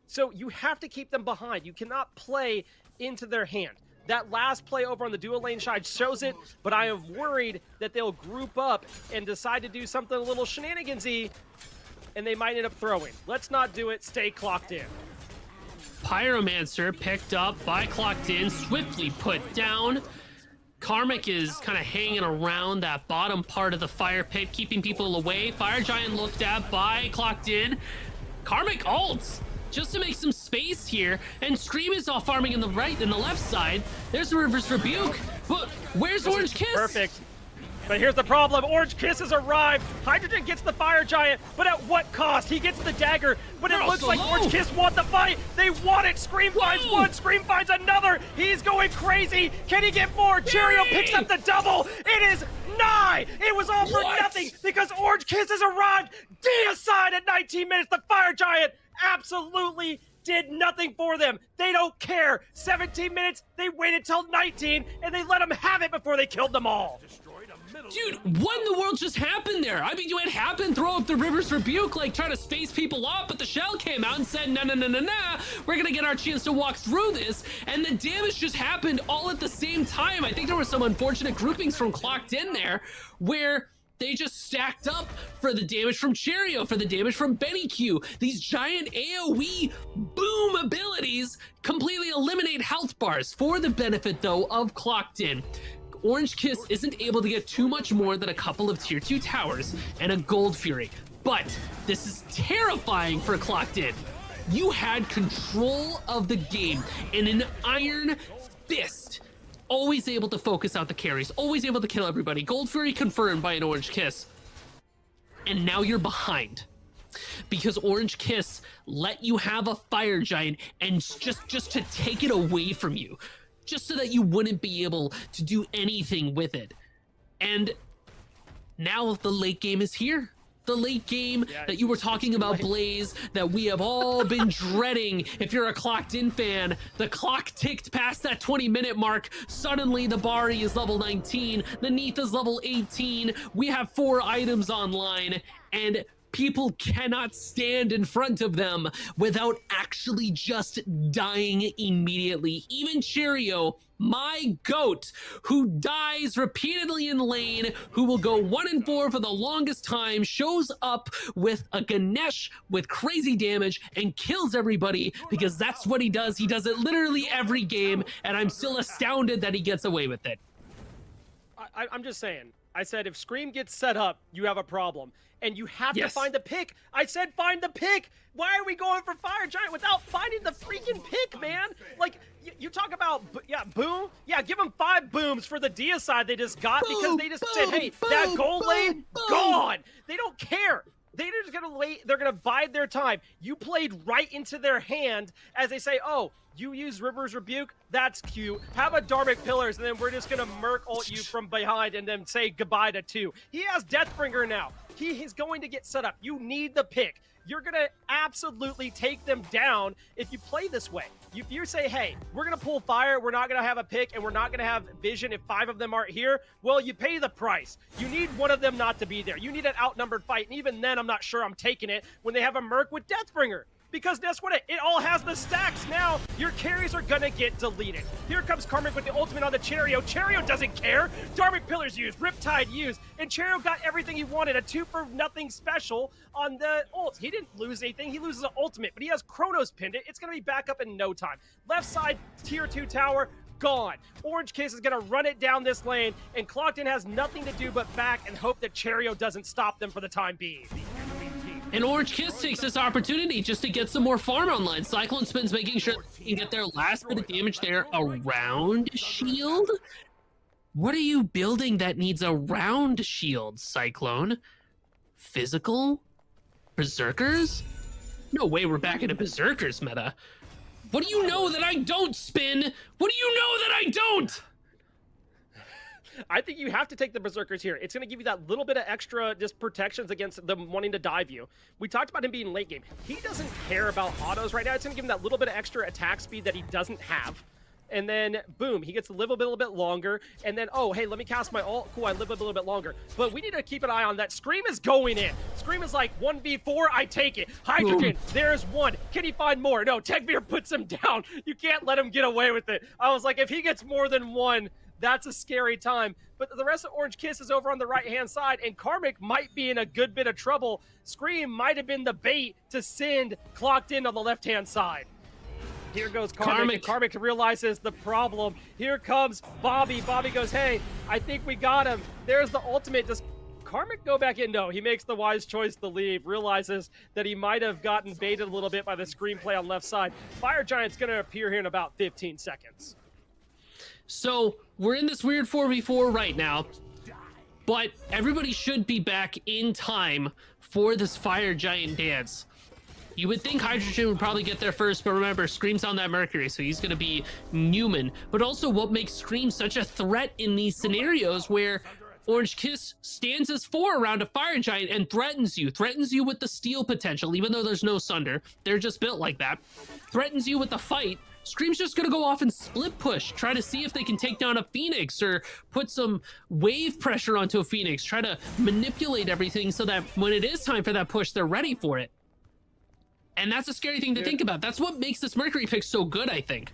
So you have to keep them behind. You cannot play into their hand. That last play over on the dual lane side shows it, but I am worried that they'll group up and decide to do something a little shenanigansy, and they might end up throwing. Let's not do it. Stay clocked in. Pyromancer picked up by Clocked In, swiftly put down. Karmic is kind of hanging around that bottom part of the fire pit, keeping people away. Fire Giant looked at by Clocked In. Karmic ults just to make some space here, and Scream is off farming in the right and the left side. There's the Reverse Rebuke, but where's Orange Kiss? Perfect. But here's the problem. Orange Kiss has arrived. Hydrogen gets the Fire Giant, but at what cost? He gets the dagger, but it looks like Orange Kiss want the fight. They want it. Scream finds one. Scream finds another. He's going crazy. Can he get more? Cheerio picks up the double. It is nigh. It was all for nothing because Orange Kiss has arrived. Deicide at 19 minutes. The Fire Giant absolutely did nothing for them. They don't care. 17 minutes, they waited till 19, and they let them have it before they killed them all. Dude, what in the world just happened there? I mean, you had Happen throw up the Reverse Rebuke, like trying to space people off, but the shell came out and said, no, we're gonna get our chance to walk through this, and the damage just happened all at the same time. I think there were some unfortunate groupings from Clocked In there, where they just stacked up for the damage from Cheerio, for the damage from BennyQ. These giant AoE boom abilities completely eliminate health bars for the benefit, though, of Clocked In. Orange Kiss isn't able to get too much more than a couple of tier 2 towers and a Gold Fury. But this is terrifying for Clocked In. You had control of the game in an iron fist. Always able to focus out the carries, always able to kill everybody. Gold Fury confirmed by an Orange Kiss. And now you're behind. Because Orange Kiss let you have a Fire Giant and just to take it away from you. Just so that you wouldn't be able to do anything with it. And now the late game is here. The late game that you were talking about, Blaze, that we have all been dreading. If you're a Clocked In fan, the clock ticked past that 20-minute mark. Suddenly the Bari is level 19, the Neith is level 18. We have 4 items online, and people cannot stand in front of them without actually just dying immediately. Even Cheerio, my goat, who dies repeatedly in lane, who will go 1-4 for the longest time, shows up with a Ganesh with crazy damage and kills everybody because that's what he does. He does it literally every game, and I'm still astounded that he gets away with it. I'm just saying, I said, if Scream gets set up, you have a problem. And you have to Yes. find the pick. I said find the pick. Why are we going for Fire Giant without finding the freaking pick, man? Like, you talk about, boom? Yeah, give them 5 booms for the deicide they just got because they just said, hey, that gold lane, gone. They don't care. They're just gonna wait. They're gonna bide their time. You played right into their hand as they say, "Oh, you use River's Rebuke. That's cute. Have a Dharmic Pillars, and then we're just gonna Merc ult you from behind and then say goodbye to 2." He has Deathbringer now. He is going to get set up. You need the pick. You're gonna absolutely take them down if you play this way. If you say, hey, we're gonna pull fire, we're not gonna have a pick, and we're not gonna have vision if 5 of them aren't here, well, you pay the price. You need one of them not to be there. You need an outnumbered fight, and even then, I'm not sure I'm taking it when they have a Merc with Deathbringer. Because guess what? It all has the stacks now. Your carries are gonna get deleted. Here comes Karmic with the ultimate on the Cherio. Cherio doesn't care. Dharmic Pillars used, Riptide used, and Cherio got everything he wanted. A 2-for-nothing special on the ult. He didn't lose anything. He loses an ultimate, but he has Chronos pinned it. It's gonna be back up in no time. Left side, tier 2 tower, gone. Orange Kiss is gonna run it down this lane, and Clocked In has nothing to do but back and hope that Cherio doesn't stop them for the time being. And Orange Kiss takes this opportunity just to get some more farm online. Cyclone Spin's making sure they can get their last bit of damage there around shield. What are you building that needs a round shield, Cyclone? Physical? Berserkers? No way we're back in a Berserkers meta. What do you know that I don't, Spin? What do you know that I don't? I think you have to take the Berserkers here. It's going to give you that little bit of extra just protections against them wanting to dive you. We talked about him being late game. He doesn't care about autos right now. It's going to give him that little bit of extra attack speed that he doesn't have. And then, boom, he gets to live a little bit longer. And then, oh, hey, let me cast my ult. Cool, I live a little bit longer. But we need to keep an eye on that. Scream is going in. Scream is like 1v4, I take it. Hydrogen, there's 1. Can he find more? No, Techbeer puts him down. You can't let him get away with it. I was like, if he gets more than 1, that's a scary time. But the rest of Orange Kiss is over on the right-hand side, and Karmic might be in a good bit of trouble. Scream might have been the bait to send Clocked In on the left-hand side. Here goes Karmic. Karmic realizes the problem. Here comes Bobby. Bobby goes, hey, I think we got him. There's the ultimate. Does Karmic go back in? No, he makes the wise choice to leave. Realizes that he might have gotten baited a little bit by the screenplay on left side. Fire Giant's going to appear here in about 15 seconds. So we're in this weird 4v4 right now, but everybody should be back in time for this Fire Giant dance. You would think Hydrogen would probably get there first, but remember, Scream's on that Mercury, so he's going to be Newman. But also what makes Scream such a threat in these scenarios where Orange Kiss stands as 4 around a Fire Giant and threatens you with the steal potential, even though there's no Sunder. They're just built like that. Threatens you with the fight. Scream's just gonna go off and split push, try to see if they can take down a Phoenix or put some wave pressure onto a Phoenix, try to manipulate everything so that when it is time for that push, they're ready for it. And that's a scary thing to think about. That's what makes this Mercury pick so good, I think.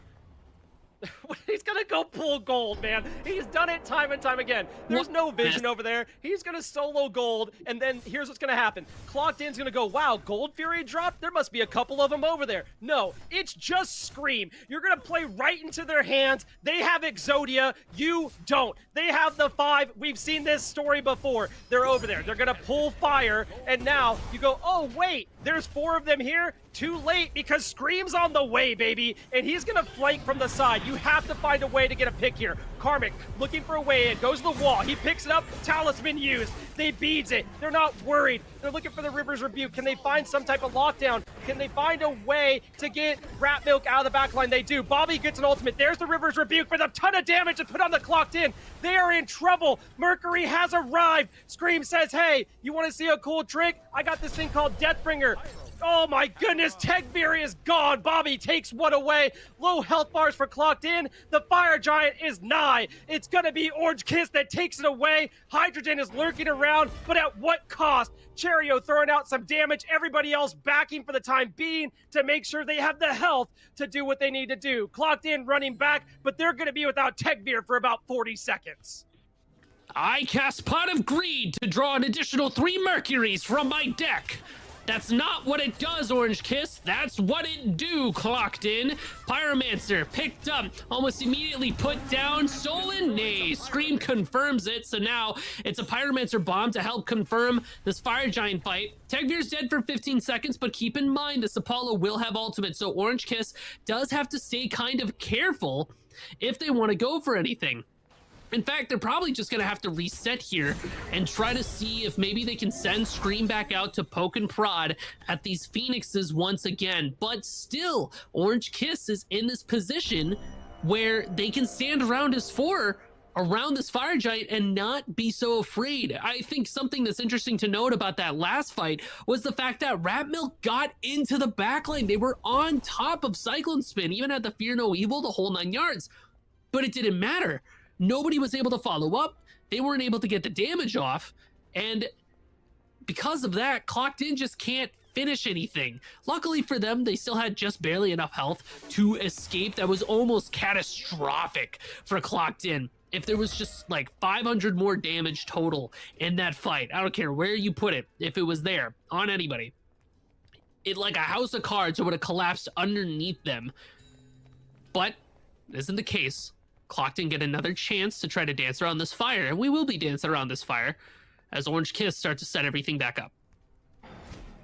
He's gonna go pull gold, man. He's done it time and time again. There's no vision over there. He's gonna solo gold, and then here's what's gonna happen. Clocked In's gonna go, wow, Gold Fury dropped? There must be a couple of them over there. No, it's just Scream. You're gonna play right into their hands. They have Exodia. You don't. They have the 5. We've seen this story before. They're over there. They're gonna pull fire, and now you go, oh, wait, there's 4 of them here? Too late, because Scream's on the way, baby, and he's gonna flank from the side. You have to find a way to get a pick here. Karmic looking for a way in, goes to the wall. He picks it up, Talisman used. They beads it. They're not worried. They're looking for the River's Rebuke. Can they find some type of lockdown? Can they find a way to get Rat Milk out of the backline? They do. Bobby gets an ultimate. There's the River's Rebuke with a ton of damage to put on the Clocked In. They are in trouble. Mercury has arrived. Scream says, hey, you want to see a cool trick? I got this thing called Deathbringer. Oh my goodness, Techbeer is gone. Bobby takes 1 away. Low health bars for Clocked In. The Fire Giant is nigh. It's gonna be Orange Kiss that takes it away. Hydrogen is lurking around, but at what cost? Cherio throwing out some damage. Everybody else backing for the time being to make sure they have the health to do what they need to do. Clocked In running back, but they're gonna be without Techbeer for about 40 seconds. I cast Pot of Greed to draw an additional 3 Mercuries from my deck. That's not what it does, Orange Kiss. That's what it do, clocked in. Pyromancer picked up, almost immediately put down, stolen. Nay, Scream confirms it. So now it's a Pyromancer bomb to help confirm this Fire Giant fight. Tegvir's dead for 15 seconds, but keep in mind this Apollo will have ultimate. So Orange Kiss does have to stay kind of careful if they want to go for anything. In fact, they're probably just going to have to reset here and try to see if maybe they can send Scream back out to poke and prod at these Phoenixes once again. But still, Orange Kiss is in this position where they can stand around as 4 around this Fire Giant and not be so afraid. I think something that's interesting to note about that last fight was the fact that Rat Milk got into the backline. They were on top of Cyclone Spin, even had the Fear No Evil, the whole 9 yards. But it didn't matter. Nobody was able to follow up. They weren't able to get the damage off. And because of that, Clocked In just can't finish anything. Luckily for them, they still had just barely enough health to escape. That was almost catastrophic for Clocked In. If there was just like 500 more damage total in that fight, I don't care where you put it, if it was there on anybody, it like a house of cards would have collapsed underneath them. But it isn't the case. Clocked In get another chance to try to dance around this fire, and we will be dancing around this fire as Orange Kiss start to set everything back up.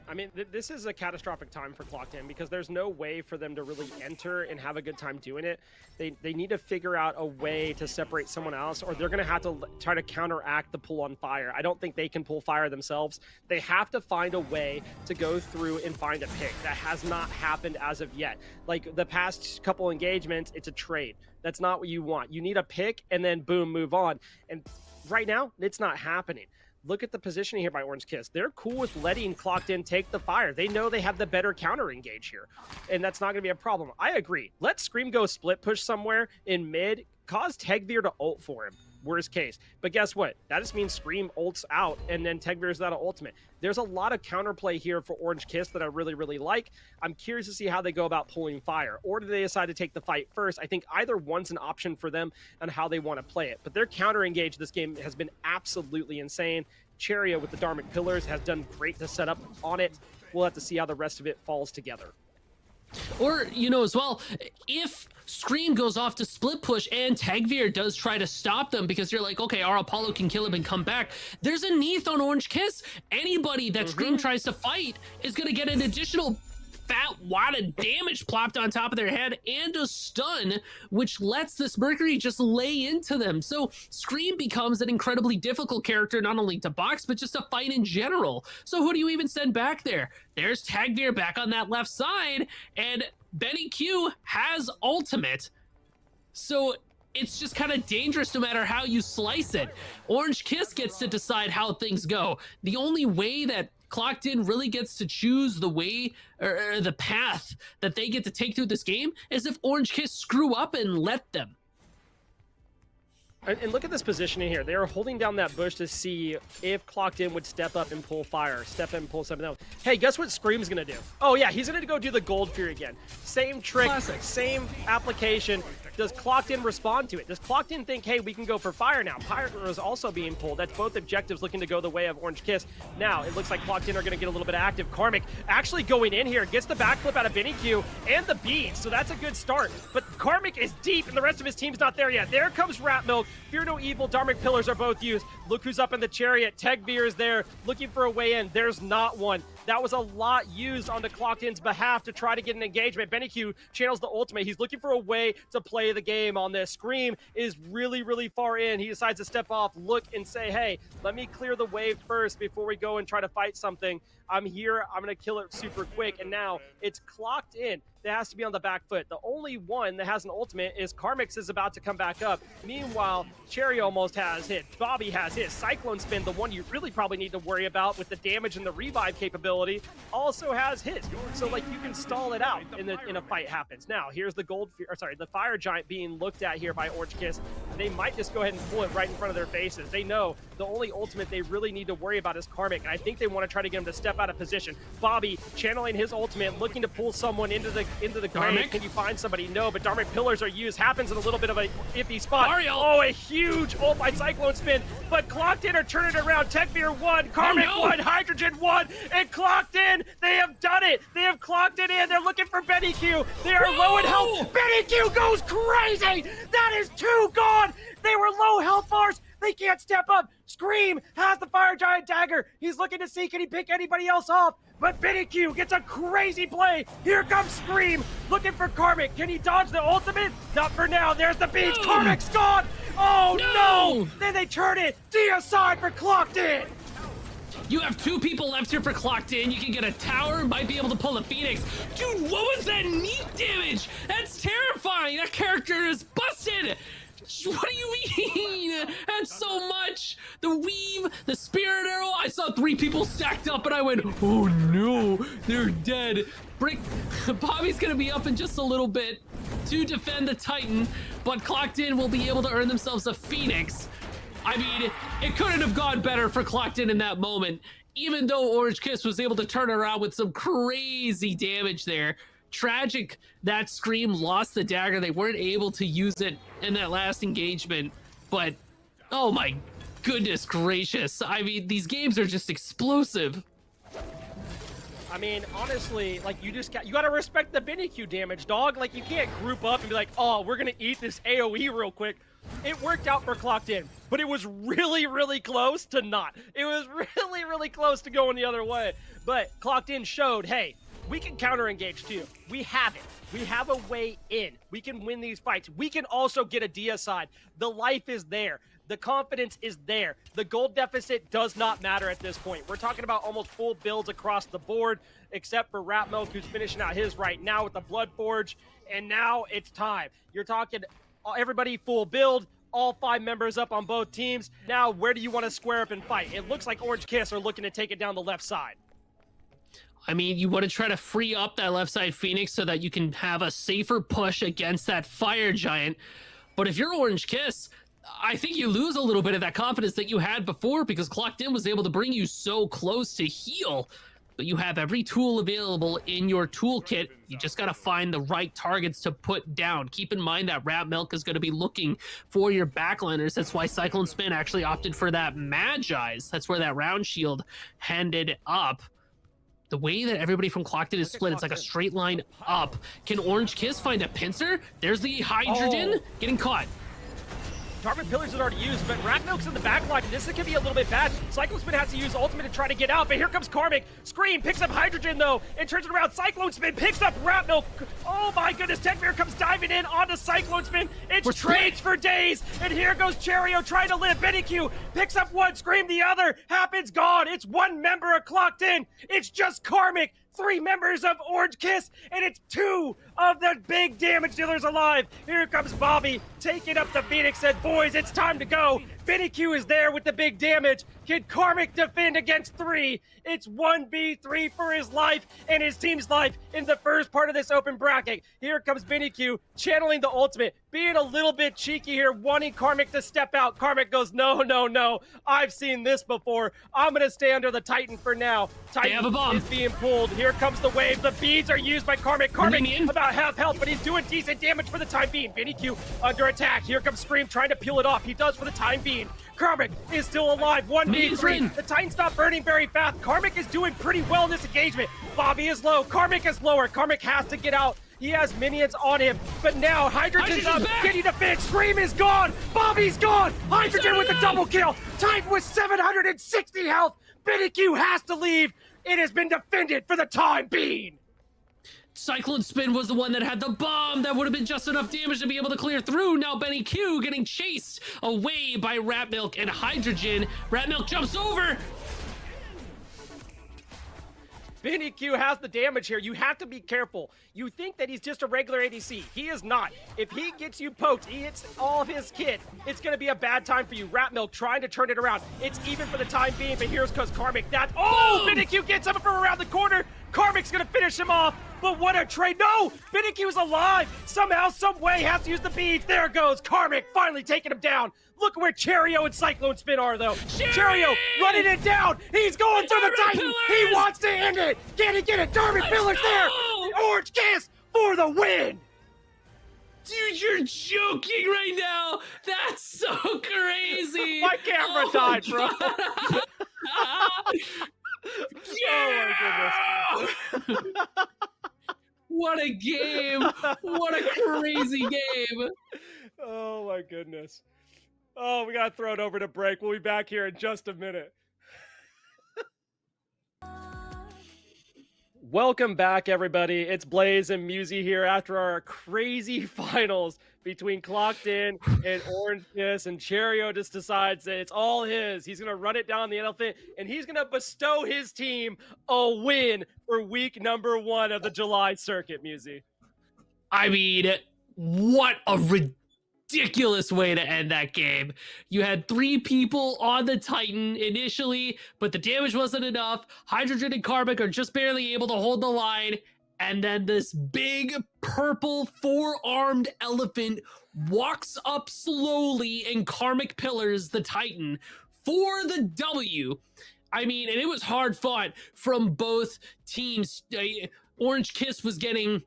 I mean, this is a catastrophic time for Clocked In because there's no way for them to really enter and have a good time doing it. They need to figure out a way to separate someone else, or they're going to have to try to counteract the pull on fire. I don't think they can pull fire themselves. They have to find a way to go through and find a pick. That has not happened as of yet. Like the past couple engagements, it's a trade. That's not what you want. You need a pick and then boom, move on. And right now, it's not happening. Look at the positioning here by Orange Kiss. They're cool with letting Clocked In take the fire. They know they have the better counter engage here, and that's not going to be a problem. I agree. Let Scream go split push somewhere in mid, cause Tegvir to ult for him, worst case. But guess what? That just means Scream ults out, and then Tegvir's without an ultimate. There's a lot of counterplay here for Orange Kiss that I really, really like. I'm curious to see how they go about pulling fire. Or do they decide to take the fight first? I think either one's an option for them on how they want to play it. But their counter engage this game has been absolutely insane. Cheria with the Dharmic Pillars has done great to set up on it. We'll have to see how the rest of it falls together. Or, you know, as well, if Scream goes off to split push and Tegvir does try to stop them because you're like, okay, our Apollo can kill him and come back, there's a Neath on Orange Kiss. Anybody that Scream tries to fight is going to get an additional fat wad of damage plopped on top of their head and a stun, which lets this Mercury just lay into them. So Scream becomes an incredibly difficult character, not only to box, but just to fight in general. So who do you even send back there? There's Tegvir back on that left side, and Benny Q has ultimate. So it's just kind of dangerous no matter how you slice it. Orange Kiss gets to decide how things go. The only way that Clocked In really gets to choose the way or the path that they get to take through this game is if Orange Kiss screw up and let them. And look at this positioning here. They are holding down that bush to see if Clocked In would step up and pull fire. Step in and pull something else. Hey, guess what Scream's going to do? Oh, yeah, he's going to go do the Gold Fury again. Same trick, Classic. Same application. Does Clocked In respond to it? Does Clocked In think, hey, we can go for fire now? Pyro is also being pulled. That's both objectives looking to go the way of Orange Kiss. Now, it looks like Clocked In are going to get a little bit active. Karmic actually going in here, gets the backflip out of Benny Q and the beads, so that's a good start. But Karmic is deep, and the rest of his team's not there yet. There comes Rat Milk. Fear No Evil, Dharmic Pillars are both used. Look who's up in the chariot. Tegvir is there, looking for a way in. There's not one. That was a lot used on the Clocked In's behalf to try to get an engagement. Benny Q channels the ultimate. He's looking for a way to play the game on this. Scream is really, really far in. He decides to step off, look, and say, hey, let me clear the wave first before we go and try to fight something. I'm here. I'm going to kill it super quick. And now it's Clocked In that has to be on the back foot. The only one that has an ultimate is Karmix is about to come back up. Meanwhile, Cherry almost has hit. Bobby has his. Cyclone Spin, the one you really probably need to worry about with the damage and the revive capability, also has his. So, like, you can stall it out in a fight happens. Now, here's the the Fire Giant being looked at here by Orange Kiss. they might just go ahead and pull it right in front of their faces. They know the only ultimate they really need to worry about is Karmic, and I think they want to try to get him to step out of position. Bobby channeling his ultimate, looking to pull someone into the grave. Can you find somebody? No, but Dharmic pillars are used. Happens in a little bit of a iffy spot. Ariel. Oh, a huge ult by Cyclone Spin, but Clocked In are turning it around. Techbeer won, Karmic won, Hydrogen won, and Clocked In. They have done it. They have clocked it in. They're looking for Benny Q. They are low in health. Benny Q goes crazy. That is two gone. They were low health bars. They can't step up. Scream has the Fire Giant dagger. He's looking to see, can he pick anybody else off? But Benny Q gets a crazy play. Here comes Scream, looking for Karmic. Can he dodge the ultimate? Not for now. There's the beach. Karmic's gone. Oh no! Then they turn it. Deicide for Clocked In. You have 2 people left here for Clocked In. You can get a tower, might be able to pull a Phoenix. Dude, what was that neat damage? That's terrifying. That character is busted. What do you mean? That's so much. The weave, the spirit arrow. I saw 3 people stacked up and I went, oh no, they're dead. Bobby's gonna be up in just a little bit to defend the Titan, but Clocked In will be able to earn themselves a Phoenix. I mean, it couldn't have gone better for Clocked In that moment. Even though Orange Kiss was able to turn around with some crazy damage there. Tragic that Scream lost the dagger. They weren't able to use it in that last engagement. But, oh my goodness gracious. I mean, these games are just explosive. I mean, honestly, like, you gotta respect the Benny Q damage, dog. Like, you can't group up and be like, oh, we're gonna eat this AoE real quick. It worked out for Clocked In, but it was really, really close to not. It was really, really close to going the other way. But Clocked In showed, hey, we can counter-engage too. We have it. We have a way in. We can win these fights. We can also get a Deicide. The life is there. The confidence is there. The gold deficit does not matter at this point. We're talking about almost full builds across the board, except for Rat Milk, who's finishing out his right now with the Blood Forge. And now it's time. You're talking everybody full build, all 5 members up on both teams. Now, where do you want to square up and fight? It looks like Orange Kiss are looking to take it down the left side. I mean, you want to try to free up that left side Phoenix so that you can have a safer push against that Fire Giant. But if you're Orange Kiss, I think you lose a little bit of that confidence that you had before because Clocked In was able to bring you so close to heal. But you have every tool available in your toolkit. You just got to find the right targets to put down. Keep in mind that Rat Milk is going to be looking for your backliners. That's why Cyclone Spin actually opted for that Magi's. That's where that round shield ended up. The way that everybody from Clocked In is split, it's like a straight line up. Can Orange Kiss find a pincer? There's the Hydrogen getting caught. Dharmic Pillars is already used, but Rat Milk's in the back line. This could be a little bit bad. Cyclone Spin has to use Ultimate to try to get out, but here comes Karmic. Scream picks up Hydrogen, though, and turns it around. Cyclone Spin picks up Rat Milk. Oh, my goodness. Techbeer comes diving in onto Cyclone Spin. It's trades for days, and here goes Cherio trying to live. Benny Q picks up one, Scream the other. Happens gone. It's 1 member of Clocked In. It's just Karmic. 3 members of Orange Kiss, and it's 2 of the big damage dealers alive. Here comes Bobby, taking up the Phoenix, and boys, it's time to go. Benny Q is there with the big damage. Can Karmic defend against 3? It's 1v3 for his life and his team's life in the first part of this open bracket. Here comes Benny Q, channeling the ultimate, being a little bit cheeky here, wanting Karmic to step out. Karmic goes, no, no, no. I've seen this before. I'm going to stay under the Titan for now. Titan is being pulled. Here comes the wave. The beads are used by Karmic. Karmic about half health, but he's doing decent damage for the time being. Benny Q under attack. Here comes Scream trying to peel it off. He does for the time being. Karmic is still alive. 1v3. The Titan's not burning very fast. Karmic is doing pretty well in this engagement. Bobby is low. Karmic is lower. Karmic has to get out. He has minions on him, but now Hydrogen's up. Can he defend? Scream is gone. Bobby's gone. Hydrogen with the double kill. Titan with 760 health. Benny Q has to leave. It has been defended for the time being. Cyclone Spin was the one that had the bomb. That would have been just enough damage to be able to clear through. Now Benny Q getting chased away by Rat Milk and Hydrogen. Rat Milk jumps over. Benny Q has the damage here. You have to be careful. You think that he's just a regular ADC. He is not. If he gets you poked, he hits all of his kit, it's going to be a bad time for you. Rat Milk trying to turn it around. It's even for the time being, but here's because Karmic. Oh, Benny Q gets him from around the corner. Karmic's gonna finish him off, but what a trade. No! BenQ is alive! Somehow, some way, has to use the beads. There goes Karmic, finally taking him down. Look where Cheerio and Cyclone Spin are, though. Cheerio running it down. He's going through the Titan. He wants to end it. Can he get it? Darman Pillar's there. Orange Kiss for the win. Dude, you're joking right now. That's so crazy. My camera died, bro. Yeah! Oh my goodness. What a game. What a crazy game. Oh my goodness. Oh, we gotta throw it over to break. We'll be back here in just a minute. Welcome back, everybody. It's Blaze and Musi here after our crazy finals between Clocked In and Orange Kiss, and Cheerio just decides that it's all his. He's going to run it down the elephant, and he's going to bestow his team a win for week number 1 of the July circuit, Musi. I mean, what a ridiculous way to end that game. You had 3 people on the Titan initially, but the damage wasn't enough. Hydrogen and Karmic are just barely able to hold the line, and then this big purple 4-armed elephant walks up slowly and Karmic pillars the Titan for the W. I mean, and it was hard fought from both teams. Orange Kiss was getting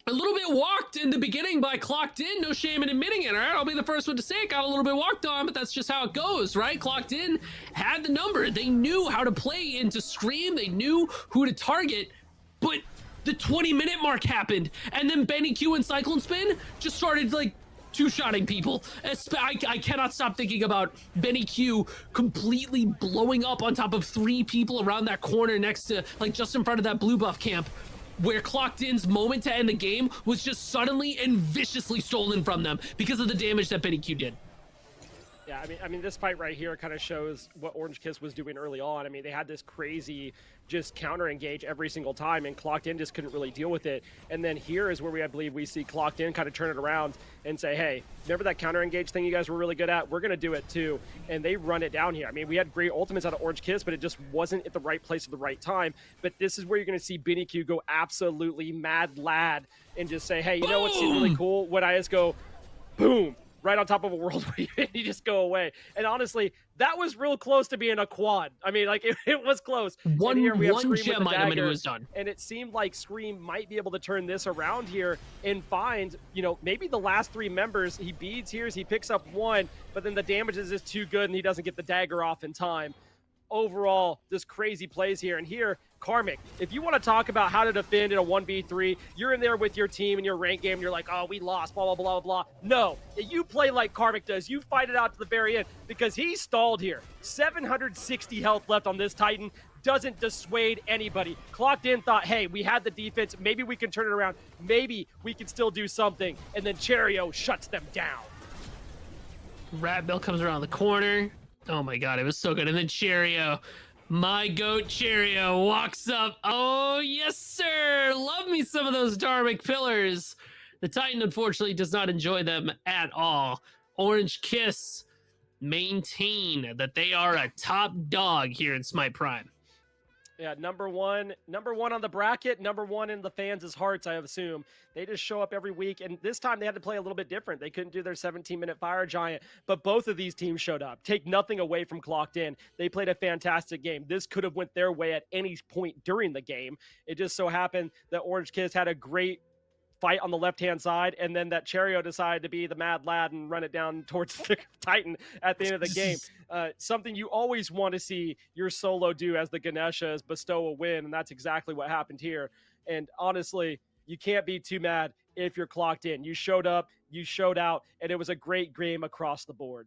a little bit walked in the beginning by Clocked In. No shame in admitting it, all right? I'll be the first one to say it got a little bit walked on, but that's just how it goes, right? Clocked In had the number. They knew how to play into Scream. They knew who to target, but the 20-minute mark happened, and then BenQ and Cyclone Spin just started, like, two-shotting people. I cannot stop thinking about BenQ completely blowing up on top of 3 people around that corner next to, like, just in front of that blue buff camp, where Clocked In's moment to end the game was just suddenly and viciously stolen from them because of the damage that BenQ did. Yeah, I mean, this fight right here kind of shows what Orange Kiss was doing early on. I mean, they had this crazy just counter engage every single time, and Clocked In just couldn't really deal with it. And then here is where I believe we see Clocked In kind of turn it around and say, hey, remember that counter engage thing you guys were really good at? We're going to do it too. And they run it down here. I mean, we had great ultimates out of Orange Kiss, but it just wasn't at the right place at the right time. But this is where you're going to see BenQ go absolutely mad lad and just say, hey, you know what's really cool? When I just go, boom, right on top of a world where you just go away. And honestly, that was real close to being a quad. I mean, like, it was close. One gem item and it was done. And it seemed like Scream might be able to turn this around here and find, you know, maybe the last 3 members. He beads here, he picks up 1, but then the damage is just too good and he doesn't get the dagger off in time. Overall, just crazy plays here. And here, Karmic, if you want to talk about how to defend in a 1v3, you're in there with your team in your rank game, and you're like, oh, we lost, blah, blah, blah, blah. No, you play like Karmic does. You fight it out to the very end because he stalled here. 760 health left on this Titan. Doesn't dissuade anybody. Clocked In thought, hey, we had the defense. Maybe we can turn it around. Maybe we can still do something. And then Cheerio shuts them down. Rat Bill comes around the corner. Oh my god, it was so good. And then Cheerio, my goat Cheerio, walks up. Oh, yes, sir. Love me some of those Dharmic pillars. The Titan, unfortunately, does not enjoy them at all. Orange Kiss maintain that they are a top dog here in Smite Prime. Yeah, number one on the bracket, number 1 in the fans' hearts, I assume. They just show up every week, and this time they had to play a little bit different. They couldn't do their 17-minute Fire Giant, but both of these teams showed up. Take nothing away from Clocked In. They played a fantastic game. This could have went their way at any point during the game. It just so happened that Orange Kiss had a great fight on the left-hand side, and then that Cheerio decided to be the mad lad and run it down towards the Titan at the end of the game. Something you always want to see your solo do as the Ganesha is bestow a win, and that's exactly what happened here. And honestly, you can't be too mad if you're Clocked In. You showed up, you showed out, and it was a great game across the board.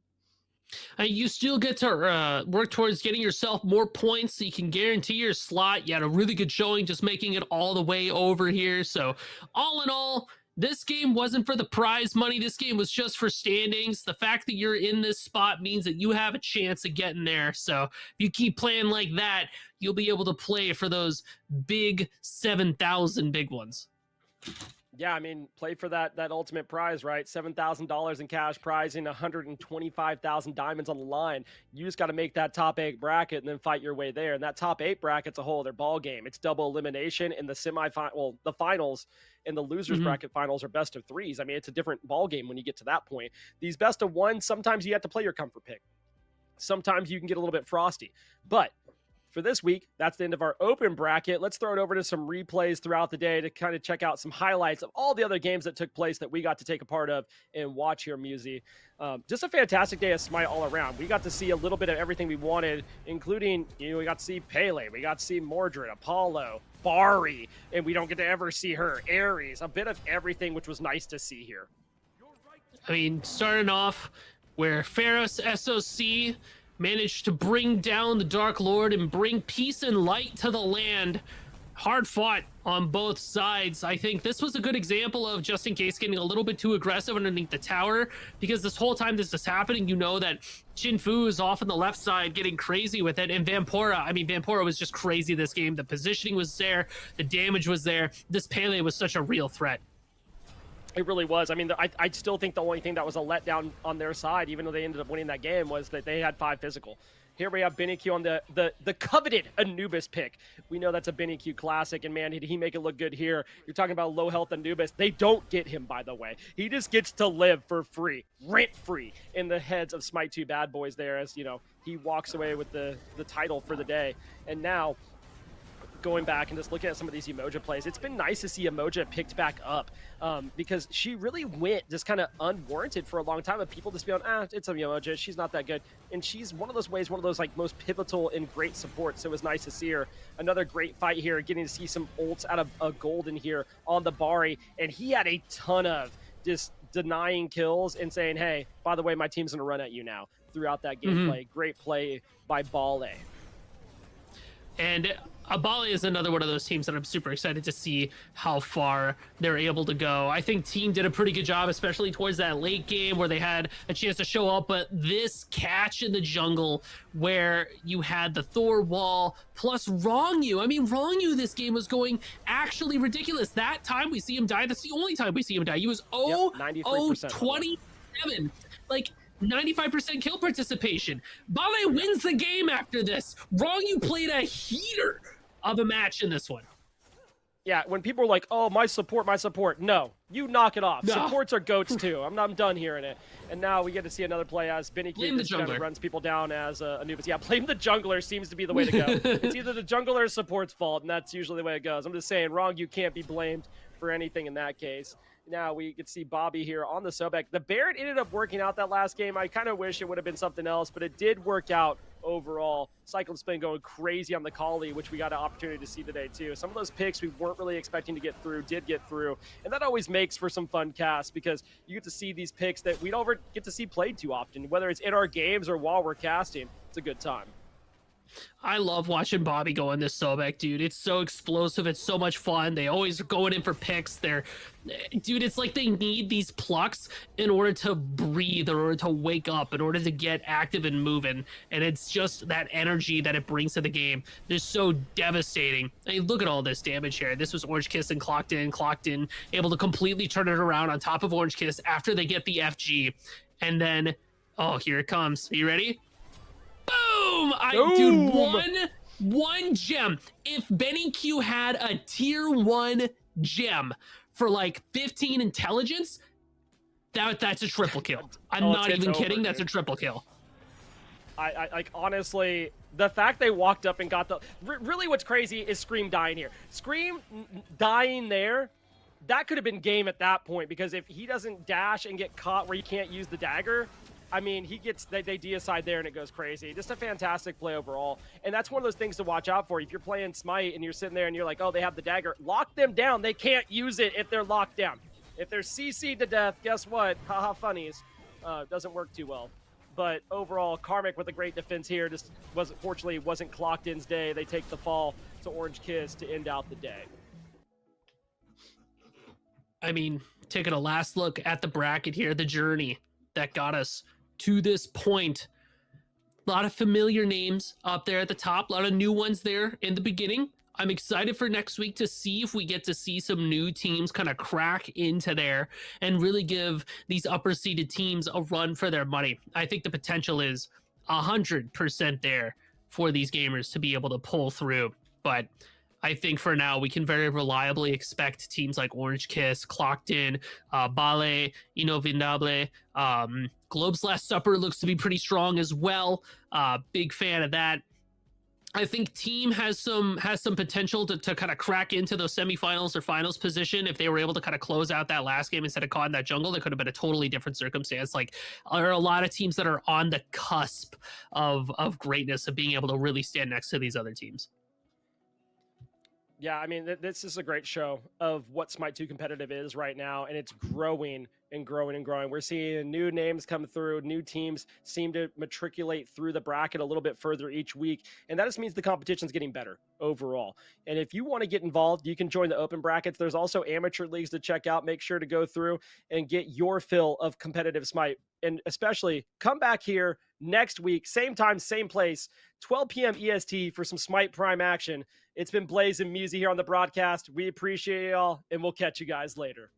You still get to work towards getting yourself more points so you can guarantee your slot. You had a really good showing just making it all the way over here. So all in all, this game wasn't for the prize money. This game was just for standings. The fact that you're in this spot means that you have a chance of getting there. So if you keep playing like that, you'll be able to play for those big 7,000 big ones. Yeah, I mean, play for that ultimate prize, right? $7,000 in cash prize and 125,000 diamonds on the line. You just got to make that top eight bracket and then fight your way there. And that top eight bracket's a whole other ball game. It's double elimination in the semifinal, well, the finals and the losers Mhm. bracket finals are best of threes. I mean, it's a different ball game when you get to that point. These best of one, sometimes you have to play your comfort pick. Sometimes you can get a little bit frosty, but for this week, that's the end of our open bracket. Let's throw it over to some replays throughout the day to kind of check out some highlights of all the other games that took place that we got to take a part of and watch here, Musi. Just a fantastic day of Smite all around. We got to see a little bit of everything we wanted, including, we got to see Pele, we got to see Mordred, Apollo, Bari, and we don't get to ever see her, Ares, a bit of everything, which was nice to see here. I mean, starting off where Pharaoh's SOC managed to bring down the Dark Lord and bring peace and light to the land. Hard fought on both sides. I think this was a good example of just in case getting a little bit too aggressive underneath the tower, because this whole time this is happening, you know that Jinfu is off on the left side getting crazy with it, and Vampora was just crazy this game. The positioning was there, the damage was there. This Pele was such a real threat. It really was. I mean, I still think the only thing that was a letdown on their side, even though they ended up winning that game, was that they had 5 physical. Here we have Benny Q on the coveted Anubis pick. We know that's a Benny Q classic, and man, did he make it look good here. You're talking about low health Anubis. They don't get him, by the way. He just gets to live for free, rent-free, in the heads of Smite 2 bad boys there as, he walks away with the title for the day. And now, going back and just looking at some of these Emoja plays, it's been nice to see Emoja picked back up because she really went just kind of unwarranted for a long time of people just being, it's a Emoja, she's not that good. And she's one of those like most pivotal and great support, so it was nice to see her. Another great fight here, getting to see some ults out of a Golden here on the Bari, and he had a ton of just denying kills and saying, hey, by the way, my team's going to run at you now throughout that gameplay. Great play by Bale. And Abale is another one of those teams that I'm super excited to see how far they're able to go. I think Team did a pretty good job, especially towards that late game where they had a chance to show up. But this catch in the jungle where you had the Thor wall plus Wrong You. I mean, Wrong You this game was going actually ridiculous. That time we see him die, that's the only time we see him die. He was 27. Like, 95% kill participation. Bale wins the game after this. Wrong You played a heater of a match in this one. Yeah, when people are like, oh, my support. No, you knock it off. No. Supports are goats too. I'm done hearing it. And now we get to see another play as Benny Q just kind of runs people down as Anubis. Yeah, blame the jungler seems to be the way to go. It's either the jungler or support's fault, and that's usually the way it goes. I'm just saying, Wrong You can't be blamed for anything in that case. Now we get to see Bobby here on the Sobek. The Barret ended up working out that last game. I kind of wish it would have been something else, but it did work out overall. Cyclone's been going crazy on the Kali, which we got an opportunity to see today too. Some of those picks we weren't really expecting to get through did get through, and that always makes for some fun casts because you get to see these picks that we don't ever get to see played too often, whether it's in our games or while we're casting. It's a good time. I love watching Bobby go in this Sobek, dude. It's so explosive. It's so much fun. They always are going in for picks. Dude, it's like they need these plucks in order to breathe, in order to wake up, in order to get active and moving. And it's just that energy that it brings to the game. They're so devastating. I mean, look at all this damage here. This was Orange Kiss and clocked in, able to completely turn it around on top of Orange Kiss after they get the FG. And then, oh, here it comes. Are you ready? Boom! Dude, one gem. If Benny Q had a tier 1 gem for like 15 intelligence, that's a triple kill. I'm not even kidding. That's a triple kill. I like, honestly, the fact they walked up and got the... Really what's crazy is Scream dying here. Scream dying there, that could have been game at that point, because if he doesn't dash and get caught where he can't use the dagger, I mean, they deicide there and it goes crazy. Just a fantastic play overall. And that's one of those things to watch out for. If you're playing Smite and you're sitting there and you're like, oh, they have the dagger, lock them down. They can't use it if they're locked down. If they're CC'd to death, guess what? Haha, funnies. Doesn't work too well. But overall, Karmic with a great defense here. Just fortunately wasn't clocked in's day. They take the fall to Orange Kiss to end out the day. I mean, taking a last look at the bracket here, the journey that got us to this point. A lot of familiar names up there at the top, a lot of new ones there in the beginning. I'm excited for next week to see if we get to see some new teams kind of crack into there and really give these upper seeded teams a run for their money. I think the potential is 100% there for these gamers to be able to pull through. But I think for now, we can very reliably expect teams like Orange Kiss, Clocked In, Bale, Innovindable, Globe's Last Supper looks to be pretty strong as well. Big fan of that. I think team has some potential to kind of crack into those semifinals or finals position. If they were able to kind of close out that last game instead of caught in that jungle, that could have been a totally different circumstance. Like, there are a lot of teams that are on the cusp of greatness, of being able to really stand next to these other teams. Yeah, I mean, this is a great show of what Smite 2 competitive is right now, and it's growing and growing and growing. We're seeing new names come through, new teams seem to matriculate through the bracket a little bit further each week, and that just means the competition's getting better overall. And if you want to get involved, you can join the open brackets. There's also amateur leagues to check out. Make sure to go through and get your fill of competitive Smite, and especially come back here next week, same time, same place, 12 p.m. EST for some Smite Prime action. It's been Blaze and Musi here on the broadcast. We appreciate y'all, and we'll catch you guys later.